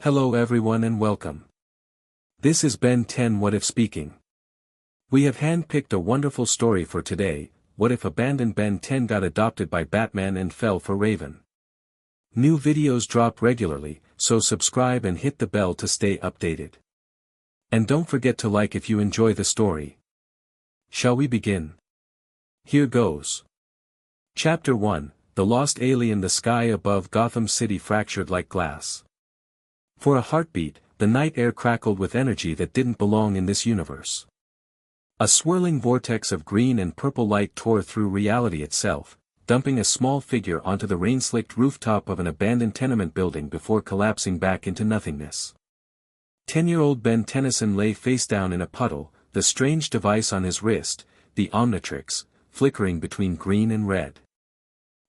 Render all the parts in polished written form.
Hello everyone and welcome. This is Ben 10 What If speaking. We have handpicked a wonderful story for today. What if abandoned Ben 10 got adopted by Batman and fell for Raven? New videos drop regularly, so subscribe and hit the bell to stay updated. And don't forget to like if you enjoy the story. Shall we begin? Here goes. Chapter 1, The Lost Alien. The sky above Gotham City fractured like glass. For a heartbeat, the night air crackled with energy that didn't belong in this universe. A swirling vortex of green and purple light tore through reality itself, dumping a small figure onto the rain-slicked rooftop of an abandoned tenement building before collapsing back into nothingness. 10-year-old Ben Tennyson lay face down in a puddle, the strange device on his wrist, the Omnitrix, flickering between green and red.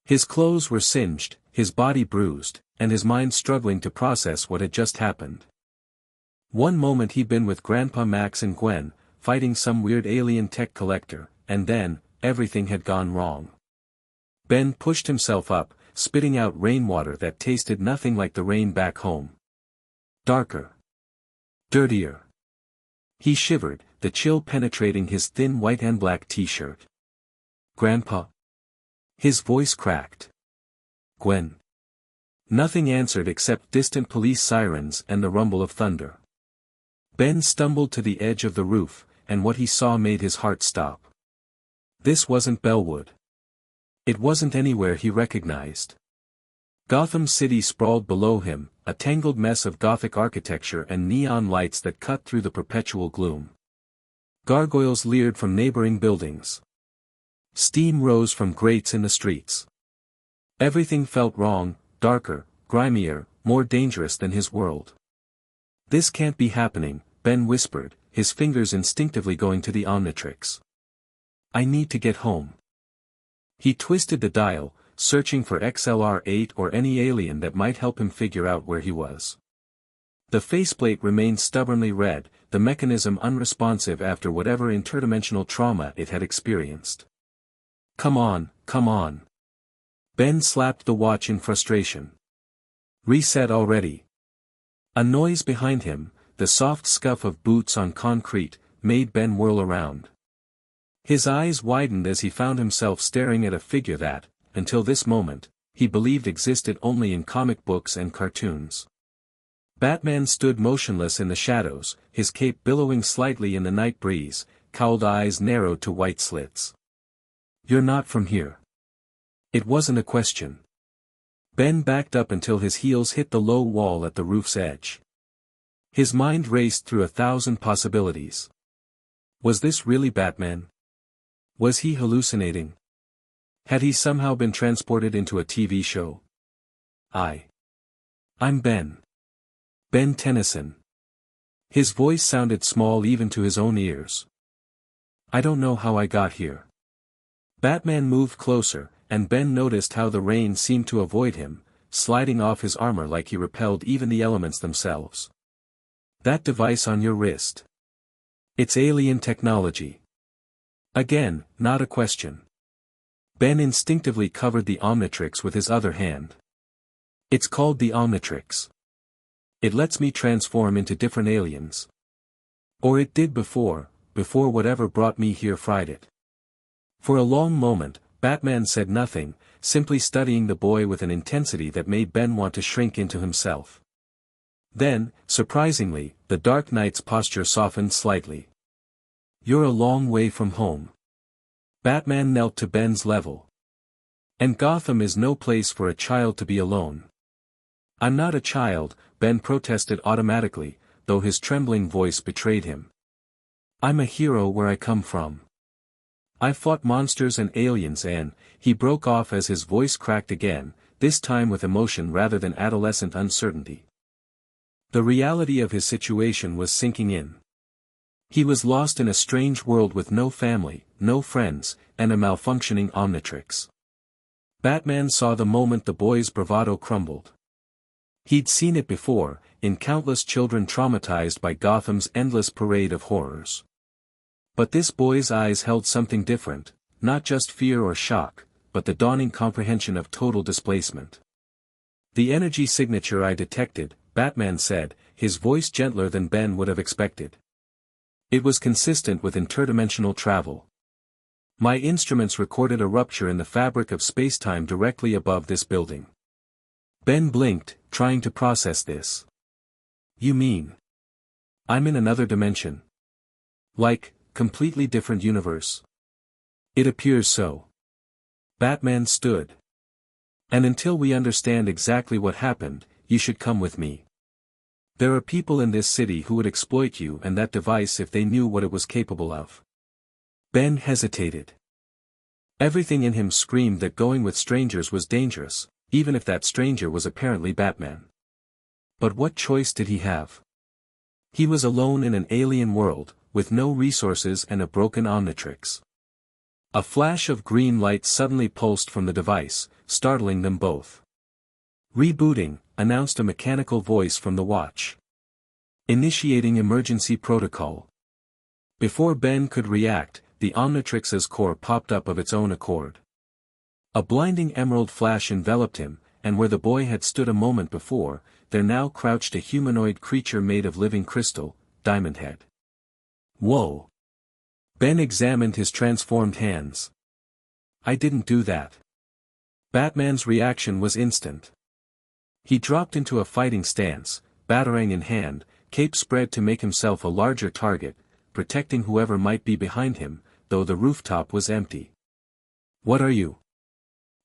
His clothes were singed, his body bruised, and his mind struggling to process what had just happened. One moment he'd been with Grandpa Max and Gwen, fighting some weird alien tech collector, and then, everything had gone wrong. Ben pushed himself up, spitting out rainwater that tasted nothing like the rain back home. Darker. Dirtier. He shivered, the chill penetrating his thin white and black t-shirt. Grandpa? His voice cracked. Gwen. Nothing answered except distant police sirens and the rumble of thunder. Ben stumbled to the edge of the roof, and what he saw made his heart stop. This wasn't Bellwood. It wasn't anywhere he recognized. Gotham City sprawled below him, a tangled mess of Gothic architecture and neon lights that cut through the perpetual gloom. Gargoyles leered from neighboring buildings. Steam rose from grates in the streets. Everything felt wrong, darker, grimier, more dangerous than his world. This can't be happening, Ben whispered, his fingers instinctively going to the Omnitrix. I need to get home. He twisted the dial, searching for XLR8 or any alien that might help him figure out where he was. The faceplate remained stubbornly red, the mechanism unresponsive after whatever interdimensional trauma it had experienced. Come on, come on. Ben slapped the watch in frustration. Reset already. A noise behind him, the soft scuff of boots on concrete, made Ben whirl around. His eyes widened as he found himself staring at a figure that, until this moment, he believed existed only in comic books and cartoons. Batman stood motionless in the shadows, his cape billowing slightly in the night breeze, cowled eyes narrowed to white slits. You're not from here. It wasn't a question. Ben backed up until his heels hit the low wall at the roof's edge. His mind raced through 1,000 possibilities. Was this really Batman? Was he hallucinating? Had he somehow been transported into a TV show? I'm Ben. Ben Tennyson. His voice sounded small even to his own ears. I don't know how I got here. Batman moved closer, and Ben noticed how the rain seemed to avoid him, sliding off his armor like he repelled even the elements themselves. That device on your wrist. It's alien technology. Again, not a question. Ben instinctively covered the Omnitrix with his other hand. It's called the Omnitrix. It lets me transform into different aliens. Or it did before whatever brought me here fried it. For a long moment, Batman said nothing, simply studying the boy with an intensity that made Ben want to shrink into himself. Then, surprisingly, the Dark Knight's posture softened slightly. You're a long way from home. Batman knelt to Ben's level. And Gotham is no place for a child to be alone. I'm not a child, Ben protested automatically, though his trembling voice betrayed him. I'm a hero where I come from. I've fought monsters and aliens and, he broke off as his voice cracked again, this time with emotion rather than adolescent uncertainty. The reality of his situation was sinking in. He was lost in a strange world with no family, no friends, and a malfunctioning Omnitrix. Batman saw the moment the boy's bravado crumbled. He'd seen it before, in countless children traumatized by Gotham's endless parade of horrors. But this boy's eyes held something different, not just fear or shock, but the dawning comprehension of total displacement. The energy signature I detected, Batman said, his voice gentler than Ben would have expected. It was consistent with interdimensional travel. My instruments recorded a rupture in the fabric of spacetime directly above this building. Ben blinked, trying to process this. You mean? I'm in another dimension. Like, completely different universe. It appears so. Batman stood. And until we understand exactly what happened, you should come with me. There are people in this city who would exploit you and that device if they knew what it was capable of. Ben hesitated. Everything in him screamed that going with strangers was dangerous, even if that stranger was apparently Batman. But what choice did he have? He was alone in an alien world, with no resources and a broken Omnitrix. A flash of green light suddenly pulsed from the device, startling them both. Rebooting, announced a mechanical voice from the watch. Initiating emergency protocol. Before Ben could react, the Omnitrix's core popped up of its own accord. A blinding emerald flash enveloped him, and where the boy had stood a moment before, there now crouched a humanoid creature made of living crystal, Diamond Head. Whoa! Ben examined his transformed hands. I didn't do that. Batman's reaction was instant. He dropped into a fighting stance, batarang in hand, cape spread to make himself a larger target, protecting whoever might be behind him, though the rooftop was empty. What are you?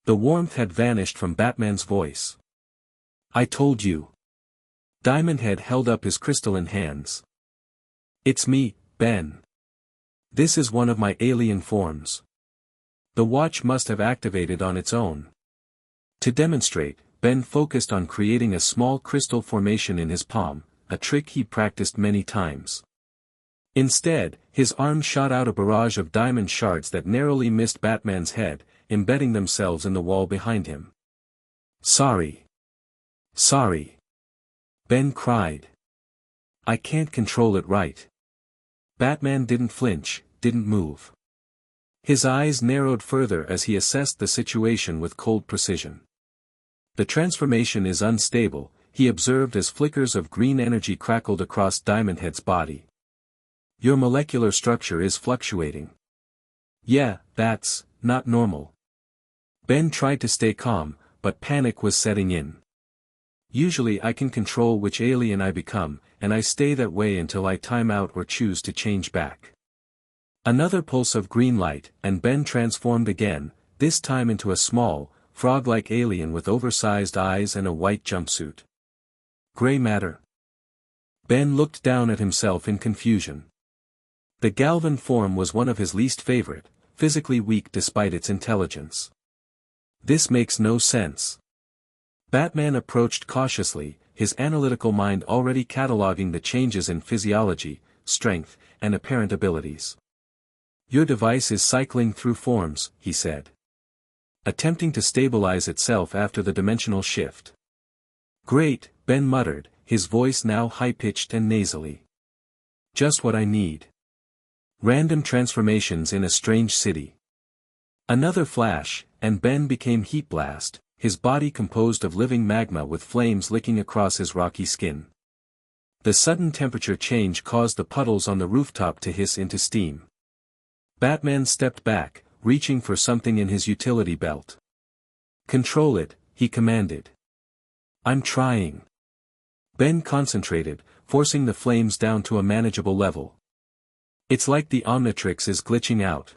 The warmth had vanished from Batman's voice. I told you. Diamond Head held up his crystalline hands. It's me, Ben. This is one of my alien forms. The watch must have activated on its own. To demonstrate, Ben focused on creating a small crystal formation in his palm, a trick he practiced many times. Instead, his arm shot out a barrage of diamond shards that narrowly missed Batman's head, embedding themselves in the wall behind him. Sorry. Sorry. Ben cried. I can't control it right. Batman didn't flinch, didn't move. His eyes narrowed further as he assessed the situation with cold precision. The transformation is unstable, he observed as flickers of green energy crackled across Diamond Head's body. Your molecular structure is fluctuating. Yeah, that's not normal. Ben tried to stay calm, but panic was setting in. Usually I can control which alien I become, and I stay that way until I time out or choose to change back. Another pulse of green light, and Ben transformed again, this time into a small, frog-like alien with oversized eyes and a white jumpsuit. Gray matter. Ben looked down at himself in confusion. The Galvan form was one of his least favorite, physically weak despite its intelligence. This makes no sense. Batman approached cautiously, his analytical mind already cataloging the changes in physiology, strength, and apparent abilities. Your device is cycling through forms, he said. Attempting to stabilize itself after the dimensional shift. Great, Ben muttered, his voice now high-pitched and nasally. Just what I need. Random transformations in a strange city. Another flash, and Ben became Heat Blast, his body composed of living magma with flames licking across his rocky skin. The sudden temperature change caused the puddles on the rooftop to hiss into steam. Batman stepped back, reaching for something in his utility belt. Control it, he commanded. I'm trying. Ben concentrated, forcing the flames down to a manageable level. It's like the Omnitrix is glitching out.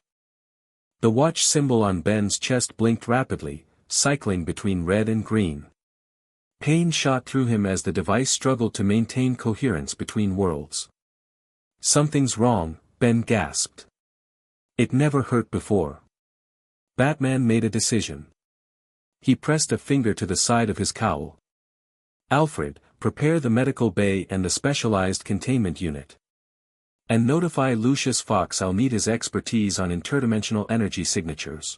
The watch symbol on Ben's chest blinked rapidly, cycling between red and green. Pain shot through him as the device struggled to maintain coherence between worlds. Something's wrong, Ben gasped. It never hurt before. Batman made a decision. He pressed a finger to the side of his cowl. Alfred, prepare the medical bay and the specialized containment unit. And notify Lucius Fox I'll need his expertise on interdimensional energy signatures.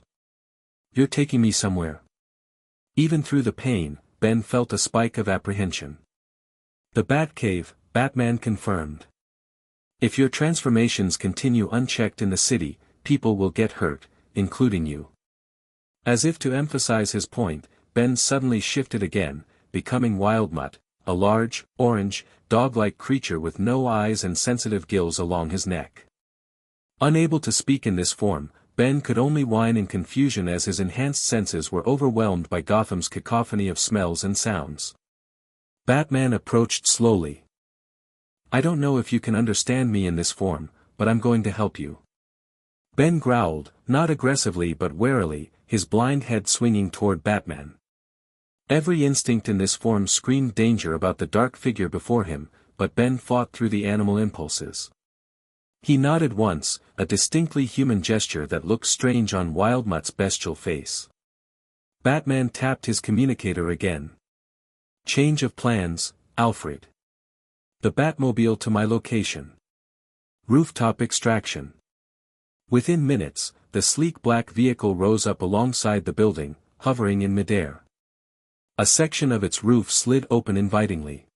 You're taking me somewhere. Even through the pain, Ben felt a spike of apprehension. The Batcave, Batman confirmed. If your transformations continue unchecked in the city, people will get hurt, including you. As if to emphasize his point, Ben suddenly shifted again, becoming Wildmutt, a large, orange, dog-like creature with no eyes and sensitive gills along his neck. Unable to speak in this form, Ben could only whine in confusion as his enhanced senses were overwhelmed by Gotham's cacophony of smells and sounds. Batman approached slowly. "I don't know if you can understand me in this form, but I'm going to help you." Ben growled, not aggressively but warily, his blind head swinging toward Batman. Every instinct in this form screamed danger about the dark figure before him, but Ben fought through the animal impulses. He nodded once, a distinctly human gesture that looked strange on Wildmutt's bestial face. Batman tapped his communicator again. "Change of plans, Alfred. The Batmobile to my location. Rooftop extraction." Within minutes, the sleek black vehicle rose up alongside the building, hovering in midair. A section of its roof slid open invitingly.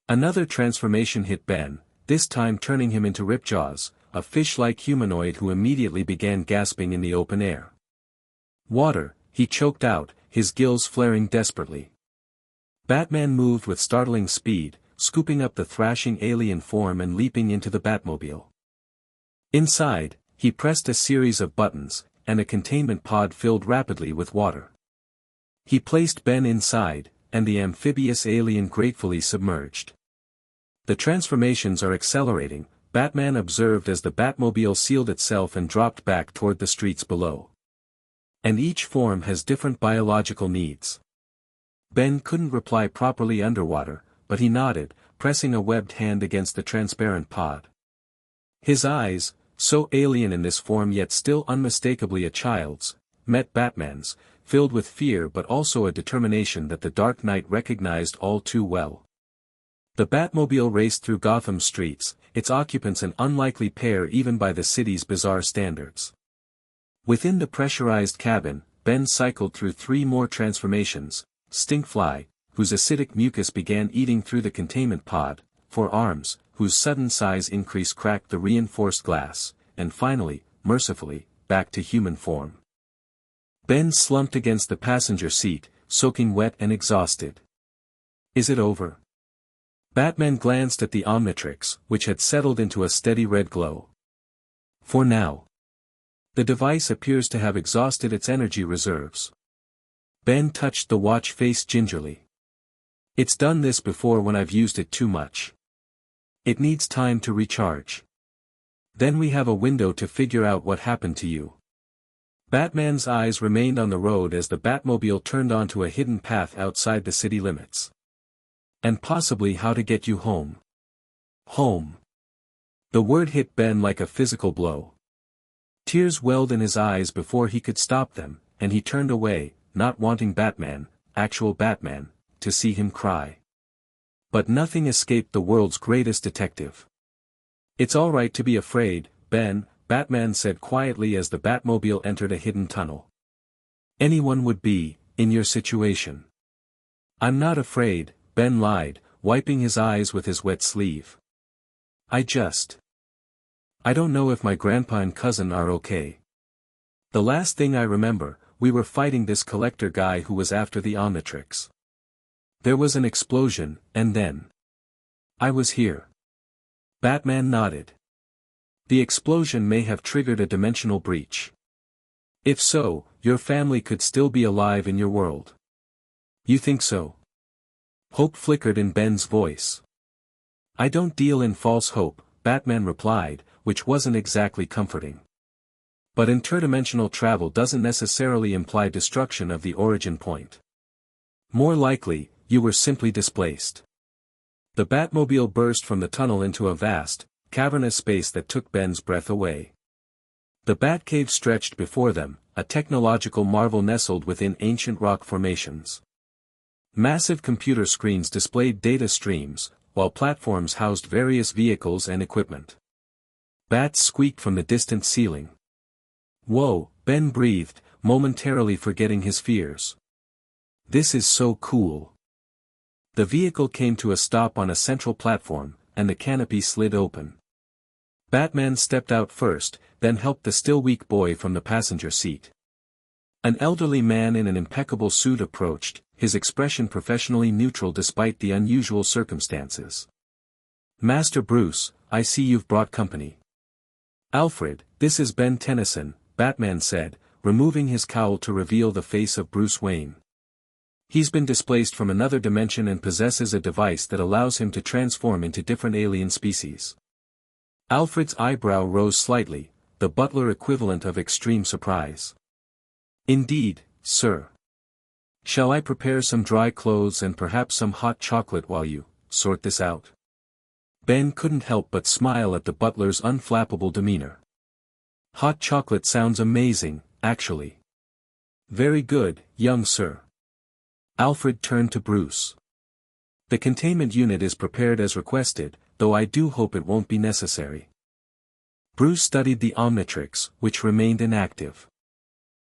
Another transformation hit Ben, this time turning him into Ripjaws, a fish-like humanoid who immediately began gasping in the open air. "Water," he choked out, his gills flaring desperately. Batman moved with startling speed, scooping up the thrashing alien form and leaping into the Batmobile. Inside, he pressed a series of buttons, and a containment pod filled rapidly with water. He placed Ben inside, and the amphibious alien gratefully submerged. "The transformations are accelerating," Batman observed as the Batmobile sealed itself and dropped back toward the streets below. "And each form has different biological needs." Ben couldn't reply properly underwater, but he nodded, pressing a webbed hand against the transparent pod. His eyes, so alien in this form yet still unmistakably a child's, met Batman's, filled with fear but also a determination that the Dark Knight recognized all too well. The Batmobile raced through Gotham streets, its occupants an unlikely pair even by the city's bizarre standards. Within the pressurized cabin, Ben cycled through 3 more transformations: Stinkfly, whose acidic mucus began eating through the containment pod, 4 Arms, whose sudden size increase cracked the reinforced glass, and finally, mercifully, back to human form. Ben slumped against the passenger seat, soaking wet and exhausted. "Is it over?" Batman glanced at the Omnitrix, which had settled into a steady red glow. "For now. The device appears to have exhausted its energy reserves." Ben touched the watch face gingerly. "It's done this before when I've used it too much. It needs time to recharge. Then we have a window to figure out what happened to you." Batman's eyes remained on the road as the Batmobile turned onto a hidden path outside the city limits. "And possibly how to get you home." Home. The word hit Ben like a physical blow. Tears welled in his eyes before he could stop them, and he turned away, not wanting Batman, actual Batman, to see him cry. But nothing escaped the world's greatest detective. "It's all right to be afraid, Ben," Batman said quietly as the Batmobile entered a hidden tunnel. "Anyone would be, in your situation." "I'm not afraid," Ben lied, wiping his eyes with his wet sleeve. I don't know if my grandpa and cousin are okay. The last thing I remember, we were fighting this collector guy who was after the Omnitrix. There was an explosion, and then I was here." Batman nodded. "The explosion may have triggered a dimensional breach. If so, your family could still be alive in your world." "You think so?" Hope flickered in Ben's voice. "I don't deal in false hope," Batman replied, which wasn't exactly comforting. "But interdimensional travel doesn't necessarily imply destruction of the origin point. More likely, you were simply displaced." The Batmobile burst from the tunnel into a vast, cavernous space that took Ben's breath away. The Batcave stretched before them, a technological marvel nestled within ancient rock formations. Massive computer screens displayed data streams, while platforms housed various vehicles and equipment. Bats squeaked from the distant ceiling. "Whoa," Ben breathed, momentarily forgetting his fears. "This is so cool." The vehicle came to a stop on a central platform, and the canopy slid open. Batman stepped out first, then helped the still weak boy from the passenger seat. An elderly man in an impeccable suit approached, his expression professionally neutral despite the unusual circumstances. "Master Bruce, I see you've brought company." "Alfred, this is Ben Tennyson," Batman said, removing his cowl to reveal the face of Bruce Wayne. "He's been displaced from another dimension and possesses a device that allows him to transform into different alien species." Alfred's eyebrow rose slightly, the butler equivalent of extreme surprise. "Indeed, sir. Shall I prepare some dry clothes and perhaps some hot chocolate while you sort this out?" Ben couldn't help but smile at the butler's unflappable demeanor. "Hot chocolate sounds amazing, actually." "Very good, young sir." Alfred turned to Bruce. "The containment unit is prepared as requested, though I do hope it won't be necessary." Bruce studied the Omnitrix, which remained inactive.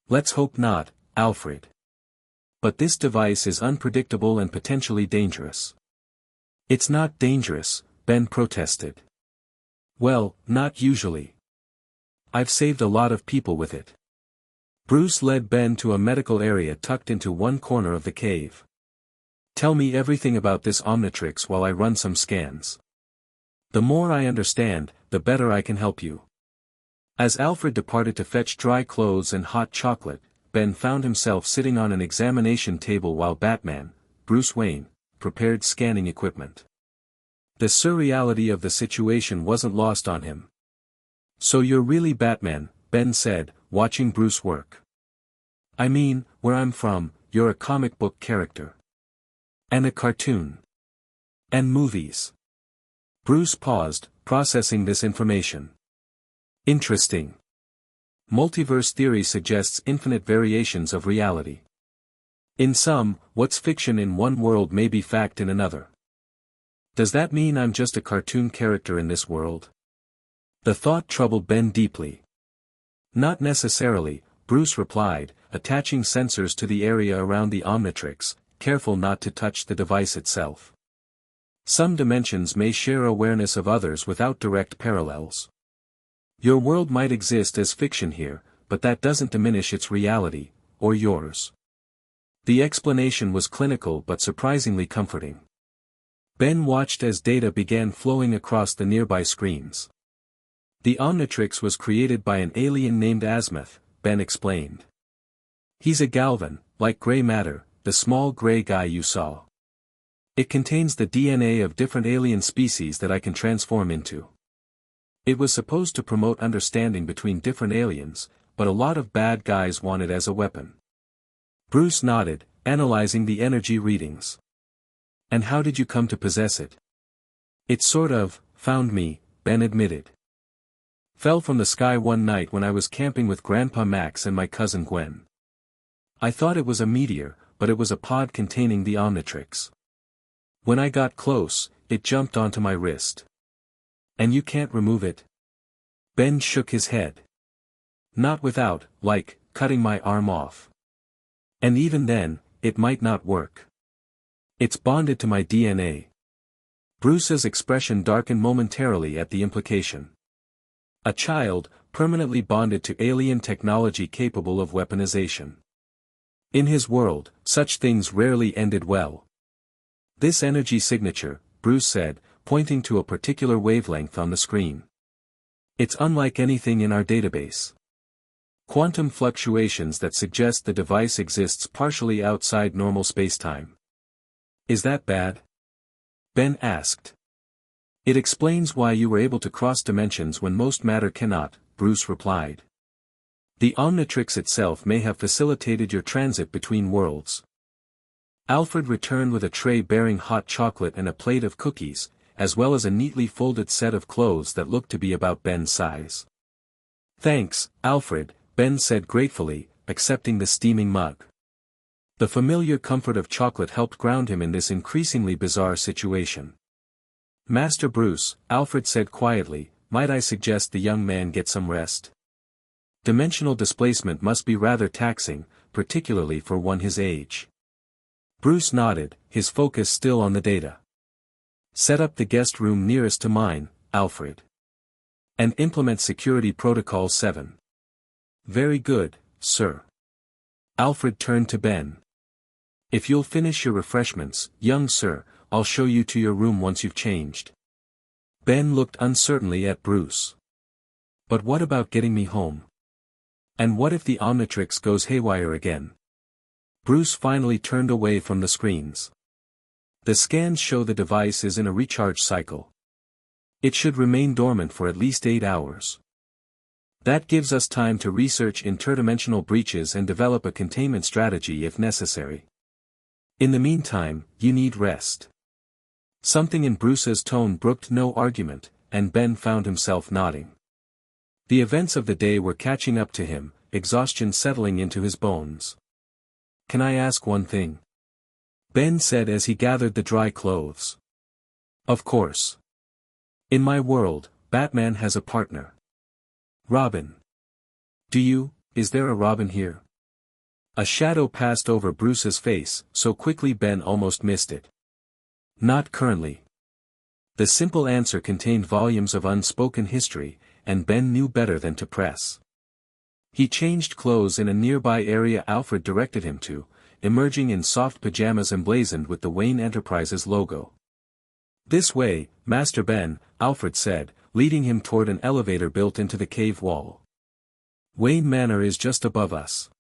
"Let's hope not, Alfred. But this device is unpredictable and potentially dangerous." "It's not dangerous," Ben protested. "Well, not usually. I've saved a lot of people with it." Bruce led Ben to a medical area tucked into one corner of the cave. "Tell me everything about this Omnitrix while I run some scans. The more I understand, the better I can help you." As Alfred departed to fetch dry clothes and hot chocolate, Ben found himself sitting on an examination table while Batman, Bruce Wayne, prepared scanning equipment. The surreality of the situation wasn't lost on him. "So you're really Batman," Ben said, watching Bruce work. "I mean, where I'm from, you're a comic book character. And a cartoon. And movies." Bruce paused, processing this information. "Interesting. Multiverse theory suggests infinite variations of reality. In some, what's fiction in one world may be fact in another. Does that mean I'm just a cartoon character in this world?" The thought troubled Ben deeply. "Not necessarily," Bruce replied, attaching sensors to the area around the Omnitrix, careful not to touch the device itself. "Some dimensions may share awareness of others without direct parallels. Your world might exist as fiction here, but that doesn't diminish its reality, or yours." The explanation was clinical but surprisingly comforting. Ben watched as data began flowing across the nearby screens. "The Omnitrix was created by an alien named Azimuth," Ben explained. "He's a Galvan, like gray matter, the small gray guy you saw. It contains the DNA of different alien species that I can transform into. It was supposed to promote understanding between different aliens, but a lot of bad guys want it as a weapon." Bruce nodded, analyzing the energy readings. "And how did you come to possess it?" "It sort of found me," Ben admitted. "Fell from the sky one night when I was camping with Grandpa Max and my cousin Gwen. I thought it was a meteor, but it was a pod containing the Omnitrix. When I got close, it jumped onto my wrist." "And you can't remove it?" Ben shook his head. "Not without, like, cutting my arm off. And even then, it might not work. It's bonded to my DNA." Bruce's expression darkened momentarily at the implication. A child, permanently bonded to alien technology capable of weaponization. In his world, such things rarely ended well. "This energy signature," Bruce said, pointing to a particular wavelength on the screen. "It's unlike anything in our database. Quantum fluctuations that suggest the device exists partially outside normal spacetime." "Is that bad?" Ben asked. "It explains why you were able to cross dimensions when most matter cannot," Bruce replied. "The Omnitrix itself may have facilitated your transit between worlds." Alfred returned with a tray bearing hot chocolate and a plate of cookies, as well as a neatly folded set of clothes that looked to be about Ben's size. "Thanks, Alfred," Ben said gratefully, accepting the steaming mug. The familiar comfort of chocolate helped ground him in this increasingly bizarre situation. "Master Bruce," Alfred said quietly, "might I suggest the young man get some rest? Dimensional displacement must be rather taxing, particularly for one his age." Bruce nodded, his focus still on the data. "Set up the guest room nearest to mine, Alfred. And implement Security Protocol 7. "Very good, sir." Alfred turned to Ben. If you'll finish your refreshments, young sir, I'll show you to your room once you've changed. Ben looked uncertainly at Bruce. But what about getting me home? And what if the Omnitrix goes haywire again? Bruce finally turned away from the screens. The scans show the device is in a recharge cycle. It should remain dormant for at least 8 hours. That gives us time to research interdimensional breaches and develop a containment strategy if necessary. In the meantime, you need rest. Something in Bruce's tone brooked no argument, and Ben found himself nodding. The events of the day were catching up to him, exhaustion settling into his bones. Can I ask one thing? Ben said as he gathered the dry clothes. Of course. In my world, Batman has a partner. Robin. Is there a Robin here? A shadow passed over Bruce's face, so quickly Ben almost missed it. Not currently. The simple answer contained volumes of unspoken history, and Ben knew better than to press. He changed clothes in a nearby area Alfred directed him to, emerging in soft pajamas emblazoned with the Wayne Enterprises logo. This way, Master Ben, Alfred said, leading him toward an elevator built into the cave wall. Wayne Manor is just above us.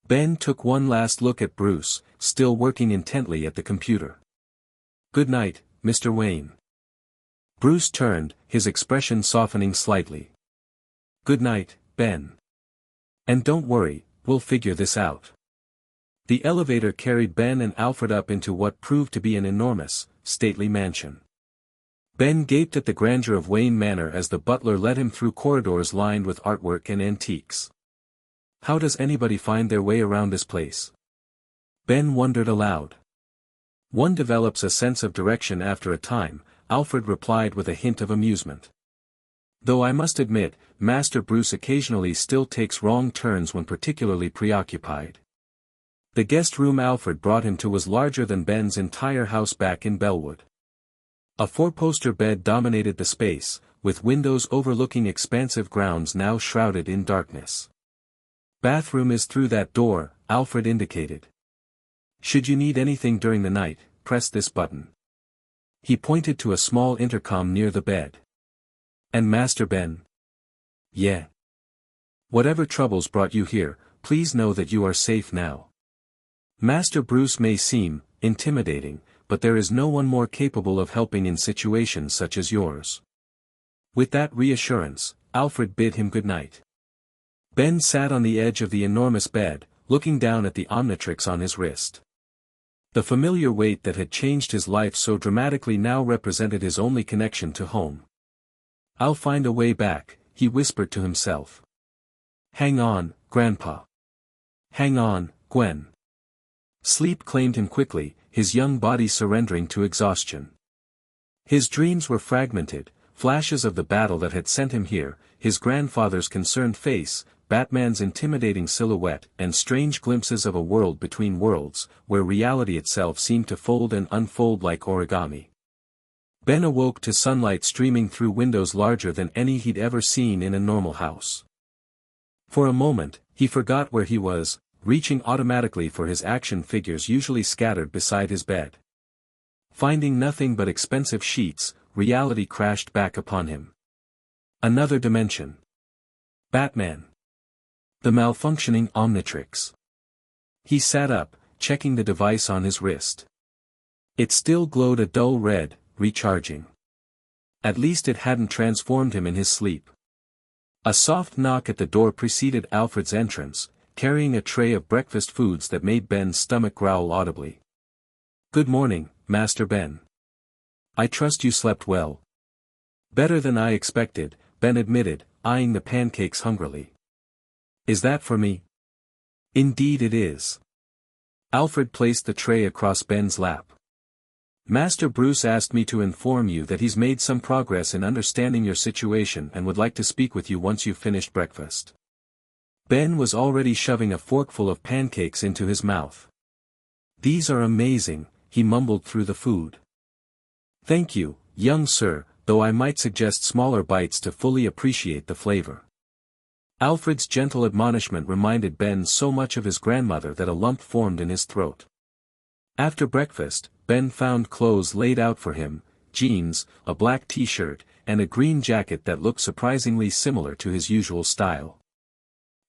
Ben took one last look at Bruce, still working intently at the computer. Good night, Mr. Wayne. Bruce turned, his expression softening slightly. Good night, Ben. And don't worry, we'll figure this out. The elevator carried Ben and Alfred up into what proved to be an enormous, stately mansion. Ben gaped at the grandeur of Wayne Manor as the butler led him through corridors lined with artwork and antiques. How does anybody find their way around this place? Ben wondered aloud. One develops a sense of direction after a time, Alfred replied with a hint of amusement. Though I must admit, Master Bruce occasionally still takes wrong turns when particularly preoccupied. The guest room Alfred brought him to was larger than Ben's entire house back in Bellwood. A 4-poster bed dominated the space, with windows overlooking expansive grounds now shrouded in darkness. Bathroom is through that door, Alfred indicated. Should you need anything during the night, press this button. He pointed to a small intercom near the bed. And Master Ben? Yeah. Whatever troubles brought you here, please know that you are safe now. Master Bruce may seem intimidating, but there is no one more capable of helping in situations such as yours. With that reassurance, Alfred bid him good night. Ben sat on the edge of the enormous bed, looking down at the Omnitrix on his wrist. The familiar weight that had changed his life so dramatically now represented his only connection to home. I'll find a way back, he whispered to himself. Hang on, Grandpa. Hang on, Gwen. Sleep claimed him quickly, his young body surrendering to exhaustion. His dreams were fragmented, flashes of the battle that had sent him here, his grandfather's concerned face, Batman's intimidating silhouette, and strange glimpses of a world between worlds, where reality itself seemed to fold and unfold like origami. Ben awoke to sunlight streaming through windows larger than any he'd ever seen in a normal house. For a moment, he forgot where he was, reaching automatically for his action figures usually scattered beside his bed. Finding nothing but expensive sheets, reality crashed back upon him. Another dimension. Batman. The malfunctioning Omnitrix. He sat up, checking the device on his wrist. It still glowed a dull red, recharging. At least it hadn't transformed him in his sleep. A soft knock at the door preceded Alfred's entrance, carrying a tray of breakfast foods that made Ben's stomach growl audibly. Good morning, Master Ben. I trust you slept well. Better than I expected, Ben admitted, eyeing the pancakes hungrily. Is that for me? Indeed it is. Alfred placed the tray across Ben's lap. Master Bruce asked me to inform you that he's made some progress in understanding your situation and would like to speak with you once you've finished breakfast. Ben was already shoving a forkful of pancakes into his mouth. These are amazing, he mumbled through the food. Thank you, young sir, though I might suggest smaller bites to fully appreciate the flavor. Alfred's gentle admonishment reminded Ben so much of his grandmother that a lump formed in his throat. After breakfast, Ben found clothes laid out for him: jeans, a black t-shirt, and a green jacket that looked surprisingly similar to his usual style.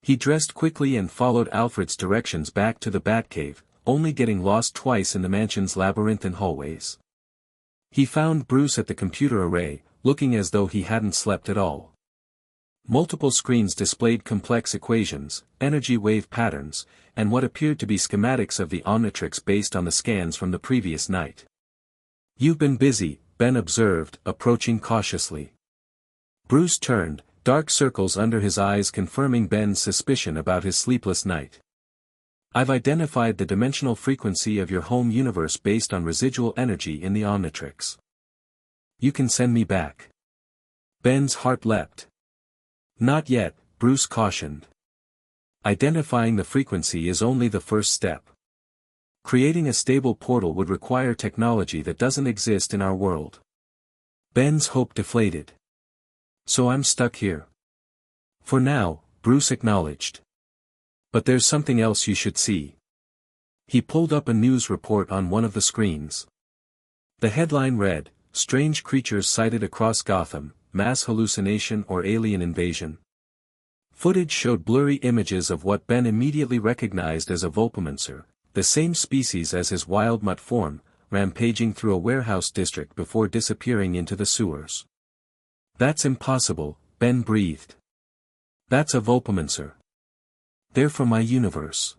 He dressed quickly and followed Alfred's directions back to the Batcave, only getting lost twice in the mansion's labyrinthine hallways. He found Bruce at the computer array, looking as though he hadn't slept at all. Multiple screens displayed complex equations, energy wave patterns, and what appeared to be schematics of the Omnitrix based on the scans from the previous night. "You've been busy," Ben observed, approaching cautiously. Bruce turned, dark circles under his eyes confirming Ben's suspicion about his sleepless night. "I've identified the dimensional frequency of your home universe based on residual energy in the Omnitrix. You can send me back." Ben's heart leapt. "Not yet," Bruce cautioned. "Identifying the frequency is only the first step. Creating a stable portal would require technology that doesn't exist in our world." Ben's hope deflated. "So I'm stuck here." "For now," Bruce acknowledged. "But there's something else you should see." He pulled up a news report on one of the screens. The headline read, "Strange creatures sighted across Gotham, mass hallucination or alien invasion." Footage showed blurry images of what Ben immediately recognized as a Vulpamencer, the same species as his wild mutt form, rampaging through a warehouse district before disappearing into the sewers. "That's impossible," Ben breathed. "That's a Vulpamencer. They're from my universe."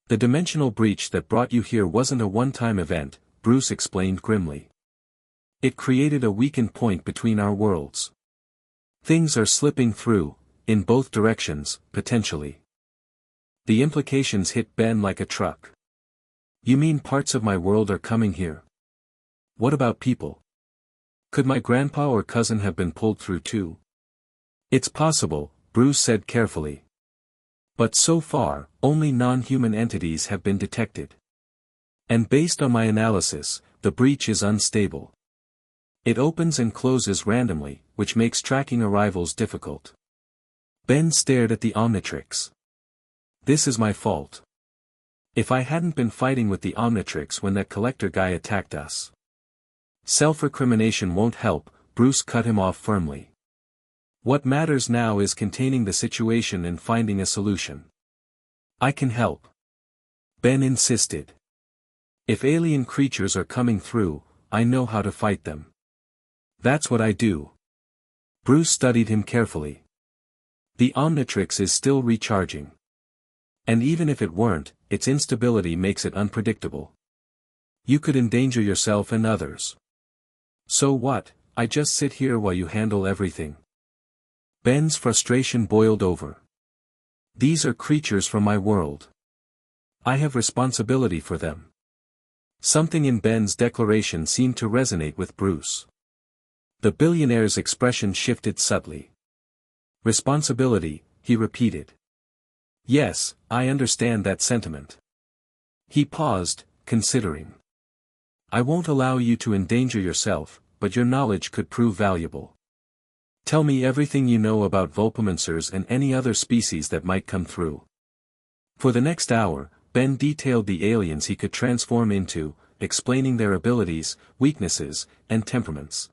"The dimensional breach that brought you here wasn't a one-time event," Bruce explained grimly. "It created a weakened point between our worlds. Things are slipping through, in both directions, potentially." The implications hit Ben like a truck. "You mean parts of my world are coming here? What about people? Could my grandpa or cousin have been pulled through too?" "It's possible," Bruce said carefully. "But so far, only non-human entities have been detected. And based on my analysis, the breach is unstable. It opens and closes randomly, which makes tracking arrivals difficult." Ben stared at the Omnitrix. "This is my fault. If I hadn't been fighting with the Omnitrix when that collector guy attacked us." "Self-recrimination won't help," Bruce cut him off firmly. "What matters now is containing the situation and finding a solution." "I can help," Ben insisted. "If alien creatures are coming through, I know how to fight them. That's what I do." Bruce studied him carefully. "The Omnitrix is still recharging. And even if it weren't, its instability makes it unpredictable. You could endanger yourself and others." "So what, I just sit here while you handle everything?" Ben's frustration boiled over. "These are creatures from my world. I have responsibility for them." Something in Ben's declaration seemed to resonate with Bruce. The billionaire's expression shifted subtly. "Responsibility," he repeated. "Yes, I understand that sentiment." He paused, considering. "I won't allow you to endanger yourself, but your knowledge could prove valuable. Tell me everything you know about Vulpamencers and any other species that might come through." For the next hour, Ben detailed the aliens he could transform into, explaining their abilities, weaknesses, and temperaments.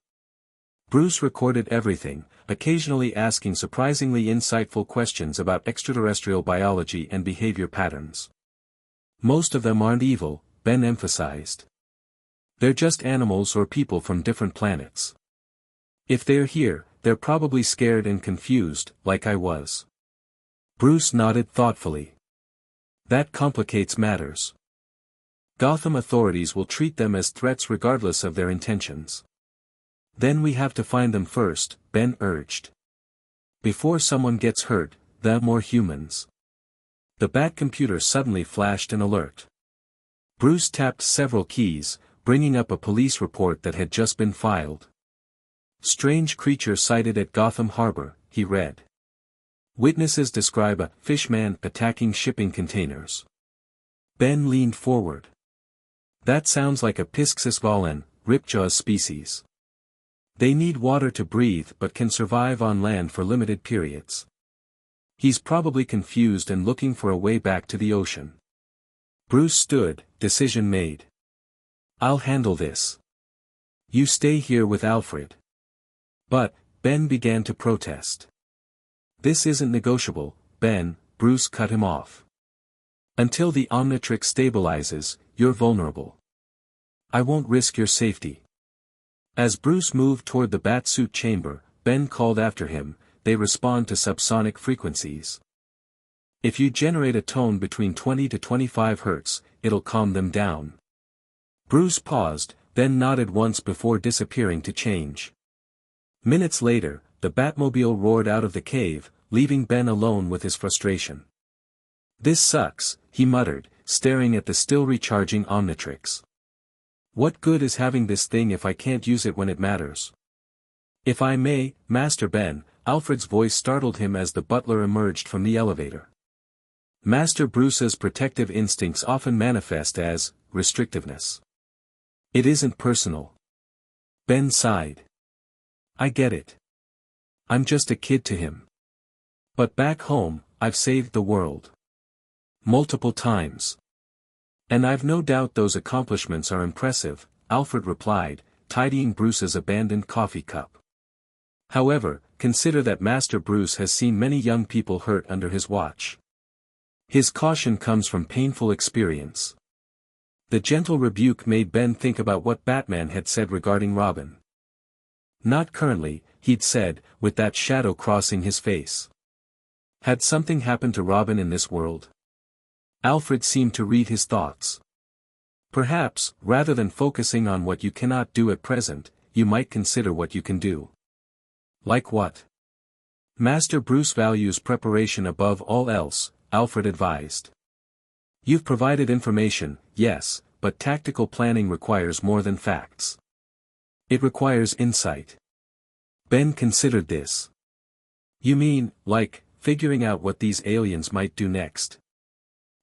Bruce recorded everything, occasionally asking surprisingly insightful questions about extraterrestrial biology and behavior patterns. "Most of them aren't evil," Ben emphasized. "They're just animals or people from different planets. If they're here, they're probably scared and confused, like I was." Bruce nodded thoughtfully. "That complicates matters. Gotham authorities will treat them as threats regardless of their intentions." "Then we have to find them first," Ben urged. "Before someone gets hurt, the more humans." The Bat computer suddenly flashed an alert. Bruce tapped several keys, bringing up a police report that had just been filed. "Strange creature sighted at Gotham Harbor," he read. "Witnesses describe a fishman attacking shipping containers." Ben leaned forward. "That sounds like a Pisxisvalen, Ripjaw's species. They need water to breathe but can survive on land for limited periods. He's probably confused and looking for a way back to the ocean." Bruce stood, decision made. I'll handle this. You stay here with Alfred. But, Ben began to protest. This isn't negotiable, Ben, Bruce cut him off. Until the Omnitrix stabilizes, you're vulnerable. I won't risk your safety. As Bruce moved toward the Batsuit chamber, Ben called after him, they respond to subsonic frequencies. If you generate a tone between 20 to 25 Hz, it'll calm them down. Bruce paused, then nodded once before disappearing to change. Minutes later, the Batmobile roared out of the cave, leaving Ben alone with his frustration. This sucks, he muttered, staring at the still recharging Omnitrix. What good is having this thing if I can't use it when it matters? If I may, Master Ben, Alfred's voice startled him as the butler emerged from the elevator. Master Bruce's protective instincts often manifest as restrictiveness. It isn't personal. Ben sighed. I get it. I'm just a kid to him. But back home, I've saved the world. Multiple times. And I've no doubt those accomplishments are impressive, Alfred replied, tidying Bruce's abandoned coffee cup. However, consider that Master Bruce has seen many young people hurt under his watch. His caution comes from painful experience. The gentle rebuke made Ben think about what Batman had said regarding Robin. Not currently, he'd said, with that shadow crossing his face. Had something happened to Robin in this world? Alfred seemed to read his thoughts. Perhaps, rather than focusing on what you cannot do at present, you might consider what you can do. Like what? Master Bruce values preparation above all else, Alfred advised. You've provided information, yes, but tactical planning requires more than facts. It requires insight. Ben considered this. You mean, like, figuring out what these aliens might do next?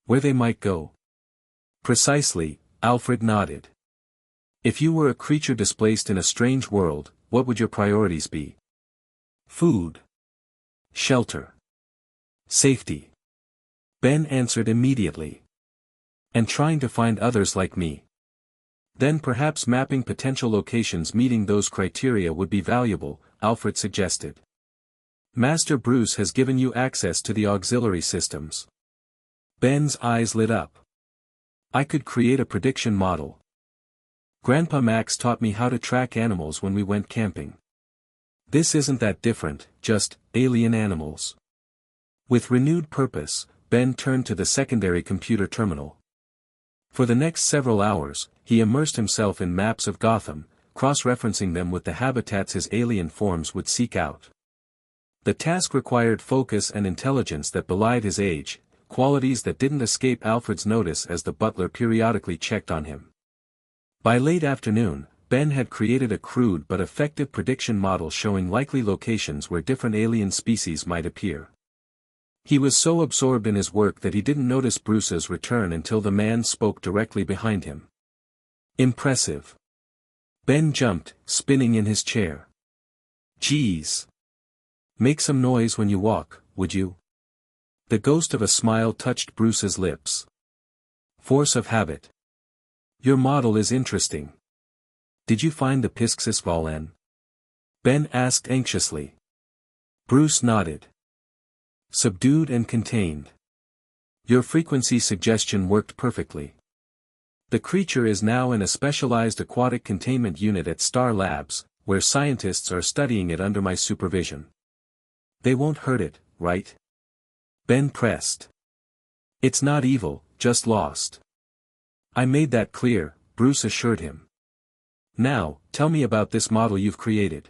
Where they might go? Precisely, Alfred nodded. If you were a creature displaced in a strange world, what would your priorities be? Food. Shelter. Safety. Ben answered immediately. And trying to find others like me. Then perhaps mapping potential locations meeting those criteria would be valuable, Alfred suggested. Master Bruce has given you access to the auxiliary systems. Ben's eyes lit up. I could create a prediction model. Grandpa Max taught me how to track animals when we went camping. This isn't that different, just alien animals. With renewed purpose, Ben turned to the secondary computer terminal. For the next several hours, he immersed himself in maps of Gotham, cross-referencing them with the habitats his alien forms would seek out. The task required focus and intelligence that belied his age, qualities that didn't escape Alfred's notice as the butler periodically checked on him. By late afternoon, Ben had created a crude but effective prediction model showing likely locations where different alien species might appear. He was so absorbed in his work that he didn't notice Bruce's return until the man spoke directly behind him. Impressive. Ben jumped, spinning in his chair. Geez. Make some noise when you walk, would you? The ghost of a smile touched Bruce's lips. Force of habit. Your model is interesting. Did you find the Pisces Volan? Ben asked anxiously. Bruce nodded. Subdued and contained. Your frequency suggestion worked perfectly. The creature is now in a specialized aquatic containment unit at Star Labs, where scientists are studying it under my supervision. They won't hurt it, right? Ben pressed. It's not evil, just lost. I made that clear, Bruce assured him. Now, tell me about this model you've created.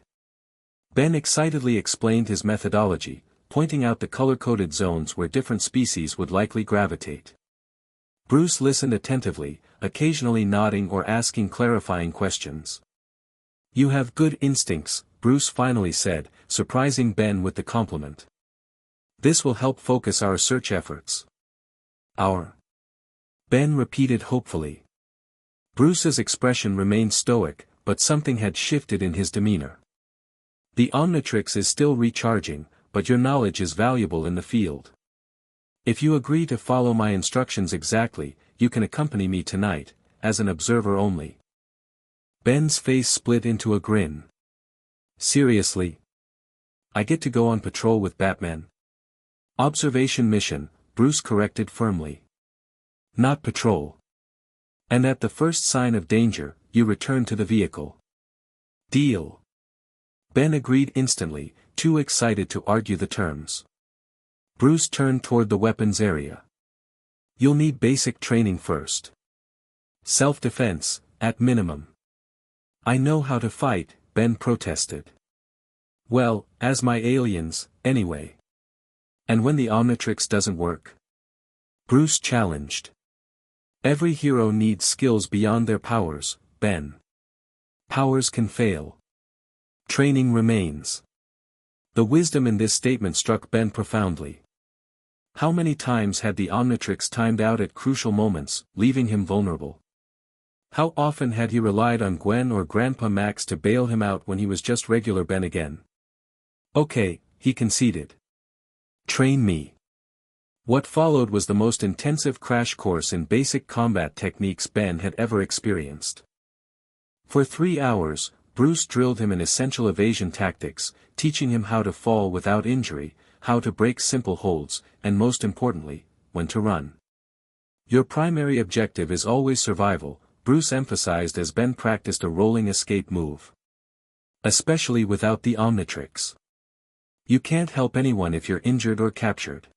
Ben excitedly explained his methodology, pointing out the color-coded zones where different species would likely gravitate. Bruce listened attentively, occasionally nodding or asking clarifying questions. You have good instincts, Bruce finally said, surprising Ben with the compliment. This will help focus our search efforts. Our. Ben repeated hopefully. Bruce's expression remained stoic, but something had shifted in his demeanor. The Omnitrix is still recharging, but your knowledge is valuable in the field. If you agree to follow my instructions exactly, you can accompany me tonight, as an observer only. Ben's face split into a grin. Seriously? I get to go on patrol with Batman? Observation mission, Bruce corrected firmly. Not patrol. And at the first sign of danger, you return to the vehicle. Deal. Ben agreed instantly, too excited to argue the terms. Bruce turned toward the weapons area. You'll need basic training first. Self-defense, at minimum. I know how to fight, Ben protested. Well, as my aliens, anyway. And when the Omnitrix doesn't work? Bruce challenged. Every hero needs skills beyond their powers, Ben. Powers can fail. Training remains. The wisdom in this statement struck Ben profoundly. How many times had the Omnitrix timed out at crucial moments, leaving him vulnerable? How often had he relied on Gwen or Grandpa Max to bail him out when he was just regular Ben again? Okay, he conceded. Train me. What followed was the most intensive crash course in basic combat techniques Ben had ever experienced. For 3 hours, Bruce drilled him in essential evasion tactics, teaching him how to fall without injury, how to break simple holds, and most importantly, when to run. Your primary objective is always survival, Bruce emphasized as Ben practiced a rolling escape move. Especially without the Omnitrix. You can't help anyone if you're injured or captured.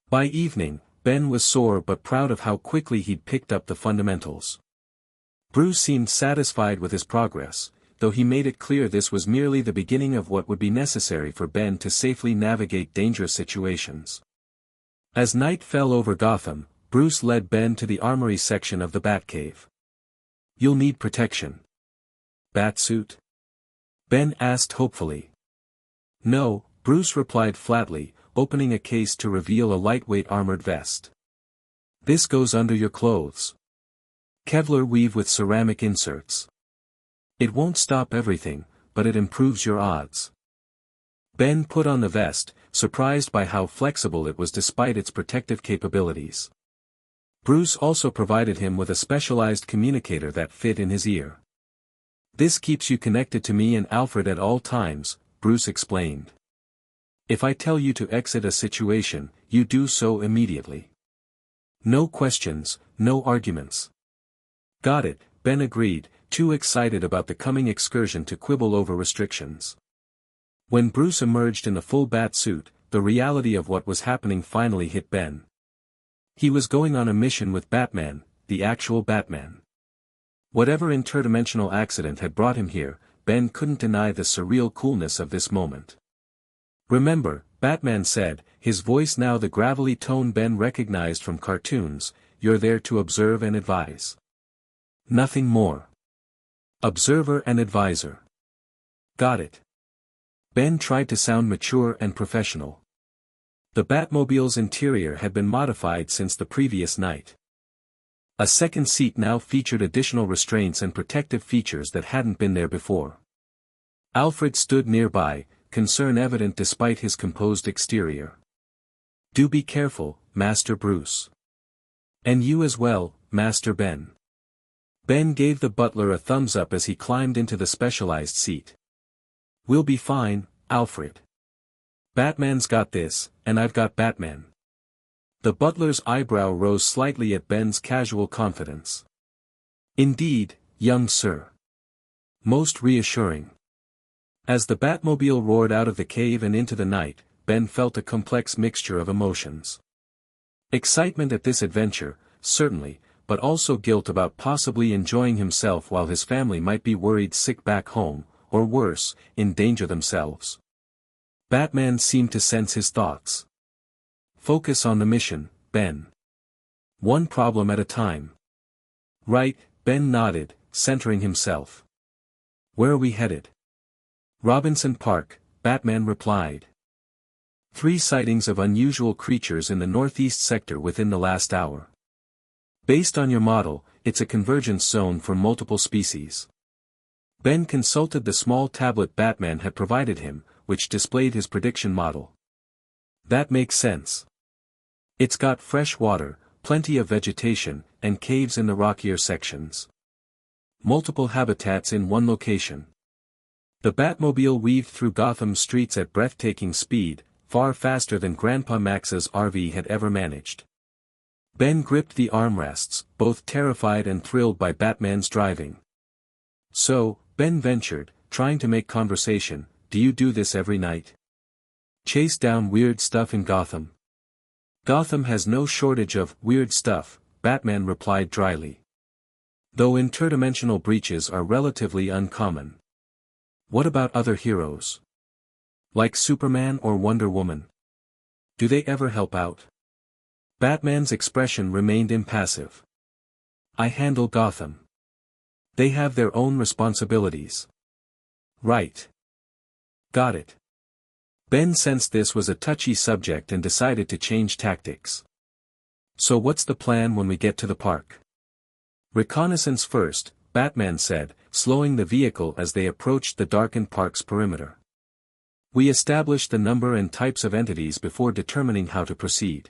By evening, Ben was sore but proud of how quickly he'd picked up the fundamentals. Bruce seemed satisfied with his progress, though he made it clear this was merely the beginning of what would be necessary for Ben to safely navigate dangerous situations. As night fell over Gotham, Bruce led Ben to the armory section of the Batcave. You'll need protection. Batsuit? Ben asked hopefully. No, Bruce replied flatly, opening a case to reveal a lightweight armored vest. This goes under your clothes. Kevlar weave with ceramic inserts. It won't stop everything, but it improves your odds. Ben put on the vest, surprised by how flexible it was despite its protective capabilities. Bruce also provided him with a specialized communicator that fit in his ear. This keeps you connected to me and Alfred at all times, Bruce explained. If I tell you to exit a situation, you do so immediately. No questions, no arguments. Got it, Ben agreed, too excited about the coming excursion to quibble over restrictions. When Bruce emerged in a full bat suit, the reality of what was happening finally hit Ben. He was going on a mission with Batman, the actual Batman. Whatever interdimensional accident had brought him here, Ben couldn't deny the surreal coolness of this moment. Remember, Batman said, his voice now the gravelly tone Ben recognized from cartoons, you're there to observe and advise. Nothing more. Observer and advisor. Got it. Ben tried to sound mature and professional. The Batmobile's interior had been modified since the previous night. A second seat now featured additional restraints and protective features that hadn't been there before. Alfred stood nearby, concern evident despite his composed exterior. Do be careful, Master Bruce. And you as well, Master Ben. Ben gave the butler a thumbs up as he climbed into the specialized seat. We'll be fine, Alfred. Batman's got this, and I've got Batman. The butler's eyebrow rose slightly at Ben's casual confidence. Indeed, young sir. Most reassuring. As the Batmobile roared out of the cave and into the night, Ben felt a complex mixture of emotions. Excitement at this adventure, certainly, but also guilt about possibly enjoying himself while his family might be worried sick back home, or worse, in danger themselves. Batman seemed to sense his thoughts. Focus on the mission, Ben. One problem at a time. Right, Ben nodded, centering himself. Where are we headed? Robinson Park, Batman replied. 3 sightings of unusual creatures in the northeast sector within the last hour. Based on your model, it's a convergence zone for multiple species. Ben consulted the small tablet Batman had provided him, which displayed his prediction model. That makes sense. It's got fresh water, plenty of vegetation, and caves in the rockier sections. Multiple habitats in one location. The Batmobile weaved through Gotham's streets at breathtaking speed, far faster than Grandpa Max's RV had ever managed. Ben gripped the armrests, both terrified and thrilled by Batman's driving. "So," Ben ventured, trying to make conversation, "do you do this every night? Chase down weird stuff in Gotham?" "Gotham has no shortage of weird stuff," Batman replied dryly. "Though interdimensional breaches are relatively uncommon." "What about other heroes? Like Superman or Wonder Woman? Do they ever help out?" Batman's expression remained impassive. "I handle Gotham. They have their own responsibilities." "Right. Got it." Ben sensed this was a touchy subject and decided to change tactics. "So what's the plan when we get to the park?" "Reconnaissance first," Batman said, slowing the vehicle as they approached the darkened park's perimeter. "We establish the number and types of entities before determining how to proceed."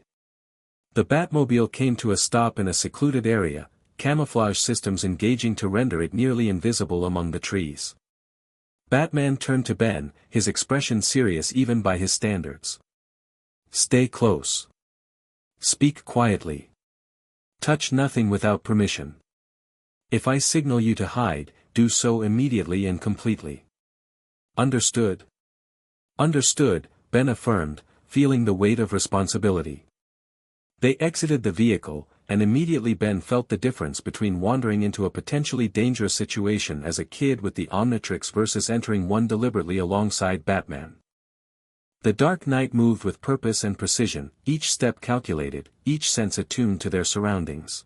The Batmobile came to a stop in a secluded area, camouflage systems engaging to render it nearly invisible among the trees. Batman turned to Ben, his expression serious even by his standards. "Stay close. Speak quietly. Touch nothing without permission. If I signal you to hide, do so immediately and completely." "Understood?" "Understood," Ben affirmed, feeling the weight of responsibility. They exited the vehicle, and immediately Ben felt the difference between wandering into a potentially dangerous situation as a kid with the Omnitrix versus entering one deliberately alongside Batman. The Dark Knight moved with purpose and precision, each step calculated, each sense attuned to their surroundings.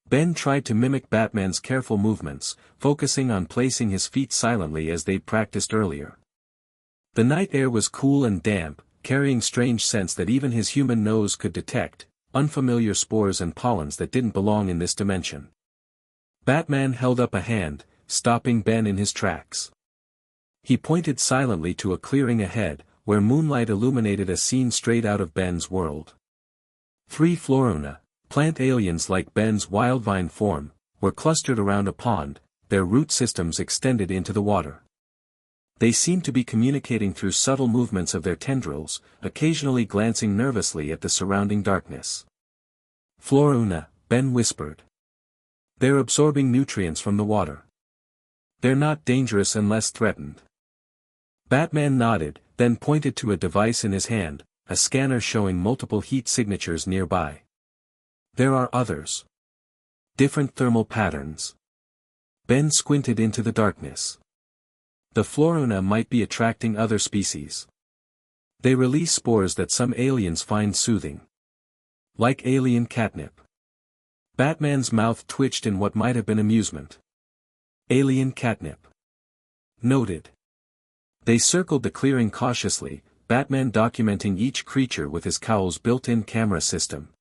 Ben tried to mimic Batman's careful movements, focusing on placing his feet silently as they'd practiced earlier. The night air was cool and damp, carrying strange scents that even his human nose could detect, unfamiliar spores and pollens that didn't belong in this dimension. Batman held up a hand, stopping Ben in his tracks. He pointed silently to a clearing ahead, where moonlight illuminated a scene straight out of Ben's world. 3 Florona, plant aliens like Ben's wildvine form, were clustered around a pond, their root systems extended into the water. They seemed to be communicating through subtle movements of their tendrils, occasionally glancing nervously at the surrounding darkness. "Florona," Ben whispered. "They're absorbing nutrients from the water. They're not dangerous unless threatened." Batman nodded, then pointed to a device in his hand, a scanner showing multiple heat signatures nearby. "There are others. Different thermal patterns." Ben squinted into the darkness. "The Florona might be attracting other species. They release spores that some aliens find soothing. Like alien catnip." Batman's mouth twitched in what might have been amusement. "Alien catnip. Noted." They circled the clearing cautiously, Batman documenting each creature with his cowl's built-in camera system.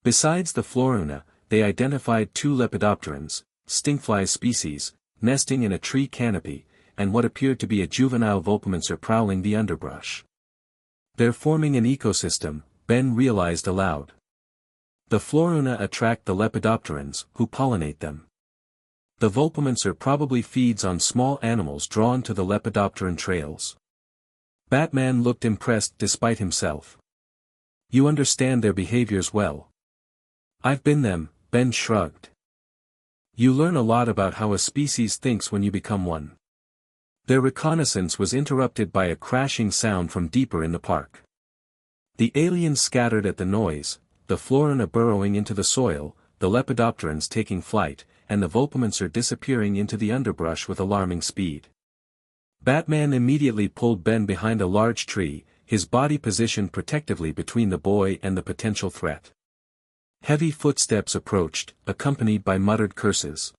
Besides the Florona, they identified 2 lepidopterans, stinkfly species, nesting in a tree canopy, and what appeared to be a juvenile Vulpamencer prowling the underbrush. "They're forming an ecosystem," Ben realized aloud. "The Florona attract the lepidopterans, who pollinate them. The Vulpamencer probably feeds on small animals drawn to the lepidopteran trails." Batman looked impressed despite himself. "You understand their behaviors well." "I've been them," Ben shrugged. "You learn a lot about how a species thinks when you become one." Their reconnaissance was interrupted by a crashing sound from deeper in the park. The aliens scattered at the noise, the Florona burrowing into the soil, the lepidopterans taking flight, and the Vulpamencer disappearing into the underbrush with alarming speed. Batman immediately pulled Ben behind a large tree, his body positioned protectively between the boy and the potential threat. Heavy footsteps approached, accompanied by muttered curses.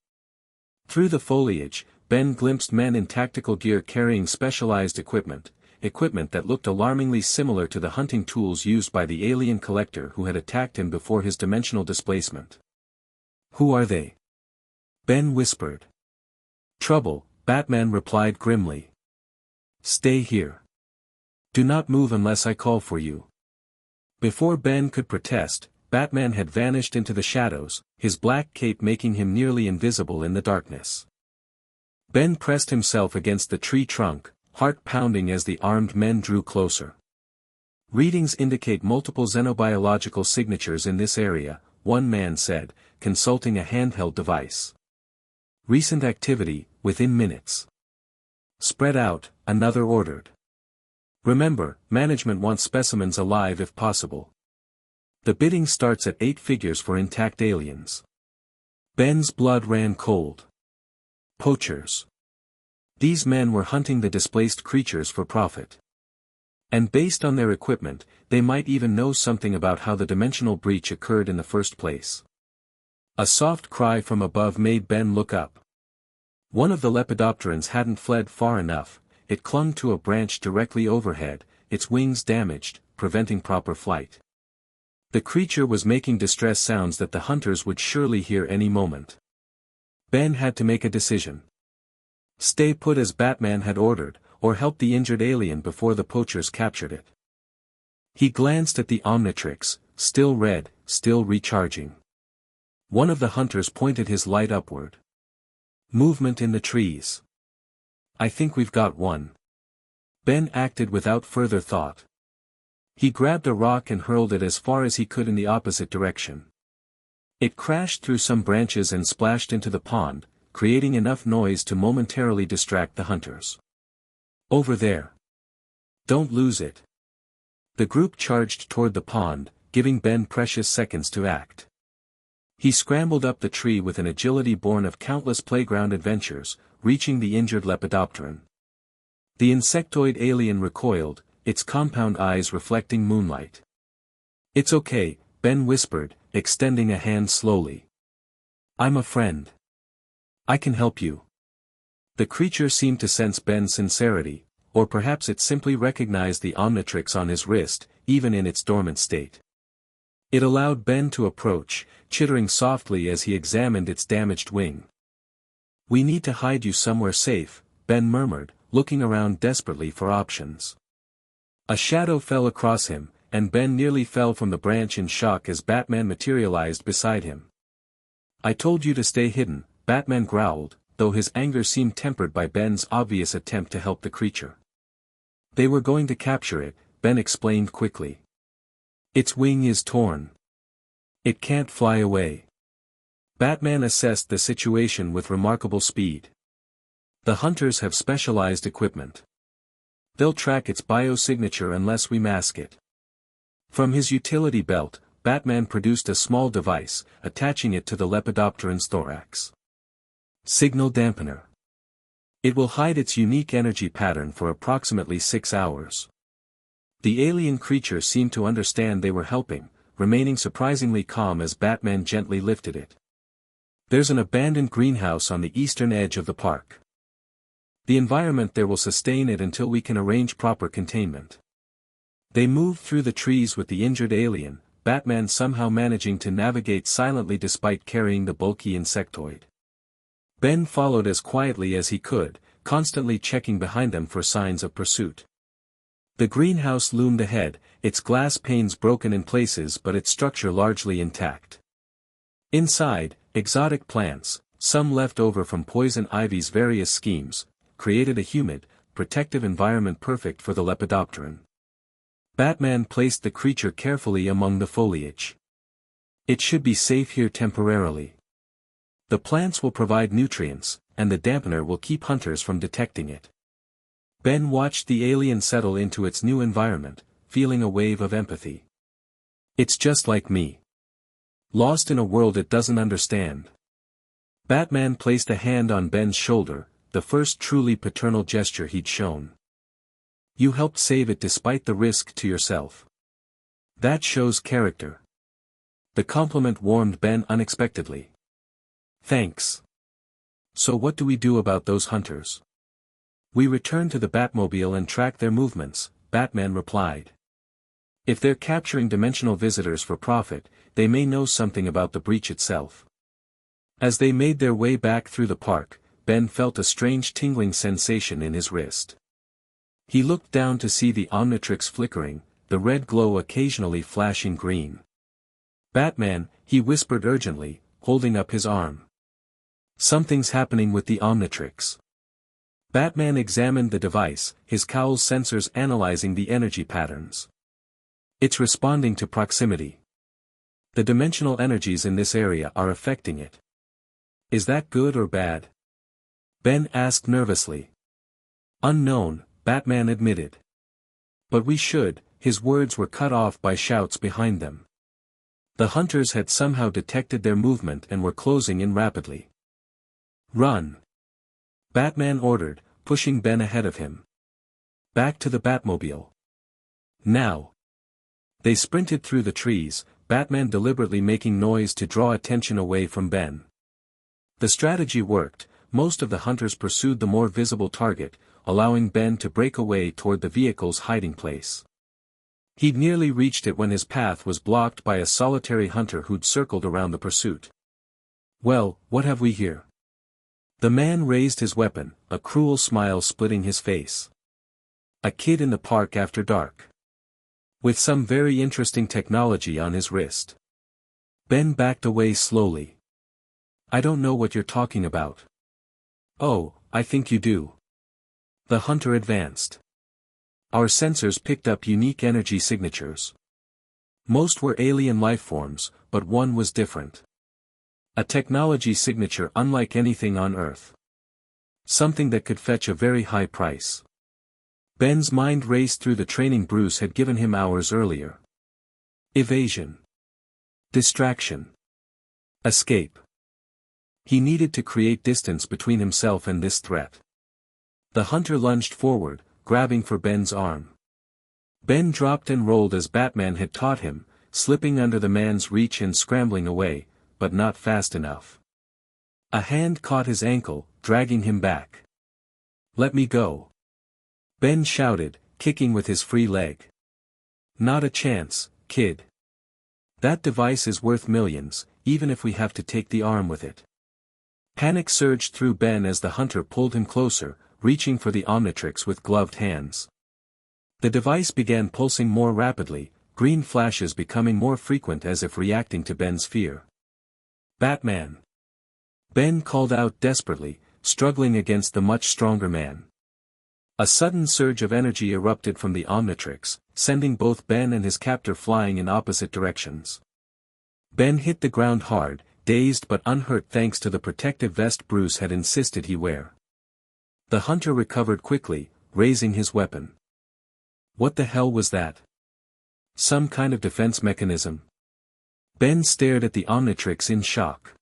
Through the foliage, Ben glimpsed men in tactical gear carrying specialized equipment that looked alarmingly similar to the hunting tools used by the alien collector who had attacked him before his dimensional displacement. "Who are they?" Ben whispered. "Trouble," Batman replied grimly. "Stay here. Do not move unless I call for you." Before Ben could protest, Batman had vanished into the shadows, his black cape making him nearly invisible in the darkness. Ben pressed himself against the tree trunk, heart pounding as the armed men drew closer. Readings indicate multiple xenobiological signatures in this area, one man said, consulting a handheld device. Recent activity, within minutes. Spread out, another ordered. Remember, management wants specimens alive if possible. The bidding starts at 8 figures for intact aliens. Ben's blood ran cold. Poachers. These men were hunting the displaced creatures for profit. And based on their equipment, they might even know something about how the dimensional breach occurred in the first place. A soft cry from above made Ben look up. One of the lepidopterans hadn't fled far enough, it clung to a branch directly overhead, its wings damaged, preventing proper flight. The creature was making distress sounds that the hunters would surely hear any moment. Ben had to make a decision. Stay put as Batman had ordered, or help the injured alien before the poachers captured it. He glanced at the Omnitrix, still red, still recharging. One of the hunters pointed his light upward. Movement in the trees. I think we've got one. Ben acted without further thought. He grabbed a rock and hurled it as far as he could in the opposite direction. It crashed through some branches and splashed into the pond, creating enough noise to momentarily distract the hunters. Over there. Don't lose it. The group charged toward the pond, giving Ben precious seconds to act. He scrambled up the tree with an agility born of countless playground adventures, reaching the injured lepidopteran. The insectoid alien recoiled, its compound eyes reflecting moonlight. It's okay, Ben whispered, extending a hand slowly. I'm a friend. I can help you. The creature seemed to sense Ben's sincerity, or perhaps it simply recognized the Omnitrix on his wrist, even in its dormant state. It allowed Ben to approach, chittering softly as he examined its damaged wing. We need to hide you somewhere safe, Ben murmured, looking around desperately for options. A shadow fell across him, and Ben nearly fell from the branch in shock as Batman materialized beside him. I told you to stay hidden, Batman growled, though his anger seemed tempered by Ben's obvious attempt to help the creature. They were going to capture it, Ben explained quickly. Its wing is torn. It can't fly away. Batman assessed the situation with remarkable speed. The hunters have specialized equipment. They'll track its biosignature unless we mask it. From his utility belt, Batman produced a small device, attaching it to the lepidopteran's thorax. Signal dampener. It will hide its unique energy pattern for approximately 6 hours. The alien creature seemed to understand they were helping, remaining surprisingly calm as Batman gently lifted it. There's an abandoned greenhouse on the eastern edge of the park. The environment there will sustain it until we can arrange proper containment. They moved through the trees with the injured alien, Batman somehow managing to navigate silently despite carrying the bulky insectoid. Ben followed as quietly as he could, constantly checking behind them for signs of pursuit. The greenhouse loomed ahead, its glass panes broken in places but its structure largely intact. Inside, exotic plants, some left over from Poison Ivy's various schemes, created a humid, protective environment perfect for the lepidopteran. Batman placed the creature carefully among the foliage. It should be safe here temporarily. The plants will provide nutrients, and the dampener will keep hunters from detecting it. Ben watched the alien settle into its new environment, feeling a wave of empathy. It's just like me. Lost in a world it doesn't understand. Batman placed a hand on Ben's shoulder, the first truly paternal gesture he'd shown. You helped save it despite the risk to yourself. That shows character. The compliment warmed Ben unexpectedly. Thanks. So what do we do about those hunters? We return to the Batmobile and track their movements, Batman replied. If they're capturing dimensional visitors for profit, they may know something about the breach itself. As they made their way back through the park, Ben felt a strange tingling sensation in his wrist. He looked down to see the Omnitrix flickering, the red glow occasionally flashing green. Batman, he whispered urgently, holding up his arm. Something's happening with the Omnitrix. Batman examined the device, his cowl's sensors analyzing the energy patterns. It's responding to proximity. The dimensional energies in this area are affecting it. Is that good or bad? Ben asked nervously. Unknown, Batman admitted. But we should, his words were cut off by shouts behind them. The hunters had somehow detected their movement and were closing in rapidly. Run! Batman ordered, pushing Ben ahead of him. Back to the Batmobile. Now! They sprinted through the trees, Batman deliberately making noise to draw attention away from Ben. The strategy worked, most of the hunters pursued the more visible target, allowing Ben to break away toward the vehicle's hiding place. He'd nearly reached it when his path was blocked by a solitary hunter who'd circled around the pursuit. Well, what have we here? The man raised his weapon, a cruel smile splitting his face. A kid in the park after dark. With some very interesting technology on his wrist. Ben backed away slowly. I don't know what you're talking about. Oh, I think you do. The hunter advanced. Our sensors picked up unique energy signatures. Most were alien lifeforms, but one was different. A technology signature unlike anything on Earth. Something that could fetch a very high price. Ben's mind raced through the training Bruce had given him hours earlier. Evasion. Distraction. Escape. He needed to create distance between himself and this threat. The hunter lunged forward, grabbing for Ben's arm. Ben dropped and rolled as Batman had taught him, slipping under the man's reach and scrambling away, but not fast enough. A hand caught his ankle, dragging him back. Let me go. Ben shouted, kicking with his free leg. Not a chance, kid. That device is worth millions, even if we have to take the arm with it. Panic surged through Ben as the hunter pulled him closer, reaching for the Omnitrix with gloved hands. The device began pulsing more rapidly, green flashes becoming more frequent as if reacting to Ben's fear. Batman! Ben called out desperately, struggling against the much stronger man. A sudden surge of energy erupted from the Omnitrix, sending both Ben and his captor flying in opposite directions. Ben hit the ground hard, dazed but unhurt thanks to the protective vest Bruce had insisted he wear. The hunter recovered quickly, raising his weapon. What the hell was that? Some kind of defense mechanism? Ben stared at the Omnitrix in shock.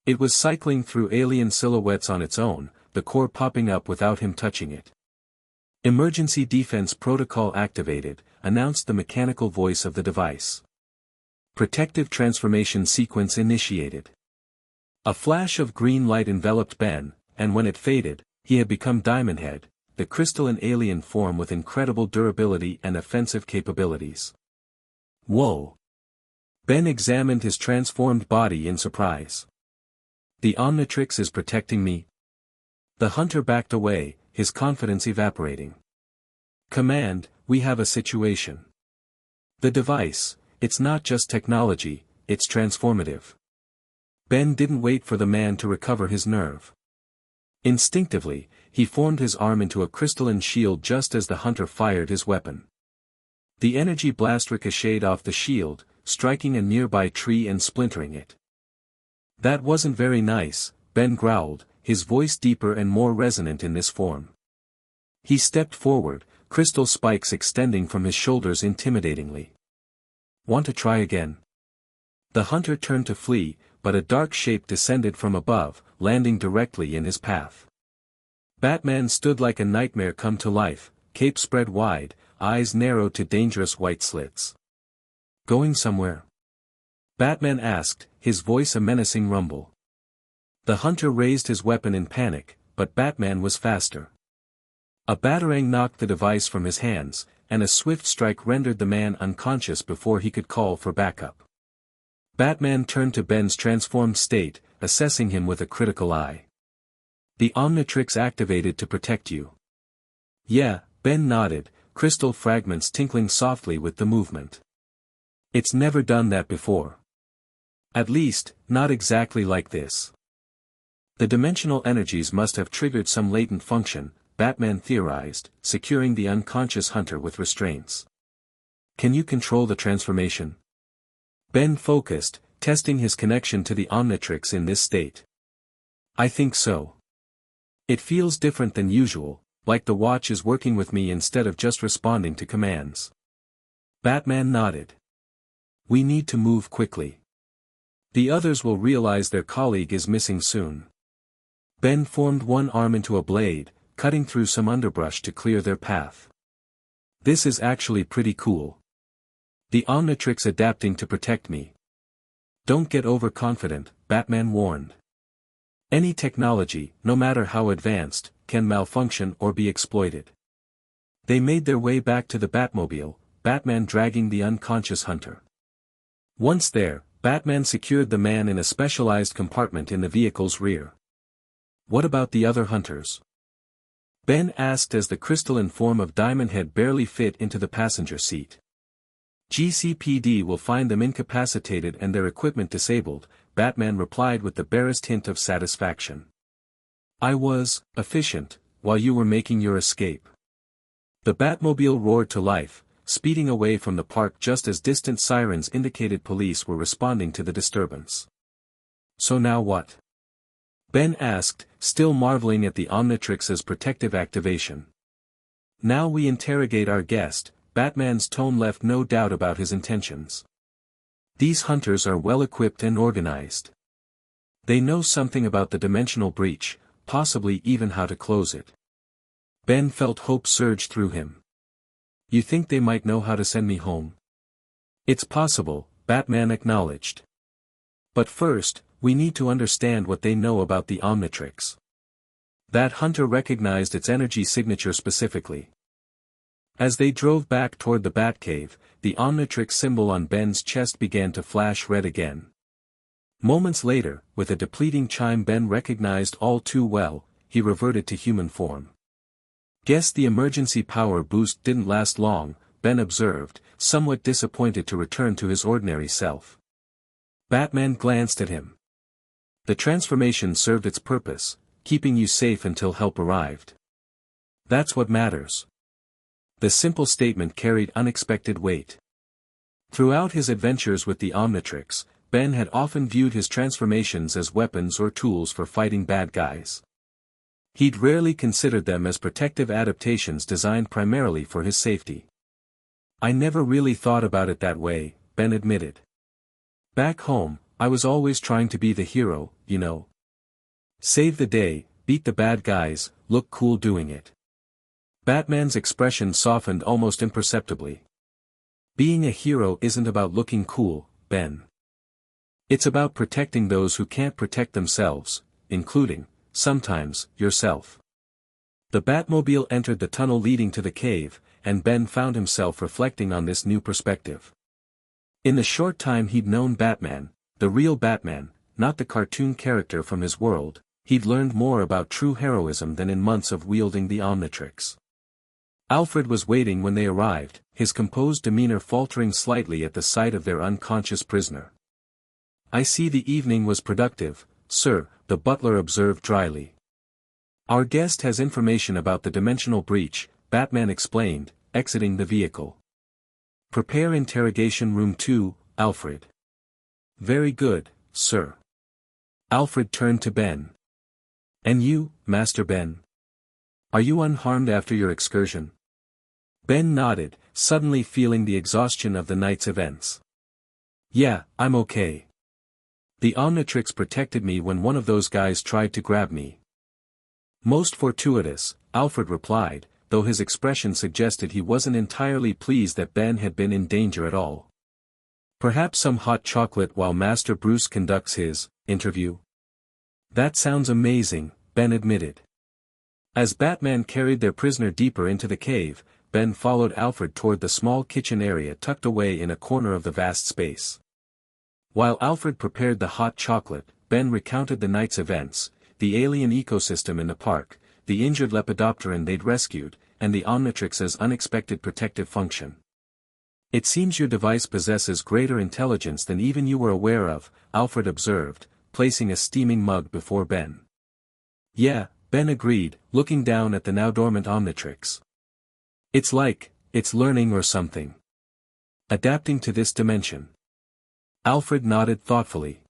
It was cycling through alien silhouettes on its own, the core popping up without him touching it. Emergency defense protocol activated, announced the mechanical voice of the device. Protective transformation sequence initiated. A flash of green light enveloped Ben, and when it faded, he had become Diamond Head, the crystalline alien form with incredible durability and offensive capabilities. Whoa! Ben examined his transformed body in surprise. The Omnitrix is protecting me? The hunter backed away, his confidence evaporating. Command, we have a situation. The device, it's not just technology, it's transformative. Ben didn't wait for the man to recover his nerve. Instinctively, he formed his arm into a crystalline shield just as the hunter fired his weapon. The energy blast ricocheted off the shield, striking a nearby tree and splintering it. That wasn't very nice, Ben growled, his voice deeper and more resonant in this form. He stepped forward, crystal spikes extending from his shoulders intimidatingly. Want to try again? The hunter turned to flee, but a dark shape descended from above, landing directly in his path. Batman stood like a nightmare come to life, cape spread wide, eyes narrowed to dangerous white slits. Going somewhere? Batman asked, his voice a menacing rumble. The hunter raised his weapon in panic, but Batman was faster. A batarang knocked the device from his hands, and a swift strike rendered the man unconscious before he could call for backup. Batman turned to Ben's transformed state, assessing him with a critical eye. The Omnitrix activated to protect you. Yeah, Ben nodded, crystal fragments tinkling softly with the movement. It's never done that before. At least, not exactly like this. The dimensional energies must have triggered some latent function, Batman theorized, securing the unconscious hunter with restraints. Can you control the transformation? Ben focused, testing his connection to the Omnitrix in this state. I think so. It feels different than usual, like the watch is working with me instead of just responding to commands. Batman nodded. We need to move quickly. The others will realize their colleague is missing soon. Ben formed one arm into a blade, cutting through some underbrush to clear their path. This is actually pretty cool. The Omnitrix adapting to protect me. Don't get overconfident, Batman warned. Any technology, no matter how advanced, can malfunction or be exploited. They made their way back to the Batmobile, Batman dragging the unconscious hunter. Once there, Batman secured the man in a specialized compartment in the vehicle's rear. What about the other hunters? Ben asked as the crystalline form of Diamond Head barely fit into the passenger seat. GCPD will find them incapacitated and their equipment disabled, Batman replied with the barest hint of satisfaction. I was efficient while you were making your escape. The Batmobile roared to life, speeding away from the park just as distant sirens indicated police were responding to the disturbance. So now what? Ben asked, still marveling at the Omnitrix's protective activation. Now we interrogate our guest, Batman's tone left no doubt about his intentions. These hunters are well equipped and organized. They know something about the dimensional breach, possibly even how to close it. Ben felt hope surge through him. You think they might know how to send me home? It's possible, Batman acknowledged. But first, we need to understand what they know about the Omnitrix. That hunter recognized its energy signature specifically. As they drove back toward the Batcave, the Omnitrix symbol on Ben's chest began to flash red again. Moments later, with a depleting chime Ben recognized all too well, he reverted to human form. Guess the emergency power boost didn't last long, Ben observed, somewhat disappointed to return to his ordinary self. Batman glanced at him. The transformation served its purpose, keeping you safe until help arrived. That's what matters. The simple statement carried unexpected weight. Throughout his adventures with the Omnitrix, Ben had often viewed his transformations as weapons or tools for fighting bad guys. He'd rarely considered them as protective adaptations designed primarily for his safety. I never really thought about it that way, Ben admitted. Back home, I was always trying to be the hero, you know. Save the day, beat the bad guys, look cool doing it. Batman's expression softened almost imperceptibly. Being a hero isn't about looking cool, Ben. It's about protecting those who can't protect themselves, including, sometimes, yourself. The Batmobile entered the tunnel leading to the cave, and Ben found himself reflecting on this new perspective. In the short time he'd known Batman, the real Batman, not the cartoon character from his world, he'd learned more about true heroism than in months of wielding the Omnitrix. Alfred was waiting when they arrived, his composed demeanor faltering slightly at the sight of their unconscious prisoner. I see the evening was productive, sir, the butler observed dryly. Our guest has information about the dimensional breach, Batman explained, exiting the vehicle. Prepare interrogation room 2, Alfred. Very good, sir. Alfred turned to Ben. And you, Master Ben? Are you unharmed after your excursion? Ben nodded, suddenly feeling the exhaustion of the night's events. Yeah, I'm okay. The Omnitrix protected me when one of those guys tried to grab me. Most fortuitous, Alfred replied, though his expression suggested he wasn't entirely pleased that Ben had been in danger at all. Perhaps some hot chocolate while Master Bruce conducts his interview? That sounds amazing, Ben admitted. As Batman carried their prisoner deeper into the cave, Ben followed Alfred toward the small kitchen area tucked away in a corner of the vast space. While Alfred prepared the hot chocolate, Ben recounted the night's events, the alien ecosystem in the park, the injured lepidopteran they'd rescued, and the Omnitrix's unexpected protective function. It seems your device possesses greater intelligence than even you were aware of, Alfred observed, placing a steaming mug before Ben. Yeah, Ben agreed, looking down at the now dormant Omnitrix. It's learning or something. Adapting to this dimension. Alfred nodded thoughtfully.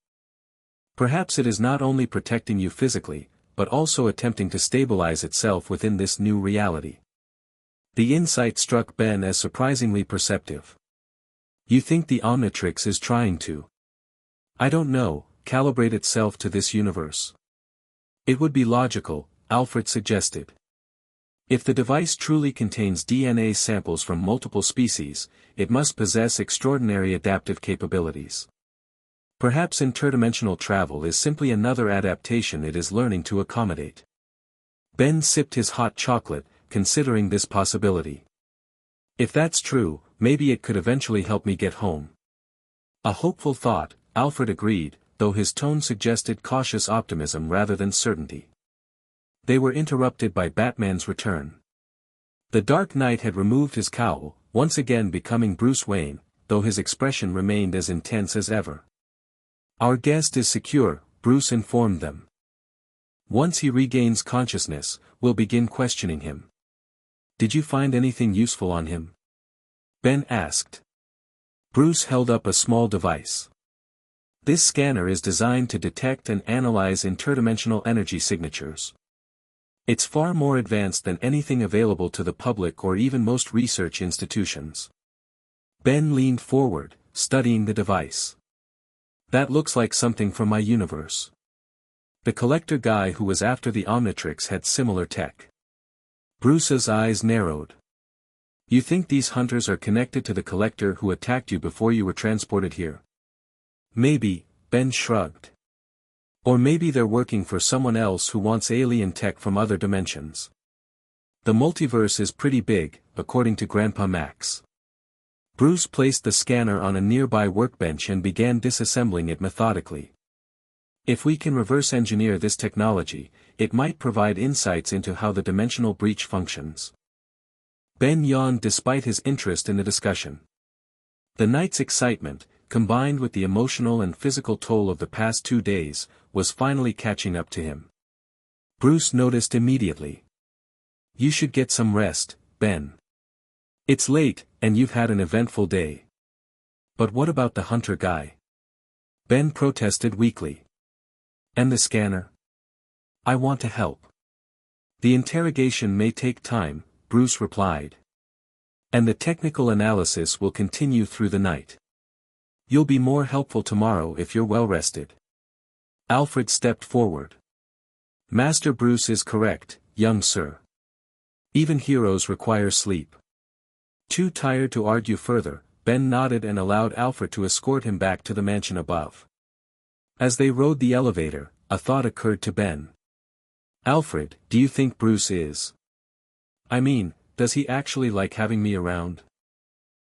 Perhaps it is not only protecting you physically, but also attempting to stabilize itself within this new reality. The insight struck Ben as surprisingly perceptive. You think the Omnitrix is trying to, I don't know, calibrate itself to this universe? It would be logical, Alfred suggested. If the device truly contains DNA samples from multiple species, it must possess extraordinary adaptive capabilities. Perhaps interdimensional travel is simply another adaptation it is learning to accommodate. Ben sipped his hot chocolate, considering this possibility. If that's true, maybe it could eventually help me get home. A hopeful thought, Alfred agreed, though his tone suggested cautious optimism rather than certainty. They were interrupted by Batman's return. The Dark Knight had removed his cowl, once again becoming Bruce Wayne, though his expression remained as intense as ever. Our guest is secure, Bruce informed them. Once he regains consciousness, we'll begin questioning him. Did you find anything useful on him? Ben asked. Bruce held up a small device. This scanner is designed to detect and analyze interdimensional energy signatures. It's far more advanced than anything available to the public or even most research institutions. Ben leaned forward, studying the device. That looks like something from my universe. The collector guy who was after the Omnitrix had similar tech. Bruce's eyes narrowed. You think these hunters are connected to the collector who attacked you before you were transported here? Maybe, Ben shrugged. Or maybe they're working for someone else who wants alien tech from other dimensions. The multiverse is pretty big, according to Grandpa Max. Bruce placed the scanner on a nearby workbench and began disassembling it methodically. If we can reverse engineer this technology, it might provide insights into how the dimensional breach functions. Ben yawned despite his interest in the discussion. The night's excitement, combined with the emotional and physical toll of the past 2 days, was finally catching up to him. Bruce noticed immediately. You should get some rest, Ben. It's late, and you've had an eventful day. But what about the hunter guy? Ben protested weakly. And the scanner? I want to help. The interrogation may take time, Bruce replied. And the technical analysis will continue through the night. You'll be more helpful tomorrow if you're well rested. Alfred stepped forward. Master Bruce is correct, young sir. Even heroes require sleep. Too tired to argue further, Ben nodded and allowed Alfred to escort him back to the mansion above. As they rode the elevator, a thought occurred to Ben. Alfred, do you think Bruce is? I mean, does he actually like having me around?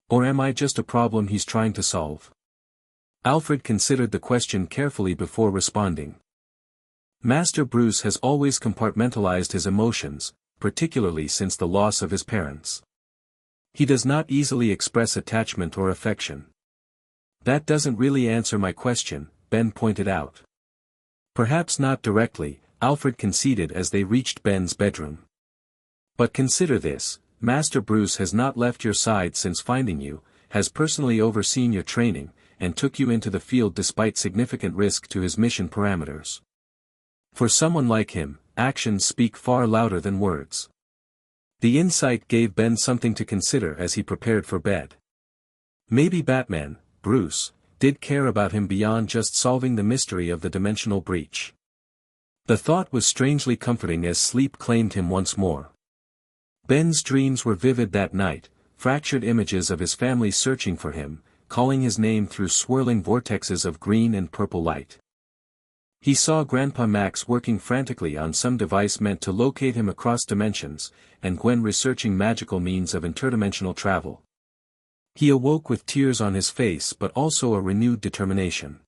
Or am I just a problem he's trying to solve? Alfred considered the question carefully before responding. Master Bruce has always compartmentalized his emotions, particularly since the loss of his parents. He does not easily express attachment or affection. That doesn't really answer my question, Ben pointed out. Perhaps not directly, Alfred conceded as they reached Ben's bedroom. But consider this, Master Bruce has not left your side since finding you, has personally overseen your training, and took you into the field despite significant risk to his mission parameters. For someone like him, actions speak far louder than words. The insight gave Ben something to consider as he prepared for bed. Maybe Batman, Bruce, did care about him beyond just solving the mystery of the dimensional breach. The thought was strangely comforting as sleep claimed him once more. Ben's dreams were vivid that night, fractured images of his family searching for him, calling his name through swirling vortexes of green and purple light. He saw Grandpa Max working frantically on some device meant to locate him across dimensions, and Gwen researching magical means of interdimensional travel. He awoke with tears on his face but also a renewed determination.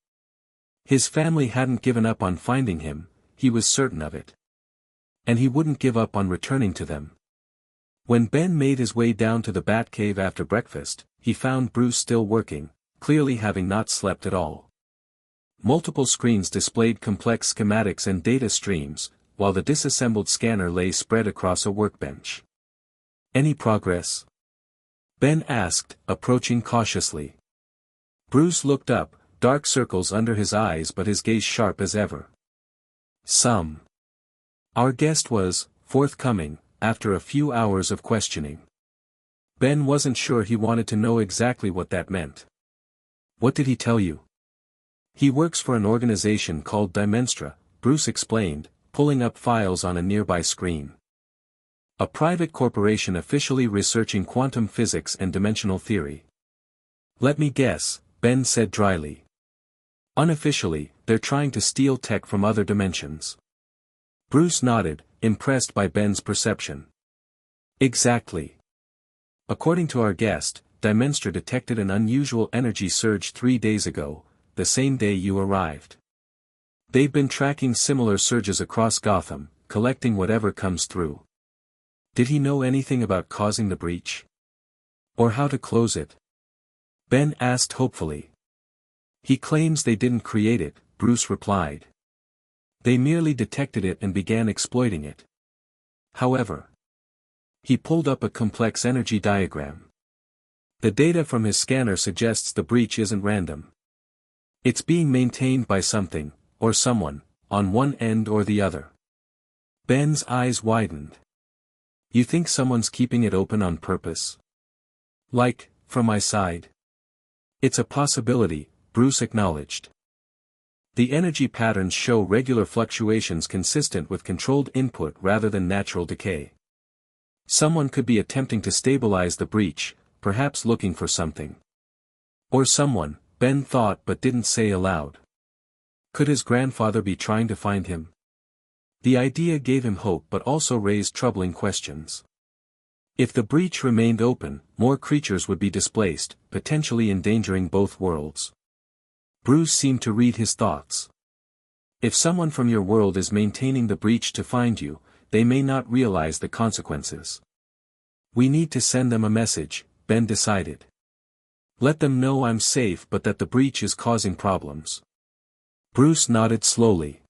His family hadn't given up on finding him, he was certain of it. And he wouldn't give up on returning to them. When Ben made his way down to the Batcave after breakfast, he found Bruce still working, clearly having not slept at all. Multiple screens displayed complex schematics and data streams, while the disassembled scanner lay spread across a workbench. "Any progress?" Ben asked, approaching cautiously. Bruce looked up, dark circles under his eyes but his gaze sharp as ever. "Some." Our guest was forthcoming, after a few hours of questioning. Ben wasn't sure he wanted to know exactly what that meant. "What did he tell you?" "He works for an organization called Dimenstra," Bruce explained, pulling up files on a nearby screen. "A private corporation officially researching quantum physics and dimensional theory." "Let me guess," Ben said dryly. "Unofficially, they're trying to steal tech from other dimensions." Bruce nodded, impressed by Ben's perception. "Exactly. According to our guest, Dimenstra detected an unusual energy surge 3 days ago, the same day you arrived. They've been tracking similar surges across Gotham, collecting whatever comes through." "Did he know anything about causing the breach? Or how to close it?" Ben asked hopefully. "He claims they didn't create it," Bruce replied. "They merely detected it and began exploiting it. However," he pulled up a complex energy diagram. "The data from his scanner suggests the breach isn't random. It's being maintained by something, or someone, on one end or the other." Ben's eyes widened. "You think someone's keeping it open on purpose? Like, from my side?" "It's a possibility," Bruce acknowledged. "The energy patterns show regular fluctuations consistent with controlled input rather than natural decay. Someone could be attempting to stabilize the breach, perhaps looking for something. Or someone, Ben thought but didn't say aloud. Could his grandfather be trying to find him? The idea gave him hope but also raised troubling questions. If the breach remained open, more creatures would be displaced, potentially endangering both worlds. Bruce seemed to read his thoughts. If someone from your world is maintaining the breach to find you, they may not realize the consequences. We need to send them a message, Ben decided. Let them know I'm safe but that the breach is causing problems. Bruce nodded slowly.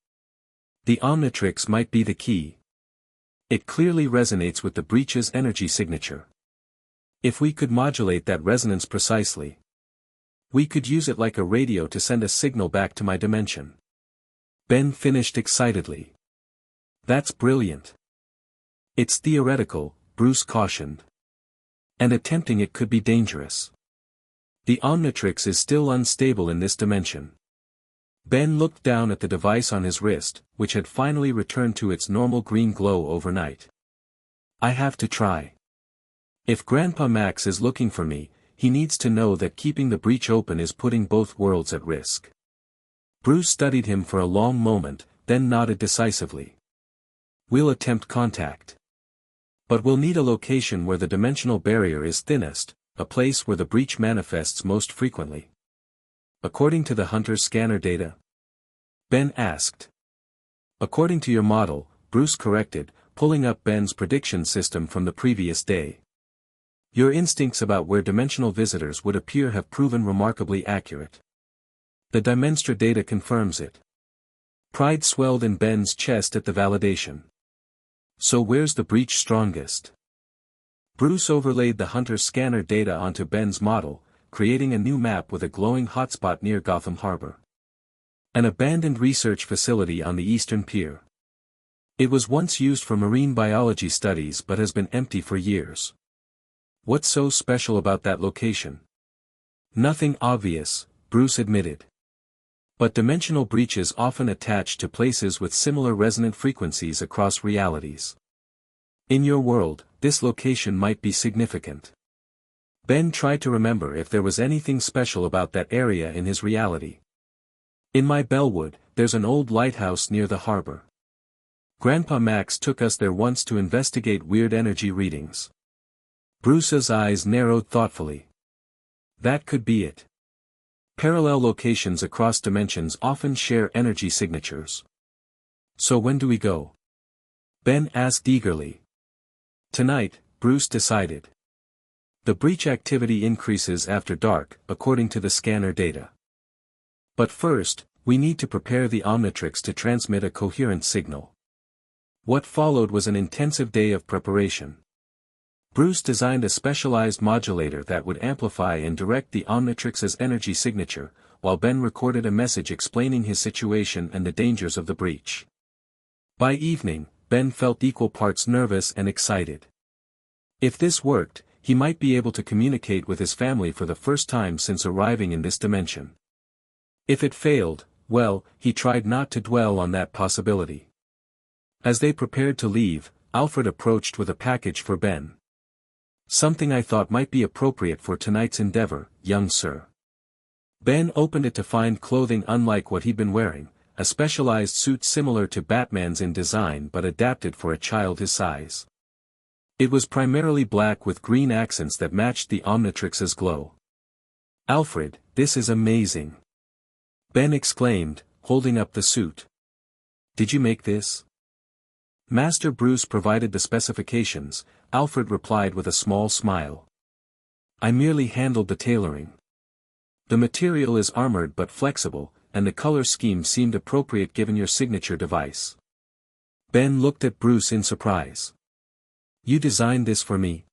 The Omnitrix might be the key. It clearly resonates with the breach's energy signature. If we could modulate that resonance precisely, we could use it like a radio to send a signal back to my dimension. Ben finished excitedly. That's brilliant. It's theoretical, Bruce cautioned. And attempting it could be dangerous. The Omnitrix is still unstable in this dimension. Ben looked down at the device on his wrist, which had finally returned to its normal green glow overnight. I have to try. If Grandpa Max is looking for me, he needs to know that keeping the breach open is putting both worlds at risk. Bruce studied him for a long moment, then nodded decisively. We'll attempt contact. But we'll need a location where the dimensional barrier is thinnest, a place where the breach manifests most frequently. According to the Hunter's scanner data? Ben asked. According to your model, Bruce corrected, pulling up Ben's prediction system from the previous day. Your instincts about where dimensional visitors would appear have proven remarkably accurate. The Dimenstra data confirms it. Pride swelled in Ben's chest at the validation. So where's the breach strongest? Bruce overlaid the Hunter's scanner data onto Ben's model, creating a new map with a glowing hotspot near Gotham Harbor. An abandoned research facility on the eastern pier. It was once used for marine biology studies but has been empty for years. What's so special about that location? Nothing obvious, Bruce admitted. But dimensional breaches often attach to places with similar resonant frequencies across realities. In your world, this location might be significant. Ben tried to remember if there was anything special about that area in his reality. In my Bellwood, there's an old lighthouse near the harbor. Grandpa Max took us there once to investigate weird energy readings. Bruce's eyes narrowed thoughtfully. That could be it. Parallel locations across dimensions often share energy signatures. So when do we go? Ben asked eagerly. Tonight, Bruce decided. The breach activity increases after dark, according to the scanner data. But first, we need to prepare the Omnitrix to transmit a coherent signal. What followed was an intensive day of preparation. Bruce designed a specialized modulator that would amplify and direct the Omnitrix's energy signature, while Ben recorded a message explaining his situation and the dangers of the breach. By evening, Ben felt equal parts nervous and excited. If this worked, he might be able to communicate with his family for the first time since arriving in this dimension. If it failed, well, he tried not to dwell on that possibility. As they prepared to leave, Alfred approached with a package for Ben. "Something I thought might be appropriate for tonight's endeavor, young sir." Ben opened it to find clothing unlike what he'd been wearing, a specialized suit similar to Batman's in design but adapted for a child his size. It was primarily black with green accents that matched the Omnitrix's glow. "Alfred, this is amazing!" Ben exclaimed, holding up the suit. "Did you make this?" Master Bruce provided the specifications, Alfred replied with a small smile. "I merely handled the tailoring. The material is armored but flexible, and the color scheme seemed appropriate given your signature device." Ben looked at Bruce in surprise. "You designed this for me?"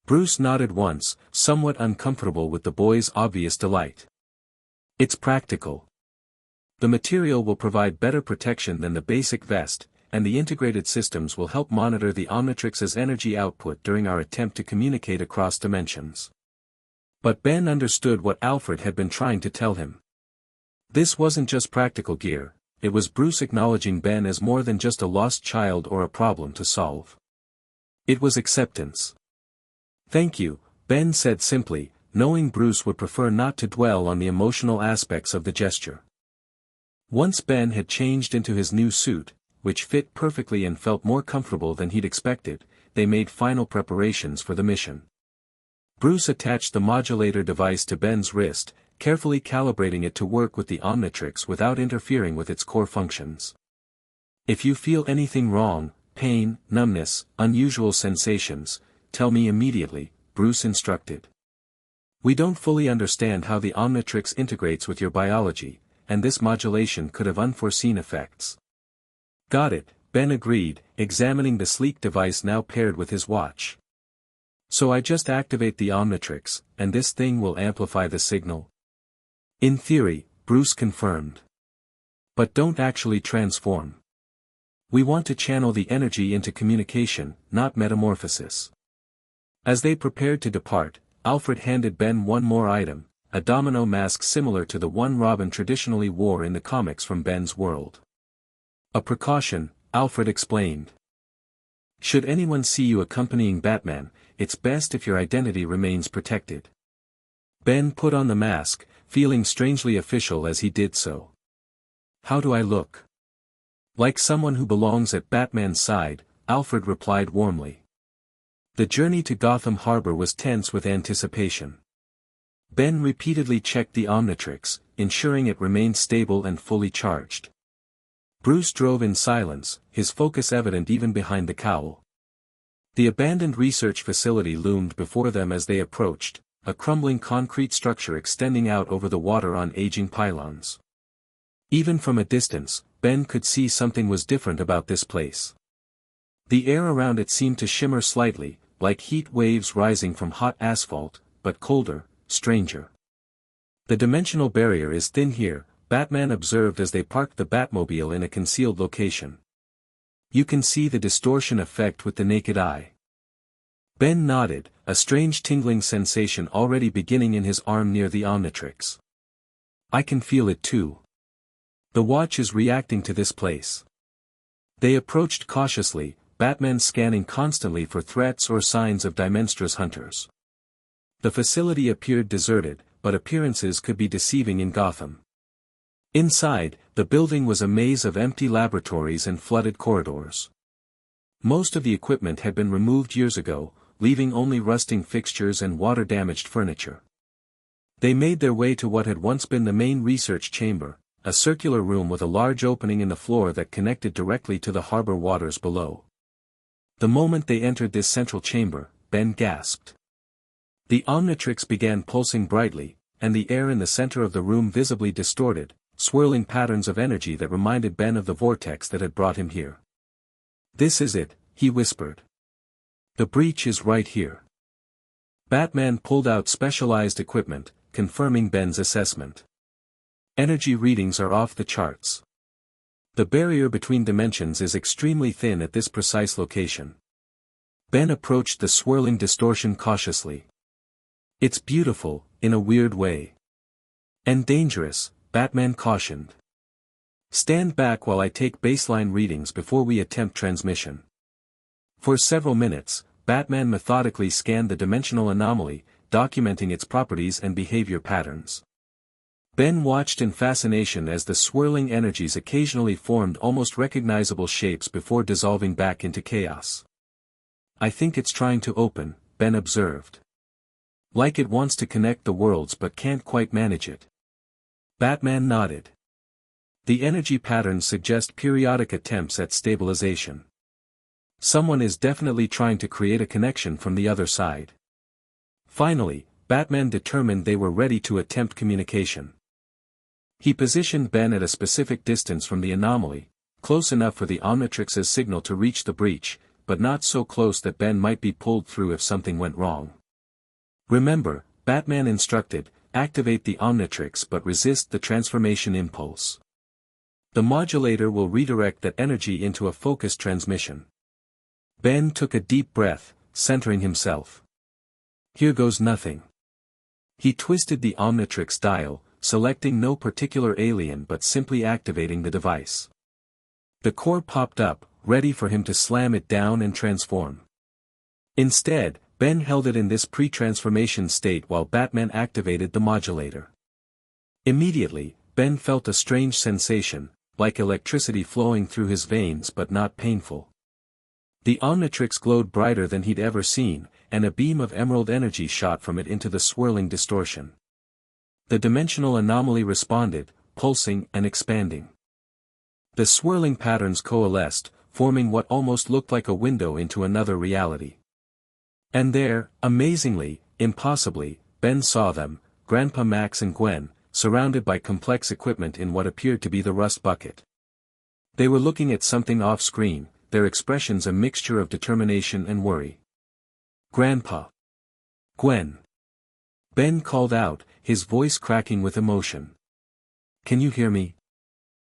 Bruce nodded once, somewhat uncomfortable with the boy's obvious delight. "It's practical. The material will provide better protection than the basic vest, and the integrated systems will help monitor the Omnitrix's energy output during our attempt to communicate across dimensions." But Ben understood what Alfred had been trying to tell him. This wasn't just practical gear, it was Bruce acknowledging Ben as more than just a lost child or a problem to solve. It was acceptance. "Thank you," Ben said simply, knowing Bruce would prefer not to dwell on the emotional aspects of the gesture. Once Ben had changed into his new suit, which fit perfectly and felt more comfortable than he'd expected, they made final preparations for the mission. Bruce attached the modulator device to Ben's wrist, carefully calibrating it to work with the Omnitrix without interfering with its core functions. "If you feel anything wrong, pain, numbness, unusual sensations, tell me immediately," Bruce instructed. "We don't fully understand how the Omnitrix integrates with your biology, and this modulation could have unforeseen effects." "Got it," Ben agreed, examining the sleek device now paired with his watch. "So I just activate the Omnitrix, and this thing will amplify the signal?" "In theory," Bruce confirmed. "But don't actually transform. We want to channel the energy into communication, not metamorphosis." As they prepared to depart, Alfred handed Ben one more item, a domino mask similar to the one Robin traditionally wore in the comics from Ben's world. "A precaution," Alfred explained. "Should anyone see you accompanying Batman, it's best if your identity remains protected." Ben put on the mask, feeling strangely official as he did so. "How do I look?" "Like someone who belongs at Batman's side," Alfred replied warmly. The journey to Gotham Harbor was tense with anticipation. Ben repeatedly checked the Omnitrix, ensuring it remained stable and fully charged. Bruce drove in silence, his focus evident even behind the cowl. The abandoned research facility loomed before them as they approached, a crumbling concrete structure extending out over the water on aging pylons. Even from a distance, Ben could see something was different about this place. The air around it seemed to shimmer slightly, like heat waves rising from hot asphalt, but colder, stranger. "The dimensional barrier is thin here," Batman observed as they parked the Batmobile in a concealed location. "You can see the distortion effect with the naked eye." Ben nodded, a strange tingling sensation already beginning in his arm near the Omnitrix. "I can feel it too. The watch is reacting to this place." They approached cautiously, Batman scanning constantly for threats or signs of Dimenstra's hunters. The facility appeared deserted, but appearances could be deceiving in Gotham. Inside, the building was a maze of empty laboratories and flooded corridors. Most of the equipment had been removed years ago, leaving only rusting fixtures and water-damaged furniture. They made their way to what had once been the main research chamber, a circular room with a large opening in the floor that connected directly to the harbor waters below. The moment they entered this central chamber, Ben gasped. The Omnitrix began pulsing brightly, and the air in the center of the room visibly distorted, swirling patterns of energy that reminded Ben of the vortex that had brought him here. "This is it," he whispered. "The breach is right here." Batman pulled out specialized equipment, confirming Ben's assessment. Energy readings are off the charts. The barrier between dimensions is extremely thin at this precise location. Ben approached the swirling distortion cautiously. "It's beautiful, in a weird way. And dangerous," Batman cautioned. "Stand back while I take baseline readings before we attempt transmission." For several minutes, Batman methodically scanned the dimensional anomaly, documenting its properties and behavior patterns. Ben watched in fascination as the swirling energies occasionally formed almost recognizable shapes before dissolving back into chaos. "I think it's trying to open," Ben observed. "Like it wants to connect the worlds but can't quite manage it." Batman nodded. "The energy patterns suggest periodic attempts at stabilization. Someone is definitely trying to create a connection from the other side." Finally, Batman determined they were ready to attempt communication. He positioned Ben at a specific distance from the anomaly, close enough for the Omnitrix's signal to reach the breach, but not so close that Ben might be pulled through if something went wrong. "Remember," Batman instructed, "activate the Omnitrix but resist the transformation impulse. The modulator will redirect that energy into a focused transmission." Ben took a deep breath, centering himself. "Here goes nothing." He twisted the Omnitrix dial, selecting no particular alien but simply activating the device. The core popped up, ready for him to slam it down and transform. Instead, Ben held it in this pre-transformation state while Batman activated the modulator. Immediately, Ben felt a strange sensation, like electricity flowing through his veins but not painful. The Omnitrix glowed brighter than he'd ever seen, and a beam of emerald energy shot from it into the swirling distortion. The dimensional anomaly responded, pulsing and expanding. The swirling patterns coalesced, forming what almost looked like a window into another reality. And there, amazingly, impossibly, Ben saw them, Grandpa Max and Gwen, surrounded by complex equipment in what appeared to be the rust bucket. They were looking at something off-screen, their expressions a mixture of determination and worry. "Grandpa! Gwen!" Ben called out, his voice cracking with emotion. "Can you hear me?"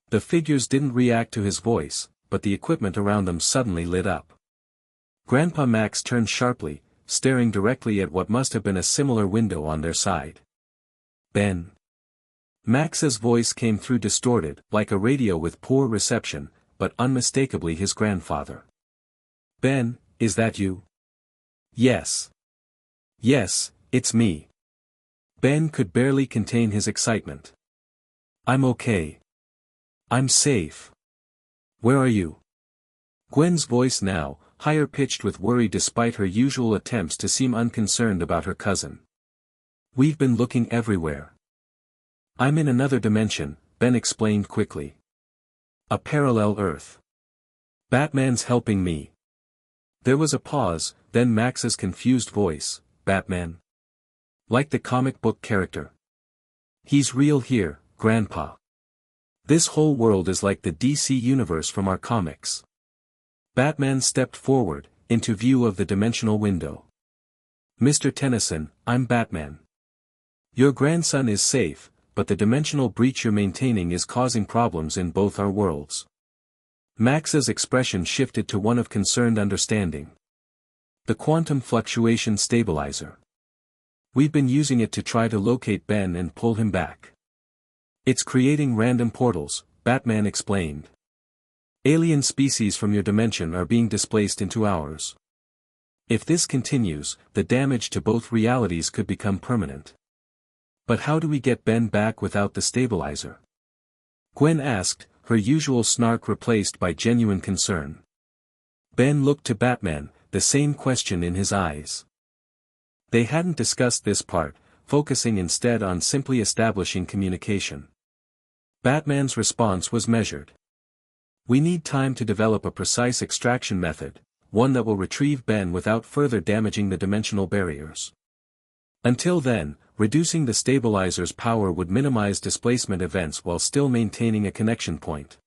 The figures didn't react to his voice, but the equipment around them suddenly lit up. Grandpa Max turned sharply, staring directly at what must have been a similar window on their side. "Ben." Max's voice came through distorted, like a radio with poor reception, but unmistakably his grandfather. "Ben, is that you?" "Yes. Yes, it's me." Ben could barely contain his excitement. "I'm okay. I'm safe. Where are you?" Gwen's voice now, higher pitched with worry despite her usual attempts to seem unconcerned about her cousin. "We've been looking everywhere." "I'm in another dimension," Ben explained quickly. "A parallel Earth. Batman's helping me." There was a pause, then Max's confused voice, "Batman? Like the comic book character?" "He's real here, Grandpa. This whole world is like the DC universe from our comics." Batman stepped forward, into view of the dimensional window. "Mr. Tennyson, I'm Batman. Your grandson is safe, but the dimensional breach you're maintaining is causing problems in both our worlds." Max's expression shifted to one of concerned understanding. "The quantum fluctuation stabilizer. We've been using it to try to locate Ben and pull him back. It's creating random portals," Batman explained. "Alien species from your dimension are being displaced into ours. If this continues, the damage to both realities could become permanent." "But how do we get Ben back without the stabilizer?" Gwen asked, her usual snark replaced by genuine concern. Ben looked to Batman, the same question in his eyes. They hadn't discussed this part, focusing instead on simply establishing communication. Batman's response was measured. "We need time to develop a precise extraction method, one that will retrieve Ben without further damaging the dimensional barriers." Until then, reducing the stabilizer's power would minimize displacement events while still maintaining a connection point.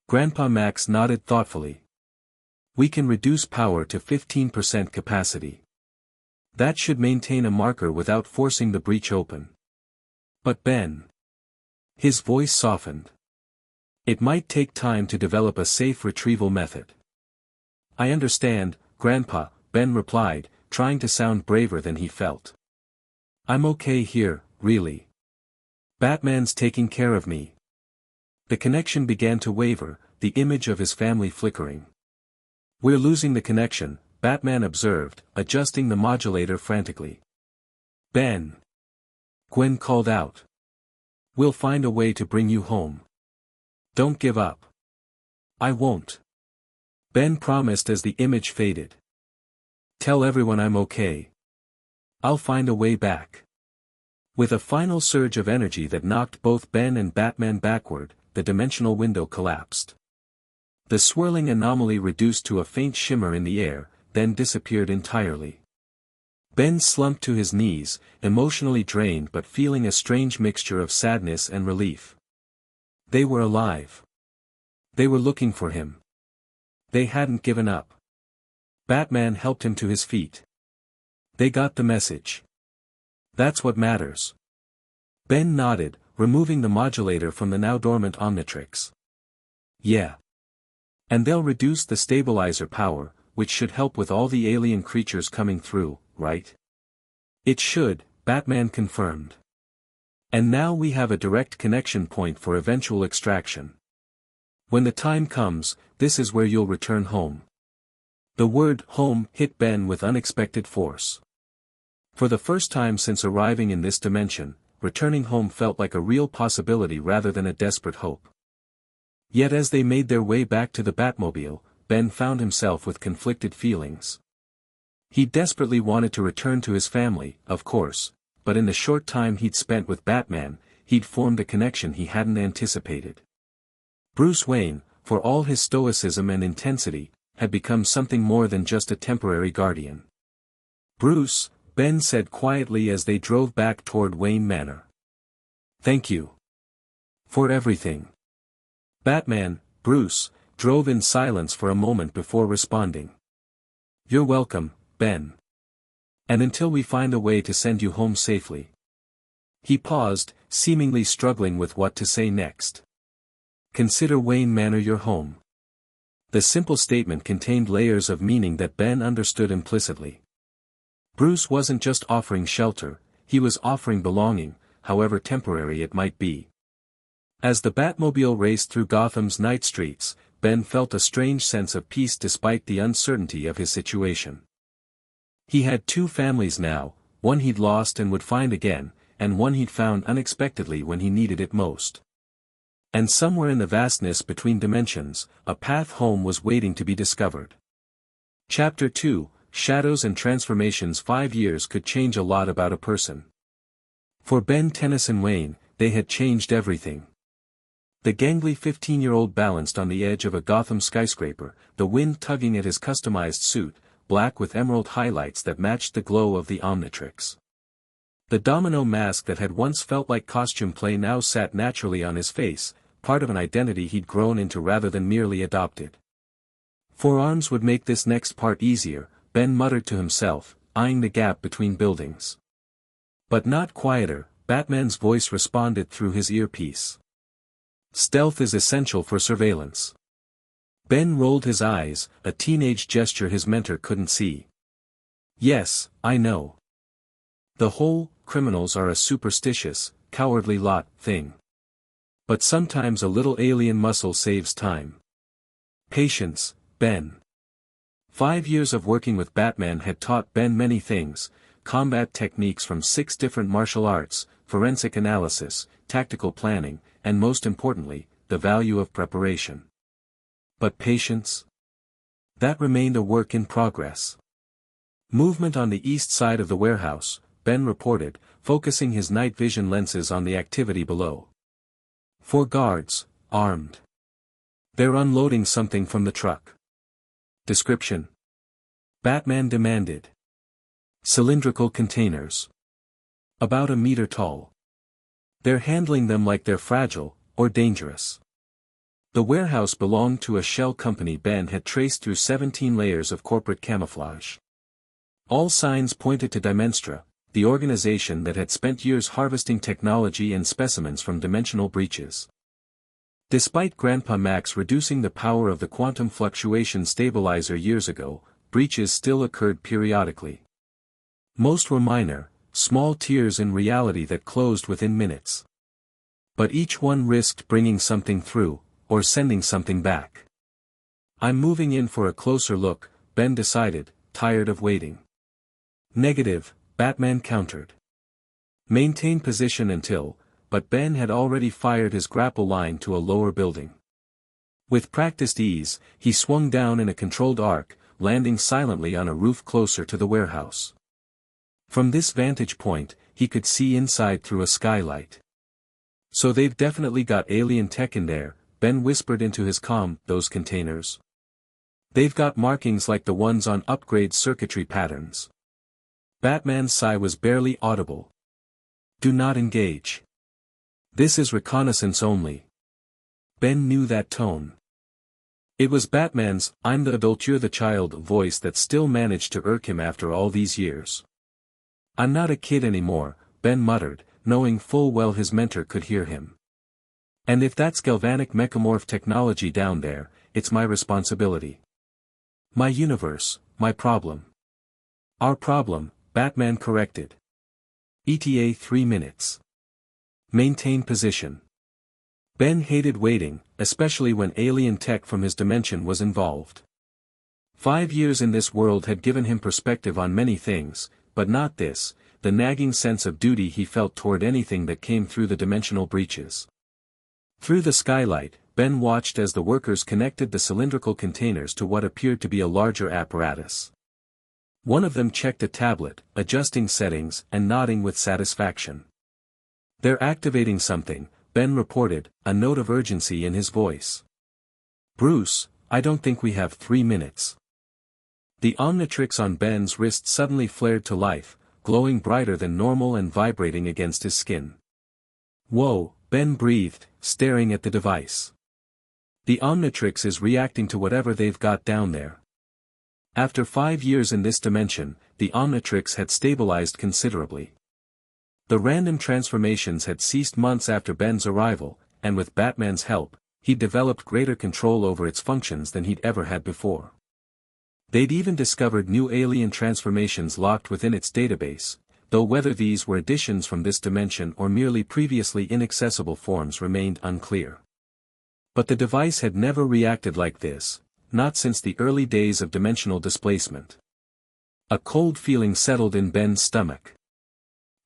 Grandpa Max nodded thoughtfully. We can reduce power to 15% capacity. That should maintain a marker without forcing the breach open. But Ben. His voice softened. It might take time to develop a safe retrieval method. I understand, Grandpa, Ben replied, trying to sound braver than he felt. I'm okay here, really. Batman's taking care of me. The connection began to waver, the image of his family flickering. We're losing the connection, Batman observed, adjusting the modulator frantically. Ben. Gwen called out. We'll find a way to bring you home. Don't give up. I won't. Ben promised as the image faded. Tell everyone I'm okay. I'll find a way back. With a final surge of energy that knocked both Ben and Batman backward, the dimensional window collapsed. The swirling anomaly reduced to a faint shimmer in the air, then disappeared entirely. Ben slumped to his knees, emotionally drained but feeling a strange mixture of sadness and relief. They were alive. They were looking for him. They hadn't given up. Batman helped him to his feet. They got the message. That's what matters. Ben nodded, removing the modulator from the now dormant Omnitrix. Yeah. And they'll reduce the stabilizer power, which should help with all the alien creatures coming through, right? It should, Batman confirmed. And now we have a direct connection point for eventual extraction. When the time comes, this is where you'll return home. The word home hit Ben with unexpected force. For the first time since arriving in this dimension, returning home felt like a real possibility rather than a desperate hope. Yet as they made their way back to the Batmobile, Ben found himself with conflicted feelings. He desperately wanted to return to his family, of course, but in the short time he'd spent with Batman, he'd formed a connection he hadn't anticipated. Bruce Wayne, for all his stoicism and intensity, had become something more than just a temporary guardian. Bruce, Ben said quietly as they drove back toward Wayne Manor. Thank you. For everything. Batman, Bruce, drove in silence for a moment before responding. You're welcome, Ben. And until we find a way to send you home safely. He paused, seemingly struggling with what to say next. Consider Wayne Manor your home. The simple statement contained layers of meaning that Ben understood implicitly. Bruce wasn't just offering shelter, he was offering belonging, however temporary it might be. As the Batmobile raced through Gotham's night streets, Ben felt a strange sense of peace despite the uncertainty of his situation. He had two families now, one he'd lost and would find again, and one he'd found unexpectedly when he needed it most. And somewhere in the vastness between dimensions, a path home was waiting to be discovered. Chapter 2, Shadows and Transformations. 5 years could change a lot about a person. For Ben Tennyson Wayne, they had changed everything. The gangly 15-year-old balanced on the edge of a Gotham skyscraper, the wind tugging at his customized suit, black with emerald highlights that matched the glow of the Omnitrix. The domino mask that had once felt like costume play now sat naturally on his face, part of an identity he'd grown into rather than merely adopted. Forearms would make this next part easier, Ben muttered to himself, eyeing the gap between buildings. But not quieter, Batman's voice responded through his earpiece. Stealth is essential for surveillance. Ben rolled his eyes, a teenage gesture his mentor couldn't see. Yes, I know. The whole, criminals are a superstitious, cowardly lot, thing. But sometimes a little alien muscle saves time. Patience, Ben. 5 years of working with Batman had taught Ben many things, combat techniques from 6 different martial arts, forensic analysis, tactical planning, and most importantly, the value of preparation. But patience? That remained a work in progress. Movement on the east side of the warehouse, Ben reported, focusing his night vision lenses on the activity below. 4 guards, armed. They're unloading something from the truck. Description. Batman demanded. Cylindrical containers. About a meter tall. They're handling them like they're fragile, or dangerous. The warehouse belonged to a shell company Ben had traced through 17 layers of corporate camouflage. All signs pointed to Dimenstra, the organization that had spent years harvesting technology and specimens from dimensional breaches. Despite Grandpa Max reducing the power of the quantum fluctuation stabilizer years ago, breaches still occurred periodically. Most were minor, small tears in reality that closed within minutes. But each one risked bringing something through, or sending something back. I'm moving in for a closer look, Ben decided, tired of waiting. Negative, Batman countered. Maintain position until, but Ben had already fired his grapple line to a lower building. With practiced ease, he swung down in a controlled arc, landing silently on a roof closer to the warehouse. From this vantage point, he could see inside through a skylight. So they've definitely got alien tech in there, Ben whispered into his comm, those containers. They've got markings like the ones on upgrade circuitry patterns. Batman's sigh was barely audible. Do not engage. This is reconnaissance only. Ben knew that tone. It was Batman's, I'm the adult you're the child voice that still managed to irk him after all these years. I'm not a kid anymore, Ben muttered, knowing full well his mentor could hear him. And if that's galvanic mechamorph technology down there, it's my responsibility. My universe, my problem. Our problem, Batman corrected. ETA 3 minutes. Maintain position. Ben hated waiting, especially when alien tech from his dimension was involved. 5 years in this world had given him perspective on many things, but not this, the nagging sense of duty he felt toward anything that came through the dimensional breaches. Through the skylight, Ben watched as the workers connected the cylindrical containers to what appeared to be a larger apparatus. One of them checked a tablet, adjusting settings and nodding with satisfaction. They're activating something, Ben reported, a note of urgency in his voice. Bruce, I don't think we have 3 minutes. The Omnitrix on Ben's wrist suddenly flared to life, glowing brighter than normal and vibrating against his skin. Whoa, Ben breathed, staring at the device. The Omnitrix is reacting to whatever they've got down there. After 5 years in this dimension, the Omnitrix had stabilized considerably. The random transformations had ceased months after Ben's arrival, and with Batman's help, he'd developed greater control over its functions than he'd ever had before. They'd even discovered new alien transformations locked within its database, though whether these were additions from this dimension or merely previously inaccessible forms remained unclear. But the device had never reacted like this, not since the early days of dimensional displacement. A cold feeling settled in Ben's stomach.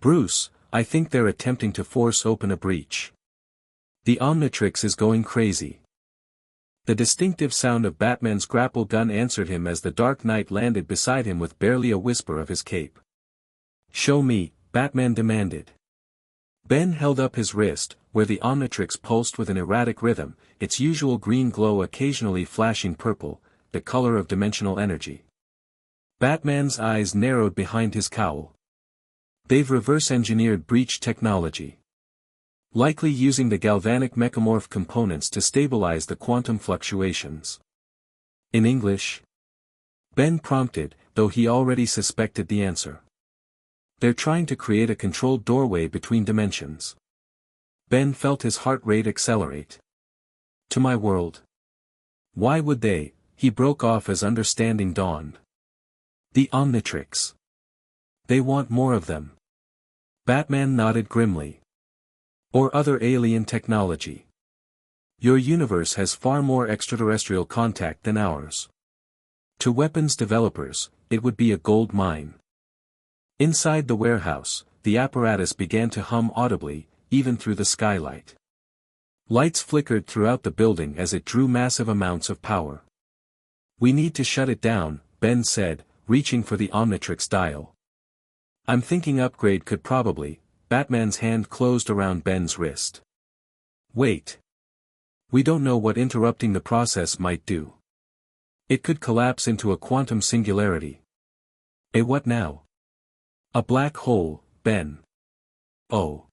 Bruce, I think they're attempting to force open a breach. The Omnitrix is going crazy. The distinctive sound of Batman's grapple gun answered him as the Dark Knight landed beside him with barely a whisper of his cape. Show me, Batman demanded. Ben held up his wrist, where the Omnitrix pulsed with an erratic rhythm, its usual green glow occasionally flashing purple, the color of dimensional energy. Batman's eyes narrowed behind his cowl. They've reverse-engineered breach technology. Likely using the galvanic mechamorph components to stabilize the quantum fluctuations. In English? Ben prompted, though he already suspected the answer. They're trying to create a controlled doorway between dimensions. Ben felt his heart rate accelerate. To my world. Why would they? He broke off as understanding dawned. The Omnitrix. They want more of them. Batman nodded grimly. Or other alien technology. Your universe has far more extraterrestrial contact than ours. To weapons developers, it would be a gold mine. Inside the warehouse, the apparatus began to hum audibly, even through the skylight. Lights flickered throughout the building as it drew massive amounts of power. We need to shut it down, Ben said, reaching for the Omnitrix dial. I'm thinking upgrade could probably. Batman's hand closed around Ben's wrist. Wait. We don't know what interrupting the process might do. It could collapse into a quantum singularity. A what now? A black hole, Ben. Oh.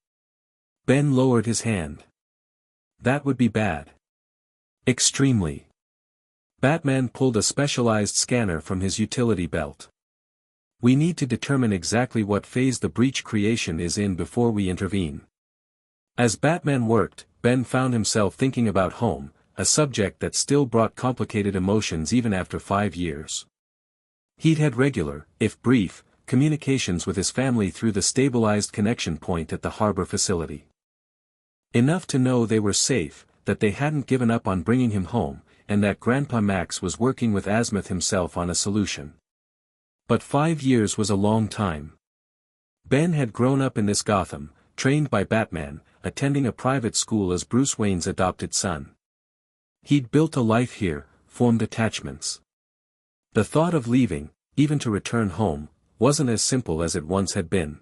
Ben lowered his hand. That would be bad. Extremely. Batman pulled a specialized scanner from his utility belt. We need to determine exactly what phase the breach creation is in before we intervene. As Batman worked, Ben found himself thinking about home, a subject that still brought complicated emotions even after 5 years. He'd had regular, if brief, communications with his family through the stabilized connection point at the harbor facility. Enough to know they were safe, that they hadn't given up on bringing him home, and that Grandpa Max was working with Azimuth himself on a solution. But 5 years was a long time. Ben had grown up in this Gotham, trained by Batman, attending a private school as Bruce Wayne's adopted son. He'd built a life here, formed attachments. The thought of leaving, even to return home, wasn't as simple as it once had been.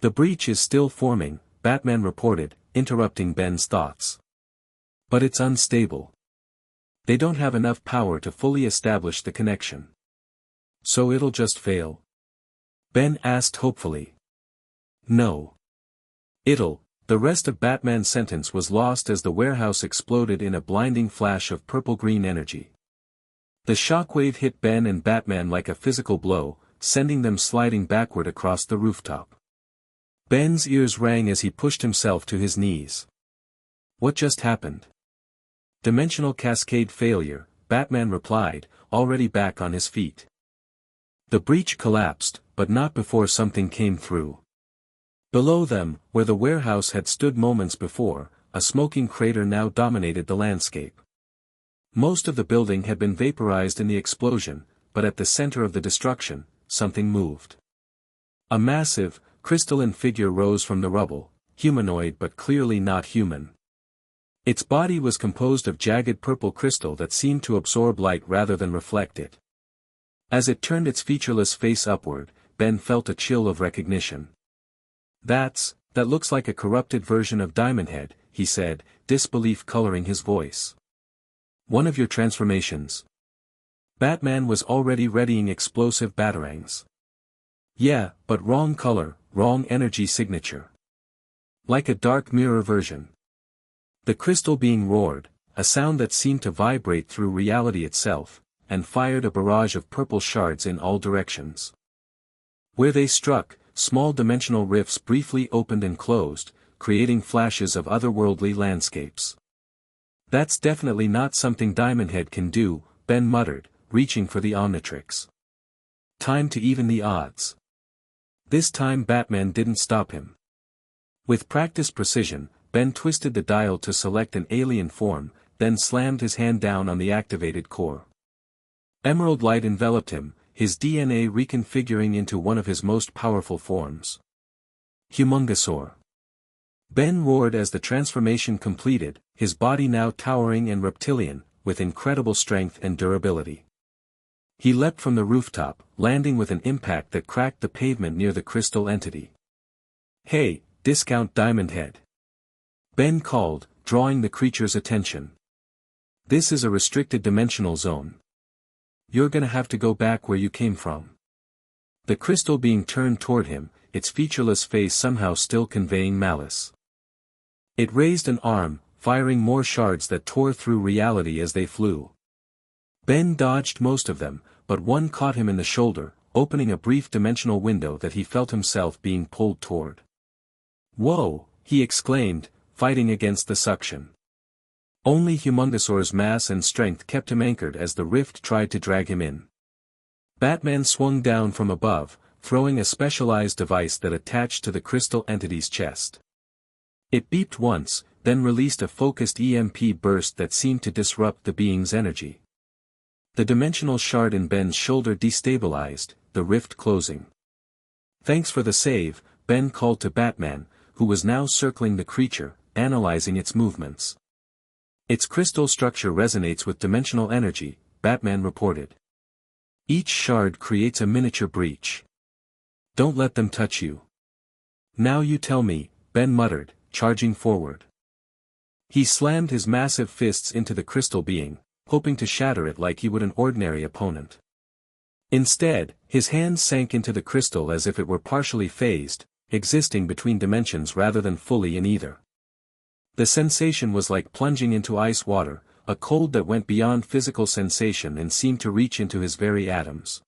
The breach is still forming, Batman reported, interrupting Ben's thoughts. But it's unstable. They don't have enough power to fully establish the connection. So it'll just fail? Ben asked hopefully. No. The rest of Batman's sentence was lost as the warehouse exploded in a blinding flash of purple-green energy. The shockwave hit Ben and Batman like a physical blow, sending them sliding backward across the rooftop. Ben's ears rang as he pushed himself to his knees. What just happened? Dimensional cascade failure, Batman replied, already back on his feet. The breach collapsed, but not before something came through. Below them, where the warehouse had stood moments before, a smoking crater now dominated the landscape. Most of the building had been vaporized in the explosion, but at the center of the destruction, something moved. A massive, crystalline figure rose from the rubble, humanoid but clearly not human. Its body was composed of jagged purple crystal that seemed to absorb light rather than reflect it. As it turned its featureless face upward, Ben felt a chill of recognition. That looks like a corrupted version of Diamond Head, he said, disbelief coloring his voice. One of your transformations. Batman was already readying explosive batarangs. Yeah, but wrong color, wrong energy signature. Like a dark mirror version. The crystal being roared, a sound that seemed to vibrate through reality itself, and fired a barrage of purple shards in all directions. Where they struck, small dimensional rifts briefly opened and closed, creating flashes of otherworldly landscapes. That's definitely not something Diamond Head can do, Ben muttered, reaching for the Omnitrix. Time to even the odds. This time Batman didn't stop him. With practiced precision, Ben twisted the dial to select an alien form, then slammed his hand down on the activated core. Emerald light enveloped him, his DNA reconfiguring into one of his most powerful forms. Humongosaur. Ben roared as the transformation completed, his body now towering and reptilian, with incredible strength and durability. He leapt from the rooftop, landing with an impact that cracked the pavement near the crystal entity. Hey, discount Diamond Head. Ben called, drawing the creature's attention. This is a restricted dimensional zone. You're gonna have to go back where you came from. The crystal being turned toward him, its featureless face somehow still conveying malice. It raised an arm, firing more shards that tore through reality as they flew. Ben dodged most of them, but one caught him in the shoulder, opening a brief dimensional window that he felt himself being pulled toward. Whoa, he exclaimed, fighting against the suction. Only Humongosaur's mass and strength kept him anchored as the rift tried to drag him in. Batman swung down from above, throwing a specialized device that attached to the crystal entity's chest. It beeped once, then released a focused EMP burst that seemed to disrupt the being's energy. The dimensional shard in Ben's shoulder destabilized, the rift closing. Thanks for the save, Ben called to Batman, who was now circling the creature, analyzing its movements. Its crystal structure resonates with dimensional energy, Batman reported. Each shard creates a miniature breach. Don't let them touch you. Now you tell me, Ben muttered, charging forward. He slammed his massive fists into the crystal being, hoping to shatter it like he would an ordinary opponent. Instead, his hands sank into the crystal as if it were partially phased, existing between dimensions rather than fully in either. The sensation was like plunging into ice water, a cold that went beyond physical sensation and seemed to reach into his very atoms.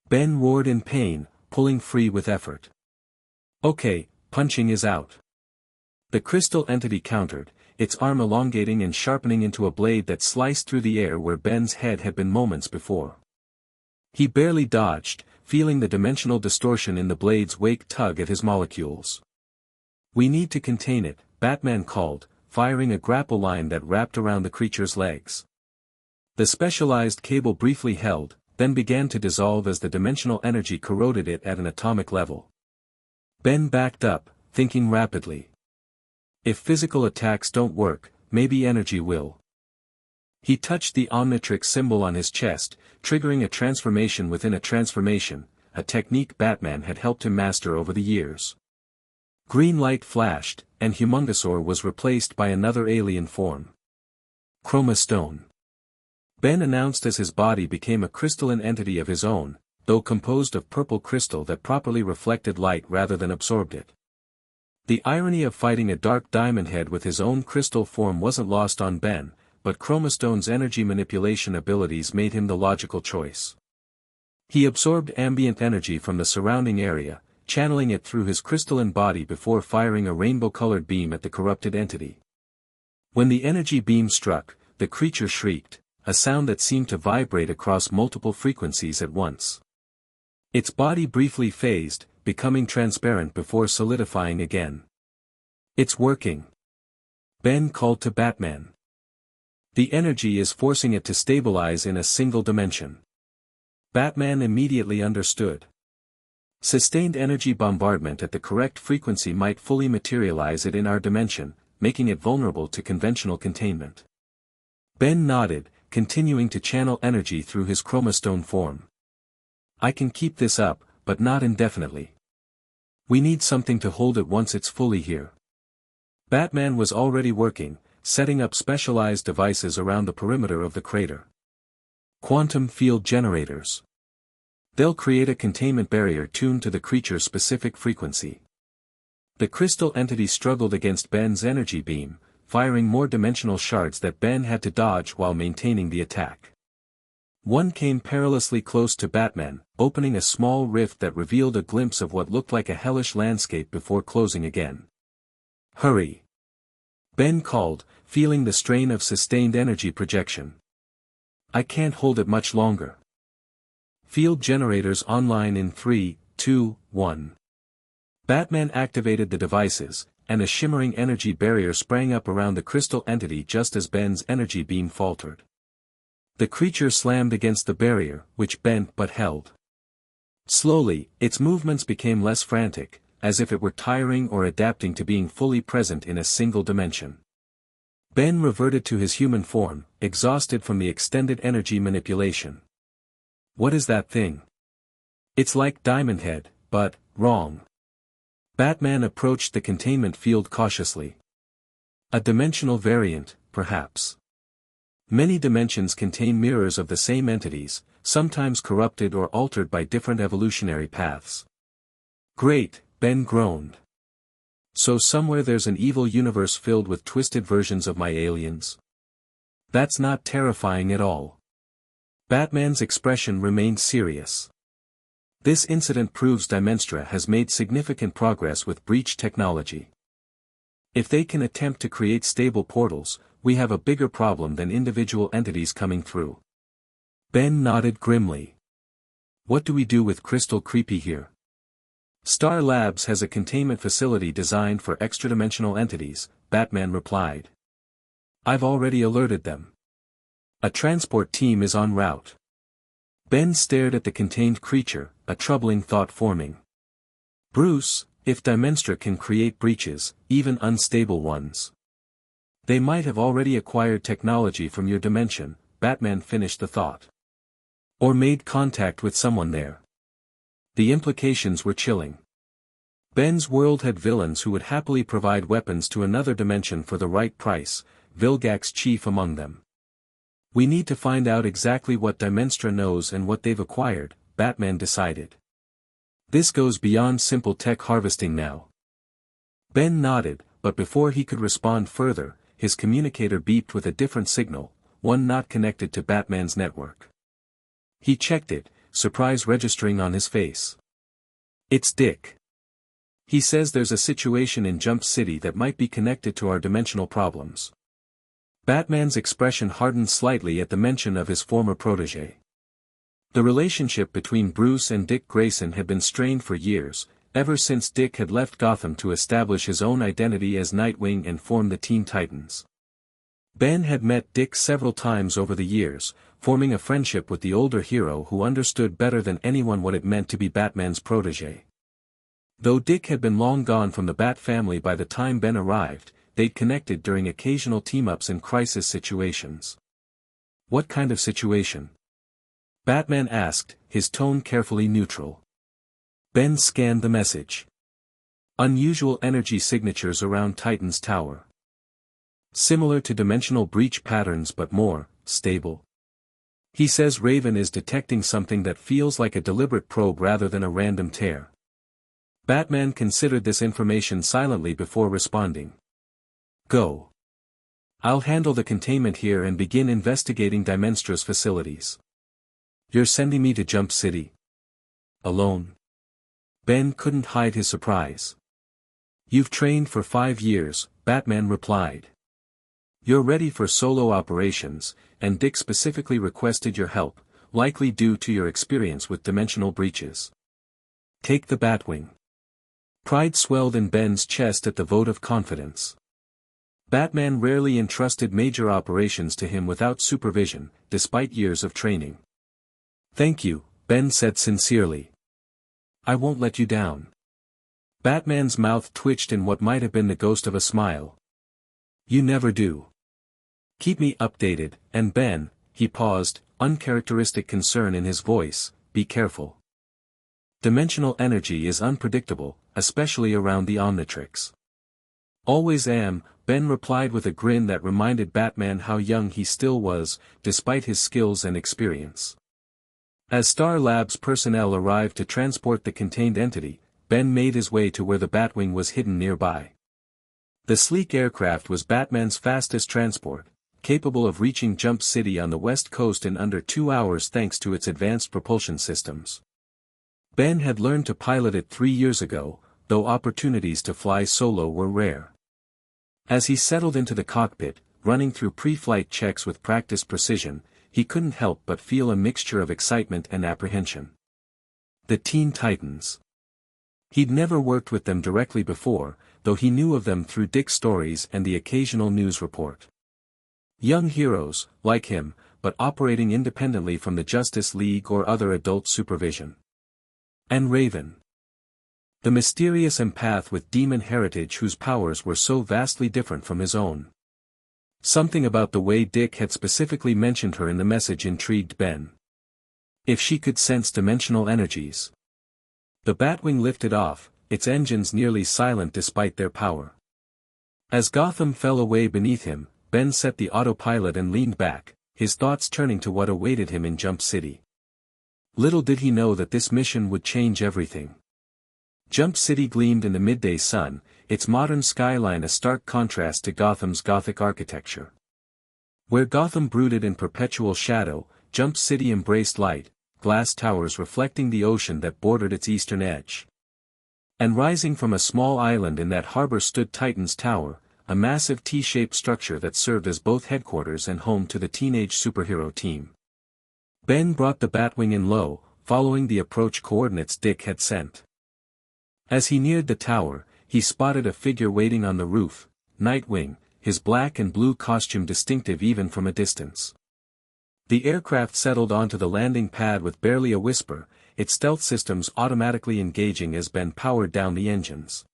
Ben roared in pain, pulling free with effort. Okay, punching is out. The crystal entity countered, its arm elongating and sharpening into a blade that sliced through the air where Ben's head had been moments before. He barely dodged, feeling the dimensional distortion in the blade's wake tug at his molecules. We need to contain it, Batman called, firing a grapple line that wrapped around the creature's legs. The specialized cable briefly held, then began to dissolve as the dimensional energy corroded it at an atomic level. Ben backed up, thinking rapidly. If physical attacks don't work, maybe energy will. He touched the Omnitrix symbol on his chest, triggering a transformation within a transformation, a technique Batman had helped him master over the years. Green light flashed, and Humongosaur was replaced by another alien form. Chroma Stone. Ben announced as his body became a crystalline entity of his own, though composed of purple crystal that properly reflected light rather than absorbed it. The irony of fighting a dark diamond head with his own crystal form wasn't lost on Ben, but Chroma Stone's energy manipulation abilities made him the logical choice. He absorbed ambient energy from the surrounding area, channeling it through his crystalline body before firing a rainbow-colored beam at the corrupted entity. When the energy beam struck, the creature shrieked, a sound that seemed to vibrate across multiple frequencies at once. Its body briefly phased, becoming transparent before solidifying again. It's working. Ben called to Batman. The energy is forcing it to stabilize in a single dimension. Batman immediately understood. Sustained energy bombardment at the correct frequency might fully materialize it in our dimension, making it vulnerable to conventional containment. Ben nodded, continuing to channel energy through his Chroma Stone form. I can keep this up, but not indefinitely. We need something to hold it once it's fully here. Batman was already working, setting up specialized devices around the perimeter of the crater. Quantum field generators. They'll create a containment barrier tuned to the creature's specific frequency. The crystal entity struggled against Ben's energy beam, firing more dimensional shards that Ben had to dodge while maintaining the attack. One came perilously close to Batman, opening a small rift that revealed a glimpse of what looked like a hellish landscape before closing again. Hurry! Ben called, feeling the strain of sustained energy projection. I can't hold it much longer. Field generators online in 3, 2, 1. Batman activated the devices, and a shimmering energy barrier sprang up around the crystal entity just as Ben's energy beam faltered. The creature slammed against the barrier, which bent but held. Slowly, its movements became less frantic, as if it were tiring or adapting to being fully present in a single dimension. Ben reverted to his human form, exhausted from the extended energy manipulation. What is that thing? It's like Diamond Head, but wrong. Batman approached the containment field cautiously. A dimensional variant, perhaps. Many dimensions contain mirrors of the same entities, sometimes corrupted or altered by different evolutionary paths. Great, Ben groaned. So somewhere there's an evil universe filled with twisted versions of my aliens? That's not terrifying at all. Batman's expression remained serious. This incident proves Dimenstra has made significant progress with breach technology. If they can attempt to create stable portals, we have a bigger problem than individual entities coming through. Ben nodded grimly. What do we do with Crystal Creepy here? Star Labs has a containment facility designed for extra-dimensional entities, Batman replied. I've already alerted them. A transport team is en route. Ben stared at the contained creature, a troubling thought forming. Bruce, if Dimenstra can create breaches, even unstable ones. They might have already acquired technology from your dimension, Batman finished the thought. Or made contact with someone there. The implications were chilling. Ben's world had villains who would happily provide weapons to another dimension for the right price, Vilgax chief among them. We need to find out exactly what Dimenstra knows and what they've acquired, Batman decided. This goes beyond simple tech harvesting now. Ben nodded, but before he could respond further, his communicator beeped with a different signal, one not connected to Batman's network. He checked it, surprise registering on his face. It's Dick. He says there's a situation in Jump City that might be connected to our dimensional problems. Batman's expression hardened slightly at the mention of his former protégé. The relationship between Bruce and Dick Grayson had been strained for years, ever since Dick had left Gotham to establish his own identity as Nightwing and form the Teen Titans. Ben had met Dick several times over the years, forming a friendship with the older hero who understood better than anyone what it meant to be Batman's protégé. Though Dick had been long gone from the Bat family by the time Ben arrived, they'd connected during occasional team-ups in crisis situations. What kind of situation? Batman asked, his tone carefully neutral. Ben scanned the message. Unusual energy signatures around Titan's tower. Similar to dimensional breach patterns but more stable. He says Raven is detecting something that feels like a deliberate probe rather than a random tear. Batman considered this information silently before responding. Go. I'll handle the containment here and begin investigating Dimenstro's facilities. You're sending me to Jump City? Alone? Ben couldn't hide his surprise. You've trained for 5 years, Batman replied. You're ready for solo operations, and Dick specifically requested your help, likely due to your experience with dimensional breaches. Take the Batwing. Pride swelled in Ben's chest at the vote of confidence. Batman rarely entrusted major operations to him without supervision, despite years of training. Thank you, Ben said sincerely. I won't let you down. Batman's mouth twitched in what might have been the ghost of a smile. You never do. Keep me updated, and Ben, he paused, uncharacteristic concern in his voice, be careful. Dimensional energy is unpredictable, especially around the Omnitrix. Always am, Ben replied with a grin that reminded Batman how young he still was, despite his skills and experience. As Star Labs personnel arrived to transport the contained entity, Ben made his way to where the Batwing was hidden nearby. The sleek aircraft was Batman's fastest transport, capable of reaching Jump City on the west coast in under 2 hours thanks to its advanced propulsion systems. Ben had learned to pilot it 3 years ago, though opportunities to fly solo were rare. As he settled into the cockpit, running through pre-flight checks with practiced precision, he couldn't help but feel a mixture of excitement and apprehension. The Teen Titans. He'd never worked with them directly before, though he knew of them through Dick's stories and the occasional news report. Young heroes, like him, but operating independently from the Justice League or other adult supervision. And Raven. The mysterious empath with demon heritage whose powers were so vastly different from his own. Something about the way Dick had specifically mentioned her in the message intrigued Ben. If she could sense dimensional energies. The Batwing lifted off, its engines nearly silent despite their power. As Gotham fell away beneath him, Ben set the autopilot and leaned back, his thoughts turning to what awaited him in Jump City. Little did he know that this mission would change everything. Jump City gleamed in the midday sun, its modern skyline a stark contrast to Gotham's Gothic architecture. Where Gotham brooded in perpetual shadow, Jump City embraced light, glass towers reflecting the ocean that bordered its eastern edge. And rising from a small island in that harbor stood Titan's Tower, a massive T-shaped structure that served as both headquarters and home to the teenage superhero team. Ben brought the Batwing in low, following the approach coordinates Dick had sent. As he neared the tower, he spotted a figure waiting on the roof, Nightwing, his black and blue costume distinctive even from a distance. The aircraft settled onto the landing pad with barely a whisper, its stealth systems automatically engaging as Ben powered down the engines.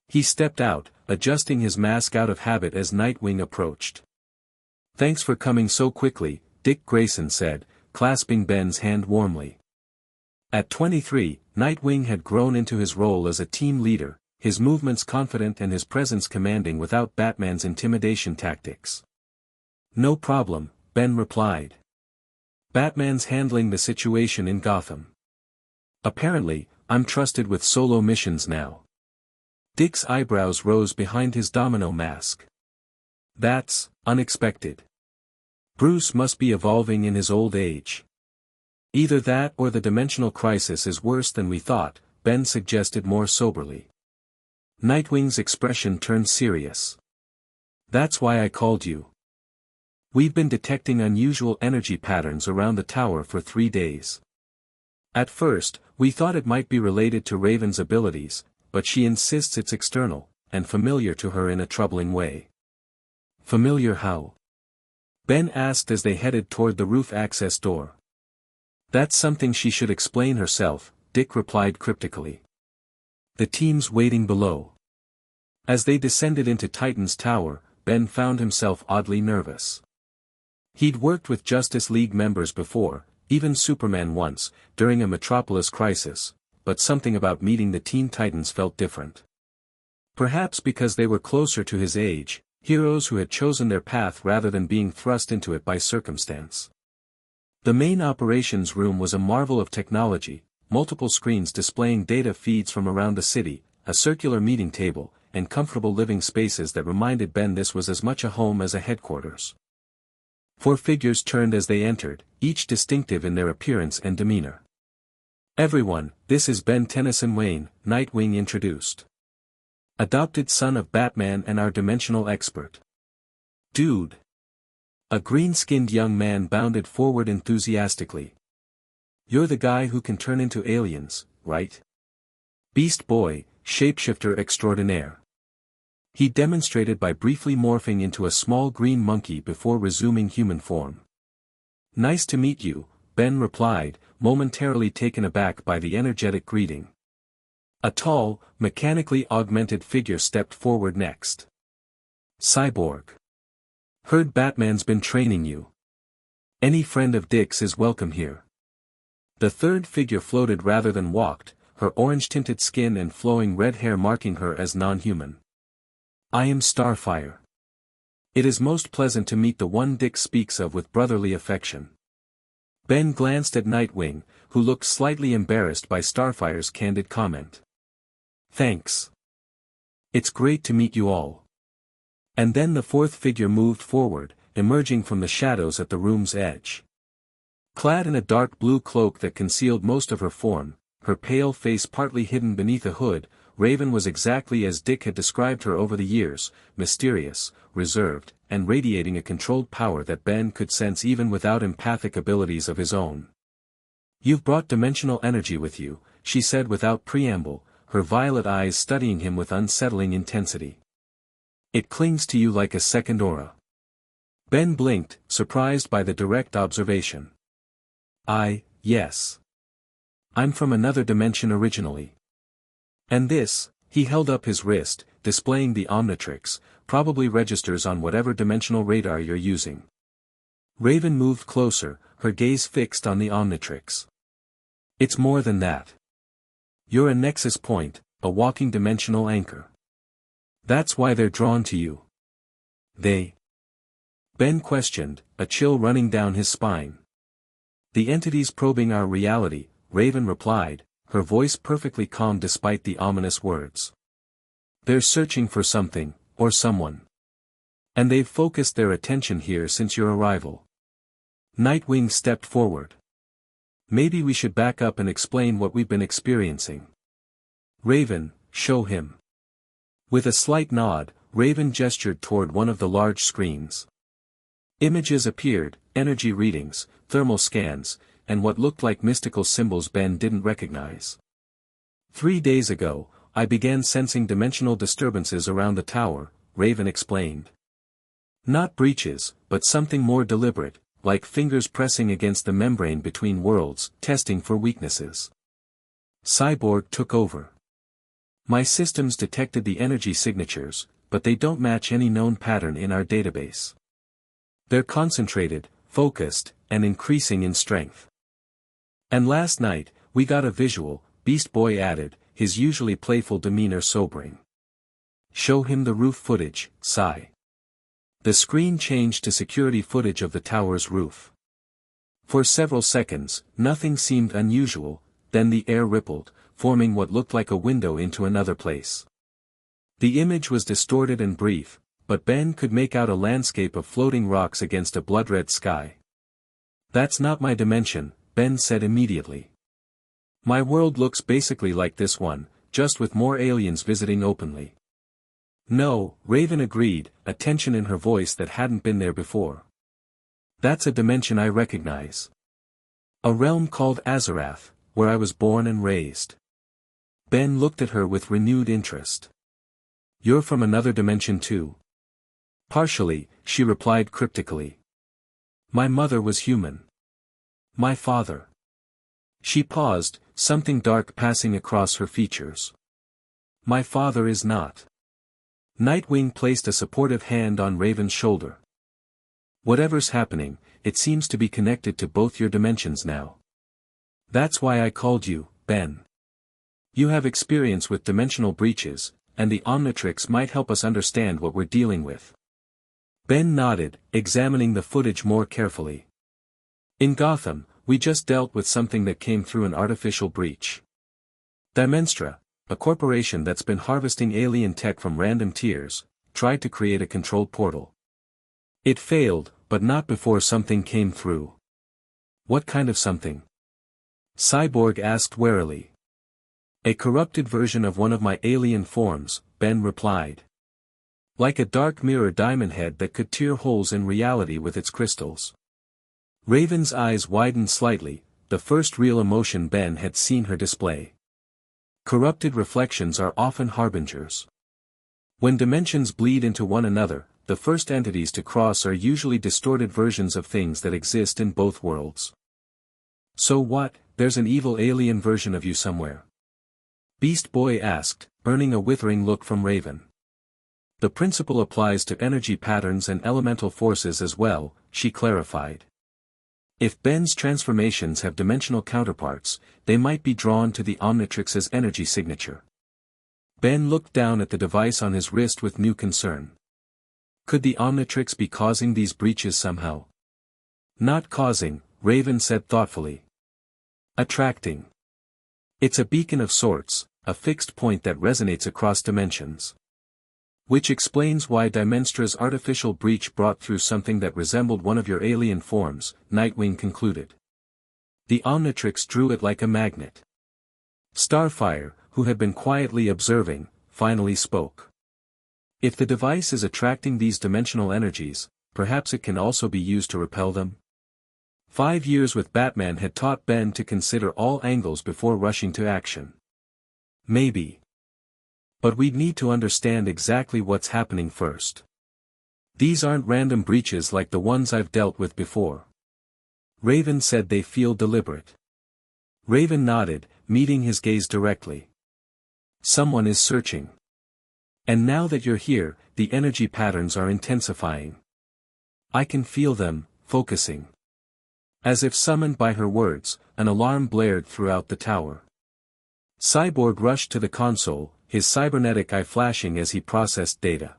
He stepped out, adjusting his mask out of habit as Nightwing approached. Thanks for coming so quickly, Dick Grayson said, clasping Ben's hand warmly. At 23, Nightwing had grown into his role as a team leader, his movements confident and his presence commanding without Batman's intimidation tactics. No problem, Ben replied. Batman's handling the situation in Gotham. Apparently, I'm trusted with solo missions now. Dick's eyebrows rose behind his domino mask. That's unexpected. Bruce must be evolving in his old age. Either that or the dimensional crisis is worse than we thought, Ben suggested more soberly. Nightwing's expression turned serious. That's why I called you. We've been detecting unusual energy patterns around the tower for 3 days. At first, we thought it might be related to Raven's abilities, but she insists it's external, and familiar to her in a troubling way. Familiar how? Ben asked as they headed toward the roof access door. That's something she should explain herself, Dick replied cryptically. The team's waiting below. As they descended into Titan's tower, Ben found himself oddly nervous. He'd worked with Justice League members before, even Superman once, during a Metropolis crisis, but something about meeting the Teen Titans felt different. Perhaps because they were closer to his age, heroes who had chosen their path rather than being thrust into it by circumstance. The main operations room was a marvel of technology, multiple screens displaying data feeds from around the city, a circular meeting table, and comfortable living spaces that reminded Ben this was as much a home as a headquarters. 4 figures turned as they entered, each distinctive in their appearance and demeanor. Everyone, this is Ben Tennyson Wayne, Nightwing introduced. Adopted son of Batman and our dimensional expert. Dude. A green-skinned young man bounded forward enthusiastically. You're the guy who can turn into aliens, right? Beast Boy, shapeshifter extraordinaire. He demonstrated by briefly morphing into a small green monkey before resuming human form. Nice to meet you, Ben replied, momentarily taken aback by the energetic greeting. A tall, mechanically augmented figure stepped forward next. Cyborg. Heard Batman's been training you. Any friend of Dick's is welcome here. The third figure floated rather than walked, her orange-tinted skin and flowing red hair marking her as non-human. I am Starfire. It is most pleasant to meet the one Dick speaks of with brotherly affection. Ben glanced at Nightwing, who looked slightly embarrassed by Starfire's candid comment. Thanks. It's great to meet you all. And then the fourth figure moved forward, emerging from the shadows at the room's edge. Clad in a dark blue cloak that concealed most of her form, her pale face partly hidden beneath a hood, Raven was exactly as Dick had described her over the years, mysterious, reserved, and radiating a controlled power that Ben could sense even without empathic abilities of his own. You've brought dimensional energy with you, she said without preamble, her violet eyes studying him with unsettling intensity. It clings to you like a second aura. Ben blinked, surprised by the direct observation. Yes. I'm from another dimension originally. And this, he held up his wrist, displaying the Omnitrix, probably registers on whatever dimensional radar you're using. Raven moved closer, her gaze fixed on the Omnitrix. It's more than that. You're a nexus point, a walking dimensional anchor. That's why they're drawn to you. They? Ben questioned, a chill running down his spine. The entities probing our reality, Raven replied, her voice perfectly calm despite the ominous words. They're searching for something, or someone. And they've focused their attention here since your arrival. Nightwing stepped forward. Maybe we should back up and explain what we've been experiencing. Raven, show him. With a slight nod, Raven gestured toward one of the large screens. Images appeared, energy readings, thermal scans, and what looked like mystical symbols Ben didn't recognize. 3 days ago, I began sensing dimensional disturbances around the tower, Raven explained. Not breaches, but something more deliberate, like fingers pressing against the membrane between worlds, testing for weaknesses. Cyborg took over. My systems detected the energy signatures, but they don't match any known pattern in our database. They're concentrated, focused, and increasing in strength. And last night, we got a visual, Beast Boy added, his usually playful demeanor sobering. Show him the roof footage, sigh. The screen changed to security footage of the tower's roof. For several seconds, nothing seemed unusual, then the air rippled, forming what looked like a window into another place. The image was distorted and brief, but Ben could make out a landscape of floating rocks against a blood-red sky. "That's not my dimension," Ben said immediately. "My world looks basically like this one, just with more aliens visiting openly." "No," Raven agreed, a tension in her voice that hadn't been there before. "That's a dimension I recognize. A realm called Azarath, where I was born and raised." Ben looked at her with renewed interest. "You're from another dimension too?" "Partially," she replied cryptically. "My mother was human. My father." She paused, something dark passing across her features. "My father is not." Nightwing placed a supportive hand on Raven's shoulder. "Whatever's happening, it seems to be connected to both your dimensions now. That's why I called you, Ben. You have experience with dimensional breaches, and the Omnitrix might help us understand what we're dealing with." Ben nodded, examining the footage more carefully. "In Gotham, we just dealt with something that came through an artificial breach. Dimenstra, a corporation that's been harvesting alien tech from random tiers, tried to create a controlled portal. It failed, but not before something came through." "What kind of something?" Cyborg asked warily. "A corrupted version of one of my alien forms," Ben replied. "Like a dark mirror diamond head that could tear holes in reality with its crystals." Raven's eyes widened slightly, the first real emotion Ben had seen her display. Corrupted reflections are often harbingers. When dimensions bleed into one another, the first entities to cross are usually distorted versions of things that exist in both worlds. "So what, there's an evil alien version of you somewhere?" Beast Boy asked, earning a withering look from Raven. "The principle applies to energy patterns and elemental forces as well," she clarified. "If Ben's transformations have dimensional counterparts, they might be drawn to the Omnitrix's energy signature." Ben looked down at the device on his wrist with new concern. "Could the Omnitrix be causing these breaches somehow?" "Not causing," Raven said thoughtfully. "Attracting. It's a beacon of sorts, a fixed point that resonates across dimensions. Which explains why Dimenstra's artificial breach brought through something that resembled one of your alien forms," Nightwing concluded. "The Omnitrix drew it like a magnet." Starfire, who had been quietly observing, finally spoke. "If the device is attracting these dimensional energies, perhaps it can also be used to repel them?" 5 years with Batman had taught Ben to consider all angles before rushing to action. "Maybe. But we'd need to understand exactly what's happening first. These aren't random breaches like the ones I've dealt with before." Raven said they feel deliberate. Raven nodded, meeting his gaze directly. "Someone is searching. And now that you're here, the energy patterns are intensifying. I can feel them, focusing." As if summoned by her words, an alarm blared throughout the tower. Cyborg rushed to the console, his cybernetic eye flashing as he processed data.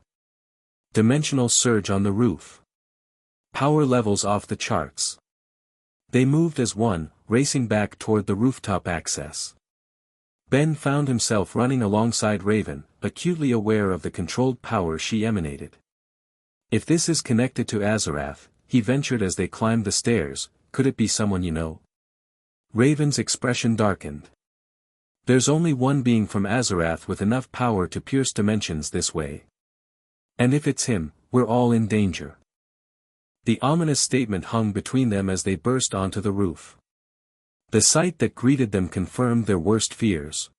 Dimensional surge on the roof. Power levels off the charts. They moved as one, racing back toward the rooftop access. Ben found himself running alongside Raven, acutely aware of the controlled power she emanated. "If this is connected to Azarath," he ventured as they climbed the stairs, "could it be someone you know?" Raven's expression darkened. "There's only one being from Azarath with enough power to pierce dimensions this way. And if it's him, we're all in danger." The ominous statement hung between them as they burst onto the roof. The sight that greeted them confirmed their worst fears.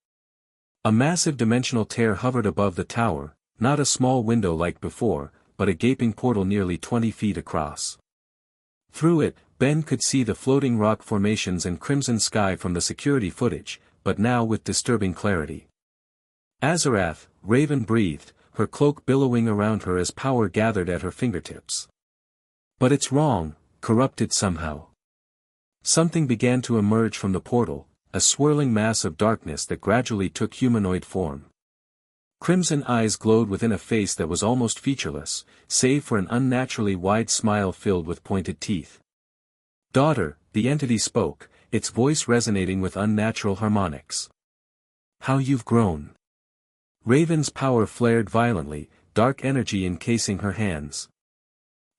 A massive dimensional tear hovered above the tower, not a small window like before, but a gaping portal nearly 20 feet across. Through it, Ben could see the floating rock formations and crimson sky from the security footage, but now with disturbing clarity. "Azarath," Raven breathed, her cloak billowing around her as power gathered at her fingertips. "But it's wrong, corrupted somehow." Something began to emerge from the portal, a swirling mass of darkness that gradually took humanoid form. Crimson eyes glowed within a face that was almost featureless, save for an unnaturally wide smile filled with pointed teeth. "Daughter," the entity spoke, its voice resonating with unnatural harmonics. How you've grown. Raven's power flared violently, dark energy encasing her hands.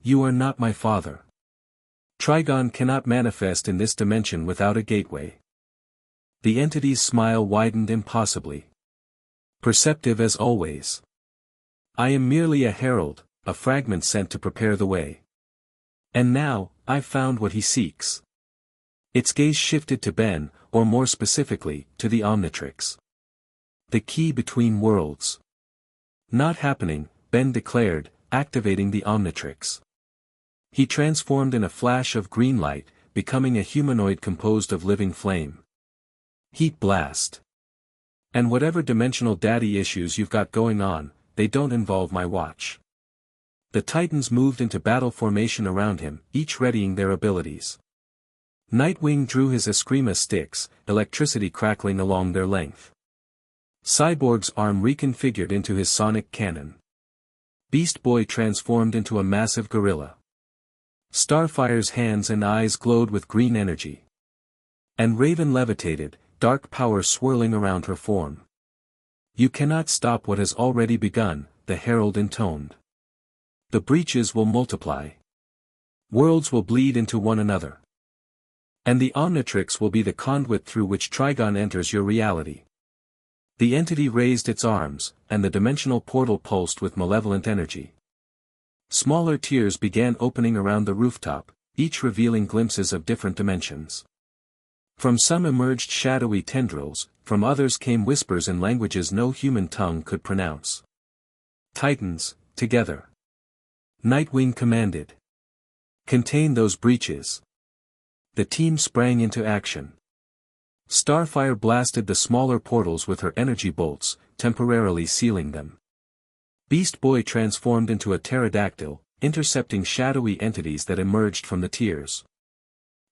You are not my father. Trigon cannot manifest in this dimension without a gateway. The entity's smile widened impossibly. Perceptive as always. I am merely a herald, a fragment sent to prepare the way. And now, I've found what he seeks. Its gaze shifted to Ben, or more specifically, to the Omnitrix. The key between worlds. Not happening, Ben declared, activating the Omnitrix. He transformed in a flash of green light, becoming a humanoid composed of living flame. Heat blast. And whatever dimensional daddy issues you've got going on, they don't involve my watch. The Titans moved into battle formation around him, each readying their abilities. Nightwing drew his Eskrima sticks, electricity crackling along their length. Cyborg's arm reconfigured into his sonic cannon. Beast Boy transformed into a massive gorilla. Starfire's hands and eyes glowed with green energy. And Raven levitated, dark power swirling around her form. You cannot stop what has already begun, the Herald intoned. The breaches will multiply. Worlds will bleed into one another. And the Omnitrix will be the conduit through which Trigon enters your reality. The entity raised its arms, and the dimensional portal pulsed with malevolent energy. Smaller tiers began opening around the rooftop, each revealing glimpses of different dimensions. From some emerged shadowy tendrils, from others came whispers in languages no human tongue could pronounce. Titans, together. Nightwing commanded. Contain those breaches. The team sprang into action. Starfire blasted the smaller portals with her energy bolts, temporarily sealing them. Beast Boy transformed into a pterodactyl, intercepting shadowy entities that emerged from the tiers.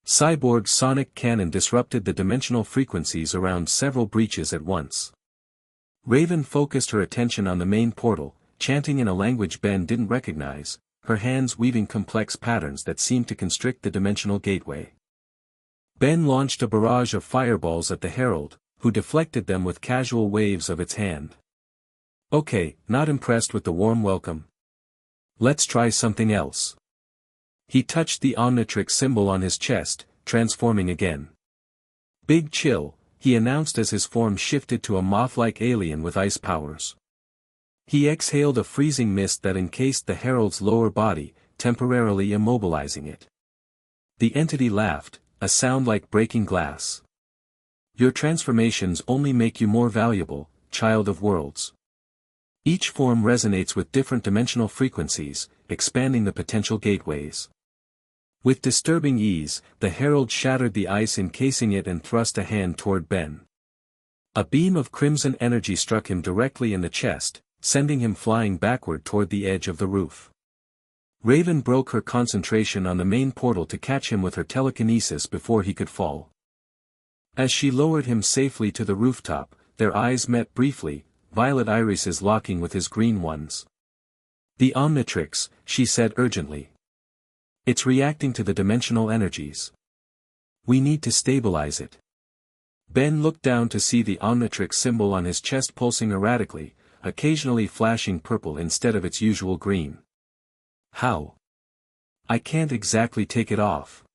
Cyborg's sonic cannon disrupted the dimensional frequencies around several breaches at once. Raven focused her attention on the main portal, chanting in a language Ben didn't recognize, her hands weaving complex patterns that seemed to constrict the dimensional gateway. Ben launched a barrage of fireballs at the Herald, who deflected them with casual waves of its hand. Okay, not impressed with the warm welcome. Let's try something else. He touched the Omnitrix symbol on his chest, transforming again. Big chill, he announced as his form shifted to a moth-like alien with ice powers. He exhaled a freezing mist that encased the Herald's lower body, temporarily immobilizing it. The entity laughed, a sound like breaking glass. Your transformations only make you more valuable, child of worlds. Each form resonates with different dimensional frequencies, expanding the potential gateways. With disturbing ease, the Herald shattered the ice encasing it and thrust a hand toward Ben. A beam of crimson energy struck him directly in the chest, sending him flying backward toward the edge of the roof. Raven broke her concentration on the main portal to catch him with her telekinesis before he could fall. As she lowered him safely to the rooftop, their eyes met briefly, violet irises locking with his green ones. The Omnitrix, she said urgently. It's reacting to the dimensional energies. We need to stabilize it. Ben looked down to see the Omnitrix symbol on his chest pulsing erratically, occasionally flashing purple instead of its usual green. How? I can't exactly take it off.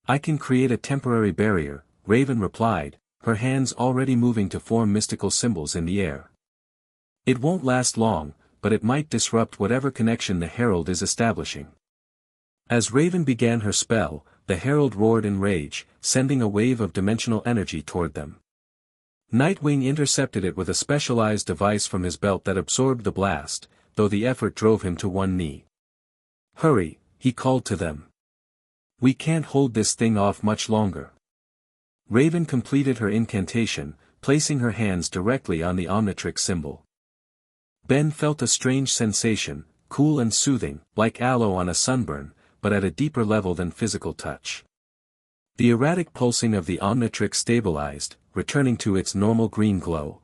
I can create a temporary barrier, Raven replied, her hands already moving to form mystical symbols in the air. It won't last long, but it might disrupt whatever connection the Herald is establishing. As Raven began her spell, the Herald roared in rage, sending a wave of dimensional energy toward them. Nightwing intercepted it with a specialized device from his belt that absorbed the blast, though the effort drove him to one knee. Hurry, he called to them. We can't hold this thing off much longer. Raven completed her incantation, placing her hands directly on the Omnitrix symbol. Ben felt a strange sensation, cool and soothing, like aloe on a sunburn, but at a deeper level than physical touch. The erratic pulsing of the Omnitrix stabilized, returning to its normal green glow.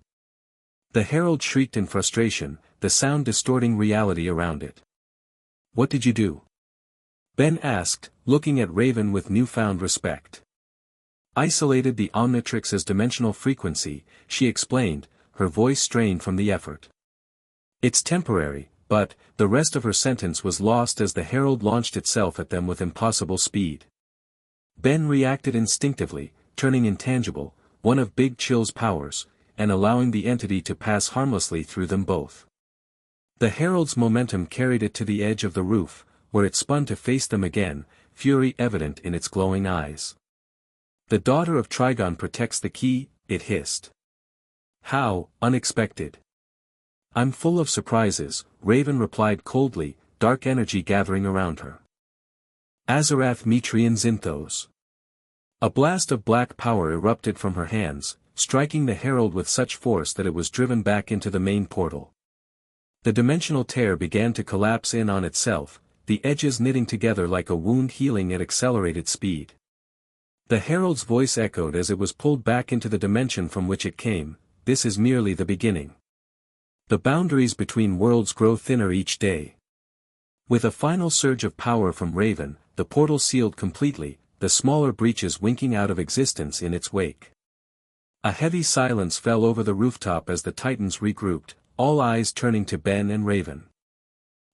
The Herald shrieked in frustration, the sound distorting reality around it. What did you do? Ben asked, looking at Raven with newfound respect. Isolated the Omnitrix as dimensional frequency, she explained, her voice strained from the effort. It's temporary, but, the rest of her sentence was lost as the Herald launched itself at them with impossible speed. Ben reacted instinctively, turning intangible, one of Big Chill's powers, and allowing the entity to pass harmlessly through them both. The Herald's momentum carried it to the edge of the roof, where it spun to face them again, fury evident in its glowing eyes. The daughter of Trigon protects the key, it hissed. How unexpected. I'm full of surprises, Raven replied coldly, dark energy gathering around her. Azarath Metrian Zinthos. A blast of black power erupted from her hands, striking the Herald with such force that it was driven back into the main portal. The dimensional tear began to collapse in on itself, the edges knitting together like a wound healing at accelerated speed. The Herald's voice echoed as it was pulled back into the dimension from which it came, this is merely the beginning. The boundaries between worlds grow thinner each day. With a final surge of power from Raven, the portal sealed completely, the smaller breaches winking out of existence in its wake. A heavy silence fell over the rooftop as the Titans regrouped, all eyes turning to Ben and Raven.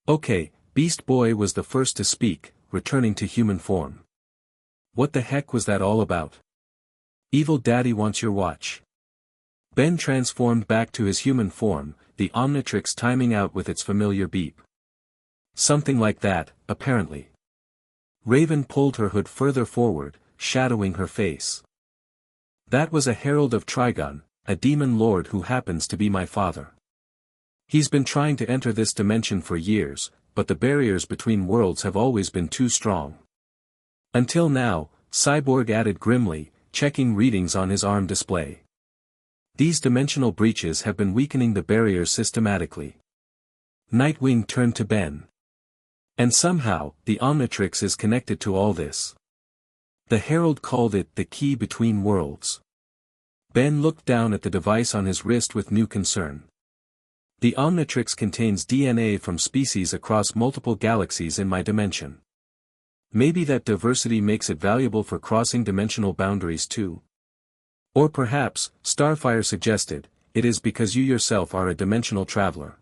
Okay, Beast Boy was the first to speak, returning to human form. What the heck was that all about? Evil Daddy wants your watch. Ben transformed back to his human form, the Omnitrix timing out with its familiar beep. Something like that, apparently. Raven pulled her hood further forward, shadowing her face. That was a Herald of Trigon, a demon lord who happens to be my father. He's been trying to enter this dimension for years, but the barriers between worlds have always been too strong. Until now, Cyborg added grimly, checking readings on his arm display. These dimensional breaches have been weakening the barriers systematically. Nightwing turned to Ben. And somehow, the Omnitrix is connected to all this. The Herald called it the key between worlds. Ben looked down at the device on his wrist with new concern. The Omnitrix contains DNA from species across multiple galaxies in my dimension. Maybe that diversity makes it valuable for crossing dimensional boundaries too. Or perhaps, Starfire suggested, it is because you yourself are a dimensional traveler.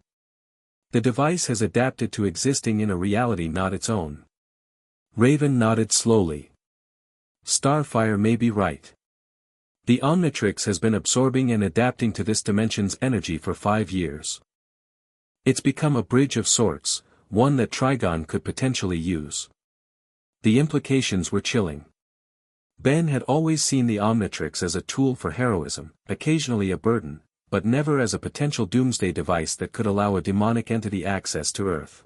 The device has adapted to existing in a reality not its own. Raven nodded slowly. Starfire may be right. The Omnitrix has been absorbing and adapting to this dimension's energy for 5 years. It's become a bridge of sorts, one that Trigon could potentially use. The implications were chilling. Ben had always seen the Omnitrix as a tool for heroism, occasionally a burden, but never as a potential doomsday device that could allow a demonic entity access to Earth.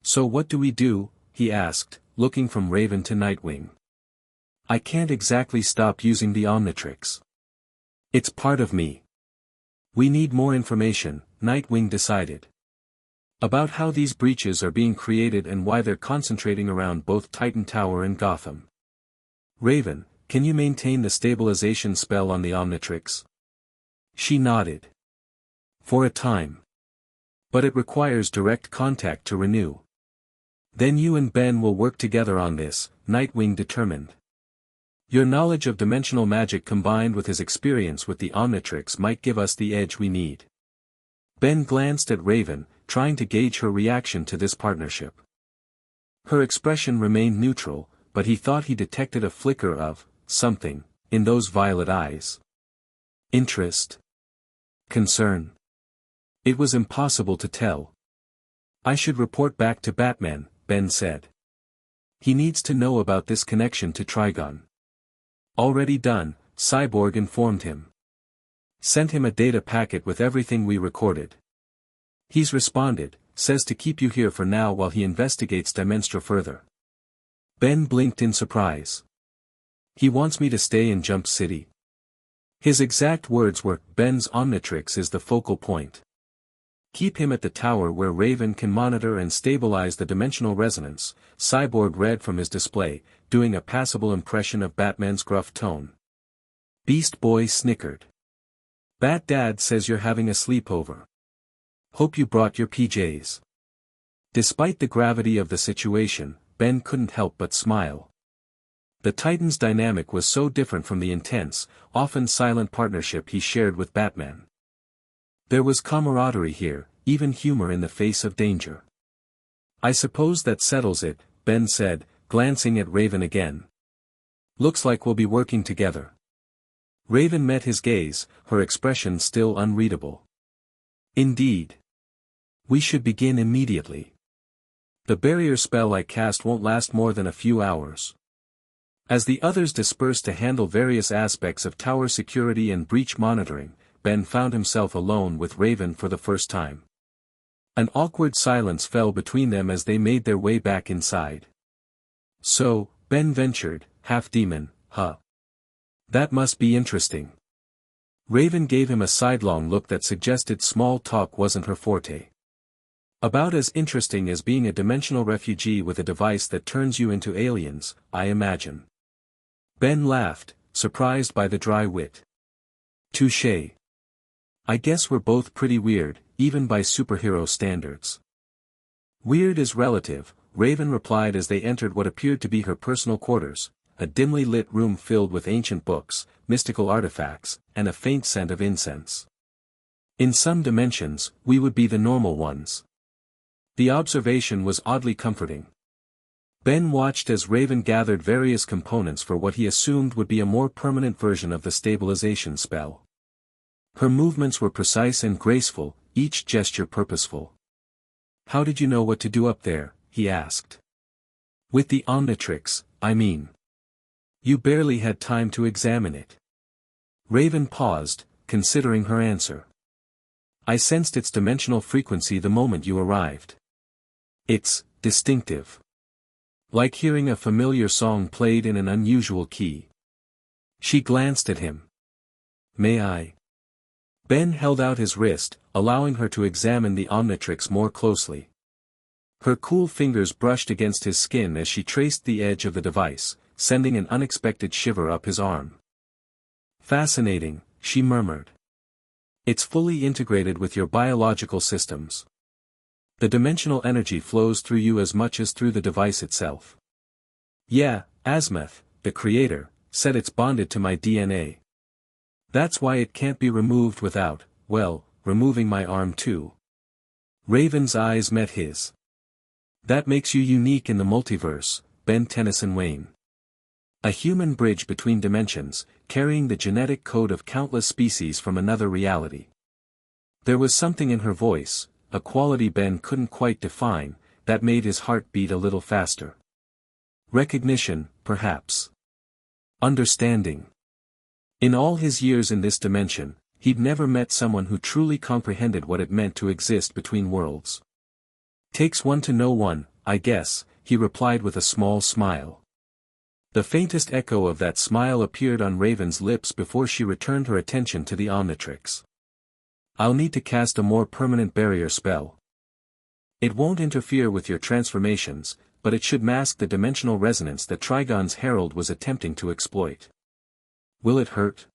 So what do we do? He asked, looking from Raven to Nightwing. I can't exactly stop using the Omnitrix. It's part of me. We need more information, Nightwing decided. About how these breaches are being created and why they're concentrating around both Titan Tower and Gotham. Raven, can you maintain the stabilization spell on the Omnitrix? She nodded. For a time. But it requires direct contact to renew. Then you and Ben will work together on this, Nightwing determined. Your knowledge of dimensional magic combined with his experience with the Omnitrix might give us the edge we need. Ben glanced at Raven, trying to gauge her reaction to this partnership. Her expression remained neutral, but he thought he detected a flicker of something in those violet eyes. Interest? Concern? It was impossible to tell. I should report back to Batman, Ben said. He needs to know about this connection to Trigon. Already done, Cyborg informed him. Sent him a data packet with everything we recorded. He's responded, says to keep you here for now while he investigates Dimenstra further. Ben blinked in surprise. He wants me to stay in Jump City. His exact words were, Ben's Omnitrix is the focal point. Keep him at the tower where Raven can monitor and stabilize the dimensional resonance, Cyborg read from his display, doing a passable impression of Batman's gruff tone. Beast Boy snickered. Bat Dad says you're having a sleepover. Hope you brought your PJs. Despite the gravity of the situation, Ben couldn't help but smile. The Titan's dynamic was so different from the intense, often silent partnership he shared with Batman. There was camaraderie here, even humor in the face of danger. "I suppose that settles it," Ben said, glancing at Raven again. "Looks like we'll be working together." Raven met his gaze, her expression still unreadable. "Indeed. We should begin immediately. The barrier spell I cast won't last more than a few hours." As the others dispersed to handle various aspects of tower security and breach monitoring, Ben found himself alone with Raven for the first time. An awkward silence fell between them as they made their way back inside. "So," Ben ventured, half demon, "huh? That must be interesting." Raven gave him a sidelong look that suggested small talk wasn't her forte. "About as interesting as being a dimensional refugee with a device that turns you into aliens, I imagine." Ben laughed, surprised by the dry wit. "Touché. I guess we're both pretty weird, even by superhero standards." "Weird is relative," Raven replied as they entered what appeared to be her personal quarters, a dimly lit room filled with ancient books, mystical artifacts, and a faint scent of incense. "In some dimensions, we would be the normal ones." The observation was oddly comforting. Ben watched as Raven gathered various components for what he assumed would be a more permanent version of the stabilization spell. Her movements were precise and graceful, each gesture purposeful. "How did you know what to do up there?" he asked. "With the Omnitrix, I mean. You barely had time to examine it." Raven paused, considering her answer. "I sensed its dimensional frequency the moment you arrived. It's distinctive. Like hearing a familiar song played in an unusual key." She glanced at him. "May I?" Ben held out his wrist, allowing her to examine the Omnitrix more closely. Her cool fingers brushed against his skin as she traced the edge of the device, sending an unexpected shiver up his arm. "Fascinating," she murmured. "It's fully integrated with your biological systems. The dimensional energy flows through you as much as through the device itself." "Yeah, Azimuth, the creator, said it's bonded to my DNA. That's why it can't be removed without, well, removing my arm too." Raven's eyes met his. "That makes you unique in the multiverse, Ben Tennyson Wayne. A human bridge between dimensions, carrying the genetic code of countless species from another reality." There was something in her voice, a quality Ben couldn't quite define, that made his heart beat a little faster. Recognition, perhaps. Understanding. In all his years in this dimension, he'd never met someone who truly comprehended what it meant to exist between worlds. "Takes one to know one, I guess," he replied with a small smile. The faintest echo of that smile appeared on Raven's lips before she returned her attention to the Omnitrix. "I'll need to cast a more permanent barrier spell. It won't interfere with your transformations, but it should mask the dimensional resonance that Trigon's Herald was attempting to exploit." "Will it hurt?"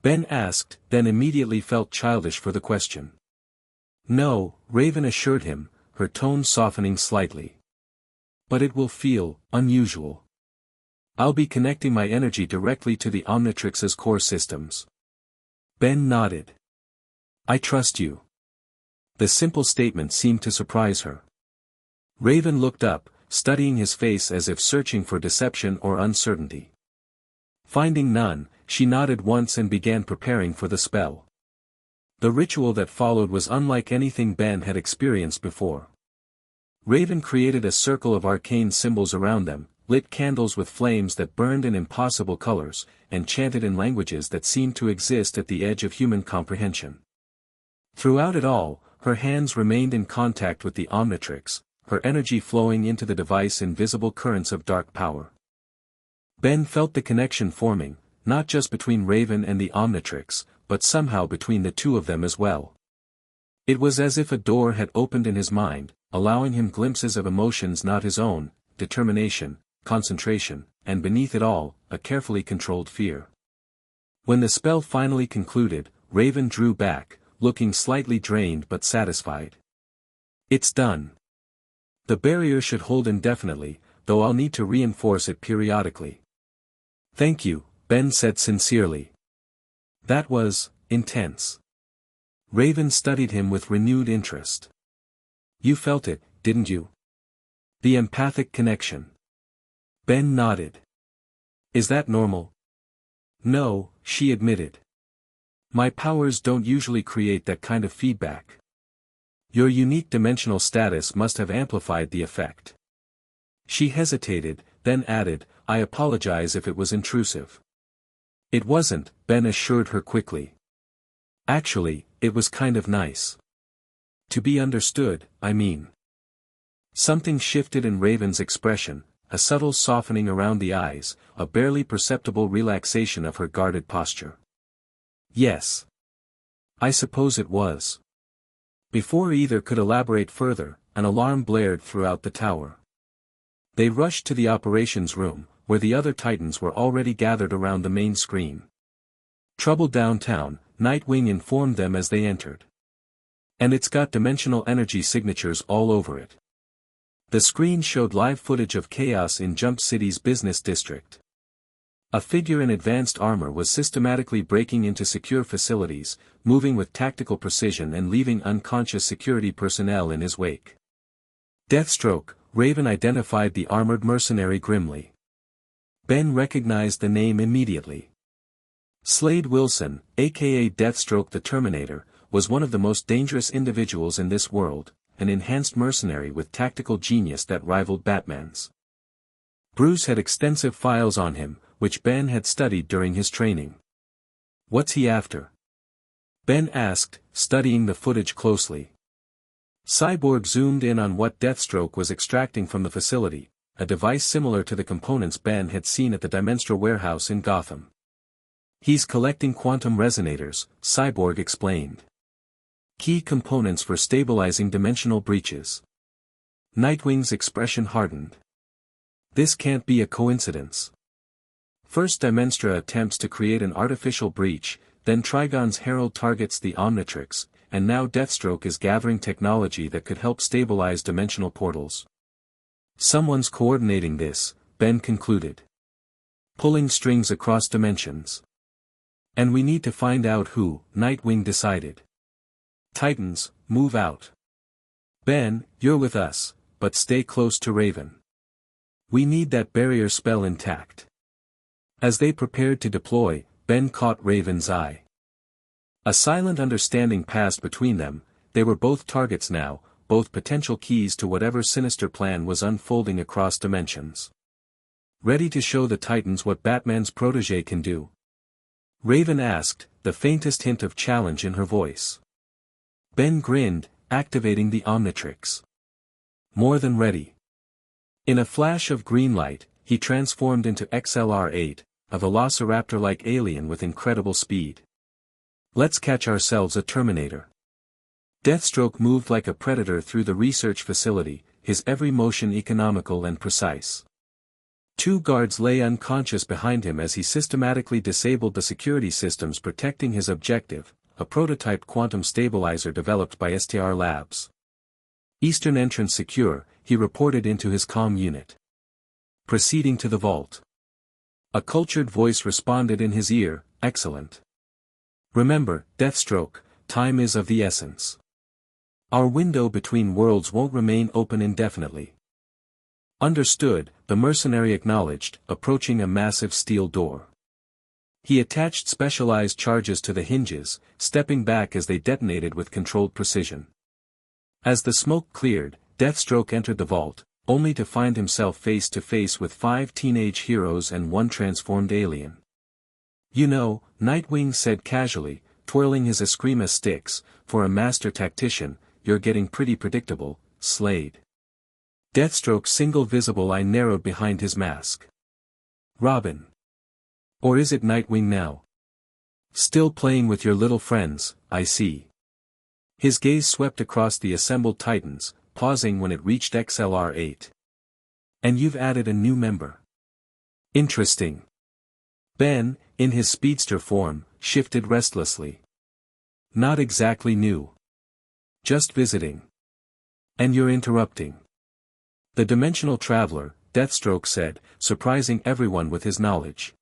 Ben asked, then immediately felt childish for the question. "No," Raven assured him, her tone softening slightly. "But it will feel unusual. I'll be connecting my energy directly to the Omnitrix's core systems." Ben nodded. "I trust you." The simple statement seemed to surprise her. Raven looked up, studying his face as if searching for deception or uncertainty. Finding none, she nodded once and began preparing for the spell. The ritual that followed was unlike anything Ben had experienced before. Raven created a circle of arcane symbols around them, lit candles with flames that burned in impossible colors, and chanted in languages that seemed to exist at the edge of human comprehension. Throughout it all, her hands remained in contact with the Omnitrix, her energy flowing into the device in visible currents of dark power. Ben felt the connection forming, not just between Raven and the Omnitrix, but somehow between the two of them as well. It was as if a door had opened in his mind, allowing him glimpses of emotions not his own, determination, concentration, and beneath it all, a carefully controlled fear. When the spell finally concluded, Raven drew back, looking slightly drained but satisfied. "It's done. The barrier should hold indefinitely, though I'll need to reinforce it periodically." Thank you, Ben said sincerely. That was intense. Raven studied him with renewed interest. You felt it, didn't you? The empathic connection. Ben nodded. Is that normal? No, she admitted. My powers don't usually create that kind of feedback. Your unique dimensional status must have amplified the effect. She hesitated, then added, I apologize if it was intrusive. It wasn't, Ben assured her quickly. Actually, it was kind of nice. To be understood, I mean. Something shifted in Raven's expression, a subtle softening around the eyes, a barely perceptible relaxation of her guarded posture. Yes. I suppose it was. Before either could elaborate further, an alarm blared throughout the tower. They rushed to the operations room, where the other Titans were already gathered around the main screen. Trouble downtown, Nightwing informed them as they entered. And it's got dimensional energy signatures all over it. The screen showed live footage of chaos in Jump City's business district. A figure in advanced armor was systematically breaking into secure facilities, moving with tactical precision and leaving unconscious security personnel in his wake. Deathstroke, Raven identified the armored mercenary grimly. Ben recognized the name immediately. Slade Wilson, aka Deathstroke the Terminator, was one of the most dangerous individuals in this world, an enhanced mercenary with tactical genius that rivaled Batman's. Bruce had extensive files on him, which Ben had studied during his training. What's he after? Ben asked, studying the footage closely. Cyborg zoomed in on what Deathstroke was extracting from the facility, a device similar to the components Ben had seen at the Dimenstra warehouse in Gotham. He's collecting quantum resonators, Cyborg explained. Key components for stabilizing dimensional breaches. Nightwing's expression hardened. This can't be a coincidence. First Dimenstra attempts to create an artificial breach, then Trigon's Herald targets the Omnitrix, and now Deathstroke is gathering technology that could help stabilize dimensional portals. Someone's coordinating this, Ben concluded. Pulling strings across dimensions. And we need to find out who, Nightwing decided. Titans, move out. Ben, you're with us, but stay close to Raven. We need that barrier spell intact. As they prepared to deploy, Ben caught Raven's eye. A silent understanding passed between them, they were both targets now, both potential keys to whatever sinister plan was unfolding across dimensions. Ready to show the Titans what Batman's protégé can do? Raven asked, the faintest hint of challenge in her voice. Ben grinned, activating the Omnitrix. More than ready. In a flash of green light, he transformed into XLR-8, a velociraptor-like alien with incredible speed. Let's catch ourselves a Terminator. Deathstroke moved like a predator through the research facility, his every motion economical and precise. Two guards lay unconscious behind him as he systematically disabled the security systems protecting his objective, a prototype quantum stabilizer developed by STR Labs. Eastern entrance secure, he reported into his comm unit. Proceeding to the vault. A cultured voice responded in his ear, excellent. Remember, Deathstroke, time is of the essence. Our window between worlds won't remain open indefinitely. Understood, the mercenary acknowledged, approaching a massive steel door. He attached specialized charges to the hinges, stepping back as they detonated with controlled precision. As the smoke cleared, Deathstroke entered the vault, only to find himself face to face with 5 teenage heroes and 1 transformed alien. You know, Nightwing said casually, twirling his Eskrima sticks, for a master tactician, you're getting pretty predictable, Slade. Deathstroke's single visible eye narrowed behind his mask. Robin. Or is it Nightwing now? Still playing with your little friends, I see. His gaze swept across the assembled Titans, pausing when it reached XLR-8. And you've added a new member. Interesting. Ben, in his speedster form, shifted restlessly. Not exactly new. Just visiting. And you're interrupting. The dimensional traveler, Deathstroke said, surprising everyone with his knowledge.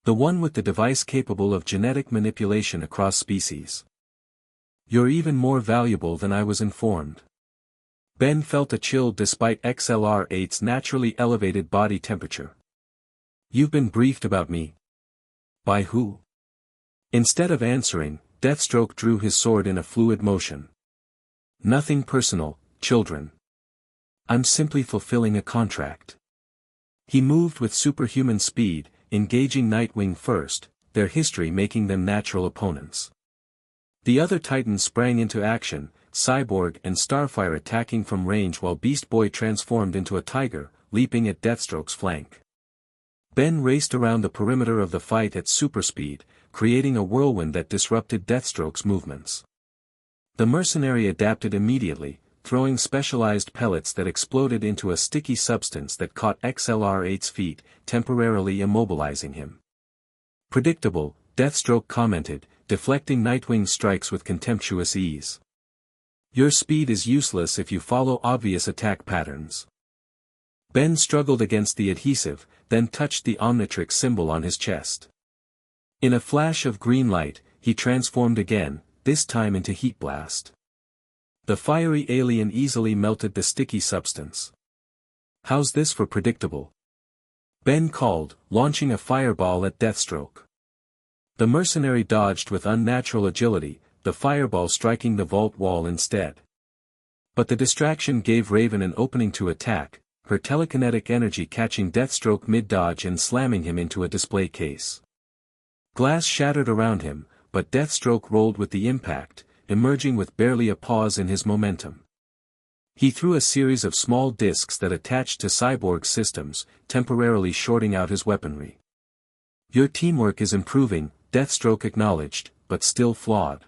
The one with the device capable of genetic manipulation across species. You're even more valuable than I was informed. Ben felt a chill despite XLR-8's naturally elevated body temperature. You've been briefed about me. By who? Instead of answering, Deathstroke drew his sword in a fluid motion. Nothing personal, children. I'm simply fulfilling a contract. He moved with superhuman speed, engaging Nightwing first, their history making them natural opponents. The other Titans sprang into action, Cyborg and Starfire attacking from range while Beast Boy transformed into a tiger, leaping at Deathstroke's flank. Ben raced around the perimeter of the fight at superspeed, creating a whirlwind that disrupted Deathstroke's movements. The mercenary adapted immediately, throwing specialized pellets that exploded into a sticky substance that caught XLR-8's feet, temporarily immobilizing him. Predictable, Deathstroke commented, deflecting Nightwing's strikes with contemptuous ease. Your speed is useless if you follow obvious attack patterns. Ben struggled against the adhesive, then touched the Omnitrix symbol on his chest. In a flash of green light, he transformed again, this time into Heat Blast. The fiery alien easily melted the sticky substance. How's this for predictable? Ben called, launching a fireball at Deathstroke. The mercenary dodged with unnatural agility, the fireball striking the vault wall instead. But the distraction gave Raven an opening to attack, her telekinetic energy catching Deathstroke mid-dodge and slamming him into a display case. Glass shattered around him, but Deathstroke rolled with the impact, emerging with barely a pause in his momentum. He threw a series of small discs that attached to Cyborg's systems, temporarily shorting out his weaponry. Your teamwork is improving, Deathstroke acknowledged, but still flawed.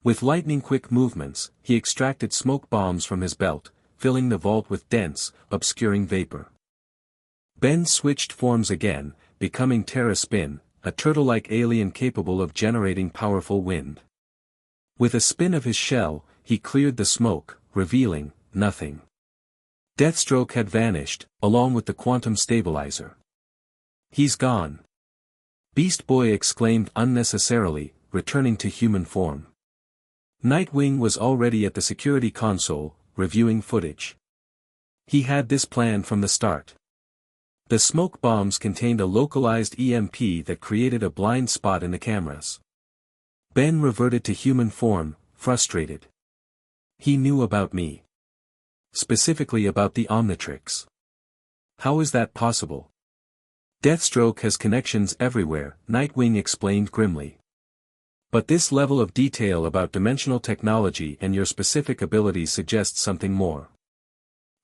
With lightning-quick movements, he extracted smoke bombs from his belt, filling the vault with dense, obscuring vapor. Ben switched forms again, becoming Terra Spin, a turtle-like alien capable of generating powerful wind. With a spin of his shell, he cleared the smoke, revealing nothing. Deathstroke had vanished, along with the quantum stabilizer. He's gone. Beast Boy exclaimed unnecessarily, returning to human form. Nightwing was already at the security console, reviewing footage. He had this plan from the start. The smoke bombs contained a localized EMP that created a blind spot in the cameras. Ben reverted to human form, frustrated. He knew about me. Specifically about the Omnitrix. How is that possible? Deathstroke has connections everywhere, Nightwing explained grimly. But this level of detail about dimensional technology and your specific abilities suggests something more.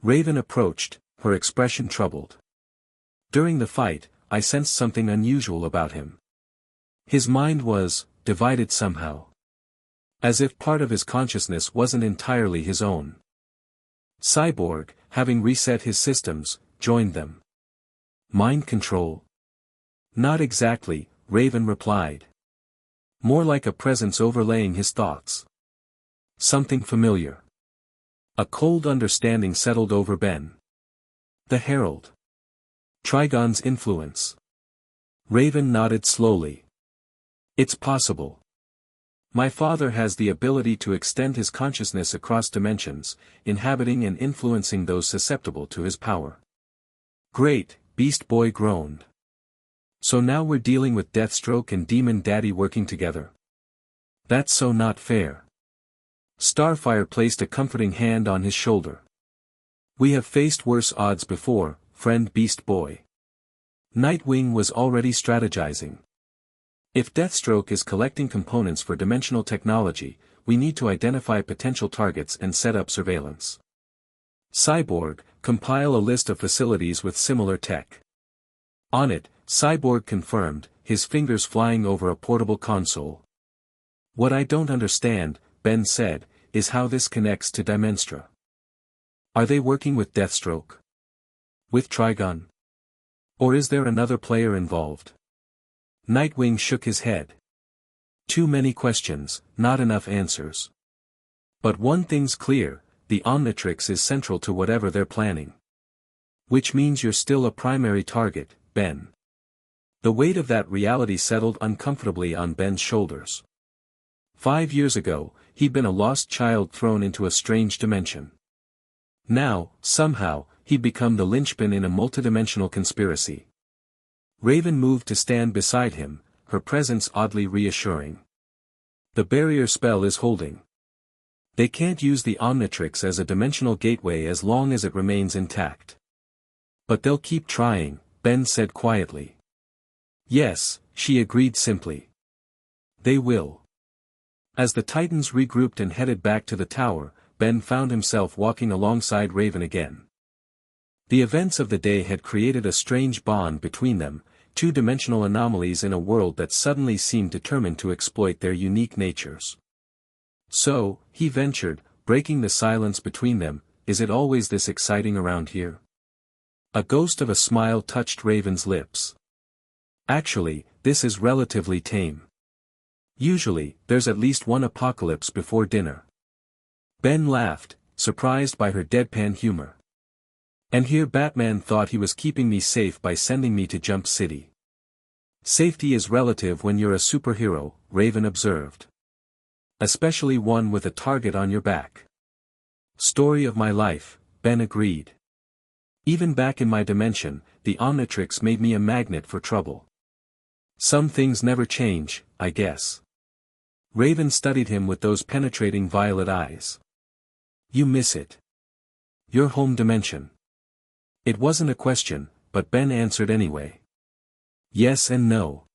Raven approached, her expression troubled. During the fight, I sensed something unusual about him. His mind was divided somehow. As if part of his consciousness wasn't entirely his own. Cyborg, having reset his systems, joined them. Mind control? Not exactly, Raven replied. More like a presence overlaying his thoughts. Something familiar. A cold understanding settled over Ben. The Herald. Trigon's influence. Raven nodded slowly. It's possible. My father has the ability to extend his consciousness across dimensions, inhabiting and influencing those susceptible to his power. Great, Beast Boy groaned. So now we're dealing with Deathstroke and Demon Daddy working together. That's so not fair. Starfire placed a comforting hand on his shoulder. We have faced worse odds before, friend Beast Boy. Nightwing was already strategizing. If Deathstroke is collecting components for dimensional technology, we need to identify potential targets and set up surveillance. Cyborg, compile a list of facilities with similar tech. On it, Cyborg confirmed, his fingers flying over a portable console. What I don't understand, Ben said, is how this connects to Dimenstra. Are they working with Deathstroke? With Trigon? Or is there another player involved? Nightwing shook his head. Too many questions, not enough answers. But one thing's clear, the Omnitrix is central to whatever they're planning. Which means you're still a primary target, Ben. The weight of that reality settled uncomfortably on Ben's shoulders. 5 years ago, he'd been a lost child thrown into a strange dimension. Now, somehow, he'd become the linchpin in a multidimensional conspiracy. Raven moved to stand beside him, her presence oddly reassuring. The barrier spell is holding. They can't use the Omnitrix as a dimensional gateway as long as it remains intact. But they'll keep trying, Ben said quietly. Yes, she agreed simply. They will. As the Titans regrouped and headed back to the tower, Ben found himself walking alongside Raven again. The events of the day had created a strange bond between them, two-dimensional anomalies in a world that suddenly seemed determined to exploit their unique natures. So, he ventured, breaking the silence between them, is it always this exciting around here? A ghost of a smile touched Raven's lips. Actually, this is relatively tame. Usually, there's at least one apocalypse before dinner. Ben laughed, surprised by her deadpan humor. And here Batman thought he was keeping me safe by sending me to Jump City. Safety is relative when you're a superhero, Raven observed. Especially one with a target on your back. Story of my life, Ben agreed. Even back in my dimension, the Omnitrix made me a magnet for trouble. Some things never change, I guess. Raven studied him with those penetrating violet eyes. You miss it. Your home dimension. It wasn't a question, but Ben answered anyway. Yes and no.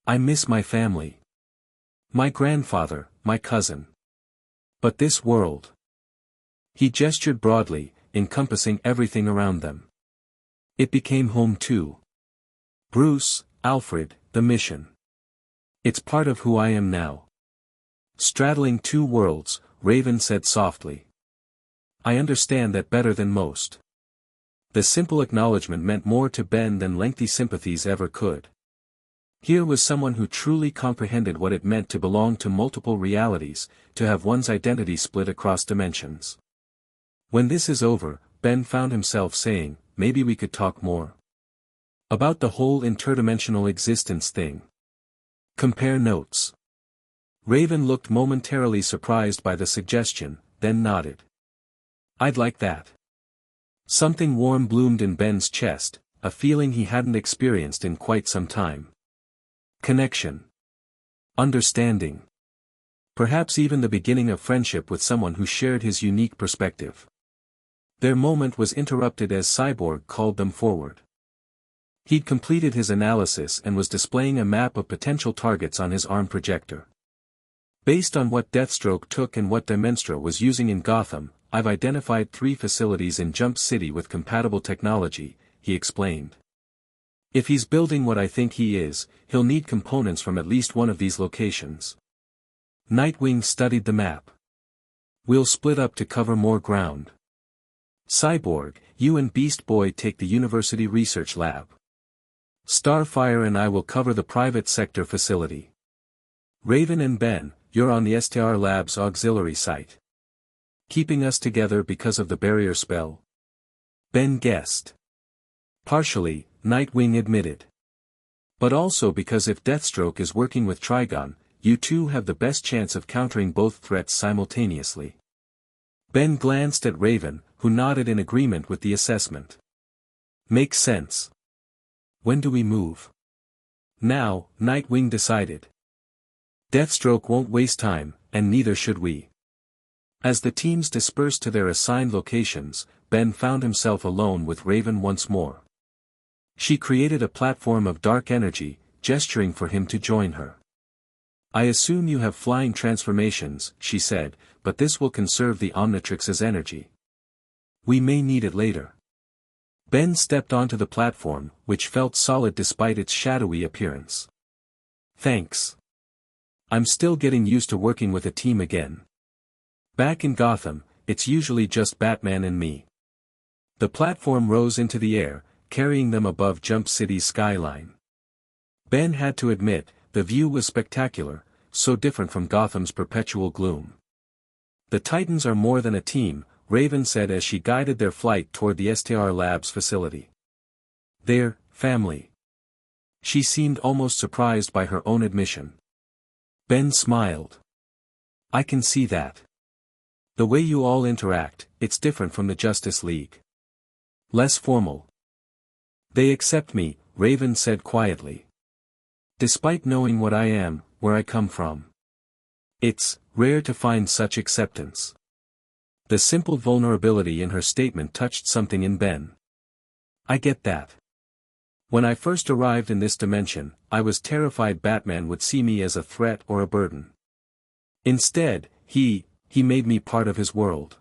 I miss my family. My grandfather, my cousin. But this world. He gestured broadly, encompassing everything around them. It became home too. Bruce, Alfred, the mission. It's part of who I am now. Straddling two worlds, Raven said softly. I understand that better than most. The simple acknowledgement meant more to Ben than lengthy sympathies ever could. Here was someone who truly comprehended what it meant to belong to multiple realities, to have one's identity split across dimensions. When this is over, Ben found himself saying, maybe we could talk more. About the whole interdimensional existence thing. Compare notes. Raven looked momentarily surprised by the suggestion, then nodded. I'd like that. Something warm bloomed in Ben's chest, a feeling he hadn't experienced in quite some time. Connection. Understanding. Perhaps even the beginning of friendship with someone who shared his unique perspective. Their moment was interrupted as Cyborg called them forward. He'd completed his analysis and was displaying a map of potential targets on his arm projector. Based on what Deathstroke took and what Dimenstra was using in Gotham, I've identified 3 facilities in Jump City with compatible technology, he explained. If he's building what I think he is, he'll need components from at least one of these locations. Nightwing studied the map. We'll split up to cover more ground. Cyborg, you and Beast Boy take the University Research Lab. Starfire and I will cover the private sector facility. Raven and Ben, you're on the STR Lab's auxiliary site. Keeping us together because of the barrier spell? Ben guessed. Partially, Nightwing admitted. But also because if Deathstroke is working with Trigon, you two have the best chance of countering both threats simultaneously. Ben glanced at Raven, who nodded in agreement with the assessment. Makes sense. When do we move? Now, Nightwing decided. Deathstroke won't waste time, and neither should we. As the teams dispersed to their assigned locations, Ben found himself alone with Raven once more. She created a platform of dark energy, gesturing for him to join her. I assume you have flying transformations, she said, but this will conserve the Omnitrix's energy. We may need it later. Ben stepped onto the platform, which felt solid despite its shadowy appearance. Thanks. I'm still getting used to working with a team again. Back in Gotham, it's usually just Batman and me. The platform rose into the air, carrying them above Jump City's skyline. Ben had to admit, the view was spectacular, so different from Gotham's perpetual gloom. The Titans are more than a team, Raven said as she guided their flight toward the STR Labs facility. They're family. She seemed almost surprised by her own admission. Ben smiled. I can see that. The way you all interact, it's different from the Justice League. Less formal. They accept me, Raven said quietly. Despite knowing what I am, where I come from. It's rare to find such acceptance. The simple vulnerability in her statement touched something in Ben. I get that. When I first arrived in this dimension, I was terrified Batman would see me as a threat or a burden. Instead, he made me part of his world.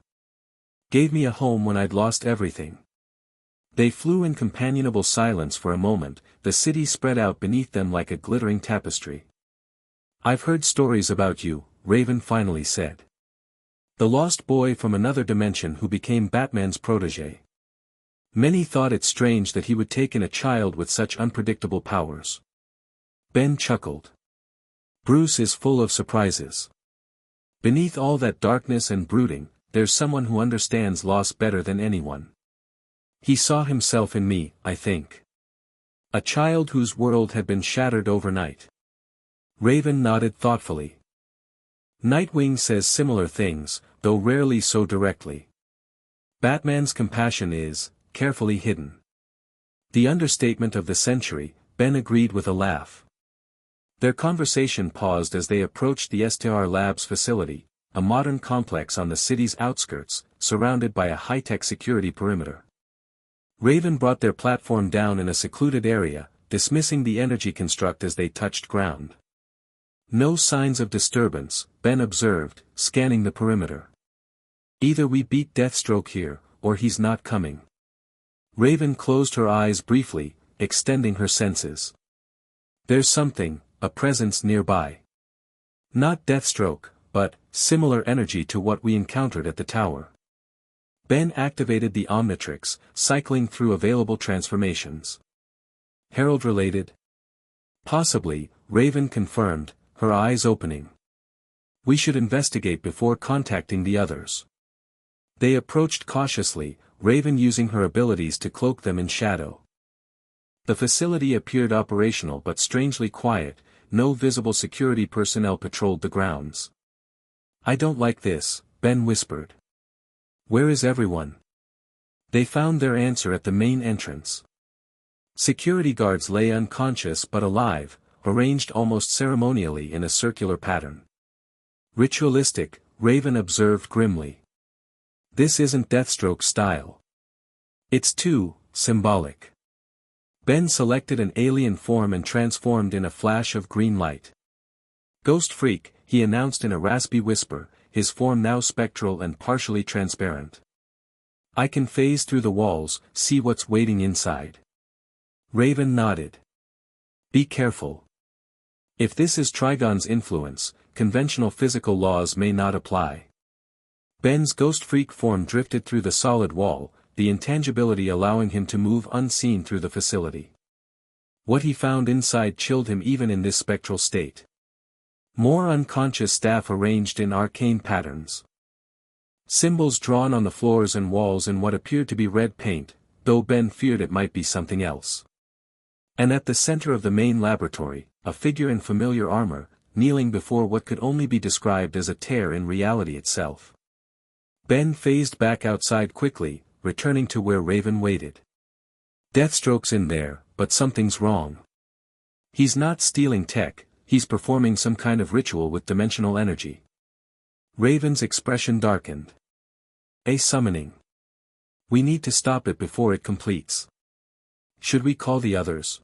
Gave me a home when I'd lost everything. They flew in companionable silence for a moment, the city spread out beneath them like a glittering tapestry. I've heard stories about you, Raven finally said. The lost boy from another dimension who became Batman's protege. Many thought it strange that he would take in a child with such unpredictable powers. Ben chuckled. Bruce is full of surprises. Beneath all that darkness and brooding, there's someone who understands loss better than anyone. He saw himself in me, I think. A child whose world had been shattered overnight. Raven nodded thoughtfully. Nightwing says similar things, though rarely so directly. Batman's compassion is carefully hidden. The understatement of the century, Ben agreed with a laugh. Their conversation paused as they approached the STR Labs facility, a modern complex on the city's outskirts, surrounded by a high-tech security perimeter. Raven brought their platform down in a secluded area, dismissing the energy construct as they touched ground. No signs of disturbance, Ben observed, scanning the perimeter. Either we beat Deathstroke here, or he's not coming. Raven closed her eyes briefly, extending her senses. There's something, a presence nearby. Not Deathstroke, but similar energy to what we encountered at the tower. Ben activated the Omnitrix, cycling through available transformations. Herald related? Possibly, Raven confirmed, her eyes opening. We should investigate before contacting the others. They approached cautiously, Raven using her abilities to cloak them in shadow. The facility appeared operational but strangely quiet, no visible security personnel patrolled the grounds. I don't like this, Ben whispered. Where is everyone? They found their answer at the main entrance. Security guards lay unconscious but alive, arranged almost ceremonially in a circular pattern. Ritualistic, Raven observed grimly. This isn't Deathstroke style. It's too symbolic. Ben selected an alien form and transformed in a flash of green light. Ghost Freak, he announced in a raspy whisper, his form now spectral and partially transparent. I can phase through the walls, see what's waiting inside. Raven nodded. Be careful. If this is Trigon's influence, conventional physical laws may not apply. Ben's Ghost Freak form drifted through the solid wall, the intangibility allowing him to move unseen through the facility. What he found inside chilled him even in this spectral state. More unconscious staff arranged in arcane patterns. Symbols drawn on the floors and walls in what appeared to be red paint, though Ben feared it might be something else. And at the center of the main laboratory, a figure in familiar armor, kneeling before what could only be described as a tear in reality itself. Ben phased back outside quickly, returning to where Raven waited. Deathstroke's in there, but something's wrong. He's not stealing tech, he's performing some kind of ritual with dimensional energy. Raven's expression darkened. A summoning. We need to stop it before it completes. Should we call the others?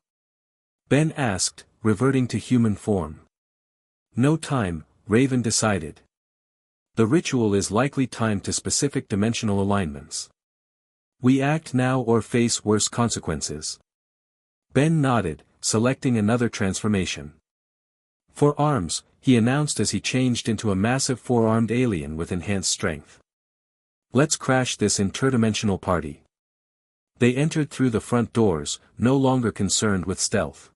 Ben asked, reverting to human form. No time, Raven decided. The ritual is likely timed to specific dimensional alignments. We act now or face worse consequences. Ben nodded, selecting another transformation. For arms, he announced as he changed into a massive four-armed alien with enhanced strength. Let's crash this interdimensional party. They entered through the front doors, no longer concerned with stealth.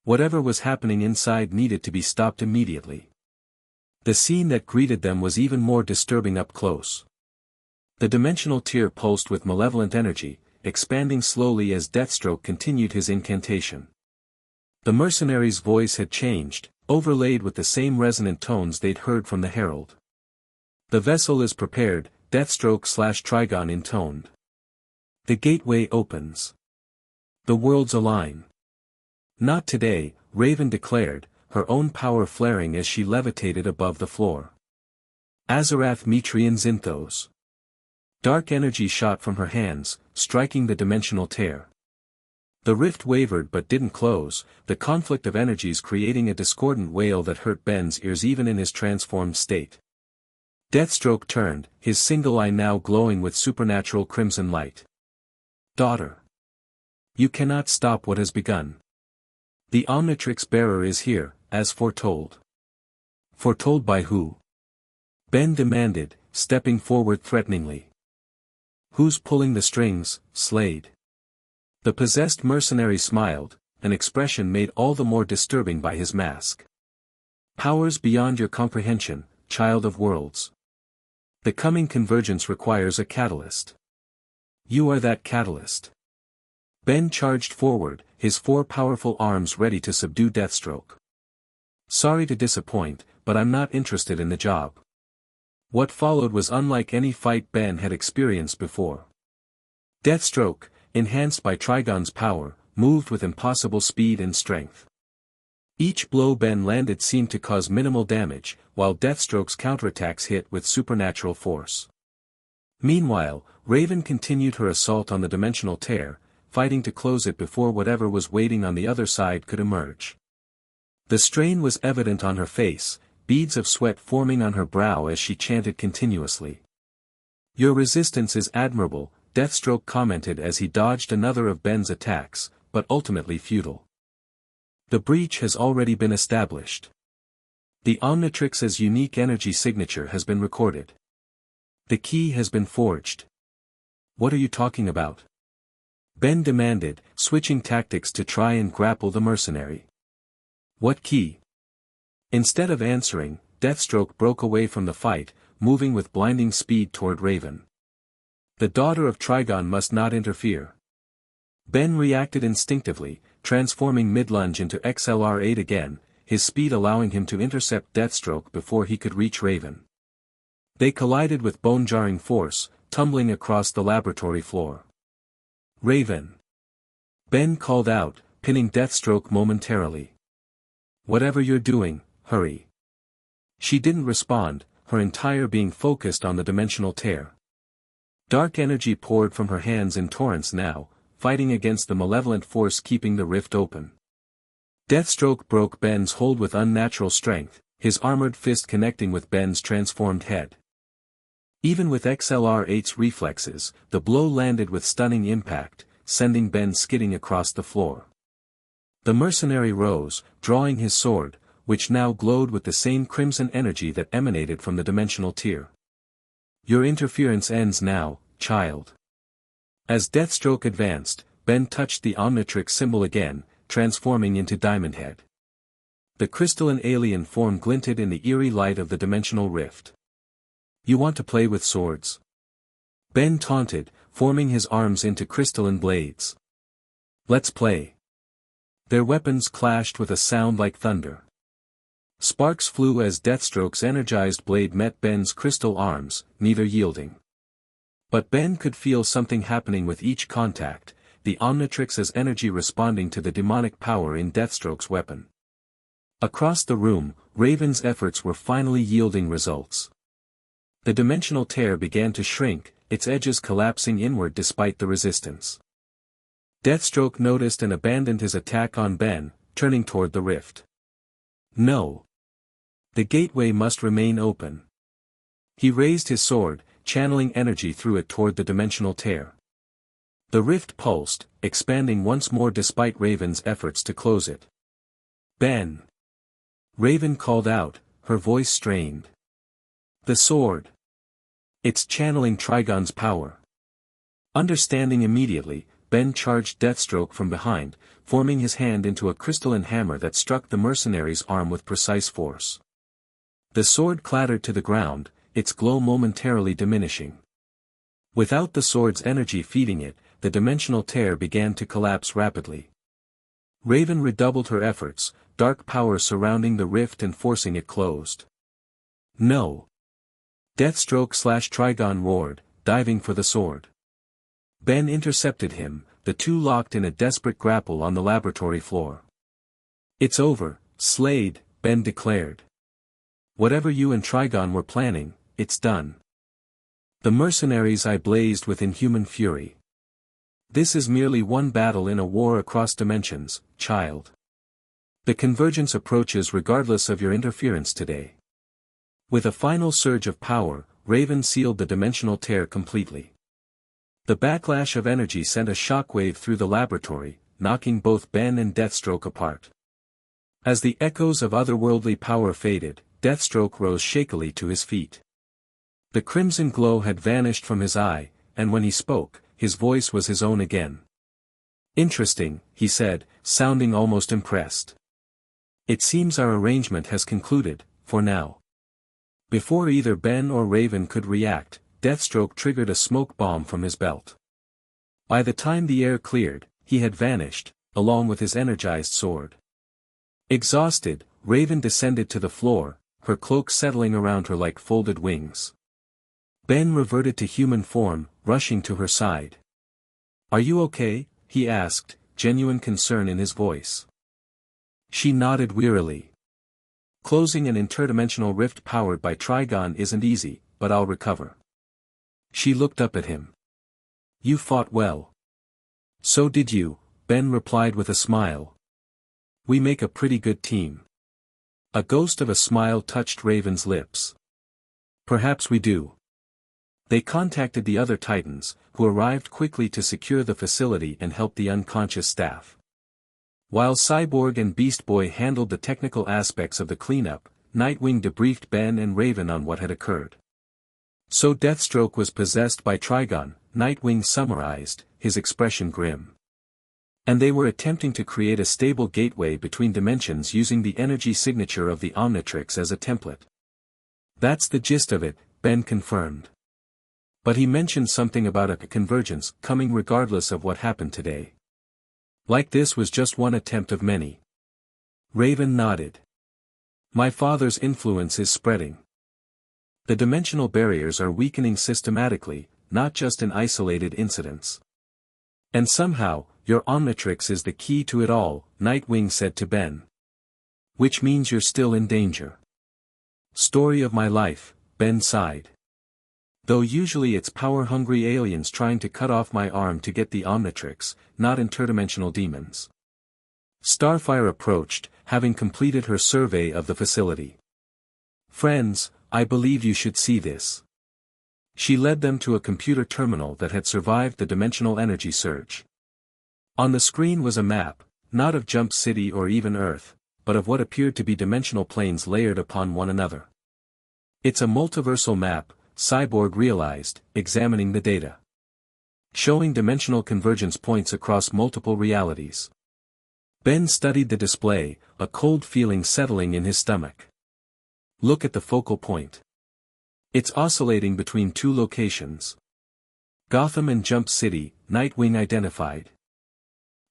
Whatever was happening inside needed to be stopped immediately. The scene that greeted them was even more disturbing up close. The dimensional tier pulsed with malevolent energy, expanding slowly as Deathstroke continued his incantation. The mercenary's voice had changed, overlaid with the same resonant tones they'd heard from the Herald. The vessel is prepared, Deathstroke/Trigon intoned. The gateway opens. The worlds align. Not today, Raven declared, her own power flaring as she levitated above the floor. Azarath Metrian Zinthos. Dark energy shot from her hands, striking the dimensional tear. The rift wavered but didn't close, the conflict of energies creating a discordant wail that hurt Ben's ears even in his transformed state. Deathstroke turned, his single eye now glowing with supernatural crimson light. Daughter. You cannot stop what has begun. The Omnitrix bearer is here, as foretold. Foretold by who? Ben demanded, stepping forward threateningly. Who's pulling the strings, Slade? The possessed mercenary smiled, an expression made all the more disturbing by his mask. Powers beyond your comprehension, child of worlds. The coming convergence requires a catalyst. You are that catalyst. Ben charged forward, his 4 powerful arms ready to subdue Deathstroke. Sorry to disappoint, but I'm not interested in the job. What followed was unlike any fight Ben had experienced before. Deathstroke, enhanced by Trigon's power, moved with impossible speed and strength. Each blow Ben landed seemed to cause minimal damage, while Deathstroke's counterattacks hit with supernatural force. Meanwhile, Raven continued her assault on the dimensional tear, fighting to close it before whatever was waiting on the other side could emerge. The strain was evident on her face, beads of sweat forming on her brow as she chanted continuously. Your resistance is admirable, Deathstroke commented as he dodged another of Ben's attacks, but ultimately futile. The breach has already been established. The Omnitrix's unique energy signature has been recorded. The key has been forged. What are you talking about? Ben demanded, switching tactics to try and grapple the mercenary. What key? Instead of answering, Deathstroke broke away from the fight, moving with blinding speed toward Raven. The daughter of Trigon must not interfere. Ben reacted instinctively, transforming mid-lunge into XLR8 again, his speed allowing him to intercept Deathstroke before he could reach Raven. They collided with bone-jarring force, tumbling across the laboratory floor. Raven. Ben called out, pinning Deathstroke momentarily. Whatever you're doing, hurry. She didn't respond, her entire being focused on the dimensional tear. Dark energy poured from her hands in torrents now, fighting against the malevolent force keeping the rift open. Deathstroke broke Ben's hold with unnatural strength, his armored fist connecting with Ben's transformed head. Even with XLR8's reflexes, the blow landed with stunning impact, sending Ben skidding across the floor. The mercenary rose, drawing his sword, which now glowed with the same crimson energy that emanated from the dimensional tear. Your interference ends now, child. As Deathstroke advanced, Ben touched the Omnitrix symbol again, transforming into Diamondhead. The crystalline alien form glinted in the eerie light of the dimensional rift. You want to play with swords? Ben taunted, forming his arms into crystalline blades. Let's play. Their weapons clashed with a sound like thunder. Sparks flew as Deathstroke's energized blade met Ben's crystal arms, neither yielding. But Ben could feel something happening with each contact, the Omnitrix's energy responding to the demonic power in Deathstroke's weapon. Across the room, Raven's efforts were finally yielding results. The dimensional tear began to shrink, its edges collapsing inward despite the resistance. Deathstroke noticed and abandoned his attack on Ben, turning toward the rift. No. The gateway must remain open. He raised his sword, channeling energy through it toward the dimensional tear. The rift pulsed, expanding once more despite Raven's efforts to close it. Ben. Raven called out, her voice strained. The sword. It's channeling Trigon's power. Understanding immediately, Ben charged Deathstroke from behind, forming his hand into a crystalline hammer that struck the mercenary's arm with precise force. The sword clattered to the ground, its glow momentarily diminishing. Without the sword's energy feeding it, the dimensional tear began to collapse rapidly. Raven redoubled her efforts, dark power surrounding the rift and forcing it closed. No. Deathstroke/Trigon roared, diving for the sword. Ben intercepted him, the two locked in a desperate grapple on the laboratory floor. It's over, Slade, Ben declared. Whatever you and Trigon were planning, it's done. The mercenaries I blazed with inhuman fury. This is merely one battle in a war across dimensions, child. The convergence approaches regardless of your interference today. With a final surge of power, Raven sealed the dimensional tear completely. The backlash of energy sent a shockwave through the laboratory, knocking both Ben and Deathstroke apart. As the echoes of otherworldly power faded, Deathstroke rose shakily to his feet. The crimson glow had vanished from his eye, and when he spoke, his voice was his own again. Interesting, he said, sounding almost impressed. It seems our arrangement has concluded, for now. Before either Ben or Raven could react, Deathstroke triggered a smoke bomb from his belt. By the time the air cleared, he had vanished, along with his energized sword. Exhausted, Raven descended to the floor, her cloak settling around her like folded wings. Ben reverted to human form, rushing to her side. "Are you okay?" he asked, genuine concern in his voice. She nodded wearily. "Closing an interdimensional rift powered by Trigon isn't easy, but I'll recover." She looked up at him. "You fought well." "So did you," Ben replied with a smile. "We make a pretty good team." A ghost of a smile touched Raven's lips. "Perhaps we do." They contacted the other Titans, who arrived quickly to secure the facility and help the unconscious staff. While Cyborg and Beast Boy handled the technical aspects of the cleanup, Nightwing debriefed Ben and Raven on what had occurred. "So Deathstroke was possessed by Trigon," Nightwing summarized, his expression grim. "And they were attempting to create a stable gateway between dimensions using the energy signature of the Omnitrix as a template." "That's the gist of it," Ben confirmed. "But he mentioned something about a convergence coming regardless of what happened today. Like this was just one attempt of many." Raven nodded. "My father's influence is spreading. The dimensional barriers are weakening systematically, not just in isolated incidents. And somehow, your Omnitrix is the key to it all," Nightwing said to Ben. "Which means you're still in danger." "Story of my life," Ben sighed. "Though usually it's power-hungry aliens trying to cut off my arm to get the Omnitrix, not interdimensional demons." Starfire approached, having completed her survey of the facility. "Friends, I believe you should see this." She led them to a computer terminal that had survived the dimensional energy surge. On the screen was a map, not of Jump City or even Earth, but of what appeared to be dimensional planes layered upon one another. "It's a multiversal map," Cyborg realized, examining the data. "Showing dimensional convergence points across multiple realities." Ben studied the display, a cold feeling settling in his stomach. "Look at the focal point. It's oscillating between two locations. Gotham and Jump City," Nightwing identified.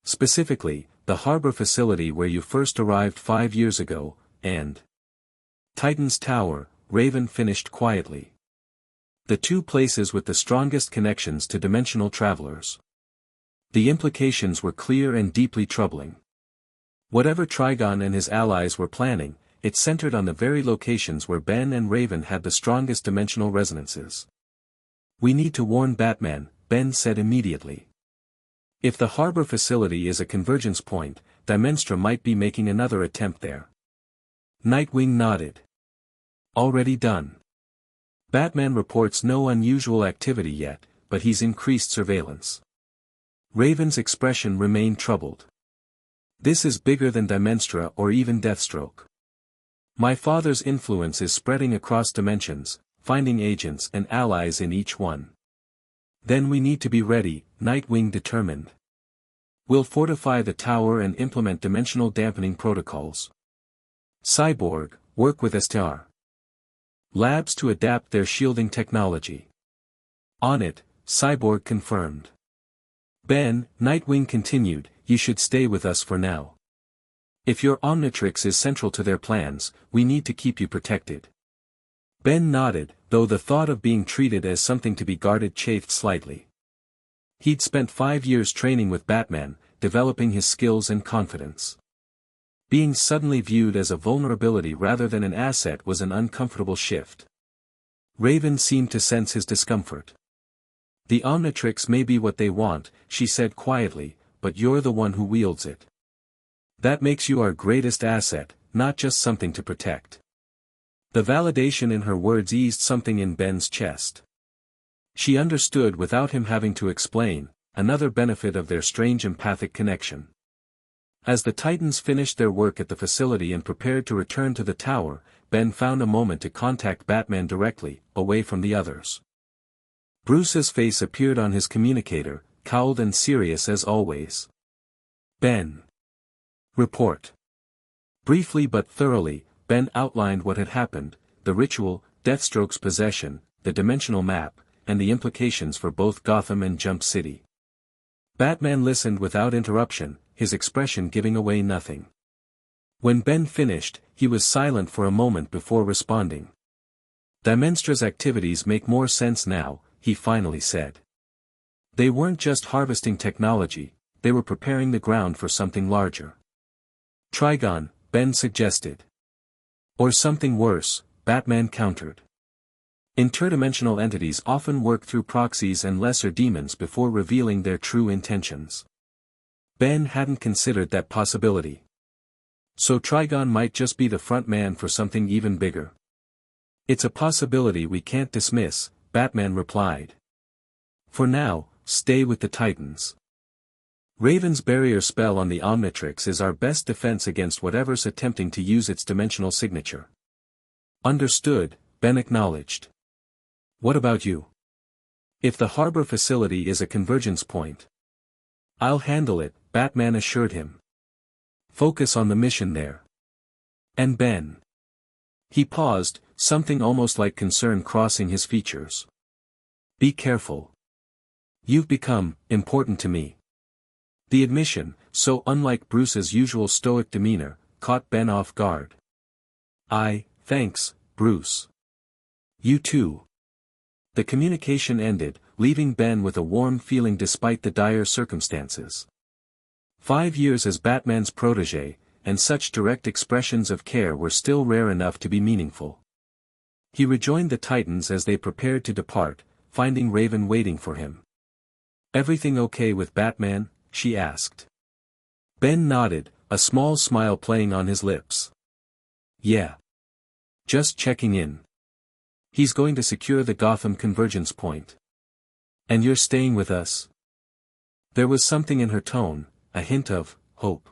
"Specifically, the harbor facility where you first arrived 5 years ago, and Titan's Tower," Raven finished quietly. "The two places with the strongest connections to dimensional travelers." The implications were clear and deeply troubling. Whatever Trigon and his allies were planning, it centered on the very locations where Ben and Raven had the strongest dimensional resonances. "We need to warn Batman," Ben said immediately. "If the harbor facility is a convergence point, Dimenstra might be making another attempt there." Nightwing nodded. "Already done. Batman reports no unusual activity yet, but he's increased surveillance." Raven's expression remained troubled. "This is bigger than Dimenstra or even Deathstroke. My father's influence is spreading across dimensions, finding agents and allies in each one." "Then we need to be ready," Nightwing determined. "We'll fortify the tower and implement dimensional dampening protocols. Cyborg, work with STR Labs to adapt their shielding technology." "On it," Cyborg confirmed. "Ben," Nightwing continued, "you should stay with us for now. If your Omnitrix is central to their plans, we need to keep you protected. Ben nodded, though the thought of being treated as something to be guarded chafed slightly. He'd spent 5 years training with Batman, developing his skills and confidence. Being suddenly viewed as a vulnerability rather than an asset was an uncomfortable shift. Raven seemed to sense his discomfort. The Omnitrix may be what they want, she said quietly, but you're the one who wields it. That makes you our greatest asset, not just something to protect. The validation in her words eased something in Ben's chest. She understood without him having to explain, another benefit of their strange empathic connection. As the Titans finished their work at the facility and prepared to return to the tower, Ben found a moment to contact Batman directly, away from the others. Bruce's face appeared on his communicator, cowled and serious as always. Ben. Report. Briefly but thoroughly, Ben outlined what had happened, the ritual, Deathstroke's possession, the dimensional map, and the implications for both Gotham and Jump City. Batman listened without interruption, his expression giving away nothing. When Ben finished, he was silent for a moment before responding. Dimenstro's activities make more sense now, he finally said. They weren't just harvesting technology, they were preparing the ground for something larger. Trigon, Ben suggested. Or something worse, Batman countered. Interdimensional entities often work through proxies and lesser demons before revealing their true intentions. Ben hadn't considered that possibility. So Trigon might just be the front man for something even bigger. It's a possibility we can't dismiss, Batman replied. For now, stay with the Titans. Raven's barrier spell on the Omnitrix is our best defense against whatever's attempting to use its dimensional signature. Understood, Ben acknowledged. What about you? If the harbor facility is a convergence point, I'll handle it, Batman assured him. Focus on the mission there. And Ben. He paused, something almost like concern crossing his features. Be careful. You've become important to me. The admission, so unlike Bruce's usual stoic demeanor, caught Ben off guard. Thanks, Bruce. You too. The communication ended, leaving Ben with a warm feeling despite the dire circumstances. 5 years as Batman's protégé, and such direct expressions of care were still rare enough to be meaningful. He rejoined the Titans as they prepared to depart, finding Raven waiting for him. Everything okay with Batman? She asked. Ben nodded, a small smile playing on his lips. Yeah. Just checking in. He's going to secure the Gotham convergence point. And you're staying with us? There was something in her tone, a hint of hope.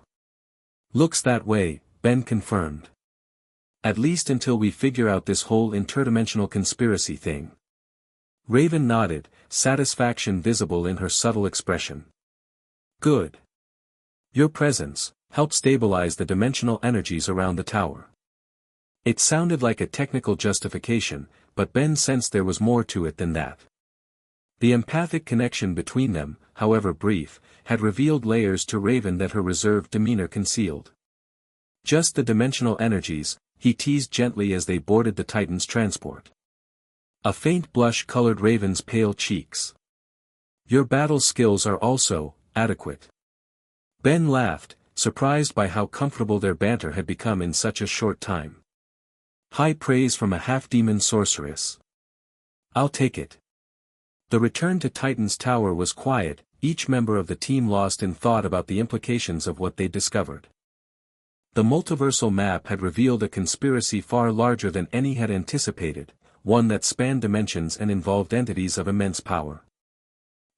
Looks that way, Ben confirmed. At least until we figure out this whole interdimensional conspiracy thing. Raven nodded, satisfaction visible in her subtle expression. Good. Your presence helped stabilize the dimensional energies around the tower. It sounded like a technical justification, but Ben sensed there was more to it than that. The empathic connection between them, however brief, had revealed layers to Raven that her reserved demeanor concealed. Just the dimensional energies, he teased gently as they boarded the Titan's transport. A faint blush colored Raven's pale cheeks. Your battle skills are also adequate. Ben laughed, surprised by how comfortable their banter had become in such a short time. High praise from a half-demon sorceress. I'll take it. The return to Titan's tower was quiet, each member of the team lost in thought about the implications of what they'd discovered. The multiversal map had revealed a conspiracy far larger than any had anticipated, one that spanned dimensions and involved entities of immense power.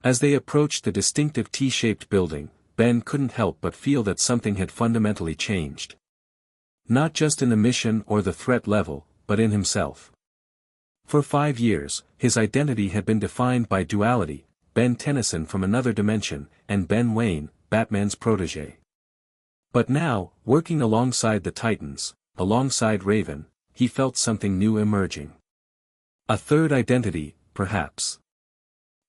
As they approached the distinctive T-shaped building, Ben couldn't help but feel that something had fundamentally changed. Not just in the mission or the threat level, but in himself. For 5 years, his identity had been defined by duality, Ben Tennyson from another dimension, and Ben Wayne, Batman's protégé. But now, working alongside the Titans, alongside Raven, he felt something new emerging. A third identity, perhaps.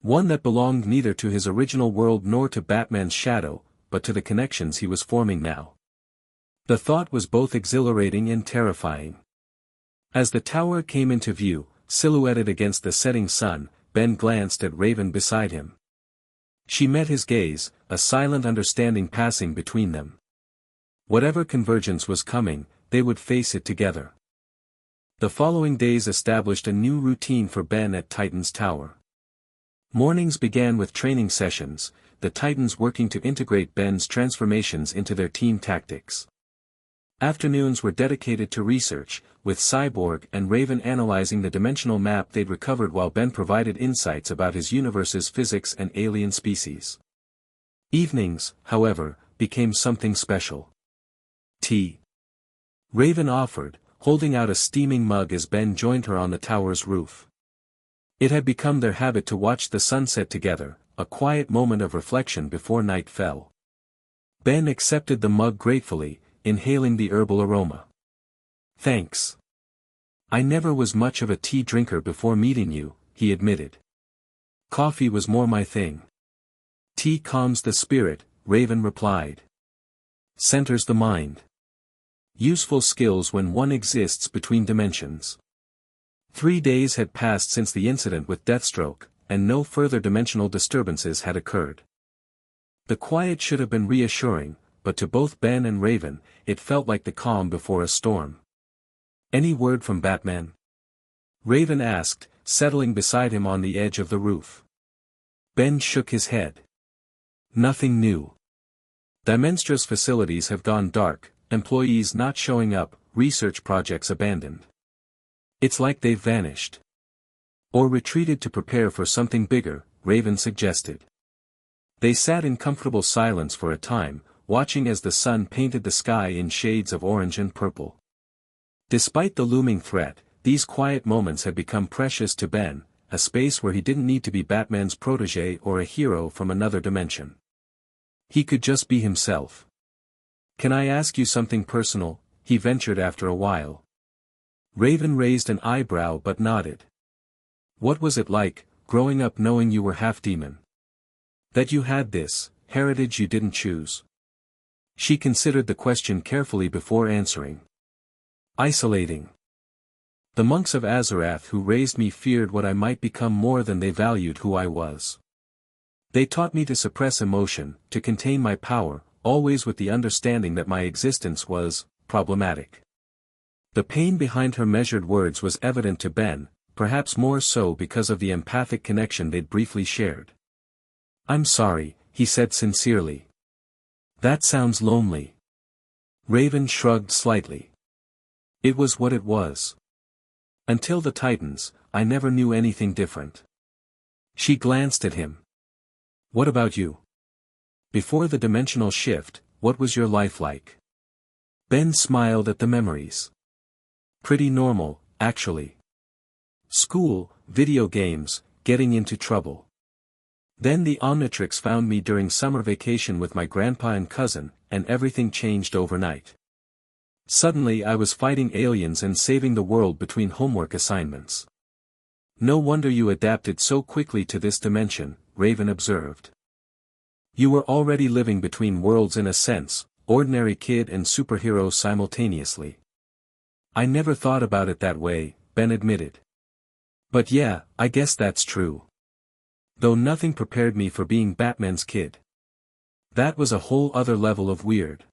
One that belonged neither to his original world nor to Batman's shadow, but to the connections he was forming now. The thought was both exhilarating and terrifying. As the tower came into view, silhouetted against the setting sun, Ben glanced at Raven beside him. She met his gaze, a silent understanding passing between them. Whatever convergence was coming, they would face it together. The following days established a new routine for Ben at Titan's tower. Mornings began with training sessions, the Titans working to integrate Ben's transformations into their team tactics. Afternoons were dedicated to research, with Cyborg and Raven analyzing the dimensional map they'd recovered while Ben provided insights about his universe's physics and alien species. Evenings, however, became something special. Tea. Raven offered, holding out a steaming mug as Ben joined her on the tower's roof. It had become their habit to watch the sunset together, a quiet moment of reflection before night fell. Ben accepted the mug gratefully, inhaling the herbal aroma. "Thanks. I never was much of a tea drinker before meeting you," he admitted. "Coffee was more my thing." "Tea calms the spirit," Raven replied. "Centers the mind. Useful skills when one exists between dimensions." 3 days had passed since the incident with Deathstroke, and no further dimensional disturbances had occurred. The quiet should have been reassuring, but to both Ben and Raven, it felt like the calm before a storm. "Any word from Batman?" Raven asked, settling beside him on the edge of the roof. Ben shook his head. "Nothing new. Dimenstra's facilities have gone dark, employees not showing up, research projects abandoned. It's like they've vanished. Or retreated to prepare for something bigger," Raven suggested. They sat in comfortable silence for a time, watching as the sun painted the sky in shades of orange and purple. Despite the looming threat, these quiet moments had become precious to Ben, a space where he didn't need to be Batman's protege or a hero from another dimension. He could just be himself. "Can I ask you something personal?" he ventured after a while. Raven raised an eyebrow but nodded. "What was it like, growing up knowing you were half demon? That you had this heritage you didn't choose?" She considered the question carefully before answering. "Isolating. The monks of Azarath who raised me feared what I might become more than they valued who I was. They taught me to suppress emotion, to contain my power, always with the understanding that my existence was problematic." The pain behind her measured words was evident to Ben, perhaps more so because of the empathic connection they'd briefly shared. "I'm sorry," he said sincerely. "That sounds lonely." Raven shrugged slightly. "It was what it was. Until the Titans, I never knew anything different." She glanced at him. "What about you? Before the dimensional shift, what was your life like?" Ben smiled at the memories. "Pretty normal, actually. School, video games, getting into trouble. Then the Omnitrix found me during summer vacation with my grandpa and cousin, and everything changed overnight. Suddenly I was fighting aliens and saving the world between homework assignments." "No wonder you adapted so quickly to this dimension," Raven observed. "You were already living between worlds in a sense, ordinary kid and superhero simultaneously." "I never thought about it that way," Ben admitted. "But yeah, I guess that's true. Though nothing prepared me for being Batman's kid. That was a whole other level of weird."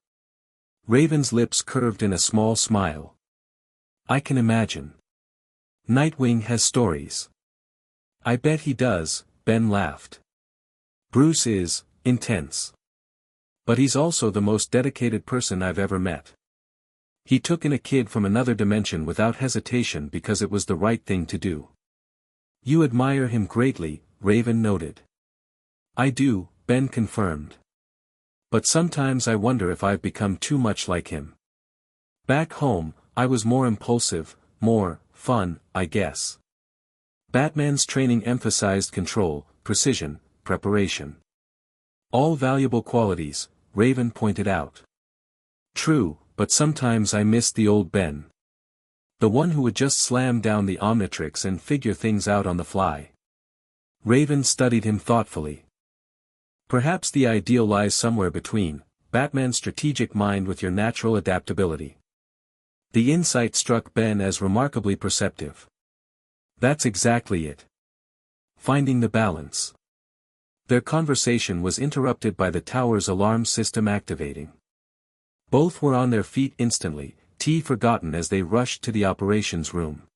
Raven's lips curved in a small smile. "I can imagine. Nightwing has stories." "I bet he does," Ben laughed. "Bruce is intense. But he's also the most dedicated person I've ever met. He took in a kid from another dimension without hesitation because it was the right thing to do." "You admire him greatly," Raven noted. "I do," Ben confirmed. "But sometimes I wonder if I've become too much like him. Back home, I was more impulsive, more fun, I guess. Batman's training emphasized control, precision, preparation. All valuable qualities," Raven pointed out. "True, but sometimes I missed the old Ben. The one who would just slam down the Omnitrix and figure things out on the fly." Raven studied him thoughtfully. "Perhaps the ideal lies somewhere between," Batman's strategic mind with your natural adaptability. The insight struck Ben as remarkably perceptive. That's exactly it. Finding the balance. Their conversation was interrupted by the tower's alarm system activating. Both were on their feet instantly, tea forgotten as they rushed to the operations room.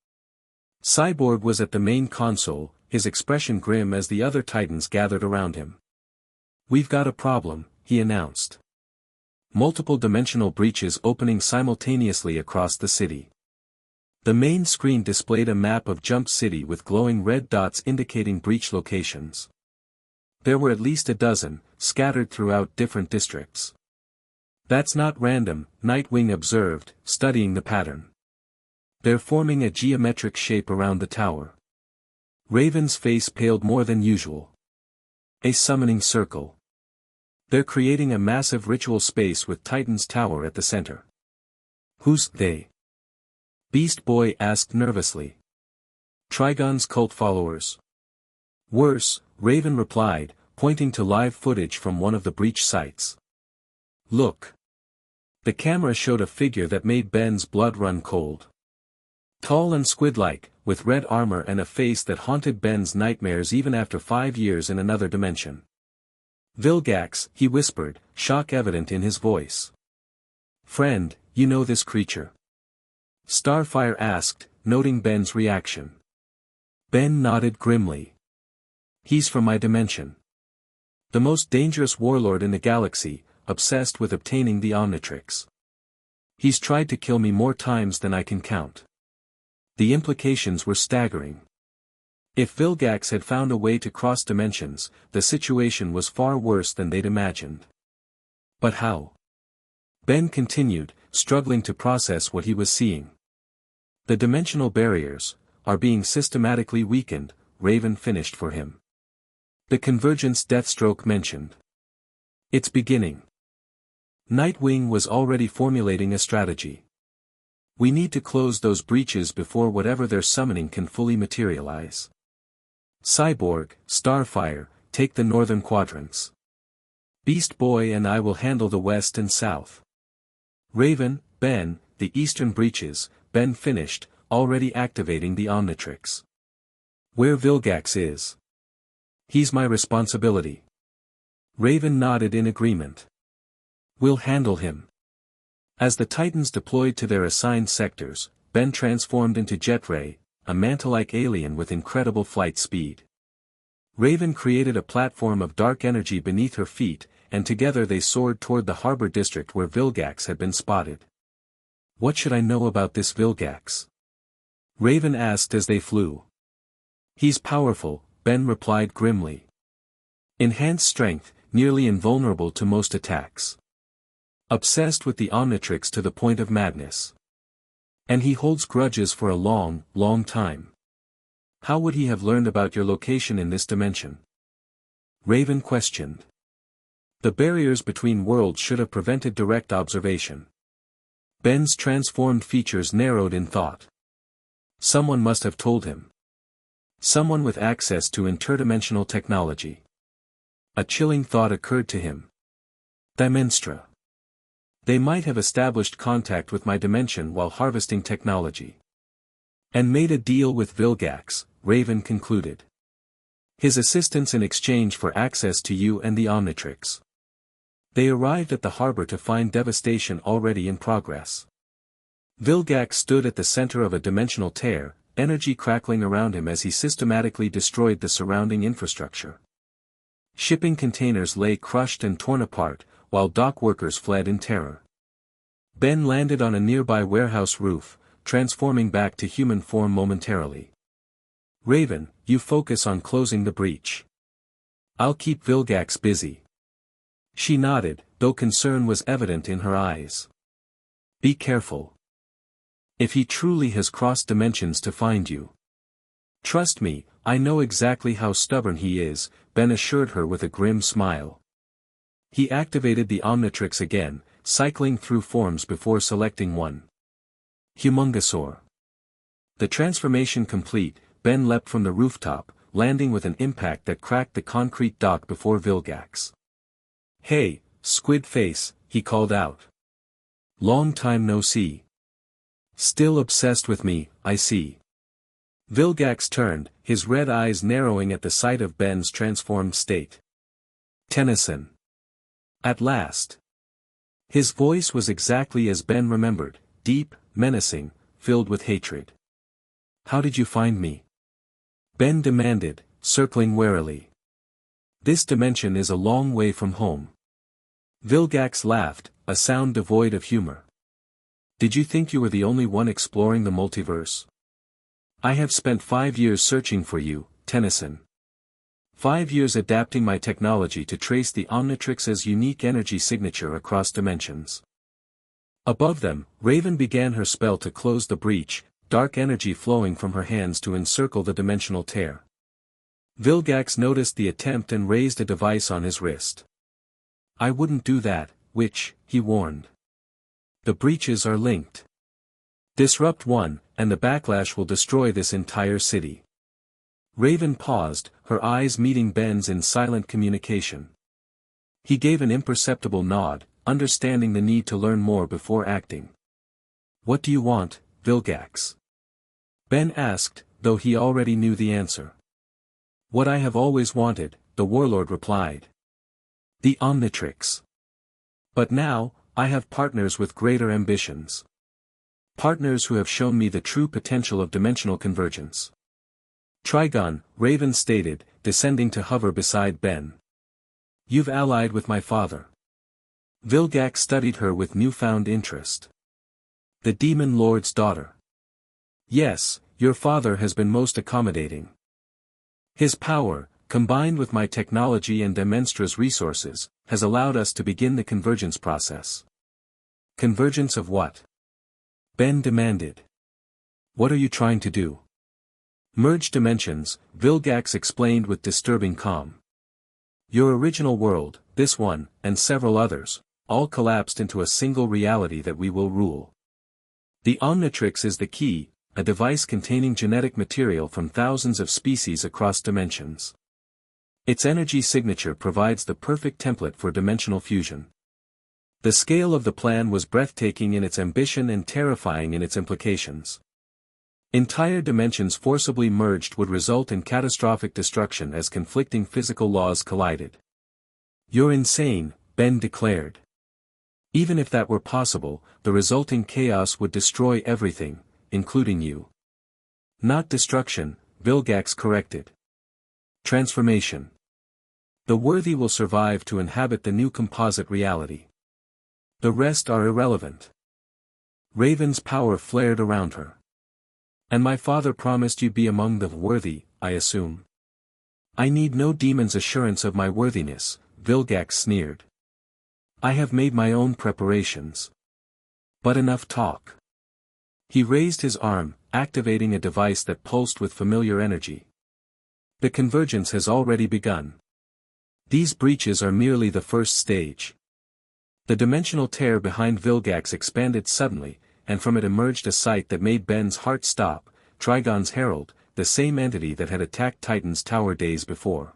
Cyborg was at the main console, his expression grim as the other Titans gathered around him. "We've got a problem," he announced. Multiple dimensional breaches opening simultaneously across the city. The main screen displayed a map of Jump City with glowing red dots indicating breach locations. There were at least a dozen, scattered throughout different districts. "That's not random," Nightwing observed, studying the pattern. "They're forming a geometric shape around the tower." Raven's face paled more than usual. "A summoning circle. They're creating a massive ritual space with Titan's tower at the center." "Who's they?" Beast Boy asked nervously. "Trigon's cult followers." "Worse," Raven replied, pointing to live footage from one of the breach sites. "Look." The camera showed a figure that made Ben's blood run cold. Tall and squid-like, with red armor and a face that haunted Ben's nightmares even after 5 years in another dimension. "Vilgax," he whispered, shock evident in his voice. "Friend, you know this creature?" Starfire asked, noting Ben's reaction. Ben nodded grimly. "He's from my dimension. The most dangerous warlord in the galaxy, obsessed with obtaining the Omnitrix. He's tried to kill me more times than I can count." The implications were staggering. If Vilgax had found a way to cross dimensions, the situation was far worse than they'd imagined. But how? Ben continued, struggling to process what he was seeing. "The dimensional barriers are being systematically weakened," Raven finished for him. "The convergence Deathstroke mentioned. It's beginning." Nightwing was already formulating a strategy. "We need to close those breaches before whatever they're summoning can fully materialize. Cyborg, Starfire, take the northern quadrants. Beast Boy and I will handle the west and south. Raven, Ben, the eastern breaches," Ben finished, already activating the Omnitrix. "Where Vilgax is. He's my responsibility." Raven nodded in agreement. "We'll handle him." As the Titans deployed to their assigned sectors, Ben transformed into Jetray, a mantle-like alien with incredible flight speed. Raven created a platform of dark energy beneath her feet, and together they soared toward the harbor district where Vilgax had been spotted. "What should I know about this Vilgax?" Raven asked as they flew. "He's powerful," Ben replied grimly. "Enhanced strength, nearly invulnerable to most attacks. Obsessed with the Omnitrix to the point of madness. And he holds grudges for a long, long time. How would he have learned about your location in this dimension?" Raven questioned. "The barriers between worlds should have prevented direct observation." Ben's transformed features narrowed in thought. Someone must have told him. Someone with access to interdimensional technology. A chilling thought occurred to him. Dimenstra. They might have established contact with my dimension while harvesting technology. "And made a deal with Vilgax," Raven concluded. "His assistance in exchange for access to you and the Omnitrix." They arrived at the harbor to find devastation already in progress. Vilgax stood at the center of a dimensional tear, energy crackling around him as he systematically destroyed the surrounding infrastructure. Shipping containers lay crushed and torn apart, while dock workers fled in terror. Ben landed on a nearby warehouse roof, transforming back to human form momentarily. "Raven, you focus on closing the breach. I'll keep Vilgax busy." She nodded, though concern was evident in her eyes. "Be careful. If he truly has crossed dimensions to find you." "Trust me, I know exactly how stubborn he is," Ben assured her with a grim smile. He activated the Omnitrix again, cycling through forms before selecting one. Humongousaur. The transformation complete, Ben leapt from the rooftop, landing with an impact that cracked the concrete dock before Vilgax. "Hey, squid face," he called out. Long time no see. Still obsessed with me, I see. Vilgax turned, his red eyes narrowing at the sight of Ben's transformed state. Tennyson. At last. His voice was exactly as Ben remembered, deep, menacing, filled with hatred. How did you find me? Ben demanded, circling warily. This dimension is a long way from home. Vilgax laughed, a sound devoid of humor. Did you think you were the only one exploring the multiverse? I have spent 5 years searching for you, Tennyson. 5 years adapting my technology to trace the Omnitrix's unique energy signature across dimensions. Above them, Raven began her spell to close the breach, dark energy flowing from her hands to encircle the dimensional tear. Vilgax noticed the attempt and raised a device on his wrist. I wouldn't do that, Witch, he warned. The breaches are linked. Disrupt one, and the backlash will destroy this entire city. Raven paused, her eyes meeting Ben's in silent communication. He gave an imperceptible nod, understanding the need to learn more before acting. What do you want, Vilgax? Ben asked, though he already knew the answer. What I have always wanted, the warlord replied. The Omnitrix. But now, I have partners with greater ambitions. Partners who have shown me the true potential of dimensional convergence. Trigon, Raven stated, descending to hover beside Ben. You've allied with my father. Vilgax studied her with newfound interest. The Demon Lord's daughter. Yes, your father has been most accommodating. His power, combined with my technology and Demenstra's resources, has allowed us to begin the convergence process. Convergence of what? Ben demanded. What are you trying to do? Merge dimensions, Vilgax explained with disturbing calm. Your original world, this one, and several others, all collapsed into a single reality that we will rule. The Omnitrix is the key, a device containing genetic material from thousands of species across dimensions. Its energy signature provides the perfect template for dimensional fusion. The scale of the plan was breathtaking in its ambition and terrifying in its implications. Entire dimensions forcibly merged would result in catastrophic destruction as conflicting physical laws collided. You're insane, Ben declared. Even if that were possible, the resulting chaos would destroy everything, including you. Not destruction, Vilgax corrected. Transformation. The worthy will survive to inhabit the new composite reality. The rest are irrelevant. Raven's power flared around her. And my father promised you'd be among the worthy, I assume. I need no demon's assurance of my worthiness, Vilgax sneered. I have made my own preparations. But enough talk. He raised his arm, activating a device that pulsed with familiar energy. The convergence has already begun. These breaches are merely the first stage. The dimensional tear behind Vilgax expanded suddenly, and from it emerged a sight that made Ben's heart stop, Trigon's Herald, the same entity that had attacked Titan's tower days before.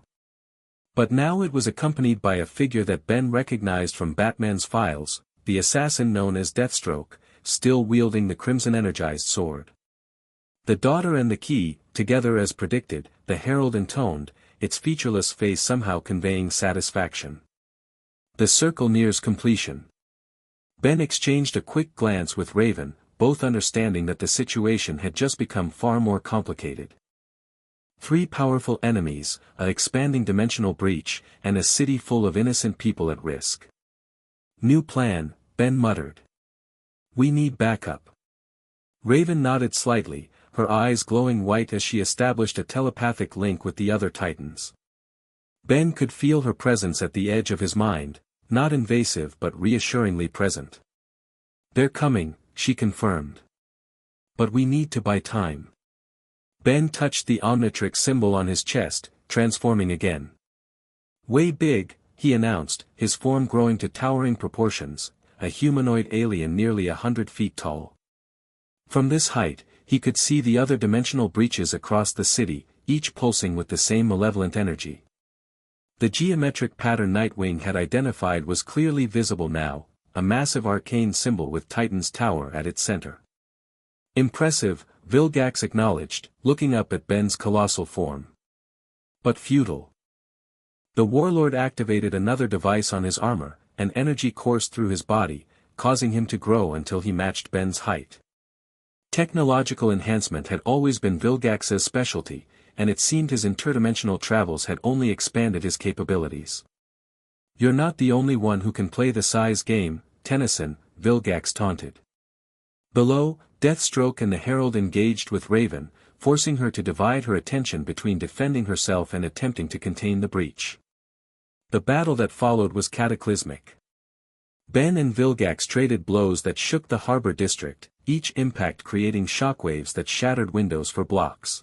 But now it was accompanied by a figure that Ben recognized from Batman's files, the assassin known as Deathstroke, still wielding the crimson-energized sword. The daughter and the key, together as predicted, the Herald intoned, its featureless face somehow conveying satisfaction. The circle nears completion. Ben exchanged a quick glance with Raven, both understanding that the situation had just become far more complicated. 3 powerful enemies, an expanding dimensional breach, and a city full of innocent people at risk. New plan, Ben muttered. We need backup. Raven nodded slightly, her eyes glowing white as she established a telepathic link with the other Titans. Ben could feel her presence at the edge of his mind, not invasive but reassuringly present. They're coming, she confirmed. But we need to buy time. Ben touched the Omnitrix symbol on his chest, transforming again. Way big, he announced, his form growing to towering proportions, a humanoid alien nearly 100 feet tall. From this height, he could see the other dimensional breaches across the city, each pulsing with the same malevolent energy. The geometric pattern Nightwing had identified was clearly visible now, a massive arcane symbol with Titan's Tower at its center. Impressive, Vilgax acknowledged, looking up at Ben's colossal form. But futile. The warlord activated another device on his armor, and energy coursed through his body, causing him to grow until he matched Ben's height. Technological enhancement had always been Vilgax's specialty, and it seemed his interdimensional travels had only expanded his capabilities. "You're not the only one who can play the size game, Tennyson," Vilgax taunted. Below, Deathstroke and the Herald engaged with Raven, forcing her to divide her attention between defending herself and attempting to contain the breach. The battle that followed was cataclysmic. Ben and Vilgax traded blows that shook the harbor district, each impact creating shockwaves that shattered windows for blocks.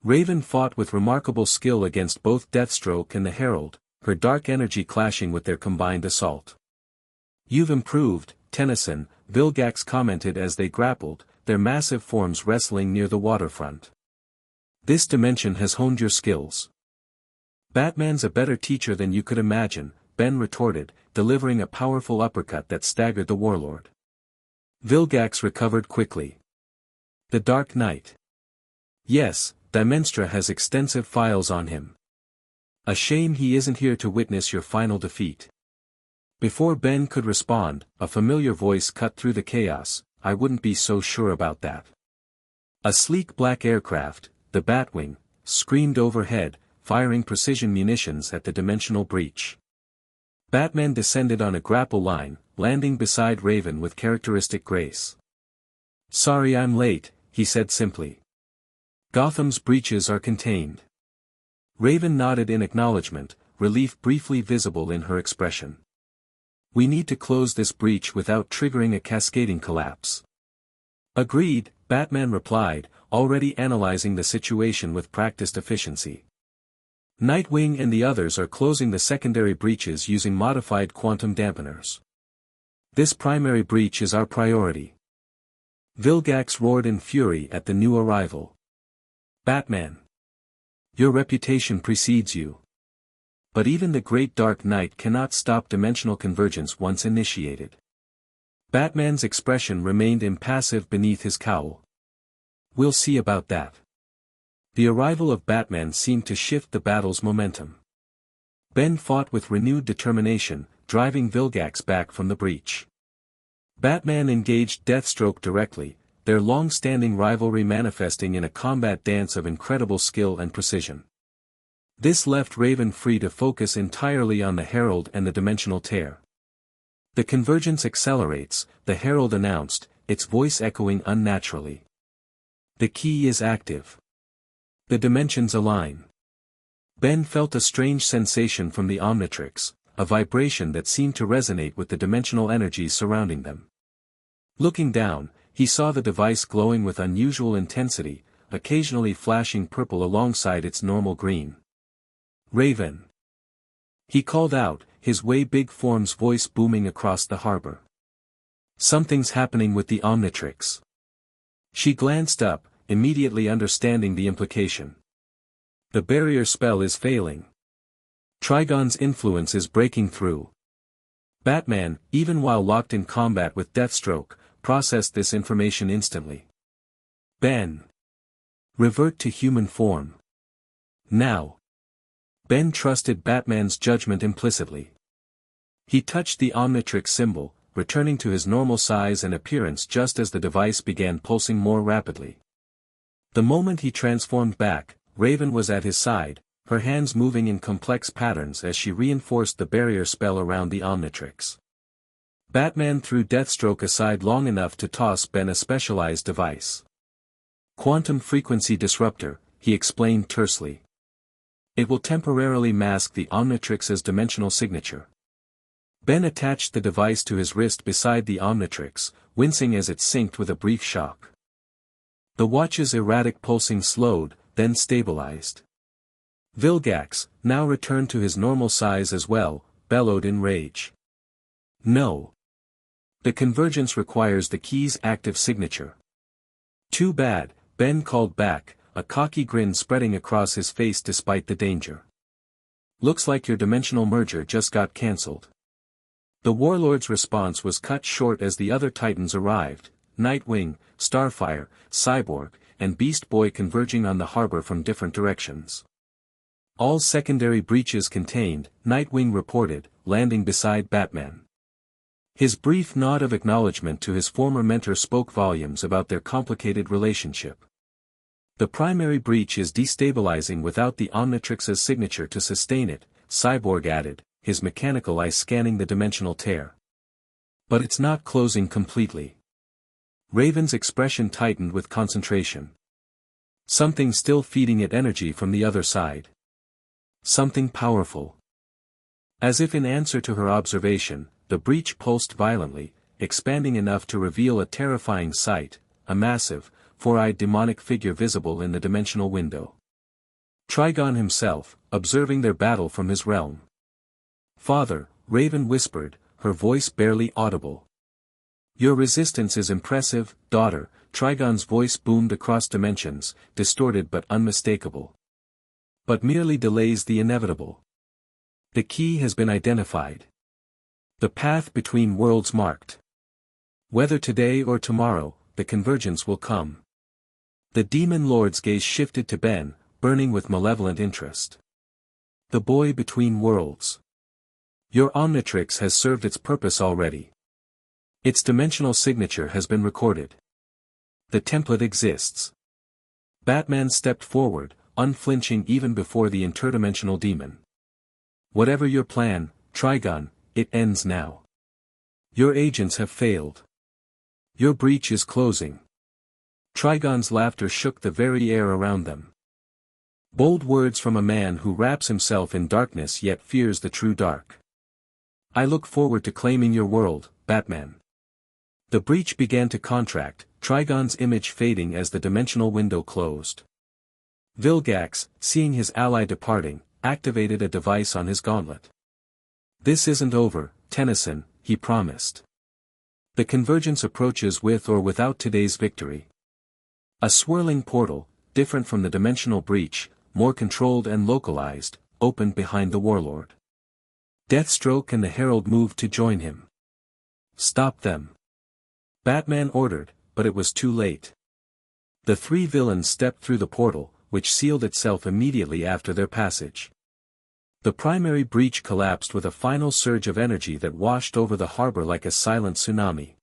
Raven fought with remarkable skill against both Deathstroke and the Herald, her dark energy clashing with their combined assault. "You've improved, Tennyson," Vilgax commented as they grappled, their massive forms wrestling near the waterfront. "This dimension has honed your skills." "Batman's a better teacher than you could imagine," Ben retorted, delivering a powerful uppercut that staggered the warlord. Vilgax recovered quickly. "The Dark Knight." "Yes, Dimenstra has extensive files on him. A shame he isn't here to witness your final defeat." Before Ben could respond, a familiar voice cut through the chaos. "I wouldn't be so sure about that." A sleek black aircraft, the Batwing, screamed overhead, firing precision munitions at the dimensional breach. Batman descended on a grapple line, landing beside Raven with characteristic grace. "Sorry I'm late," he said simply. "Gotham's breaches are contained." Raven nodded in acknowledgement, relief briefly visible in her expression. "We need to close this breach without triggering a cascading collapse." "Agreed," Batman replied, already analyzing the situation with practiced efficiency. "Nightwing and the others are closing the secondary breaches using modified quantum dampeners. This primary breach is our priority." Vilgax roared in fury at the new arrival. "Batman! Your reputation precedes you. But even the Great Dark Knight cannot stop dimensional convergence once initiated." Batman's expression remained impassive beneath his cowl. "We'll see about that." The arrival of Batman seemed to shift the battle's momentum. Ben fought with renewed determination, driving Vilgax back from the breach. Batman engaged Deathstroke directly, their long-standing rivalry manifesting in a combat dance of incredible skill and precision. This left Raven free to focus entirely on the Herald and the dimensional tear. "The convergence accelerates," the Herald announced, its voice echoing unnaturally. "The key is active. The dimensions align." Ben felt a strange sensation from the Omnitrix, a vibration that seemed to resonate with the dimensional energies surrounding them. Looking down, he saw the device glowing with unusual intensity, occasionally flashing purple alongside its normal green. "Raven!" he called out, his way-big form's voice booming across the harbor. "Something's happening with the Omnitrix." She glanced up, immediately understanding the implication. "The barrier spell is failing. Trigon's influence is breaking through." Batman, even while locked in combat with Deathstroke, processed this information instantly. "Ben! Revert to human form. Now!" Ben trusted Batman's judgment implicitly. He touched the Omnitrix symbol, returning to his normal size and appearance just as the device began pulsing more rapidly. The moment he transformed back, Raven was at his side, her hands moving in complex patterns as she reinforced the barrier spell around the Omnitrix. Batman threw Deathstroke aside long enough to toss Ben a specialized device. "Quantum frequency disruptor," he explained tersely. "It will temporarily mask the Omnitrix's dimensional signature." Ben attached the device to his wrist beside the Omnitrix, wincing as it synced with a brief shock. The watch's erratic pulsing slowed, then stabilized. Vilgax, now returned to his normal size as well, bellowed in rage. "No. The convergence requires the key's active signature." "Too bad," Ben called back, a cocky grin spreading across his face despite the danger. "Looks like your dimensional merger just got cancelled." The Warlord's response was cut short as the other Titans arrived, Nightwing, Starfire, Cyborg, and Beast Boy converging on the harbor from different directions. All secondary breaches contained, Nightwing reported, landing beside Batman. His brief nod of acknowledgement to his former mentor spoke volumes about their complicated relationship. The primary breach is destabilizing without the Omnitrix's signature to sustain it, Cyborg added, his mechanical eye scanning the dimensional tear. But it's not closing completely. Raven's expression tightened with concentration. Something still feeding it energy from the other side. Something powerful. As if in answer to her observation, the breach pulsed violently, expanding enough to reveal a terrifying sight, a massive, four-eyed demonic figure visible in the dimensional window. Trigon himself, observing their battle from his realm. "Father," Raven whispered, her voice barely audible. "Your resistance is impressive, daughter," Trigon's voice boomed across dimensions, distorted but unmistakable. "But merely delays the inevitable. The key has been identified. The path between worlds marked. Whether today or tomorrow, the convergence will come." The Demon Lord's gaze shifted to Ben, burning with malevolent interest. "The boy between worlds. Your Omnitrix has served its purpose already. Its dimensional signature has been recorded. The template exists." Batman stepped forward, unflinching even before the interdimensional demon. "Whatever your plan, Trigon, it ends now. Your agents have failed. Your breach is closing." Trigon's laughter shook the very air around them. Bold words from a man who wraps himself in darkness yet fears the true dark. "I look forward to claiming your world, Batman." The breach began to contract, Trigon's image fading as the dimensional window closed. Vilgax, seeing his ally departing, activated a device on his gauntlet. "This isn't over, Tennyson," he promised. "The convergence approaches with or without today's victory." A swirling portal, different from the dimensional breach, more controlled and localized, opened behind the Warlord. Deathstroke and the Herald moved to join him. "Stop them," Batman ordered, but it was too late. The three villains stepped through the portal, which sealed itself immediately after their passage. The primary breach collapsed with a final surge of energy that washed over the harbor like a silent tsunami.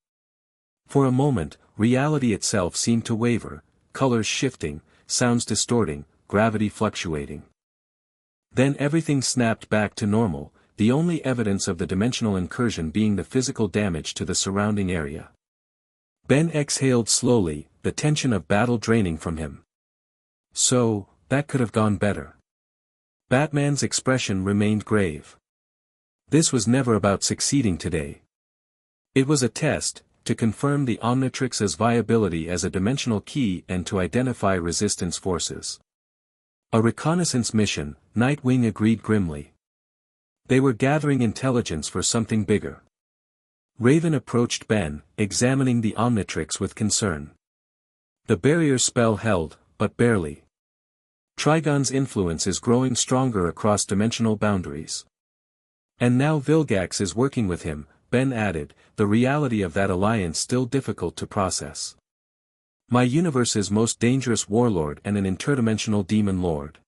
For a moment, reality itself seemed to waver, colors shifting, sounds distorting, gravity fluctuating. Then everything snapped back to normal, the only evidence of the dimensional incursion being the physical damage to the surrounding area. Ben exhaled slowly, the tension of battle draining from him. So, that could have gone better. Batman's expression remained grave. This was never about succeeding today. It was a test, to confirm the Omnitrix's viability as a dimensional key and to identify resistance forces. A reconnaissance mission, Nightwing agreed grimly. They were gathering intelligence for something bigger. Raven approached Ben, examining the Omnitrix with concern. The barrier spell held, but barely. Trigon's influence is growing stronger across dimensional boundaries. And now Vilgax is working with him, Ben added, the reality of that alliance still difficult to process. My universe's most dangerous warlord and an interdimensional demon lord.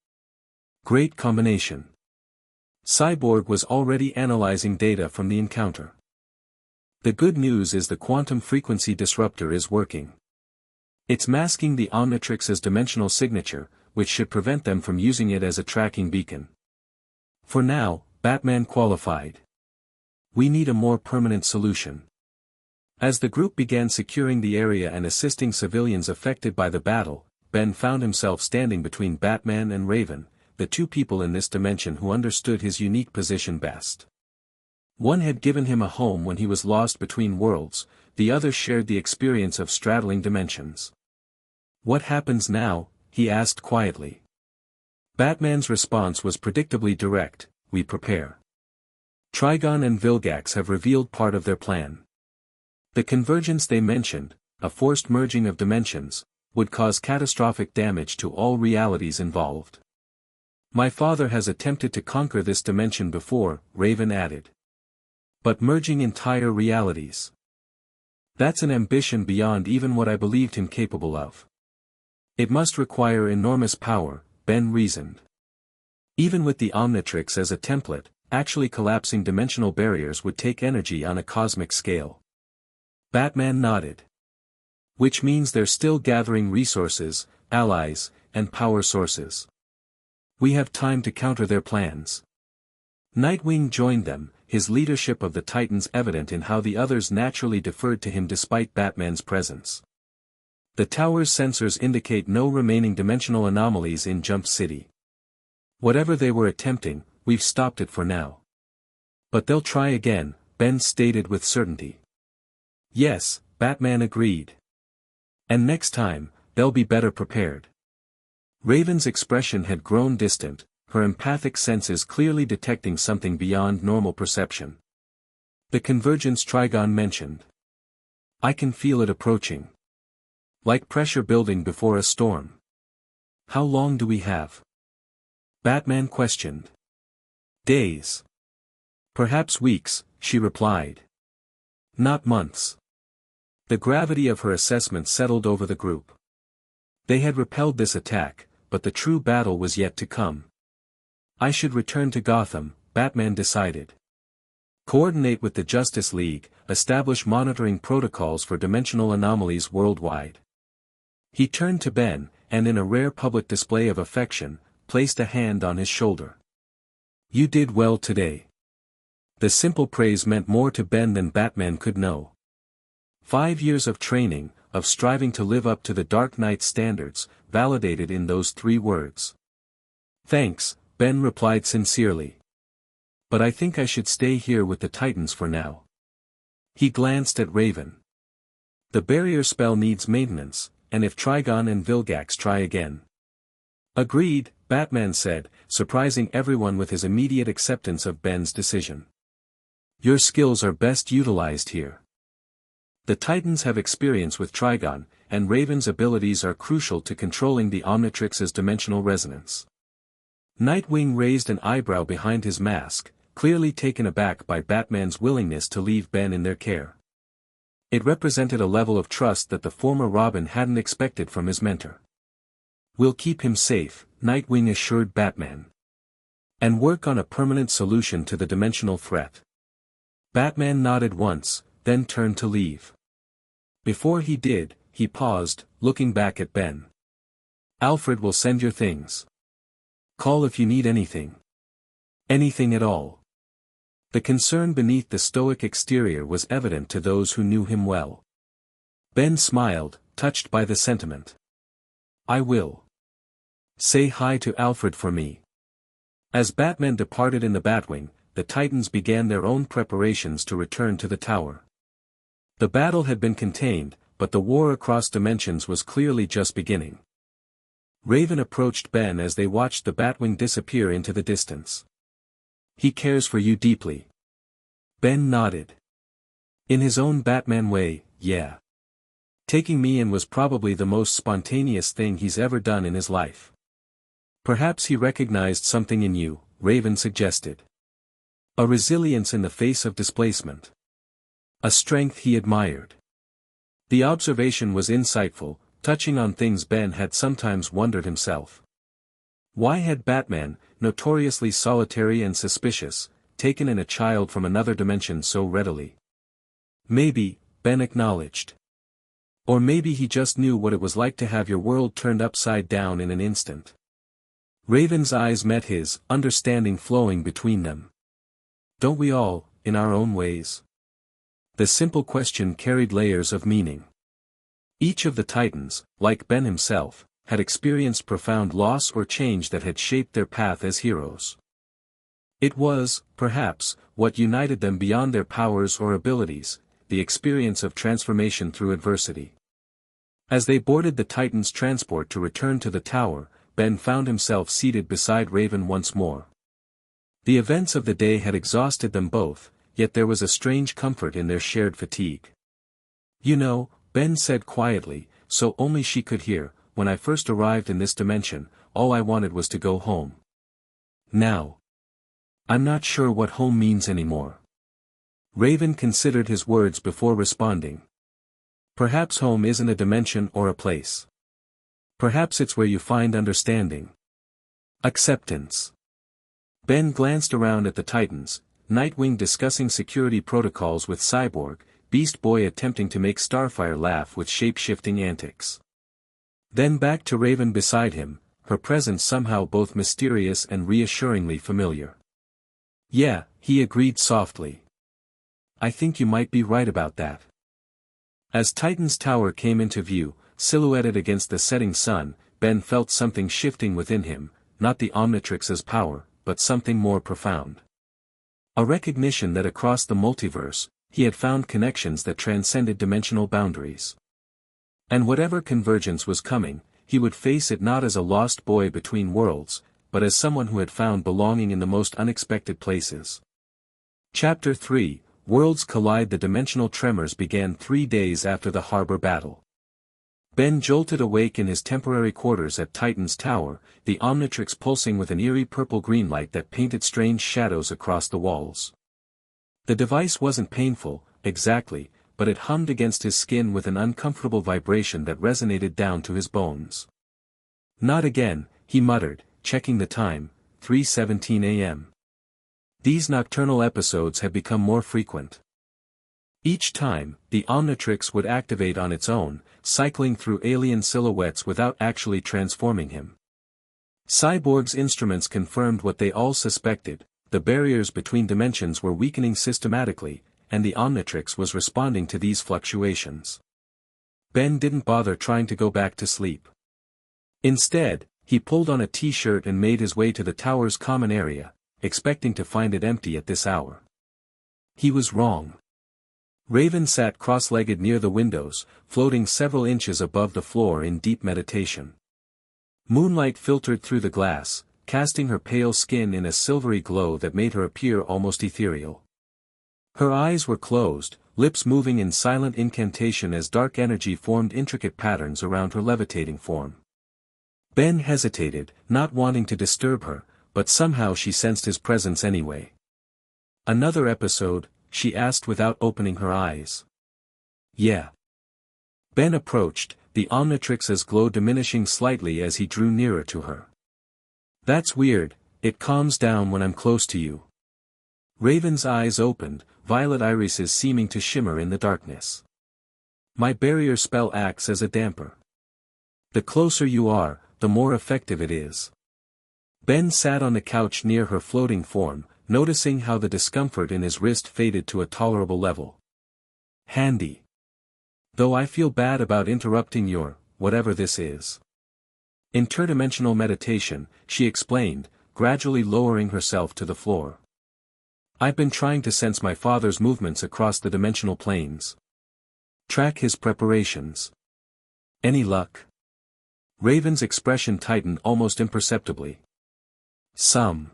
Great combination. Cyborg was already analyzing data from the encounter. The good news is the quantum frequency disruptor is working. It's masking the Omnitrix's dimensional signature, which should prevent them from using it as a tracking beacon. For now, Batman qualified. We need a more permanent solution. As the group began securing the area and assisting civilians affected by the battle, Ben found himself standing between Batman and Raven, the two people in this dimension who understood his unique position best. One had given him a home when he was lost between worlds, the other shared the experience of straddling dimensions. What happens now? He asked quietly. Batman's response was predictably direct, we prepare. Trigon and Vilgax have revealed part of their plan. The convergence they mentioned, a forced merging of dimensions, would cause catastrophic damage to all realities involved. My father has attempted to conquer this dimension before, Raven added. But merging entire realities. That's an ambition beyond even what I believed him capable of. It must require enormous power, Ben reasoned. Even with the Omnitrix as a template, actually collapsing dimensional barriers would take energy on a cosmic scale. Batman nodded. Which means they're still gathering resources, allies, and power sources. We have time to counter their plans. Nightwing joined them, his leadership of the Titans evident in how the others naturally deferred to him despite Batman's presence. The tower's sensors indicate no remaining dimensional anomalies in Jump City. Whatever they were attempting, we've stopped it for now. But they'll try again, Ben stated with certainty. Yes, Batman agreed. And next time, they'll be better prepared. Raven's expression had grown distant, her empathic senses clearly detecting something beyond normal perception. The convergence Trigon mentioned. I can feel it approaching. Like pressure building before a storm. How long do we have? Batman questioned. Days. Perhaps weeks, she replied. Not months. The gravity of her assessment settled over the group. They had repelled this attack, but the true battle was yet to come. I should return to Gotham, Batman decided. Coordinate with the Justice League, establish monitoring protocols for dimensional anomalies worldwide. He turned to Ben, and in a rare public display of affection, placed a hand on his shoulder. You did well today. The simple praise meant more to Ben than Batman could know. 5 years of training, of striving to live up to the Dark Knight's standards, validated in those 3 words. Thanks, Ben replied sincerely. But I think I should stay here with the Titans for now. He glanced at Raven. The barrier spell needs maintenance, and if Trigon and Vilgax try again. Agreed, Batman said, surprising everyone with his immediate acceptance of Ben's decision. Your skills are best utilized here. The Titans have experience with Trigon, and Raven's abilities are crucial to controlling the Omnitrix's dimensional resonance. Nightwing raised an eyebrow behind his mask, clearly taken aback by Batman's willingness to leave Ben in their care. It represented a level of trust that the former Robin hadn't expected from his mentor. We'll keep him safe, Nightwing assured Batman. And work on a permanent solution to the dimensional threat. Batman nodded once, then turned to leave. Before he did, he paused, looking back at Ben. Alfred will send your things. Call if you need anything. Anything at all. The concern beneath the stoic exterior was evident to those who knew him well. Ben smiled, touched by the sentiment. I will. Say hi to Alfred for me. As Batman departed in the Batwing, the Titans began their own preparations to return to the tower. The battle had been contained, but the war across dimensions was clearly just beginning. Raven approached Ben as they watched the Batwing disappear into the distance. He cares for you deeply. Ben nodded. In his own Batman way, yeah. Taking me in was probably the most spontaneous thing he's ever done in his life. Perhaps he recognized something in you, Raven suggested. A resilience in the face of displacement. A strength he admired. The observation was insightful, touching on things Ben had sometimes wondered himself. Why had Batman, notoriously solitary and suspicious, taken in a child from another dimension so readily? Maybe, Ben acknowledged. Or maybe he just knew what it was like to have your world turned upside down in an instant. Raven's eyes met his, understanding flowing between them. Don't we all, in our own ways? The simple question carried layers of meaning. Each of the Titans, like Ben himself, had experienced profound loss or change that had shaped their path as heroes. It was, perhaps, what united them beyond their powers or abilities, the experience of transformation through adversity. As they boarded the Titan's transport to return to the tower, Ben found himself seated beside Raven once more. The events of the day had exhausted them both, yet there was a strange comfort in their shared fatigue. You know, Ben said quietly, so only she could hear, when I first arrived in this dimension, all I wanted was to go home. Now, I'm not sure what home means anymore. Raven considered his words before responding. Perhaps home isn't a dimension or a place. Perhaps it's where you find understanding. Acceptance. Ben glanced around at the Titans, Nightwing discussing security protocols with Cyborg, Beast Boy attempting to make Starfire laugh with shape-shifting antics. Then back to Raven beside him, her presence somehow both mysterious and reassuringly familiar. Yeah, he agreed softly. I think you might be right about that. As Titan's tower came into view, silhouetted against the setting sun, Ben felt something shifting within him, not the Omnitrix's power, but something more profound. A recognition that across the multiverse, he had found connections that transcended dimensional boundaries. And whatever convergence was coming, he would face it not as a lost boy between worlds, but as someone who had found belonging in the most unexpected places. Chapter 3, Worlds Collide. The dimensional tremors began 3 days after the harbor battle. Ben jolted awake in his temporary quarters at Titan's tower, the Omnitrix pulsing with an eerie purple-green light that painted strange shadows across the walls. The device wasn't painful, exactly, but it hummed against his skin with an uncomfortable vibration that resonated down to his bones. Not again, he muttered, checking the time, 3:17 a.m. These nocturnal episodes had become more frequent. Each time, the Omnitrix would activate on its own, cycling through alien silhouettes without actually transforming him. Cyborg's instruments confirmed what they all suspected: the barriers between dimensions were weakening systematically, and the Omnitrix was responding to these fluctuations. Ben didn't bother trying to go back to sleep. Instead, he pulled on a t-shirt and made his way to the tower's common area, expecting to find it empty at this hour. He was wrong. Raven sat cross-legged near the windows, floating several inches above the floor in deep meditation. Moonlight filtered through the glass, casting her pale skin in a silvery glow that made her appear almost ethereal. Her eyes were closed, lips moving in silent incantation as dark energy formed intricate patterns around her levitating form. Ben hesitated, not wanting to disturb her, but somehow she sensed his presence anyway. Another episode? She asked without opening her eyes. Yeah. Ben approached, the Omnitrix's glow diminishing slightly as he drew nearer to her. That's weird, it calms down when I'm close to you. Raven's eyes opened, violet irises seeming to shimmer in the darkness. My barrier spell acts as a damper. The closer you are, the more effective it is. Ben sat on the couch near her floating form, noticing how the discomfort in his wrist faded to a tolerable level. Handy. Though I feel bad about interrupting your, whatever this is. Interdimensional meditation, she explained, gradually lowering herself to the floor. I've been trying to sense my father's movements across the dimensional planes. Track his preparations. Any luck? Raven's expression tightened almost imperceptibly. Some.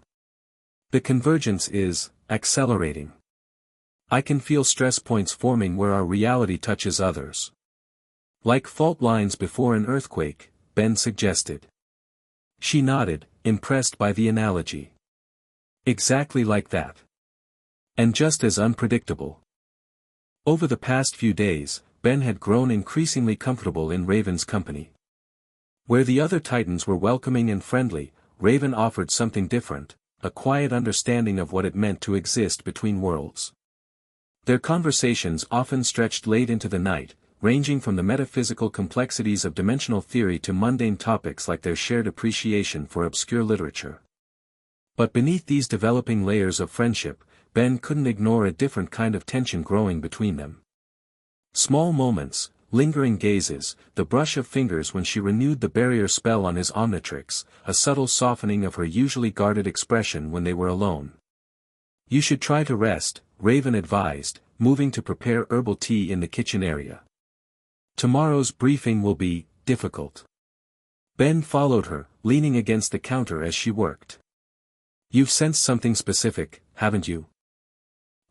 The convergence is accelerating. I can feel stress points forming where our reality touches others. Like fault lines before an earthquake, Ben suggested. She nodded, impressed by the analogy. Exactly like that. And just as unpredictable. Over the past few days, Ben had grown increasingly comfortable in Raven's company. Where the other Titans were welcoming and friendly, Raven offered something different, a quiet understanding of what it meant to exist between worlds. Their conversations often stretched late into the night, ranging from the metaphysical complexities of dimensional theory to mundane topics like their shared appreciation for obscure literature. But beneath these developing layers of friendship, Ben couldn't ignore a different kind of tension growing between them. Small moments, lingering gazes, the brush of fingers when she renewed the barrier spell on his Omnitrix, a subtle softening of her usually guarded expression when they were alone. You should try to rest, Raven advised, moving to prepare herbal tea in the kitchen area. Tomorrow's briefing will be difficult. Ben followed her, leaning against the counter as she worked. You've sensed something specific, haven't you?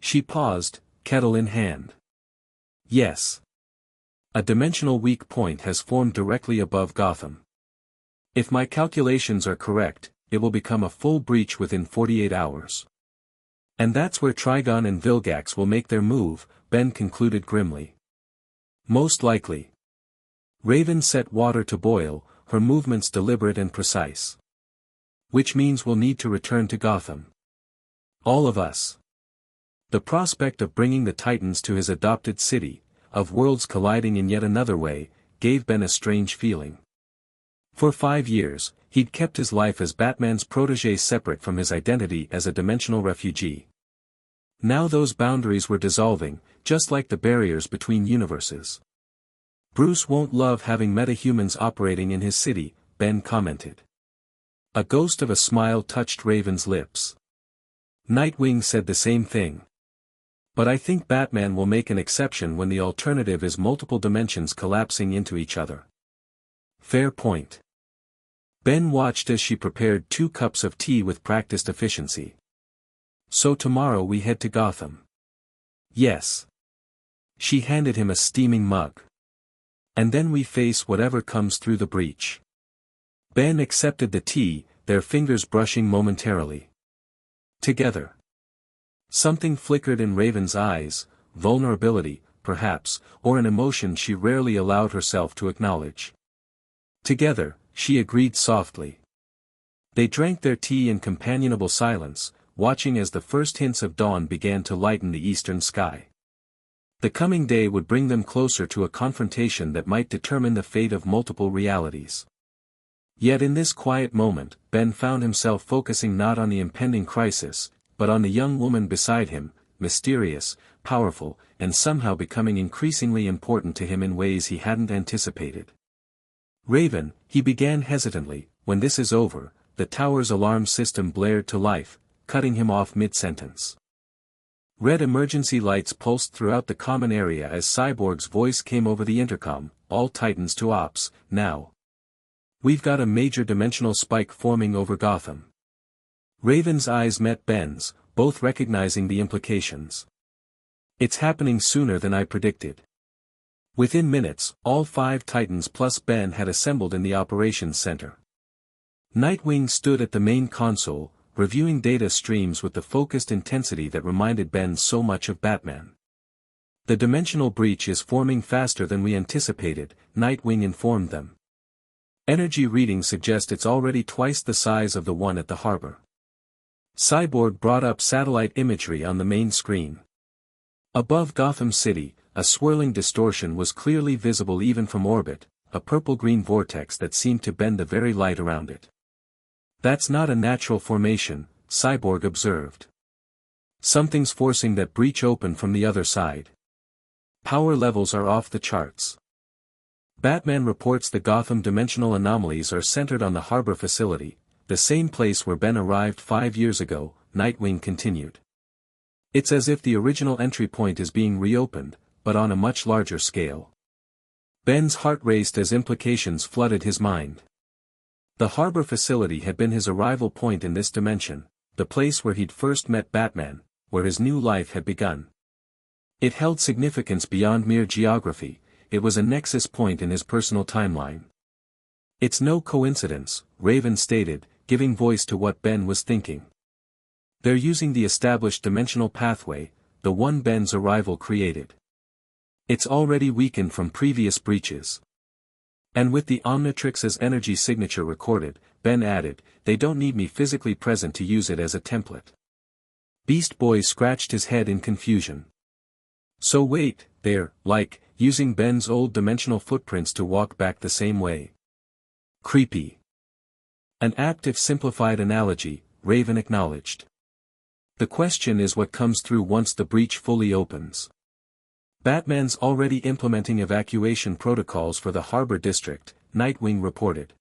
She paused, kettle in hand. Yes. A dimensional weak point has formed directly above Gotham. If my calculations are correct, it will become a full breach within 48 hours. And that's where Trigon and Vilgax will make their move, Ben concluded grimly. Most likely. Raven set water to boil, her movements deliberate and precise. Which means we'll need to return to Gotham. All of us. The prospect of bringing the Titans to his adopted city, of worlds colliding in yet another way, gave Ben a strange feeling. For 5 years, he'd kept his life as Batman's protégé separate from his identity as a dimensional refugee. Now those boundaries were dissolving, just like the barriers between universes. Bruce won't love having metahumans operating in his city, Ben commented. A ghost of a smile touched Raven's lips. Nightwing said the same thing. But I think Batman will make an exception when the alternative is multiple dimensions collapsing into each other. Fair point. Ben watched as she prepared 2 cups of tea with practiced efficiency. So tomorrow we head to Gotham. Yes. She handed him a steaming mug. And then we face whatever comes through the breach. Ben accepted the tea, their fingers brushing momentarily. Together. Something flickered in Raven's eyes, vulnerability, perhaps, or an emotion she rarely allowed herself to acknowledge. Together, she agreed softly. They drank their tea in companionable silence, watching as the first hints of dawn began to lighten the eastern sky. The coming day would bring them closer to a confrontation that might determine the fate of multiple realities. Yet in this quiet moment, Ben found himself focusing not on the impending crisis, but on the young woman beside him, mysterious, powerful, and somehow becoming increasingly important to him in ways he hadn't anticipated. Raven, he began hesitantly, when this is over, the tower's alarm system blared to life, cutting him off mid-sentence. Red emergency lights pulsed throughout the common area as Cyborg's voice came over the intercom, all Titans to ops, now. We've got a major dimensional spike forming over Gotham. Raven's eyes met Ben's, both recognizing the implications. It's happening sooner than I predicted. Within minutes, all 5 Titans plus Ben had assembled in the operations center. Nightwing stood at the main console, reviewing data streams with the focused intensity that reminded Ben so much of Batman. The dimensional breach is forming faster than we anticipated, Nightwing informed them. Energy readings suggest it's already twice the size of the one at the harbor. Cyborg brought up satellite imagery on the main screen. Above Gotham City, a swirling distortion was clearly visible even from orbit, a purple-green vortex that seemed to bend the very light around it. That's not a natural formation, Cyborg observed. Something's forcing that breach open from the other side. Power levels are off the charts. Batman reports the Gotham dimensional anomalies are centered on the harbor facility, the same place where Ben arrived 5 years ago, Nightwing continued. It's as if the original entry point is being reopened, but on a much larger scale. Ben's heart raced as implications flooded his mind. The harbor facility had been his arrival point in this dimension, the place where he'd first met Batman, where his new life had begun. It held significance beyond mere geography, it was a nexus point in his personal timeline. It's no coincidence, Raven stated, giving voice to what Ben was thinking. They're using the established dimensional pathway, the one Ben's arrival created. It's already weakened from previous breaches. And with the Omnitrix's energy signature recorded, Ben added, they don't need me physically present to use it as a template. Beast Boy scratched his head in confusion. So wait, they're, like, using Ben's old dimensional footprints to walk back the same way. Creepy. An apt if simplified analogy, Raven acknowledged. The question is what comes through once the breach fully opens. Batman's already implementing evacuation protocols for the Harbor District, Nightwing reported.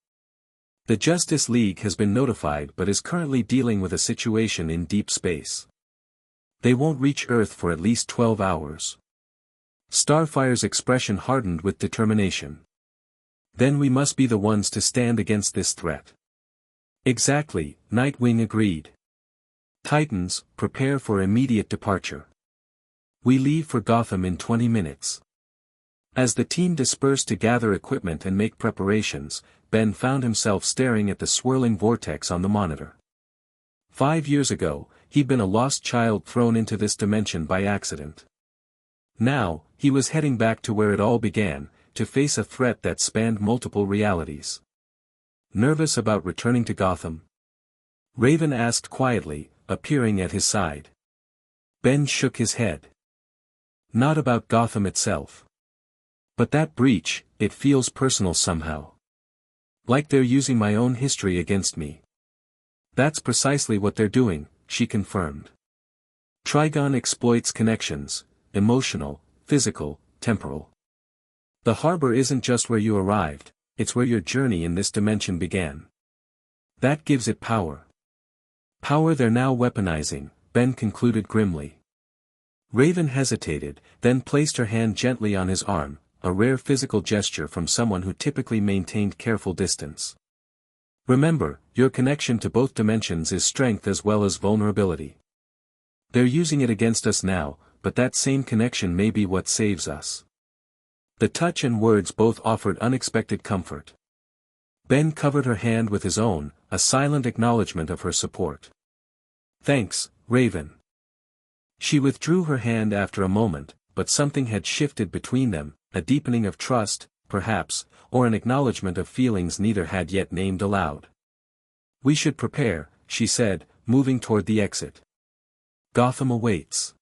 The Justice League has been notified but is currently dealing with a situation in deep space. They won't reach Earth for at least 12 hours. Starfire's expression hardened with determination. Then we must be the ones to stand against this threat. Exactly, Nightwing agreed. Titans, prepare for immediate departure. We leave for Gotham in 20 minutes. As the team dispersed to gather equipment and make preparations, Ben found himself staring at the swirling vortex on the monitor. 5 years ago, he'd been a lost child thrown into this dimension by accident. Now, he was heading back to where it all began, to face a threat that spanned multiple realities. Nervous about returning to Gotham? Raven asked quietly, appearing at his side. Ben shook his head. Not about Gotham itself. But that breach, it feels personal somehow. Like they're using my own history against me. That's precisely what they're doing, she confirmed. Trigon exploits connections, emotional, physical, temporal. The harbor isn't just where you arrived, it's where your journey in this dimension began. That gives it power. Power they're now weaponizing, Ben concluded grimly. Raven hesitated, then placed her hand gently on his arm, a rare physical gesture from someone who typically maintained careful distance. Remember, your connection to both dimensions is strength as well as vulnerability. They're using it against us now, but that same connection may be what saves us. The touch and words both offered unexpected comfort. Ben covered her hand with his own, a silent acknowledgement of her support. Thanks, Raven. She withdrew her hand after a moment, but something had shifted between them, a deepening of trust, perhaps, or an acknowledgement of feelings neither had yet named aloud. We should prepare, she said, moving toward the exit. Gotham awaits.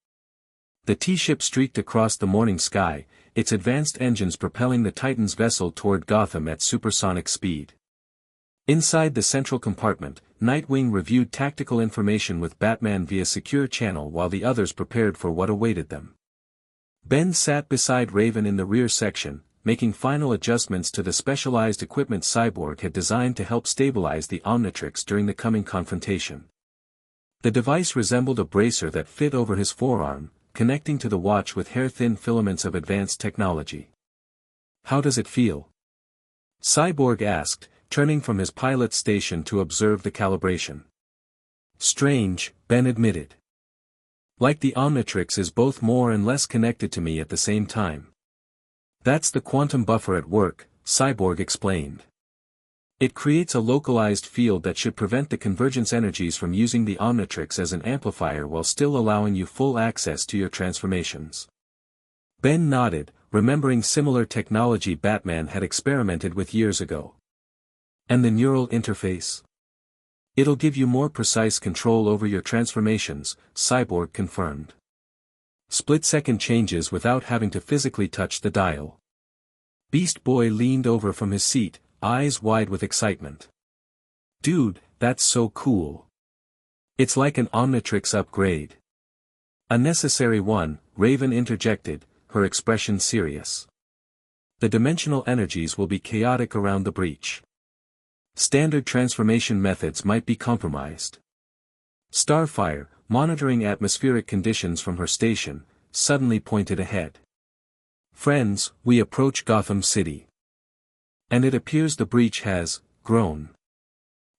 The T-ship streaked across the morning sky, its advanced engines propelling the Titan's vessel toward Gotham at supersonic speed. Inside the central compartment, Nightwing reviewed tactical information with Batman via secure channel while the others prepared for what awaited them. Ben sat beside Raven in the rear section, making final adjustments to the specialized equipment Cyborg had designed to help stabilize the Omnitrix during the coming confrontation. The device resembled a bracer that fit over his forearm, connecting to the watch with hair-thin filaments of advanced technology. How does it feel? Cyborg asked, turning from his pilot station to observe the calibration. Strange, Ben admitted. Like the Omnitrix is both more and less connected to me at the same time. That's the quantum buffer at work, Cyborg explained. It creates a localized field that should prevent the convergence energies from using the Omnitrix as an amplifier while still allowing you full access to your transformations. Ben nodded, remembering similar technology Batman had experimented with years ago. And the neural interface? It'll give you more precise control over your transformations, Cyborg confirmed. Split-second changes without having to physically touch the dial. Beast Boy leaned over from his seat, eyes wide with excitement. Dude, that's so cool. It's like an Omnitrix upgrade. A necessary one, Raven interjected, her expression serious. The dimensional energies will be chaotic around the breach. Standard transformation methods might be compromised. Starfire, monitoring atmospheric conditions from her station, suddenly pointed ahead. Friends, we approach Gotham City. And it appears the breach has grown.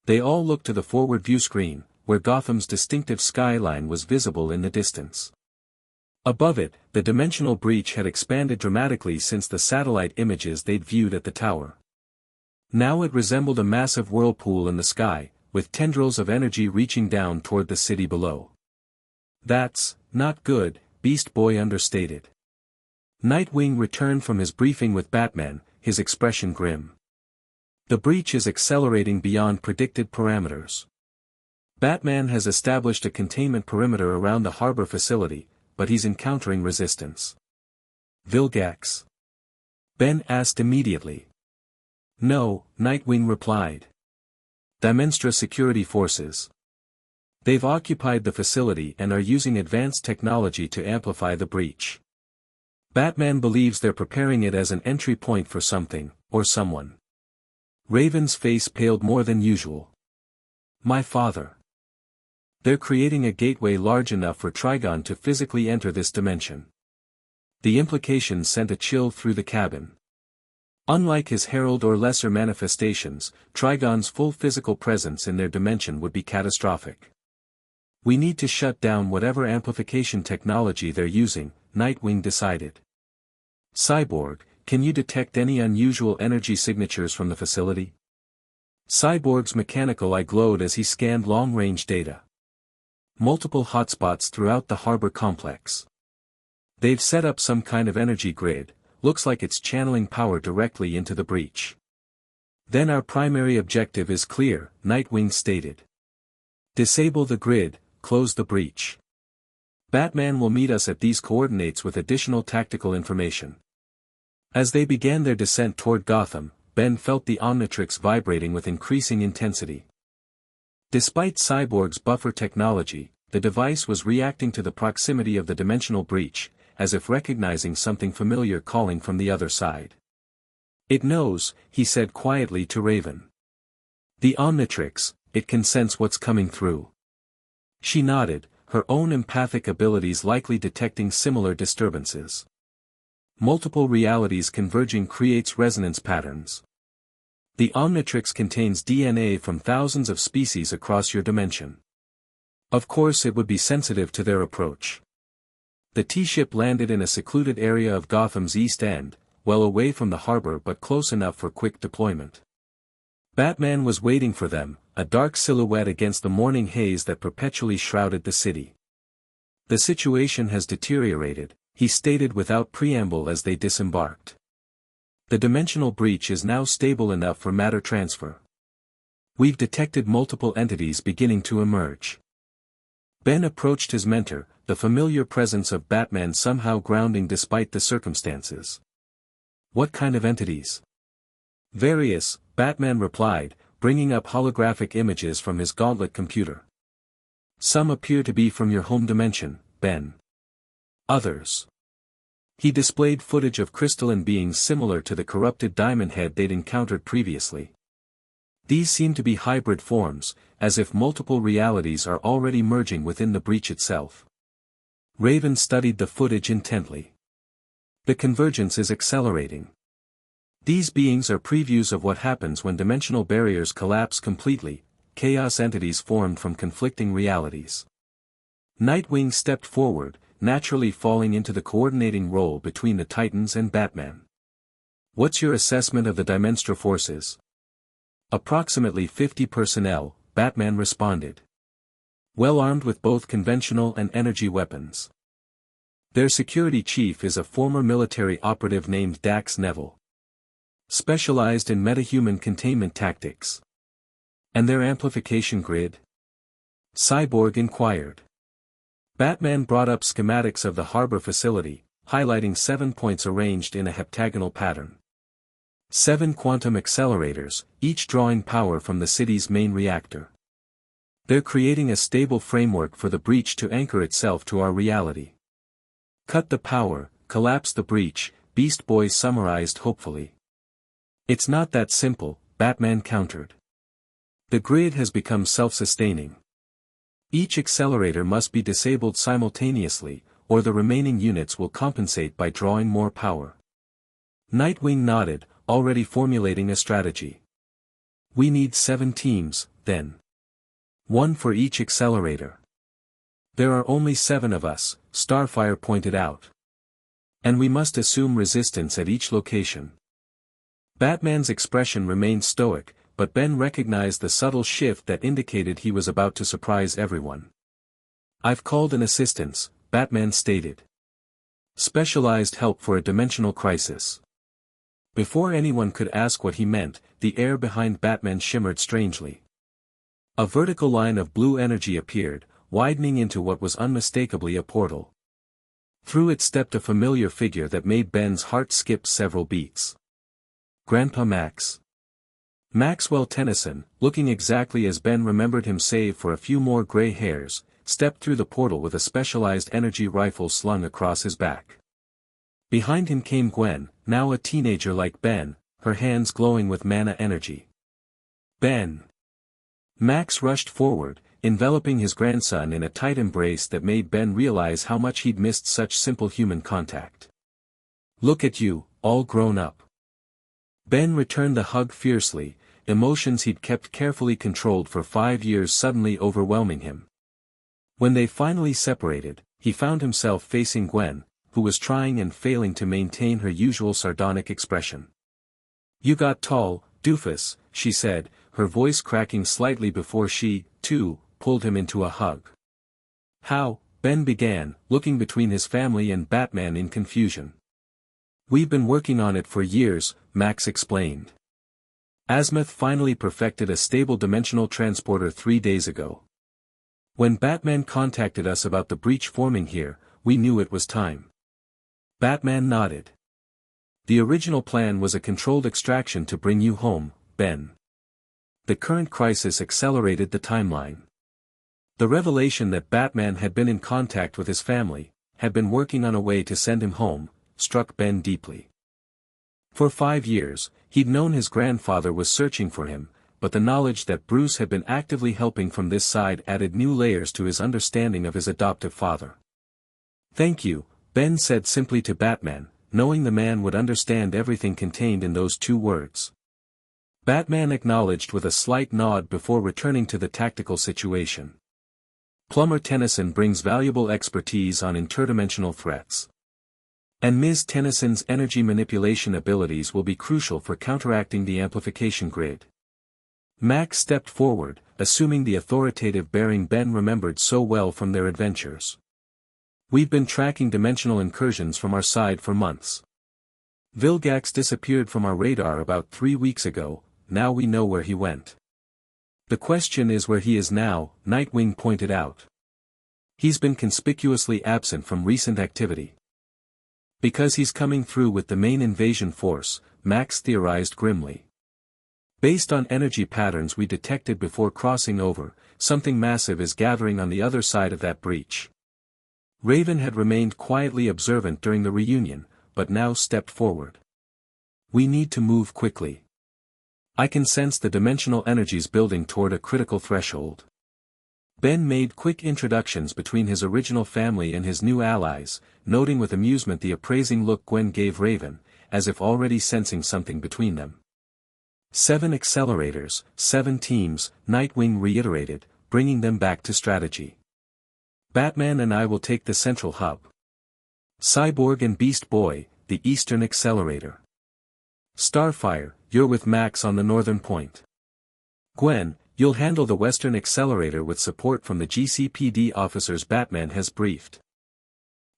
They all looked to the forward view screen, where Gotham's distinctive skyline was visible in the distance. Above it, the dimensional breach had expanded dramatically since the satellite images they'd viewed at the tower. Now it resembled a massive whirlpool in the sky, with tendrils of energy reaching down toward the city below. That's not good, Beast Boy understated. Nightwing returned from his briefing with Batman, his expression grim. The breach is accelerating beyond predicted parameters. Batman has established a containment perimeter around the harbor facility, but he's encountering resistance. Vilgax? Ben asked immediately. No, Nightwing replied. Dimenstra security forces. They've occupied the facility and are using advanced technology to amplify the breach. Batman believes they're preparing it as an entry point for something, or someone. Raven's face paled more than usual. My father. They're creating a gateway large enough for Trigon to physically enter this dimension. The implication sent a chill through the cabin. Unlike his Herald or lesser manifestations, Trigon's full physical presence in their dimension would be catastrophic. We need to shut down whatever amplification technology they're using, Nightwing decided. Cyborg, can you detect any unusual energy signatures from the facility? Cyborg's mechanical eye glowed as he scanned long-range data. multiple hotspots throughout the harbor complex. They've set up some kind of energy grid, looks like it's channeling power directly into the breach. Then our primary objective is clear, Nightwing stated. Disable the grid, close the breach. Batman will meet us at these coordinates with additional tactical information. As they began their descent toward Gotham, Ben felt the Omnitrix vibrating with increasing intensity. Despite Cyborg's buffer technology, the device was reacting to the proximity of the dimensional breach, as if recognizing something familiar calling from the other side. It knows, he said quietly to Raven. The Omnitrix, it can sense what's coming through. She nodded, her own empathic abilities likely detecting similar disturbances. Multiple realities converging creates resonance patterns. The Omnitrix contains DNA from thousands of species across your dimension. Of course it would be sensitive to their approach. The T-ship landed in a secluded area of Gotham's East End, well away from the harbor but close enough for quick deployment. Batman was waiting for them, a dark silhouette against the morning haze that perpetually shrouded the city. The situation has deteriorated, he stated without preamble as they disembarked. The dimensional breach is now stable enough for matter transfer. We've detected multiple entities beginning to emerge. Ben approached his mentor, the familiar presence of Batman somehow grounding despite the circumstances. What kind of entities? Various, Batman replied, bringing up holographic images from his gauntlet computer. Some appear to be from your home dimension, Ben. Others. He displayed footage of crystalline beings similar to the corrupted diamond head they'd encountered previously. These seem to be hybrid forms, as if multiple realities are already merging within the breach itself. Raven studied the footage intently. The convergence is accelerating. These beings are previews of what happens when dimensional barriers collapse completely, chaos entities formed from conflicting realities. Nightwing stepped forward, naturally falling into the coordinating role between the Titans and Batman. What's your assessment of the Dimenstra forces? Approximately 50 personnel, Batman responded. Well armed with both conventional and energy weapons. Their security chief is a former military operative named Dax Neville. Specialized in metahuman containment tactics. And their amplification grid? Cyborg inquired. Batman brought up schematics of the harbor facility, highlighting 7 points arranged in a heptagonal pattern. 7 quantum accelerators, each drawing power from the city's main reactor. They're creating a stable framework for the breach to anchor itself to our reality. Cut the power, collapse the breach, Beast Boy summarized hopefully. It's not that simple, Batman countered. The grid has become self-sustaining. Each accelerator must be disabled simultaneously, or the remaining units will compensate by drawing more power. Nightwing nodded, already formulating a strategy. We need 7 teams, then. 1 for each accelerator. There are only 7 of us, Starfire pointed out. And we must assume resistance at each location. Batman's expression remained stoic, but Ben recognized the subtle shift that indicated he was about to surprise everyone. I've called an assistance, Batman stated. Specialized help for a dimensional crisis. Before anyone could ask what he meant, the air behind Batman shimmered strangely. A vertical line of blue energy appeared, widening into what was unmistakably a portal. Through it stepped a familiar figure that made Ben's heart skip several beats. Grandpa Max. Maxwell Tennyson, looking exactly as Ben remembered him save for a few more gray hairs, stepped through the portal with a specialized energy rifle slung across his back. Behind him came Gwen, now a teenager like Ben, her hands glowing with mana energy. Ben. Max rushed forward, enveloping his grandson in a tight embrace that made Ben realize how much he'd missed such simple human contact. Look at you, all grown up. Ben returned the hug fiercely, emotions he'd kept carefully controlled for 5 years suddenly overwhelming him. When they finally separated, he found himself facing Gwen, who was trying and failing to maintain her usual sardonic expression. You got tall, doofus, she said, her voice cracking slightly before she, too, pulled him into a hug. How? Ben began, looking between his family and Batman in confusion. We've been working on it for years, Max explained. Azimuth finally perfected a stable dimensional transporter 3 days ago. When Batman contacted us about the breach forming here, we knew it was time. Batman nodded. The original plan was a controlled extraction to bring you home, Ben. The current crisis accelerated the timeline. The revelation that Batman had been in contact with his family, had been working on a way to send him home, struck Ben deeply. For 5 years, he'd known his grandfather was searching for him, but the knowledge that Bruce had been actively helping from this side added new layers to his understanding of his adoptive father. Thank you, Ben said simply to Batman, knowing the man would understand everything contained in those 2 words. Batman acknowledged with a slight nod before returning to the tactical situation. Plumber Tennyson brings valuable expertise on interdimensional threats. And Ms. Tennyson's energy manipulation abilities will be crucial for counteracting the amplification grid. Max stepped forward, assuming the authoritative bearing Ben remembered so well from their adventures. We've been tracking dimensional incursions from our side for months. Vilgax disappeared from our radar about 3 weeks ago, now we know where he went. The question is where he is now, Nightwing pointed out. He's been conspicuously absent from recent activity. Because he's coming through with the main invasion force, Max theorized grimly. Based on energy patterns we detected before crossing over, something massive is gathering on the other side of that breach. Raven had remained quietly observant during the reunion, but now stepped forward. We need to move quickly. I can sense the dimensional energies building toward a critical threshold. Ben made quick introductions between his original family and his new allies, noting with amusement the appraising look Gwen gave Raven, as if already sensing something between them. 7 accelerators, 7 teams, Nightwing reiterated, bringing them back to strategy. Batman and I will take the central hub. Cyborg and Beast Boy, the eastern accelerator. Starfire, you're with Max on the northern point. Gwen, you'll handle the western accelerator with support from the GCPD officers Batman has briefed.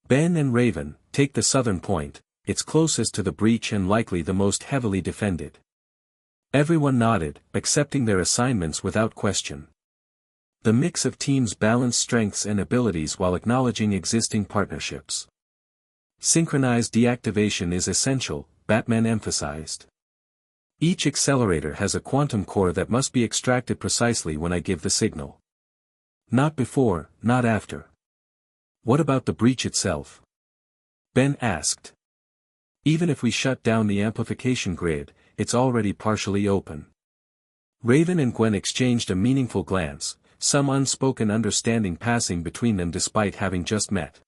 Ben and Raven, take the southern point, it's closest to the breach and likely the most heavily defended. Everyone nodded, accepting their assignments without question. The mix of teams balanced strengths and abilities while acknowledging existing partnerships. Synchronized deactivation is essential, Batman emphasized. Each accelerator has a quantum core that must be extracted precisely when I give the signal. Not before, not after. What about the breach itself? Ben asked. Even if we shut down the amplification grid, it's already partially open. Raven and Gwen exchanged a meaningful glance, some unspoken understanding passing between them despite having just met.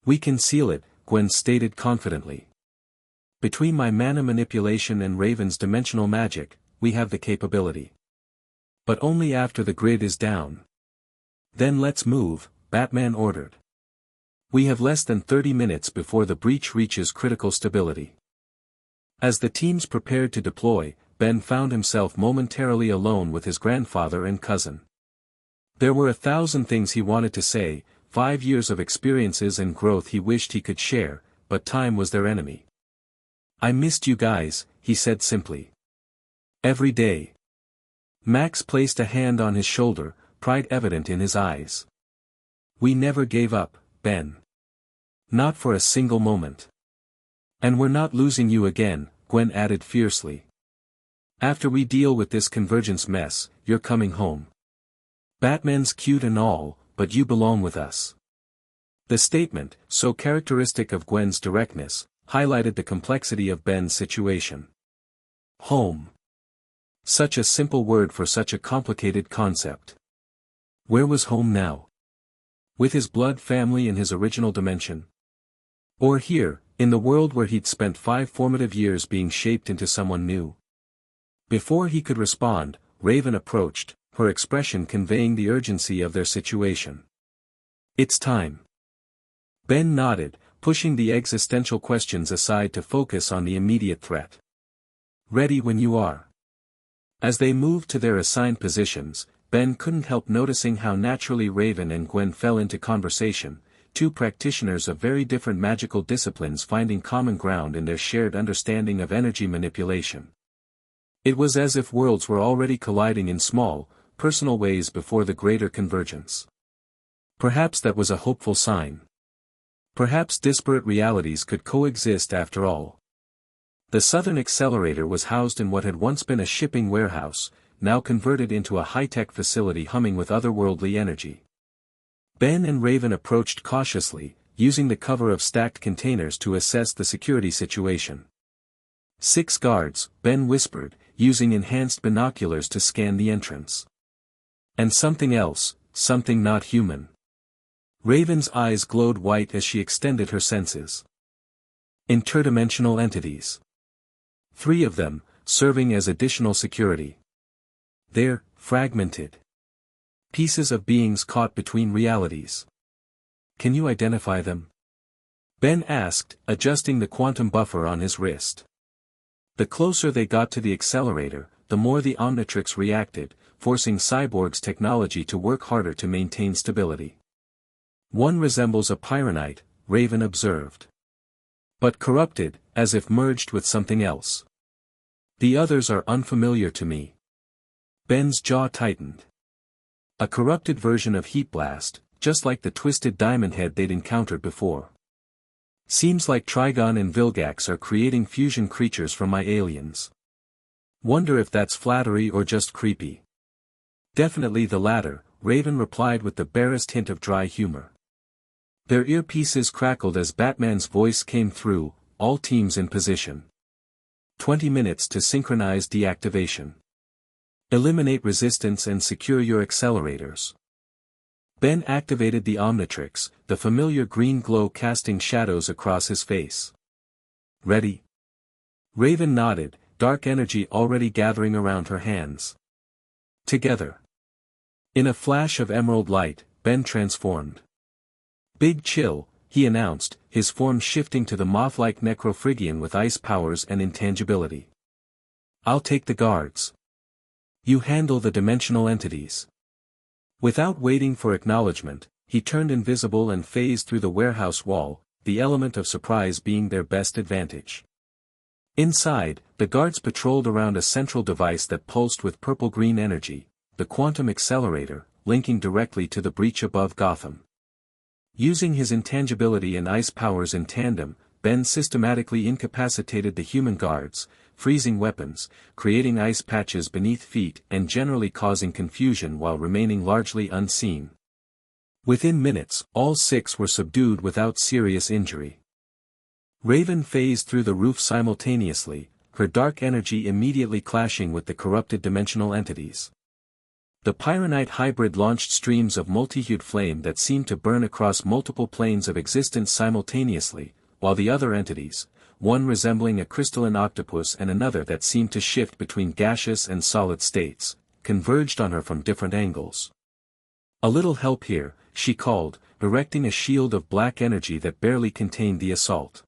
We can seal it, Gwen stated confidently. Between my mana manipulation and Raven's dimensional magic, we have the capability. But only after the grid is down. Then let's move, Batman ordered. We have less than 30 minutes before the breach reaches critical stability. As the teams prepared to deploy, Ben found himself momentarily alone with his grandfather and cousin. There were 1,000 things he wanted to say, 5 years of experiences and growth he wished he could share, but time was their enemy. I missed you guys, he said simply. Every day. Max placed a hand on his shoulder, pride evident in his eyes. We never gave up, Ben. Not for a single moment. And we're not losing you again, Gwen added fiercely. After we deal with this convergence mess, you're coming home. Batman's cute and all, but you belong with us. The statement, so characteristic of Gwen's directness, highlighted the complexity of Ben's situation. Home. Such a simple word for such a complicated concept. Where was home now? With his blood family in his original dimension? Or here, in the world where he'd spent 5 formative years being shaped into someone new? Before he could respond, Raven approached, her expression conveying the urgency of their situation. It's time. Ben nodded, pushing the existential questions aside to focus on the immediate threat. Ready when you are. As they moved to their assigned positions, Ben couldn't help noticing how naturally Raven and Gwen fell into conversation, two practitioners of very different magical disciplines finding common ground in their shared understanding of energy manipulation. It was as if worlds were already colliding in small, personal ways before the greater convergence. Perhaps that was a hopeful sign. Perhaps disparate realities could coexist after all. The Southern Accelerator was housed in what had once been a shipping warehouse, now converted into a high-tech facility humming with otherworldly energy. Ben and Raven approached cautiously, using the cover of stacked containers to assess the security situation. 6 guards, Ben whispered, using enhanced binoculars to scan the entrance. And something else, something not human. Raven's eyes glowed white as she extended her senses. Interdimensional entities. 3 of them, serving as additional security. They're fragmented. Pieces of beings caught between realities. Can you identify them? Ben asked, adjusting the quantum buffer on his wrist. The closer they got to the accelerator, the more the Omnitrix reacted, forcing Cyborg's technology to work harder to maintain stability. One resembles a pyronite, Raven observed. But corrupted, as if merged with something else. The others are unfamiliar to me. Ben's jaw tightened. A corrupted version of Heat Blast, just like the twisted diamond head they'd encountered before. Seems like Trigon and Vilgax are creating fusion creatures from my aliens. Wonder if that's flattery or just creepy. Definitely the latter, Raven replied with the barest hint of dry humor. Their earpieces crackled as Batman's voice came through, all teams in position. 20 minutes to synchronize deactivation. Eliminate resistance and secure your accelerators. Ben activated the Omnitrix, the familiar green glow casting shadows across his face. Ready? Raven nodded, dark energy already gathering around her hands. Together. In a flash of emerald light, Ben transformed. Big chill, he announced, his form shifting to the moth-like Necrophrygian with ice powers and intangibility. I'll take the guards. You handle the dimensional entities. Without waiting for acknowledgement, he turned invisible and phased through the warehouse wall, the element of surprise being their best advantage. Inside, the guards patrolled around a central device that pulsed with purple-green energy, the quantum accelerator, linking directly to the breach above Gotham. Using his intangibility and ice powers in tandem, Ben systematically incapacitated the human guards, freezing weapons, creating ice patches beneath feet and generally causing confusion while remaining largely unseen. Within minutes, all 6 were subdued without serious injury. Raven phased through the roof simultaneously, her dark energy immediately clashing with the corrupted dimensional entities. The pyronite hybrid launched streams of multi-hued flame that seemed to burn across multiple planes of existence simultaneously, while the other entities, one resembling a crystalline octopus and another that seemed to shift between gaseous and solid states, converged on her from different angles. A little help here, she called, erecting a shield of black energy that barely contained the assault.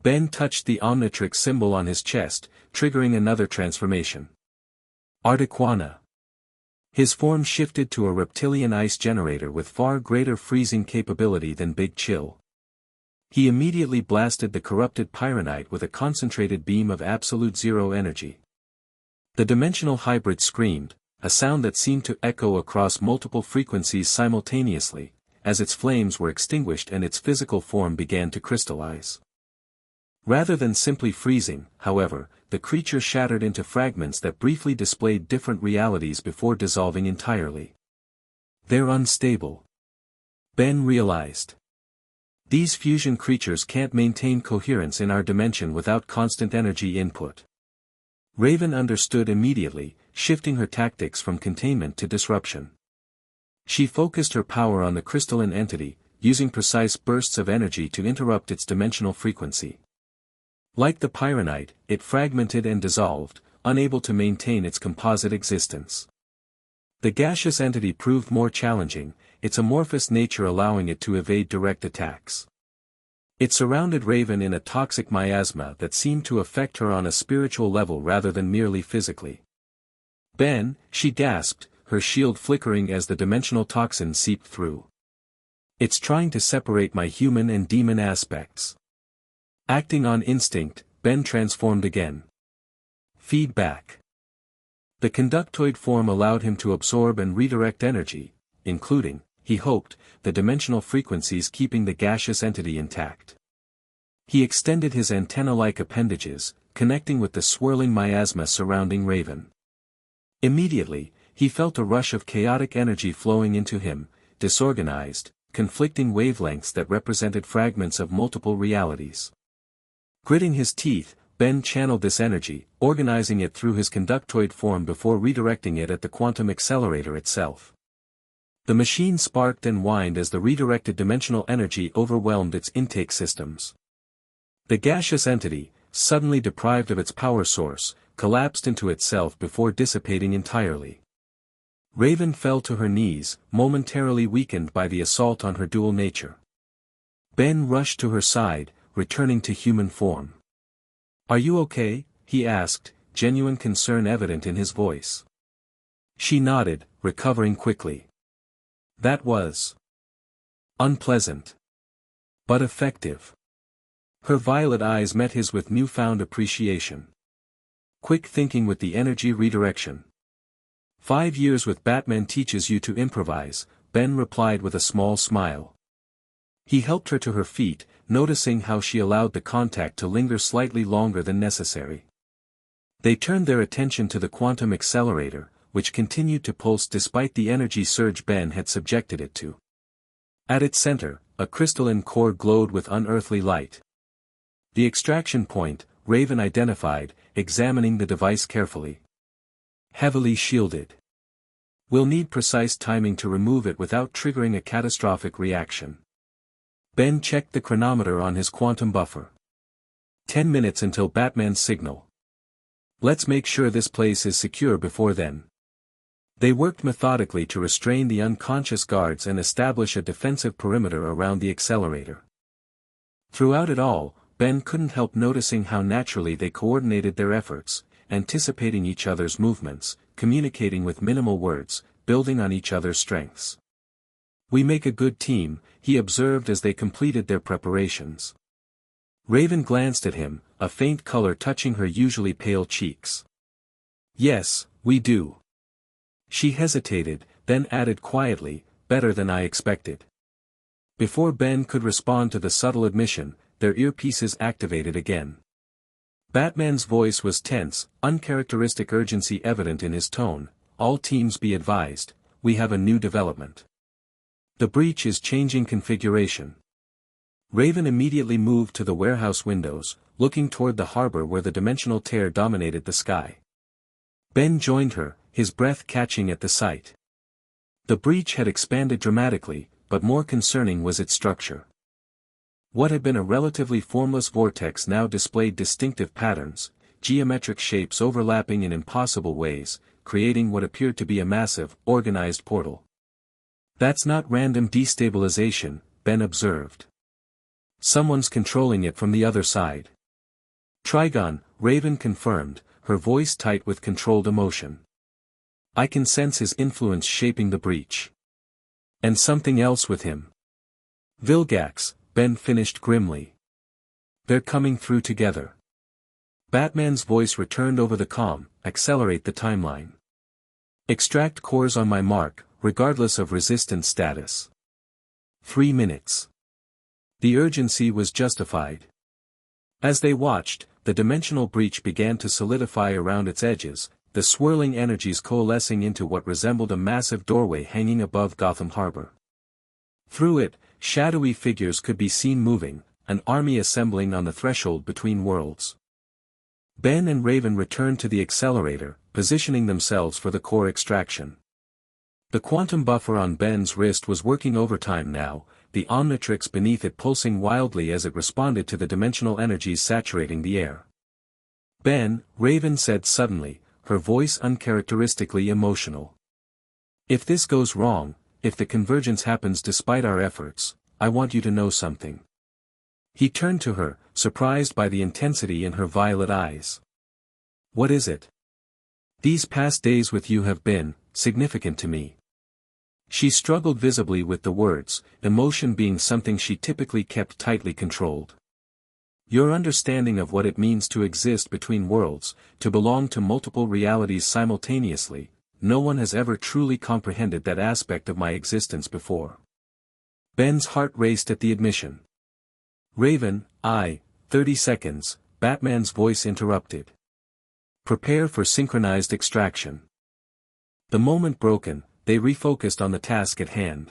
Ben touched the Omnitrix symbol on his chest, triggering another transformation. Artiquana. His form shifted to a reptilian ice generator with far greater freezing capability than Big Chill. He immediately blasted the corrupted pyronite with a concentrated beam of absolute zero energy. The dimensional hybrid screamed, a sound that seemed to echo across multiple frequencies simultaneously, as its flames were extinguished and its physical form began to crystallize. Rather than simply freezing, however, the creature shattered into fragments that briefly displayed different realities before dissolving entirely. They're unstable. Ben realized. These fusion creatures can't maintain coherence in our dimension without constant energy input. Raven understood immediately, shifting her tactics from containment to disruption. She focused her power on the crystalline entity, using precise bursts of energy to interrupt its dimensional frequency. Like the pyronite, it fragmented and dissolved, unable to maintain its composite existence. The gaseous entity proved more challenging, its amorphous nature allowing it to evade direct attacks. It surrounded Raven in a toxic miasma that seemed to affect her on a spiritual level rather than merely physically. Ben, she gasped, her shield flickering as the dimensional toxin seeped through. It's trying to separate my human and demon aspects. Acting on instinct, Ben transformed again. Feedback. The conductoid form allowed him to absorb and redirect energy, including, he hoped, the dimensional frequencies keeping the gaseous entity intact. He extended his antenna-like appendages, connecting with the swirling miasma surrounding Raven. Immediately, he felt a rush of chaotic energy flowing into him, disorganized, conflicting wavelengths that represented fragments of multiple realities. Gritting his teeth, Ben channeled this energy, organizing it through his conductoid form before redirecting it at the quantum accelerator itself. The machine sparked and whined as the redirected dimensional energy overwhelmed its intake systems. The gaseous entity, suddenly deprived of its power source, collapsed into itself before dissipating entirely. Raven fell to her knees, momentarily weakened by the assault on her dual nature. Ben rushed to her side, returning to human form. "Are you okay?" he asked, genuine concern evident in his voice. She nodded, recovering quickly. That was unpleasant, but effective. Her violet eyes met his with newfound appreciation. Quick thinking with the energy redirection. 5 years with Batman teaches you to improvise, Ben replied with a small smile. He helped her to her feet, noticing how she allowed the contact to linger slightly longer than necessary. They turned their attention to the quantum accelerator, which continued to pulse despite the energy surge Ben had subjected it to. At its center, a crystalline core glowed with unearthly light. The extraction point, Raven identified, examining the device carefully. Heavily shielded. We'll need precise timing to remove it without triggering a catastrophic reaction. Ben checked the chronometer on his quantum buffer. 10 minutes until Batman's signal. Let's make sure this place is secure before then. They worked methodically to restrain the unconscious guards and establish a defensive perimeter around the accelerator. Throughout it all, Ben couldn't help noticing how naturally they coordinated their efforts, anticipating each other's movements, communicating with minimal words, building on each other's strengths. "We make a good team," he observed as they completed their preparations. Raven glanced at him, a faint color touching her usually pale cheeks. "Yes, we do." She hesitated, then added quietly, "Better than I expected." Before Ben could respond to the subtle admission, their earpieces activated again. Batman's voice was tense, uncharacteristic urgency evident in his tone. "All teams be advised, we have a new development. The breach is changing configuration." Raven immediately moved to the warehouse windows, looking toward the harbor where the dimensional tear dominated the sky. Ben joined her, his breath catching at the sight. The breach had expanded dramatically, but more concerning was its structure. What had been a relatively formless vortex now displayed distinctive patterns, geometric shapes overlapping in impossible ways, creating what appeared to be a massive, organized portal. "That's not random destabilization," Ben observed. "Someone's controlling it from the other side." "Trigon," Raven confirmed, her voice tight with controlled emotion. "I can sense his influence shaping the breach. And something else with him." "Vilgax," Ben finished grimly. "They're coming through together." Batman's voice returned over the comm, "Accelerate the timeline. Extract cores on my mark, regardless of resistance status. 3 minutes." The urgency was justified. As they watched, the dimensional breach began to solidify around its edges, the swirling energies coalescing into what resembled a massive doorway hanging above Gotham Harbor. Through it, shadowy figures could be seen moving, an army assembling on the threshold between worlds. Ben and Raven returned to the accelerator, positioning themselves for the core extraction. The quantum buffer on Ben's wrist was working overtime now, the Omnitrix beneath it pulsing wildly as it responded to the dimensional energies saturating the air. "Ben," Raven said suddenly, her voice uncharacteristically emotional. "If this goes wrong, if the convergence happens despite our efforts, I want you to know something." He turned to her, surprised by the intensity in her violet eyes. "What is it?" These past days with you have been significant to me. She struggled visibly with the words, emotion being something she typically kept tightly controlled. Your understanding of what it means to exist between worlds, to belong to multiple realities simultaneously, no one has ever truly comprehended that aspect of my existence before. Ben's heart raced at the admission. Raven, 30 seconds, Batman's voice interrupted. Prepare for synchronized extraction. The moment broken, they refocused on the task at hand.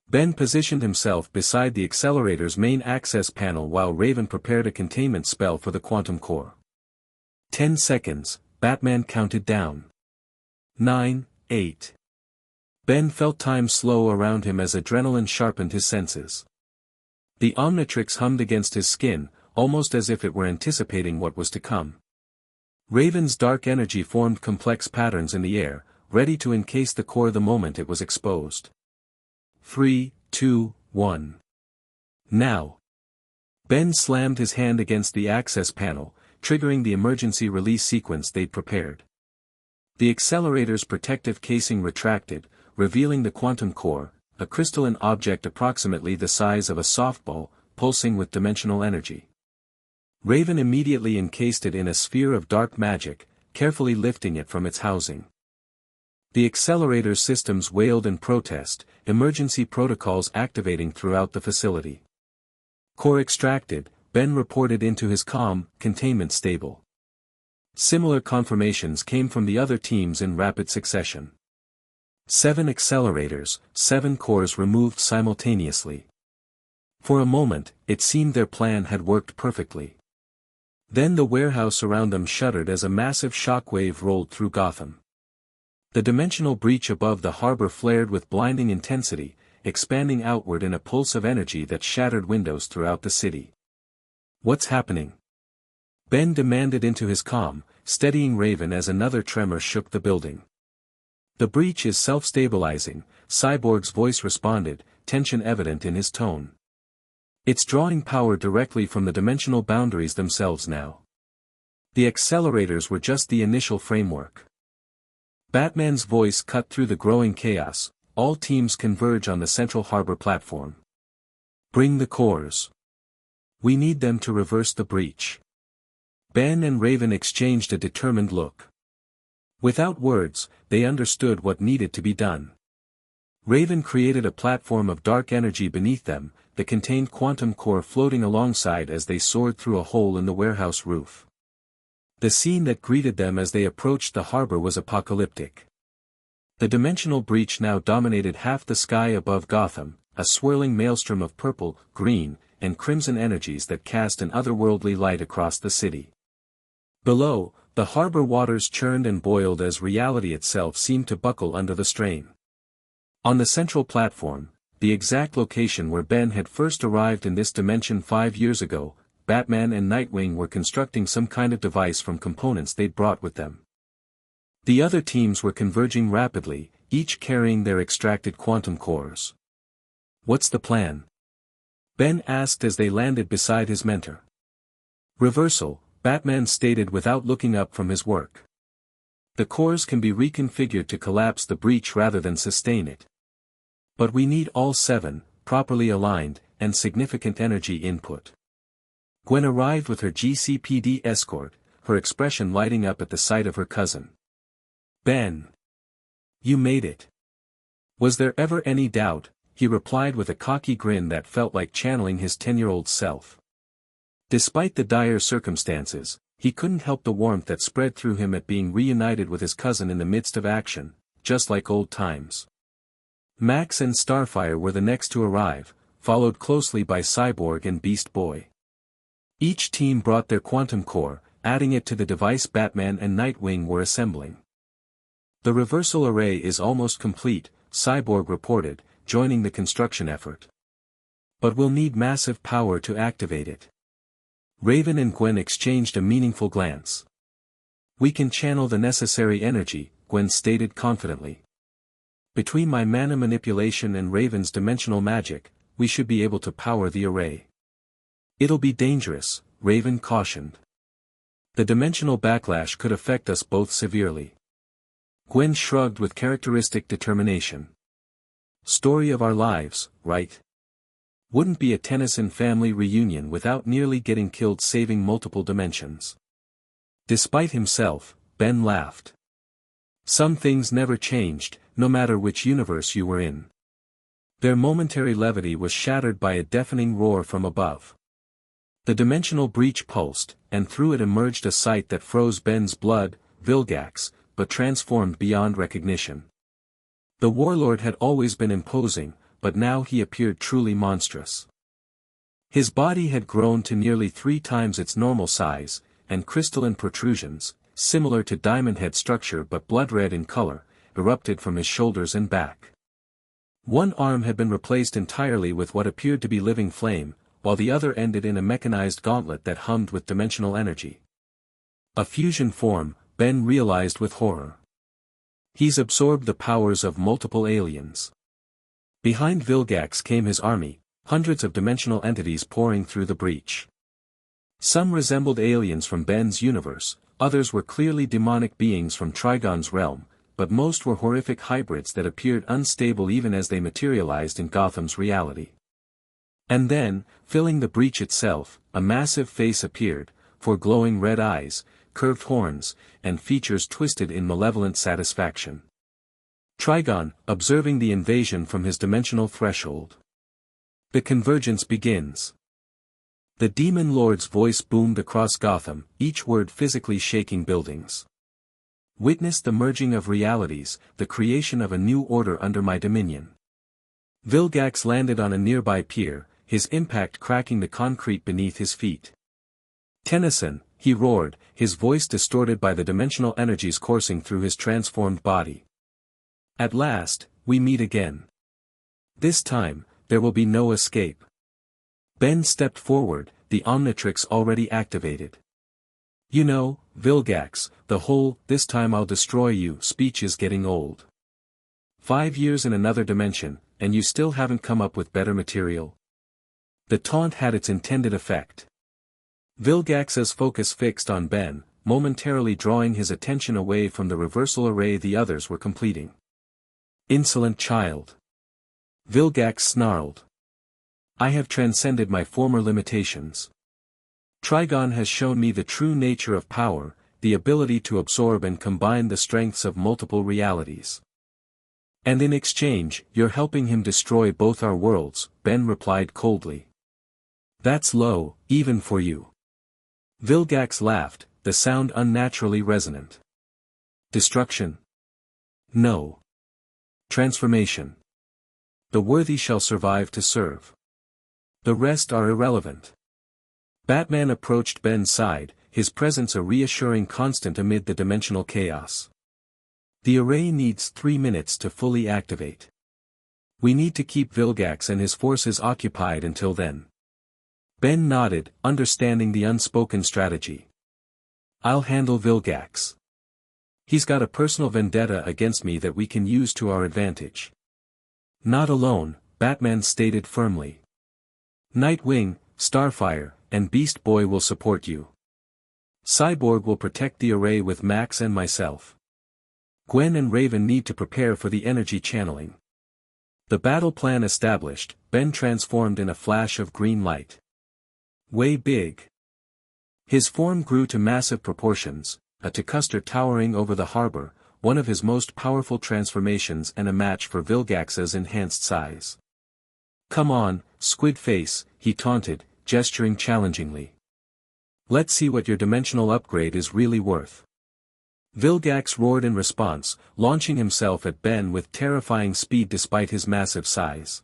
Ben positioned himself beside the accelerator's main access panel while Raven prepared a containment spell for the quantum core. 10 seconds, Batman counted down. 9, 8. Ben felt time slow around him as adrenaline sharpened his senses. The Omnitrix hummed against his skin, almost as if it were anticipating what was to come. Raven's dark energy formed complex patterns in the air, ready to encase the core the moment it was exposed. 3, 2, 1. Now. Ben slammed his hand against the access panel, triggering the emergency release sequence they'd prepared. The accelerator's protective casing retracted, revealing the quantum core, a crystalline object approximately the size of a softball, pulsing with dimensional energy. Raven immediately encased it in a sphere of dark magic, carefully lifting it from its housing. The accelerator's systems wailed in protest, emergency protocols activating throughout the facility. Core extracted, Ben reported into his containment stable. Similar confirmations came from the other teams in rapid succession. 7 accelerators, 7 cores removed simultaneously. For a moment, it seemed their plan had worked perfectly. Then the warehouse around them shuddered as a massive shockwave rolled through Gotham. The dimensional breach above the harbor flared with blinding intensity, expanding outward in a pulse of energy that shattered windows throughout the city. What's happening? Ben demanded into his steadying Raven as another tremor shook the building. The breach is self-stabilizing, Cyborg's voice responded, tension evident in his tone. It's drawing power directly from the dimensional boundaries themselves now. The accelerators were just the initial framework. Batman's voice cut through the growing chaos, all teams converge on the central harbor platform. Bring the cores. We need them to reverse the breach. Ben and Raven exchanged a determined look. Without words, they understood what needed to be done. Raven created a platform of dark energy beneath them, the contained quantum core floating alongside as they soared through a hole in the warehouse roof. The scene that greeted them as they approached the harbor was apocalyptic. The dimensional breach now dominated half the sky above Gotham, a swirling maelstrom of purple, green, and crimson energies that cast an otherworldly light across the city. Below, the harbor waters churned and boiled as reality itself seemed to buckle under the strain. On the central platform, the exact location where Ben had first arrived in this dimension 5 years ago, Batman and Nightwing were constructing some kind of device from components they'd brought with them. The other teams were converging rapidly, each carrying their extracted quantum cores. What's the plan? Ben asked as they landed beside his mentor. Reversal, Batman stated without looking up from his work. The cores can be reconfigured to collapse the breach rather than sustain it. But we need all 7, properly aligned, and significant energy input. Gwen arrived with her GCPD escort, her expression lighting up at the sight of her cousin. Ben. You made it. Was there ever any doubt? He replied with a cocky grin that felt like channeling his 10-year-old self. Despite the dire circumstances, he couldn't help the warmth that spread through him at being reunited with his cousin in the midst of action, just like old times. Max and Starfire were the next to arrive, followed closely by Cyborg and Beast Boy. Each team brought their quantum core, adding it to the device Batman and Nightwing were assembling. The reversal array is almost complete, Cyborg reported, joining the construction effort. But we'll need massive power to activate it. Raven and Gwen exchanged a meaningful glance. We can channel the necessary energy, Gwen stated confidently. Between my mana manipulation and Raven's dimensional magic, we should be able to power the array. It'll be dangerous, Raven cautioned. The dimensional backlash could affect us both severely. Gwen shrugged with characteristic determination. Story of our lives, right? Wouldn't be a Tennyson family reunion without nearly getting killed saving multiple dimensions. Despite himself, Ben laughed. Some things never changed, no matter which universe you were in. Their momentary levity was shattered by a deafening roar from above. The dimensional breach pulsed, and through it emerged a sight that froze Ben's blood, Vilgax, but transformed beyond recognition. The warlord had always been imposing, but now he appeared truly monstrous. His body had grown to nearly 3 times its normal size, and crystalline protrusions, similar to diamond head structure but blood-red in color, erupted from his shoulders and back. One arm had been replaced entirely with what appeared to be living flame, while the other ended in a mechanized gauntlet that hummed with dimensional energy. A fusion form, Ben realized with horror. He's absorbed the powers of multiple aliens. Behind Vilgax came his army, hundreds of dimensional entities pouring through the breach. Some resembled aliens from Ben's universe, others were clearly demonic beings from Trigon's realm, but most were horrific hybrids that appeared unstable even as they materialized in Gotham's reality. And then, filling the breach itself, a massive face appeared, for glowing red eyes, curved horns, and features twisted in malevolent satisfaction. Trigon, observing the invasion from his dimensional threshold. The convergence begins. The Demon Lord's voice boomed across Gotham, each word physically shaking buildings. Witness the merging of realities, the creation of a new order under my dominion. Vilgax landed on a nearby pier, his impact cracking the concrete beneath his feet. Tennyson, he roared, his voice distorted by the dimensional energies coursing through his transformed body. At last, we meet again. This time, there will be no escape. Ben stepped forward, the Omnitrix already activated. You know, Vilgax, the whole "this time I'll destroy you" speech is getting old. 5 years in another dimension, and you still haven't come up with better material? The taunt had its intended effect. Vilgax's focus fixed on Ben, momentarily drawing his attention away from the reversal array the others were completing. Insolent child. Vilgax snarled. I have transcended my former limitations. Trigon has shown me the true nature of power, the ability to absorb and combine the strengths of multiple realities. And in exchange, you're helping him destroy both our worlds, Ben replied coldly. That's low, even for you. Vilgax laughed, the sound unnaturally resonant. Destruction? No. Transformation. The worthy shall survive to serve. The rest are irrelevant. Batman approached Ben's side, his presence a reassuring constant amid the dimensional chaos. The array needs 3 minutes to fully activate. We need to keep Vilgax and his forces occupied until then. Ben nodded, understanding the unspoken strategy. I'll handle Vilgax. He's got a personal vendetta against me that we can use to our advantage. Not alone, Batman stated firmly. Nightwing, Starfire, and Beast Boy will support you. Cyborg will protect the array with Max and myself. Gwen and Raven need to prepare for the energy channeling. The battle plan established, Ben transformed in a flash of green light. Way big. His form grew to massive proportions, a Tecuster towering over the harbor, one of his most powerful transformations and a match for Vilgax's enhanced size. Come on, Squid Face, he taunted, gesturing challengingly. Let's see what your dimensional upgrade is really worth. Vilgax roared in response, launching himself at Ben with terrifying speed despite his massive size.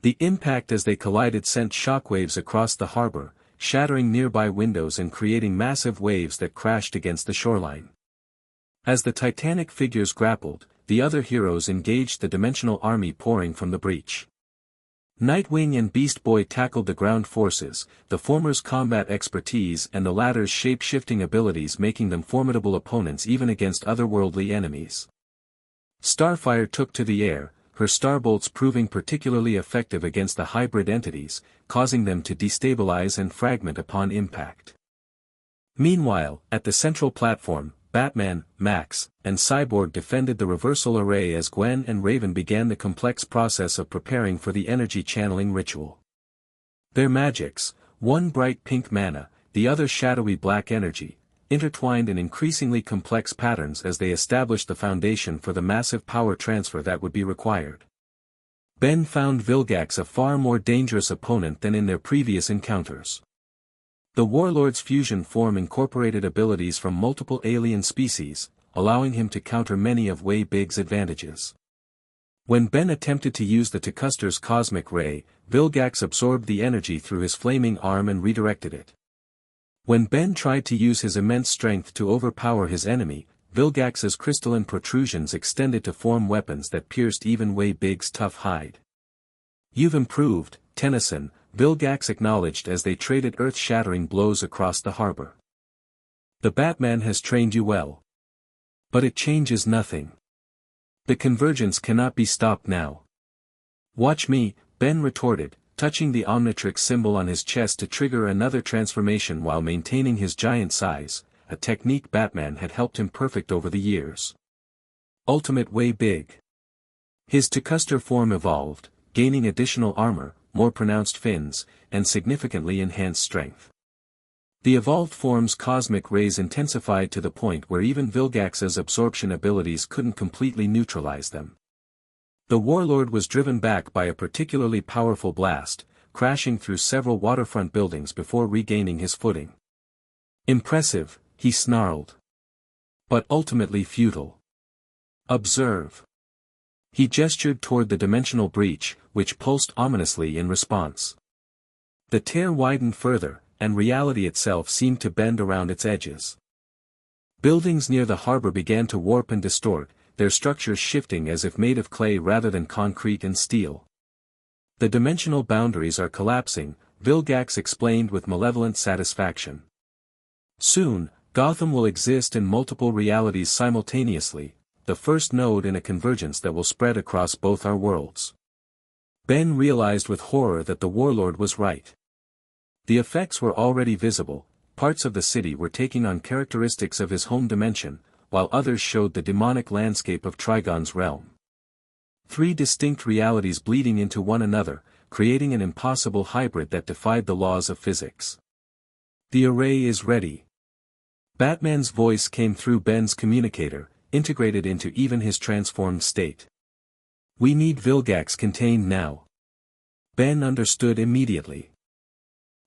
The impact as they collided sent shockwaves across the harbor, shattering nearby windows and creating massive waves that crashed against the shoreline. As the titanic figures grappled, the other heroes engaged the dimensional army pouring from the breach. Nightwing and Beast Boy tackled the ground forces, the former's combat expertise and the latter's shape-shifting abilities making them formidable opponents even against otherworldly enemies. Starfire took to the air, her starbolts proving particularly effective against the hybrid entities, causing them to destabilize and fragment upon impact. Meanwhile, at the central platform, Batman, Max, and Cyborg defended the reversal array as Gwen and Raven began the complex process of preparing for the energy channeling ritual. Their magics, one bright pink mana, the other shadowy black energy, intertwined in increasingly complex patterns as they established the foundation for the massive power transfer that would be required. Ben found Vilgax a far more dangerous opponent than in their previous encounters. The Warlord's fusion form incorporated abilities from multiple alien species, allowing him to counter many of Way-Big's advantages. When Ben attempted to use the Tecuster's cosmic ray, Vilgax absorbed the energy through his flaming arm and redirected it. When Ben tried to use his immense strength to overpower his enemy, Vilgax's crystalline protrusions extended to form weapons that pierced even Way-Big's tough hide. "You've improved, Tennyson," Vilgax acknowledged as they traded earth-shattering blows across the harbor. "The Batman has trained you well. But it changes nothing. The convergence cannot be stopped now." "Watch me," Ben retorted, touching the Omnitrix symbol on his chest to trigger another transformation while maintaining his giant size, a technique Batman had helped him perfect over the years. Ultimate Way-Big. His Tecuster form evolved, gaining additional armor, more pronounced fins, and significantly enhanced strength. The evolved form's cosmic rays intensified to the point where even Vilgax's absorption abilities couldn't completely neutralize them. The Warlord was driven back by a particularly powerful blast, crashing through several waterfront buildings before regaining his footing. "Impressive," he snarled. "But ultimately futile. Observe." He gestured toward the dimensional breach, which pulsed ominously in response. The tear widened further, and reality itself seemed to bend around its edges. Buildings near the harbor began to warp and distort, their structures shifting as if made of clay rather than concrete and steel. "The dimensional boundaries are collapsing," Vilgax explained with malevolent satisfaction. "Soon, Gotham will exist in multiple realities simultaneously, the first node in a convergence that will spread across both our worlds." Ben realized with horror that the Warlord was right. The effects were already visible, parts of the city were taking on characteristics of his home dimension, while others showed the demonic landscape of Trigon's realm. Three distinct realities bleeding into one another, creating an impossible hybrid that defied the laws of physics. "The array is ready." Batman's voice came through Ben's communicator, integrated into even his transformed state. "We need Vilgax contained now." Ben understood immediately.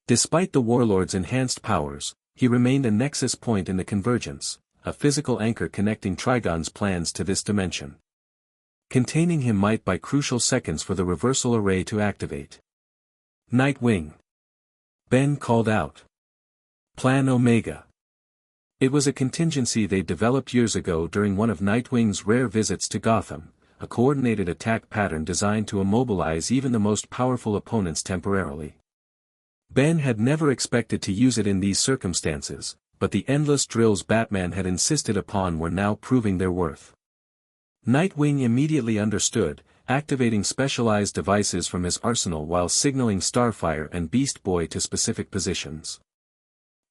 Despite the Warlord's enhanced powers, he remained a nexus point in the convergence, a physical anchor connecting Trigon's plans to this dimension. Containing him might buy crucial seconds for the reversal array to activate. "Nightwing!" Ben called out. "Plan Omega." It was a contingency they developed years ago during one of Nightwing's rare visits to Gotham, a coordinated attack pattern designed to immobilize even the most powerful opponents temporarily. Ben had never expected to use it in these circumstances, but the endless drills Batman had insisted upon were now proving their worth. Nightwing immediately understood, activating specialized devices from his arsenal while signaling Starfire and Beast Boy to specific positions.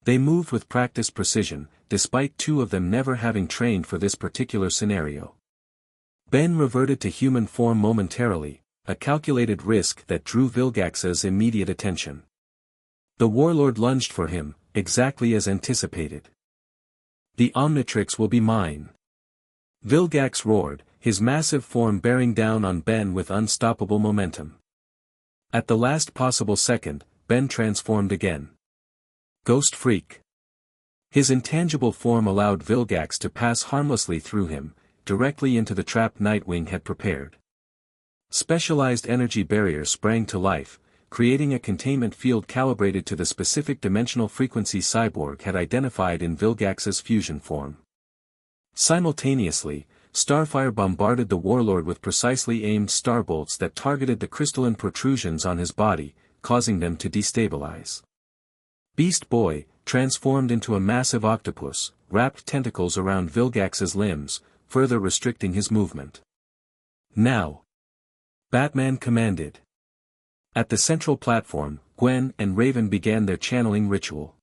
They moved with practiced precision, despite two of them never having trained for this particular scenario. Ben reverted to human form momentarily, a calculated risk that drew Vilgax's immediate attention. The Warlord lunged for him, exactly as anticipated. "The Omnitrix will be mine." Vilgax roared, his massive form bearing down on Ben with unstoppable momentum. At the last possible second, Ben transformed again. Ghost Freak. His intangible form allowed Vilgax to pass harmlessly through him, directly into the trap Nightwing had prepared. Specialized energy barriers sprang to life, creating a containment field calibrated to the specific dimensional frequency Cyborg had identified in Vilgax's fusion form. Simultaneously, Starfire bombarded the Warlord with precisely aimed starbolts that targeted the crystalline protrusions on his body, causing them to destabilize. Beast Boy, transformed into a massive octopus, wrapped tentacles around Vilgax's limbs, further restricting his movement. "Now!" Batman commanded. At the central platform, Gwen and Raven began their channeling ritual.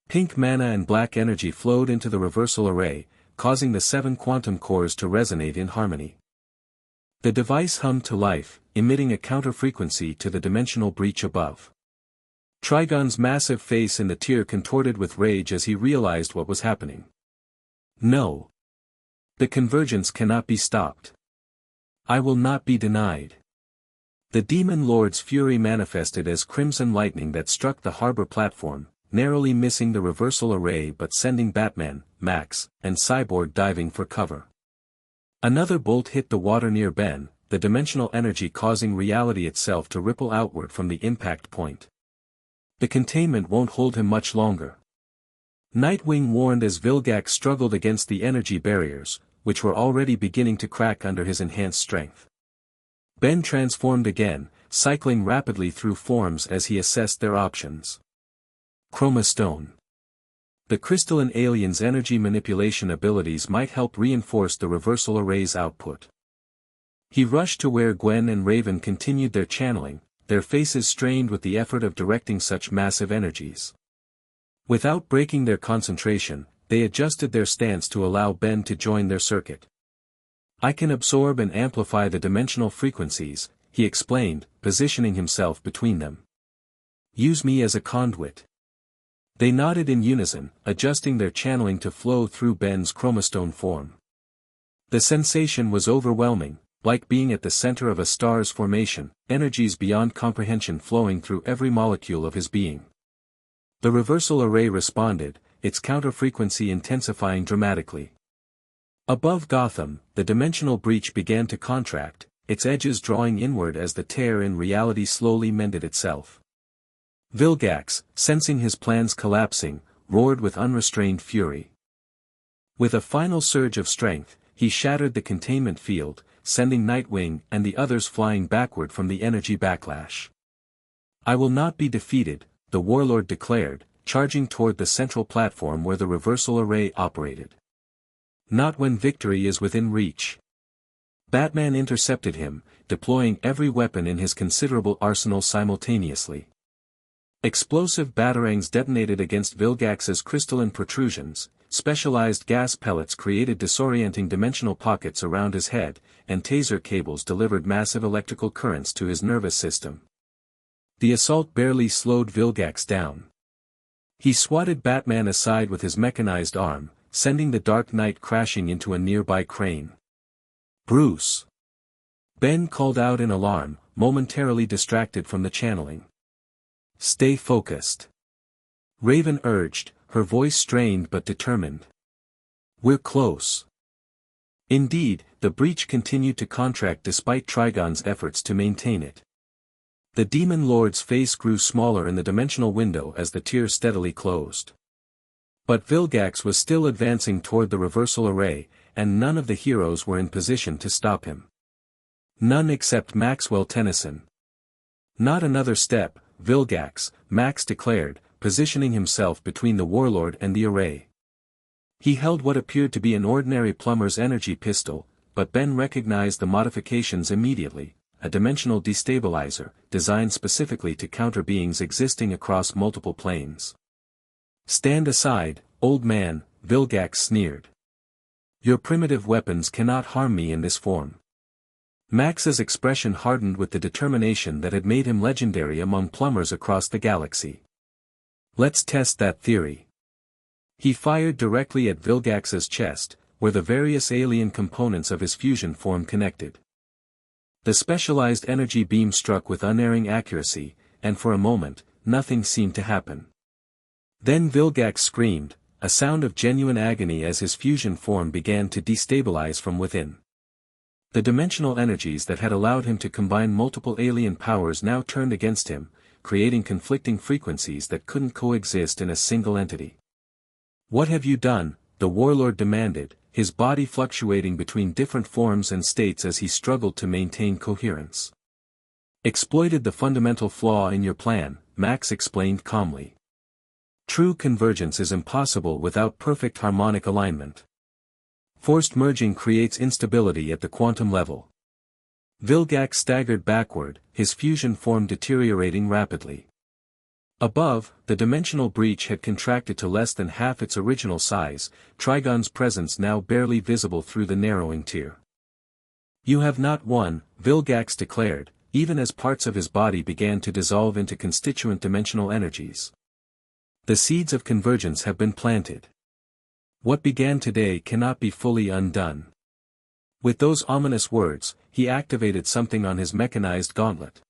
Pink mana and black energy flowed into the reversal array, causing the 7 quantum cores to resonate in harmony. The device hummed to life, emitting a counter-frequency to the dimensional breach above. Trigon's massive face in the tier contorted with rage as he realized what was happening. No. The convergence cannot be stopped. I will not be denied. The Demon Lord's fury manifested as crimson lightning that struck the harbor platform, narrowly missing the reversal array but sending Batman, Max, and Cyborg diving for cover. Another bolt hit the water near Ben, the dimensional energy causing reality itself to ripple outward from the impact point. The containment won't hold him much longer. Nightwing warned as Vilgax struggled against the energy barriers, which were already beginning to crack under his enhanced strength. Ben transformed again, cycling rapidly through forms as he assessed their options. Chroma Stone. The crystalline alien's energy manipulation abilities might help reinforce the reversal array's output. He rushed to where Gwen and Raven continued their channeling, their faces strained with the effort of directing such massive energies. Without breaking their concentration, they adjusted their stance to allow Ben to join their circuit. I can absorb and amplify the dimensional frequencies, he explained, positioning himself between them. Use me as a conduit. They nodded in unison, adjusting their channeling to flow through Ben's chromastone form. The sensation was overwhelming, like being at the center of a star's formation, energies beyond comprehension flowing through every molecule of his being. The reversal array responded, its counter-frequency intensifying dramatically. Above Gotham, the dimensional breach began to contract, its edges drawing inward as the tear in reality slowly mended itself. Vilgax, sensing his plans collapsing, roared with unrestrained fury. With a final surge of strength, he shattered the containment field, sending Nightwing and the others flying backward from the energy backlash. I will not be defeated, the warlord declared, charging toward the central platform where the reversal array operated. Not when victory is within reach. Batman intercepted him, deploying every weapon in his considerable arsenal simultaneously. Explosive batarangs detonated against Vilgax's crystalline protrusions, specialized gas pellets created disorienting dimensional pockets around his head, and taser cables delivered massive electrical currents to his nervous system. The assault barely slowed Vilgax down. He swatted Batman aside with his mechanized arm, sending the Dark Knight crashing into a nearby crane. Bruce! Ben called out in alarm, momentarily distracted from the channeling. Stay focused. Raven urged, her voice strained but determined. We're close. Indeed, the breach continued to contract despite Trigon's efforts to maintain it. The Demon Lord's face grew smaller in the dimensional window as the tier steadily closed. But Vilgax was still advancing toward the reversal array, and none of the heroes were in position to stop him. None except Maxwell Tennyson. Not another step, Vilgax, Max declared, positioning himself between the warlord and the array. He held what appeared to be an ordinary plumber's energy pistol, but Ben recognized the modifications immediately, a dimensional destabilizer, designed specifically to counter beings existing across multiple planes. Stand aside, old man, Vilgax sneered. Your primitive weapons cannot harm me in this form. Max's expression hardened with the determination that had made him legendary among plumbers across the galaxy. Let's test that theory. He fired directly at Vilgax's chest, where the various alien components of his fusion form connected. The specialized energy beam struck with unerring accuracy, and for a moment, nothing seemed to happen. Then Vilgax screamed, a sound of genuine agony as his fusion form began to destabilize from within. The dimensional energies that had allowed him to combine multiple alien powers now turned against him, creating conflicting frequencies that couldn't coexist in a single entity. What have you done? The warlord demanded, his body fluctuating between different forms and states as he struggled to maintain coherence. Exploited the fundamental flaw in your plan, Max explained calmly. True convergence is impossible without perfect harmonic alignment. Forced merging creates instability at the quantum level. Vilgax staggered backward, his fusion form deteriorating rapidly. Above, the dimensional breach had contracted to less than half its original size, Trigon's presence now barely visible through the narrowing tier. "You have not won," Vilgax declared, even as parts of his body began to dissolve into constituent dimensional energies. "The seeds of convergence have been planted. What began today cannot be fully undone." With those ominous words, he activated something on his mechanized gauntlet.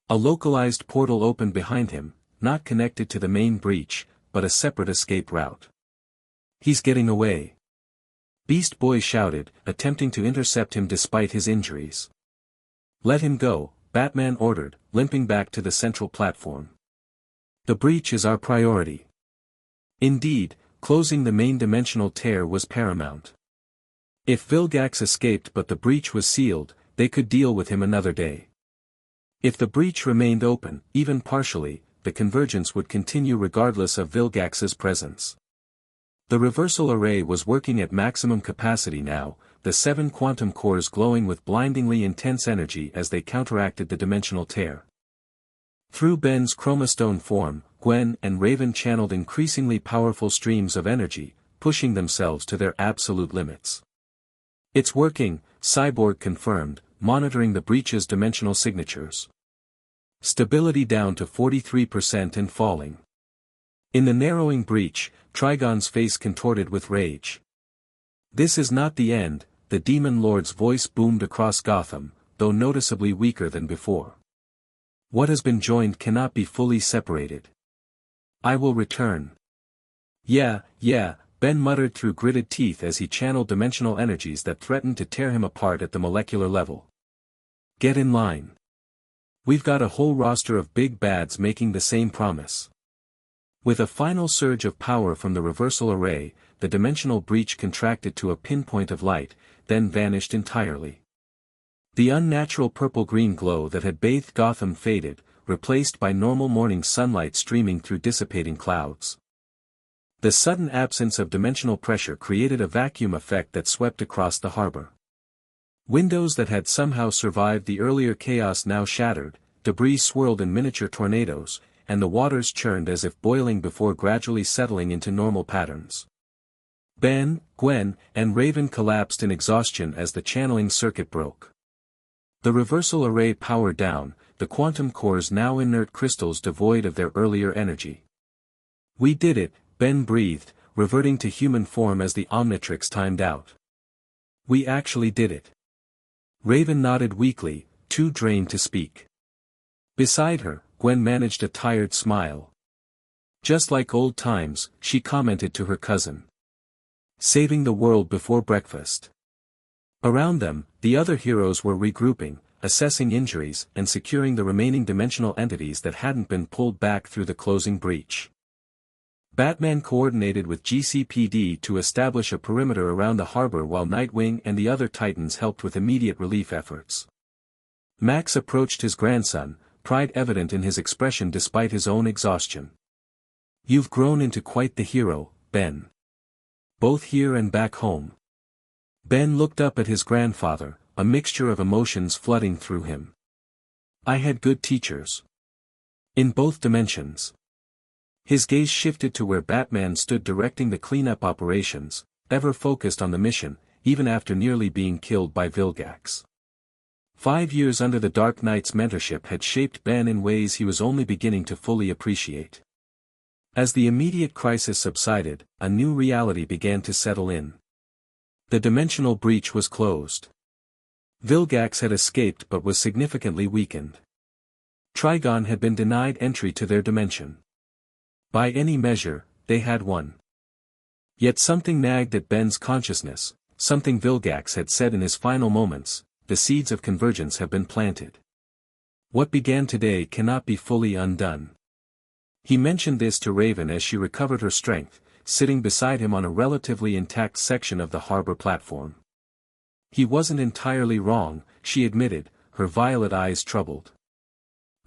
A localized portal opened behind him, not connected to the main breach, but a separate escape route. "He's getting away," Beast Boy shouted, attempting to intercept him despite his injuries. "Let him go," Batman ordered, limping back to the central platform. "The breach is our priority." Indeed, closing the main dimensional tear was paramount. If Vilgax escaped but the breach was sealed, they could deal with him another day. If the breach remained open, even partially, the convergence would continue regardless of Vilgax's presence. The reversal array was working at maximum capacity now, the 7 quantum cores glowing with blindingly intense energy as they counteracted the dimensional tear. Through Ben's chromastone form, Gwen and Raven channeled increasingly powerful streams of energy, pushing themselves to their absolute limits. "It's working," Cyborg confirmed, monitoring the breach's dimensional signatures. Stability down to 43% and falling. In the narrowing breach, Trigon's face contorted with rage. "This is not the end," the Demon Lord's voice boomed across Gotham, though noticeably weaker than before. "What has been joined cannot be fully separated. I will return." Yeah, Ben muttered through gritted teeth as he channeled dimensional energies that threatened to tear him apart at the molecular level. "Get in line. We've got a whole roster of big bads making the same promise." With a final surge of power from the reversal array, the dimensional breach contracted to a pinpoint of light, then vanished entirely. The unnatural purple-green glow that had bathed Gotham faded, replaced by normal morning sunlight streaming through dissipating clouds. The sudden absence of dimensional pressure created a vacuum effect that swept across the harbor. Windows that had somehow survived the earlier chaos now shattered, debris swirled in miniature tornadoes, and the waters churned as if boiling before gradually settling into normal patterns. Ben, Gwen, and Raven collapsed in exhaustion as the channeling circuit broke. The reversal array powered down, the quantum cores now inert crystals devoid of their earlier energy. "We did it," Ben breathed, reverting to human form as the Omnitrix timed out. "We actually did it." Raven nodded weakly, too drained to speak. Beside her, Gwen managed a tired smile. "Just like old times," she commented to her cousin. "Saving the world before breakfast." Around them, the other heroes were regrouping, assessing injuries and securing the remaining dimensional entities that hadn't been pulled back through the closing breach. Batman coordinated with GCPD to establish a perimeter around the harbor while Nightwing and the other Titans helped with immediate relief efforts. Max approached his grandson, pride evident in his expression despite his own exhaustion. "You've grown into quite the hero, Ben. Both here and back home." Ben looked up at his grandfather, a mixture of emotions flooding through him. "I had good teachers. In both dimensions." His gaze shifted to where Batman stood directing the cleanup operations, ever focused on the mission, even after nearly being killed by Vilgax. 5 years under the Dark Knight's mentorship had shaped Ben in ways he was only beginning to fully appreciate. As the immediate crisis subsided, a new reality began to settle in. The dimensional breach was closed. Vilgax had escaped but was significantly weakened. Trigon had been denied entry to their dimension. By any measure, they had won. Yet something nagged at Ben's consciousness, something Vilgax had said in his final moments: "The seeds of convergence have been planted. What began today cannot be fully undone." He mentioned this to Raven as she recovered her strength, sitting beside him on a relatively intact section of the harbor platform. He wasn't entirely wrong, she admitted, her violet eyes troubled.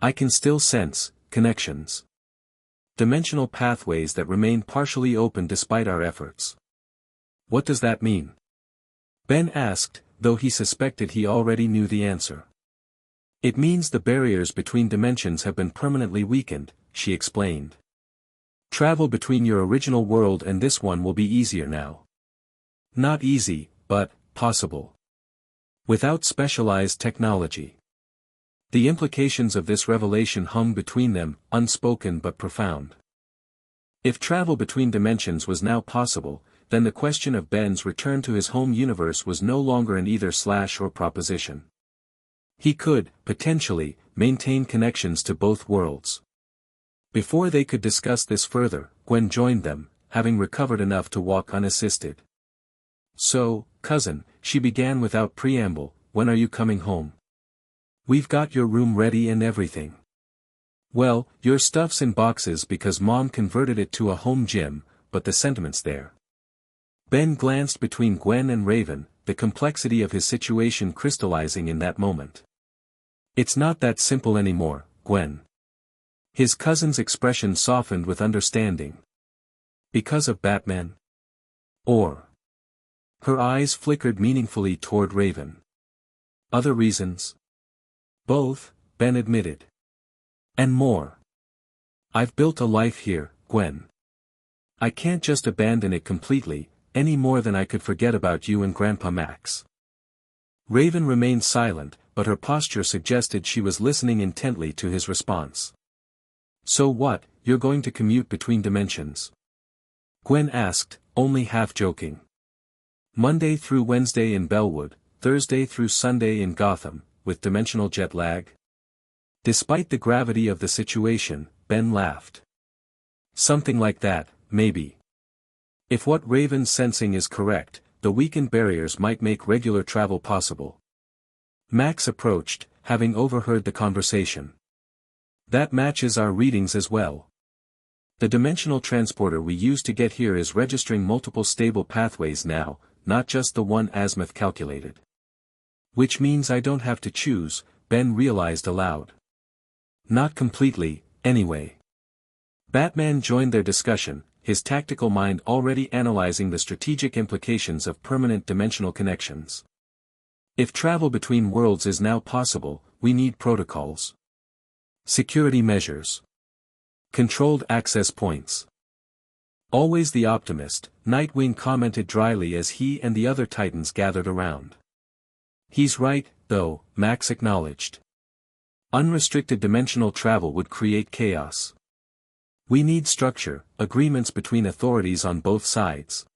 "I can still sense connections. Dimensional pathways that remain partially open despite our efforts." "What does that mean?" Ben asked, though he suspected he already knew the answer. "It means the barriers between dimensions have been permanently weakened," she explained. Travel between your original world and this one will be easier now. Not easy, but possible. Without specialized technology. The implications of this revelation hung between them, unspoken but profound. If travel between dimensions was now possible, then the question of Ben's return to his home universe was no longer an either/or proposition. He could, potentially, maintain connections to both worlds. Before they could discuss this further, Gwen joined them, having recovered enough to walk unassisted. "So, cousin," she began without preamble, "when are you coming home? We've got your room ready and everything. Well, your stuff's in boxes because Mom converted it to a home gym, but the sentiment's there." Ben glanced between Gwen and Raven, the complexity of his situation crystallizing in that moment. "It's not that simple anymore, Gwen." His cousin's expression softened with understanding. "Because of Batman? Or?" Her eyes flickered meaningfully toward Raven. "Other reasons?" "Both," Ben admitted. "And more. I've built a life here, Gwen. I can't just abandon it completely, any more than I could forget about you and Grandpa Max." Raven remained silent, but her posture suggested she was listening intently to his response. "So what, you're going to commute between dimensions?" Gwen asked, only half joking. "Monday through Wednesday in Bellwood, Thursday through Sunday in Gotham, with dimensional jet lag?" Despite the gravity of the situation, Ben laughed. "Something like that, maybe. If what Raven's sensing is correct, the weakened barriers might make regular travel possible." Max approached, having overheard the conversation. "That matches our readings as well. The dimensional transporter we used to get here is registering multiple stable pathways now, not just the one Azimuth calculated. Which means I don't have to choose," Ben realized aloud. "Not completely, anyway." Batman joined their discussion, his tactical mind already analyzing the strategic implications of permanent dimensional connections. "If travel between worlds is now possible, we need protocols. Security measures. Controlled access points." Always the optimist, Nightwing commented dryly as he and the other Titans gathered around. "He's right, though," Max acknowledged. "Unrestricted dimensional travel would create chaos. We need structure, agreements between authorities on both sides."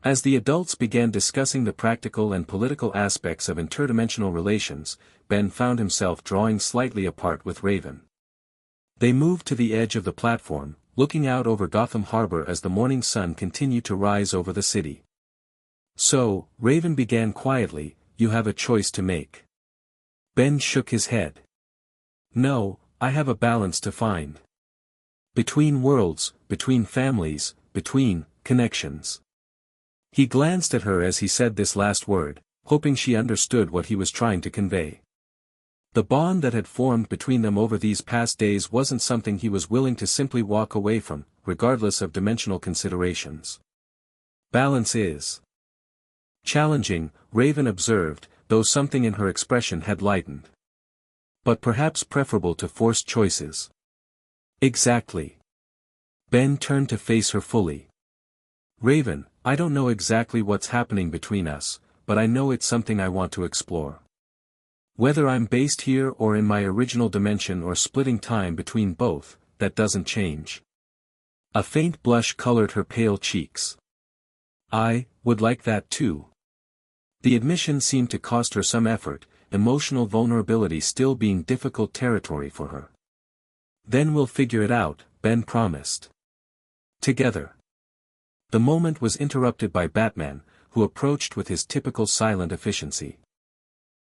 As the adults began discussing the practical and political aspects of interdimensional relations, Ben found himself drawing slightly apart with Raven. They moved to the edge of the platform, looking out over Gotham Harbor as the morning sun continued to rise over the city. "So," Raven began quietly, "you have a choice to make." Ben shook his head. "No, I have a balance to find. Between worlds, between families, between connections." He glanced at her as he said this last word, hoping she understood what he was trying to convey. The bond that had formed between them over these past days wasn't something he was willing to simply walk away from, regardless of dimensional considerations. "Balance is challenging," Raven observed, though something in her expression had lightened. "But perhaps preferable to forced choices." "Exactly." Ben turned to face her fully. "Raven, I don't know exactly what's happening between us, but I know it's something I want to explore. Whether I'm based here or in my original dimension or splitting time between both, that doesn't change." A faint blush colored her pale cheeks. "I would like that too." The admission seemed to cost her some effort, emotional vulnerability still being difficult territory for her. "Then we'll figure it out," Ben promised. "Together." The moment was interrupted by Batman, who approached with his typical silent efficiency.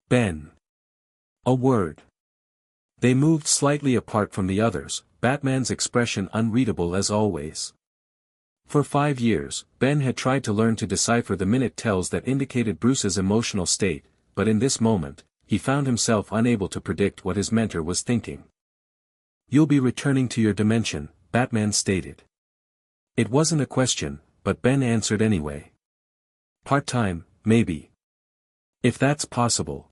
"Ben." A word. They moved slightly apart from the others, Batman's expression unreadable as always. For 5 years, Ben had tried to learn to decipher the minute tells that indicated Bruce's emotional state, but in this moment, he found himself unable to predict what his mentor was thinking. "You'll be returning to your dimension," Batman stated. It wasn't a question, but Ben answered anyway. "Part-time, maybe. If that's possible."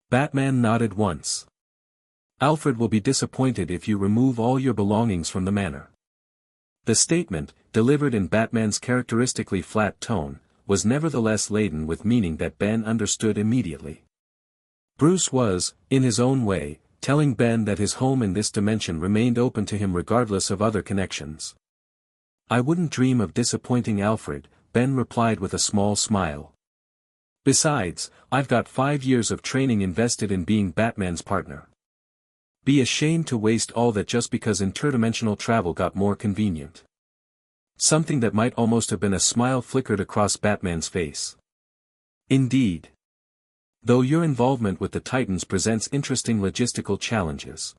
Batman nodded once. Alfred will be disappointed if you remove all your belongings from the manor. The statement, delivered in Batman's characteristically flat tone, was nevertheless laden with meaning that Ben understood immediately. Bruce was, in his own way, telling Ben that his home in this dimension remained open to him regardless of other connections. "I wouldn't dream of disappointing Alfred," Ben replied with a small smile. "Besides, I've got 5 years of training invested in being Batman's partner. Be ashamed to waste all that just because interdimensional travel got more convenient." Something that might almost have been a smile flickered across Batman's face. "Indeed. Though your involvement with the Titans presents interesting logistical challenges."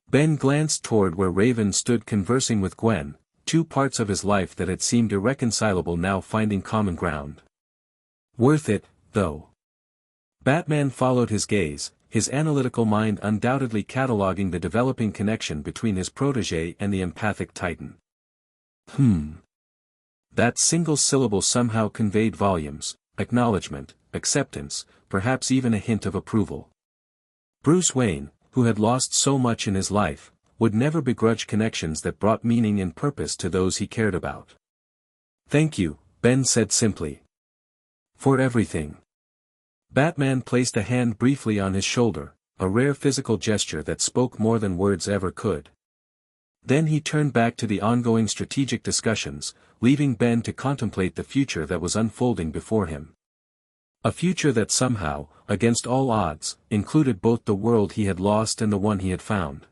Ben glanced toward where Raven stood conversing with Gwen, two parts of his life that had seemed irreconcilable now finding common ground. "Worth it, though." Batman followed his gaze, his analytical mind undoubtedly cataloging the developing connection between his protégé and the empathic Titan. That single syllable somehow conveyed volumes, acknowledgement, acceptance, perhaps even a hint of approval. Bruce Wayne, who had lost so much in his life, would never begrudge connections that brought meaning and purpose to those he cared about. "Thank you," Ben said simply. "For everything." Batman placed a hand briefly on his shoulder, a rare physical gesture that spoke more than words ever could. Then he turned back to the ongoing strategic discussions, leaving Ben to contemplate the future that was unfolding before him. A future that somehow, against all odds, included both the world he had lost and the one he had found.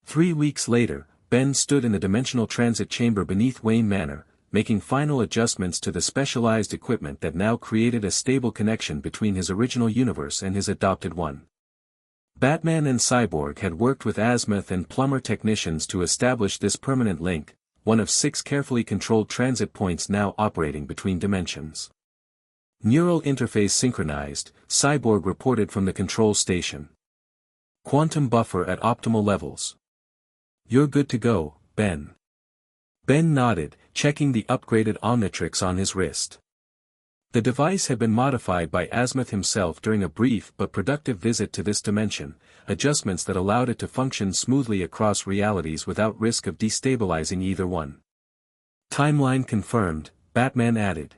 3 weeks later, Ben stood in the dimensional transit chamber beneath Wayne Manor, making final adjustments to the specialized equipment that now created a stable connection between his original universe and his adopted one. Batman and Cyborg had worked with azimuth and plumber technicians to establish this permanent link, one of 6 carefully controlled transit points now operating between dimensions. Neural interface synchronized, Cyborg reported from the control station. Quantum buffer at optimal levels. "You're good to go, Ben." Ben nodded, checking the upgraded Omnitrix on his wrist. The device had been modified by Azimuth himself during a brief but productive visit to this dimension, adjustments that allowed it to function smoothly across realities without risk of destabilizing either one. "Timeline confirmed," Batman added.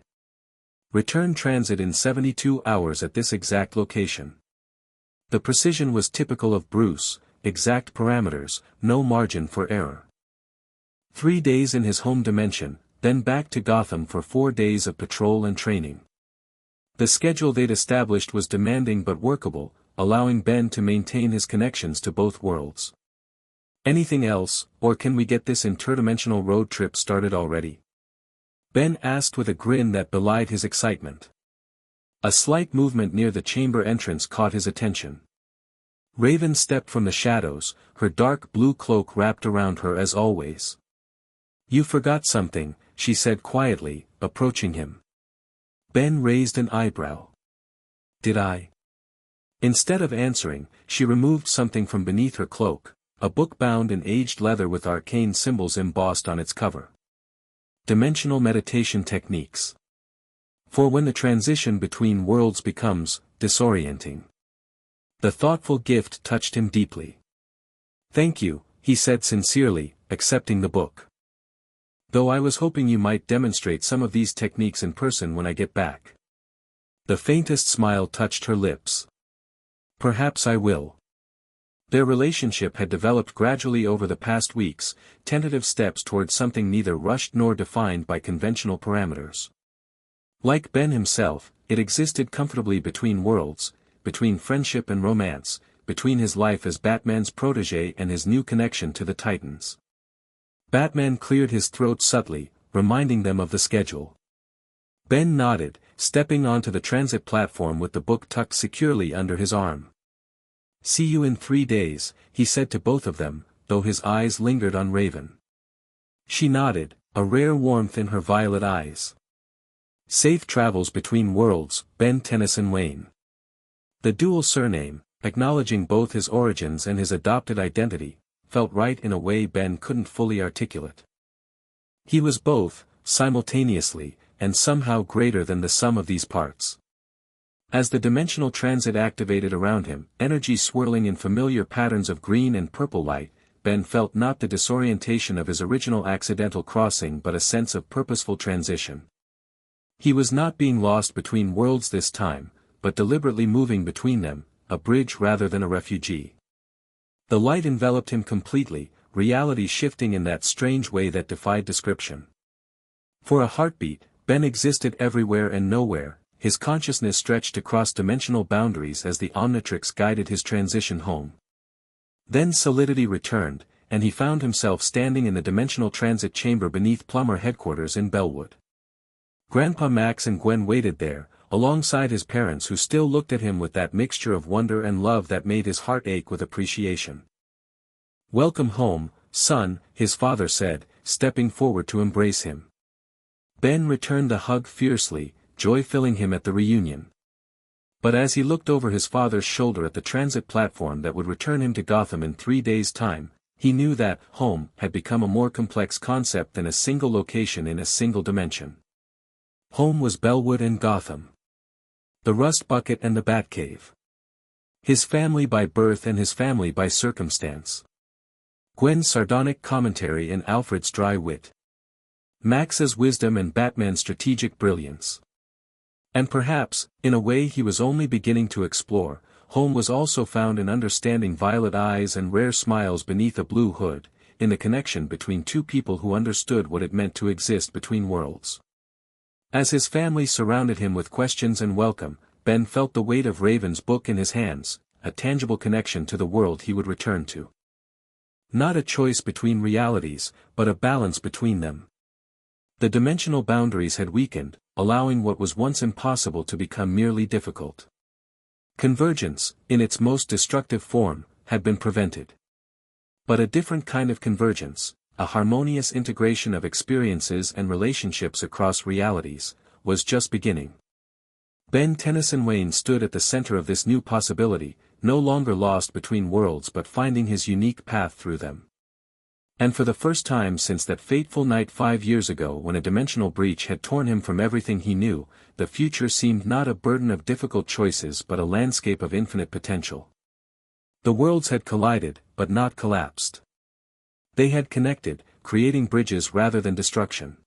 "Return transit in 72 hours at this exact location." The precision was typical of Bruce, exact parameters, no margin for error. 3 days in his home dimension, then back to Gotham for 4 days of patrol and training. The schedule they'd established was demanding but workable, allowing Ben to maintain his connections to both worlds. "Anything else, or can we get this interdimensional road trip started already?" Ben asked with a grin that belied his excitement. A slight movement near the chamber entrance caught his attention. Raven stepped from the shadows, her dark blue cloak wrapped around her as always. "You forgot something," she said quietly, approaching him. Ben raised an eyebrow. "Did I?" Instead of answering, she removed something from beneath her cloak, a book bound in aged leather with arcane symbols embossed on its cover. Dimensional meditation techniques. For when the transition between worlds becomes disorienting. The thoughtful gift touched him deeply. "Thank you," he said sincerely, accepting the book. "Though I was hoping you might demonstrate some of these techniques in person when I get back." The faintest smile touched her lips. "Perhaps I will." Their relationship had developed gradually over the past weeks, tentative steps towards something neither rushed nor defined by conventional parameters. Like Ben himself, it existed comfortably between worlds, between friendship and romance, between his life as Batman's protégé and his new connection to the Titans. Batman cleared his throat subtly, reminding them of the schedule. Ben nodded, stepping onto the transit platform with the book tucked securely under his arm. "See you in 3 days," he said to both of them, though his eyes lingered on Raven. She nodded, a rare warmth in her violet eyes. Safe travels between worlds, Ben Tennyson Wayne. The dual surname, acknowledging both his origins and his adopted identity, felt right in a way Ben couldn't fully articulate. He was both, simultaneously, and somehow greater than the sum of these parts. As the dimensional transit activated around him, energy swirling in familiar patterns of green and purple light, Ben felt not the disorientation of his original accidental crossing but a sense of purposeful transition. He was not being lost between worlds this time, but deliberately moving between them, a bridge rather than a refugee. The light enveloped him completely, reality shifting in that strange way that defied description. For a heartbeat, Ben existed everywhere and nowhere, his consciousness stretched across dimensional boundaries as the Omnitrix guided his transition home. Then solidity returned, and he found himself standing in the dimensional transit chamber beneath Plumber headquarters in Bellwood. Grandpa Max and Gwen waited there, alongside his parents who still looked at him with that mixture of wonder and love that made his heart ache with appreciation. "Welcome home, son," his father said, stepping forward to embrace him. Ben returned the hug fiercely, joy filling him at the reunion. But as he looked over his father's shoulder at the transit platform that would return him to Gotham in 3 days' time, he knew that home had become a more complex concept than a single location in a single dimension. Home was Bellwood and Gotham. The Rust Bucket and the Batcave. His family by birth and his family by circumstance. Gwen's sardonic commentary and Alfred's dry wit. Max's wisdom and Batman's strategic brilliance. And perhaps, in a way he was only beginning to explore, home was also found in understanding violet eyes and rare smiles beneath a blue hood, in the connection between two people who understood what it meant to exist between worlds. As his family surrounded him with questions and welcome, Ben felt the weight of Raven's book in his hands, a tangible connection to the world he would return to. Not a choice between realities, but a balance between them. The dimensional boundaries had weakened, allowing what was once impossible to become merely difficult. Convergence, in its most destructive form, had been prevented. But a different kind of convergence, a harmonious integration of experiences and relationships across realities, was just beginning. Ben Tennyson Wayne stood at the center of this new possibility, no longer lost between worlds but finding his unique path through them. And for the first time since that fateful night 5 years ago when a dimensional breach had torn him from everything he knew, the future seemed not a burden of difficult choices but a landscape of infinite potential. The worlds had collided, but not collapsed. They had connected, creating bridges rather than destruction.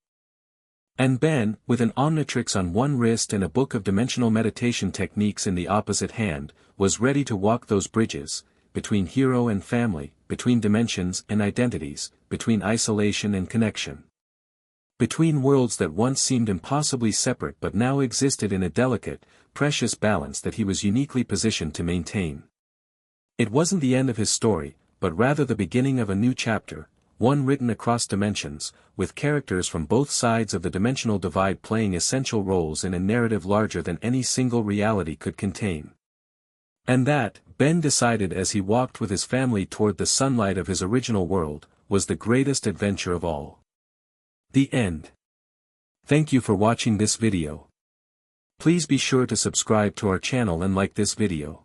And Ben, with an Omnitrix on one wrist and a book of dimensional meditation techniques in the opposite hand, was ready to walk those bridges, between hero and family, between dimensions and identities, between isolation and connection. Between worlds that once seemed impossibly separate but now existed in a delicate, precious balance that he was uniquely positioned to maintain. It wasn't the end of his story, but rather the beginning of a new chapter, one written across dimensions, with characters from both sides of the dimensional divide playing essential roles in a narrative larger than any single reality could contain. And that, Ben decided as he walked with his family toward the sunlight of his original world, was the greatest adventure of all. The end. Thank you for watching this video. Please be sure to subscribe to our channel and like this video.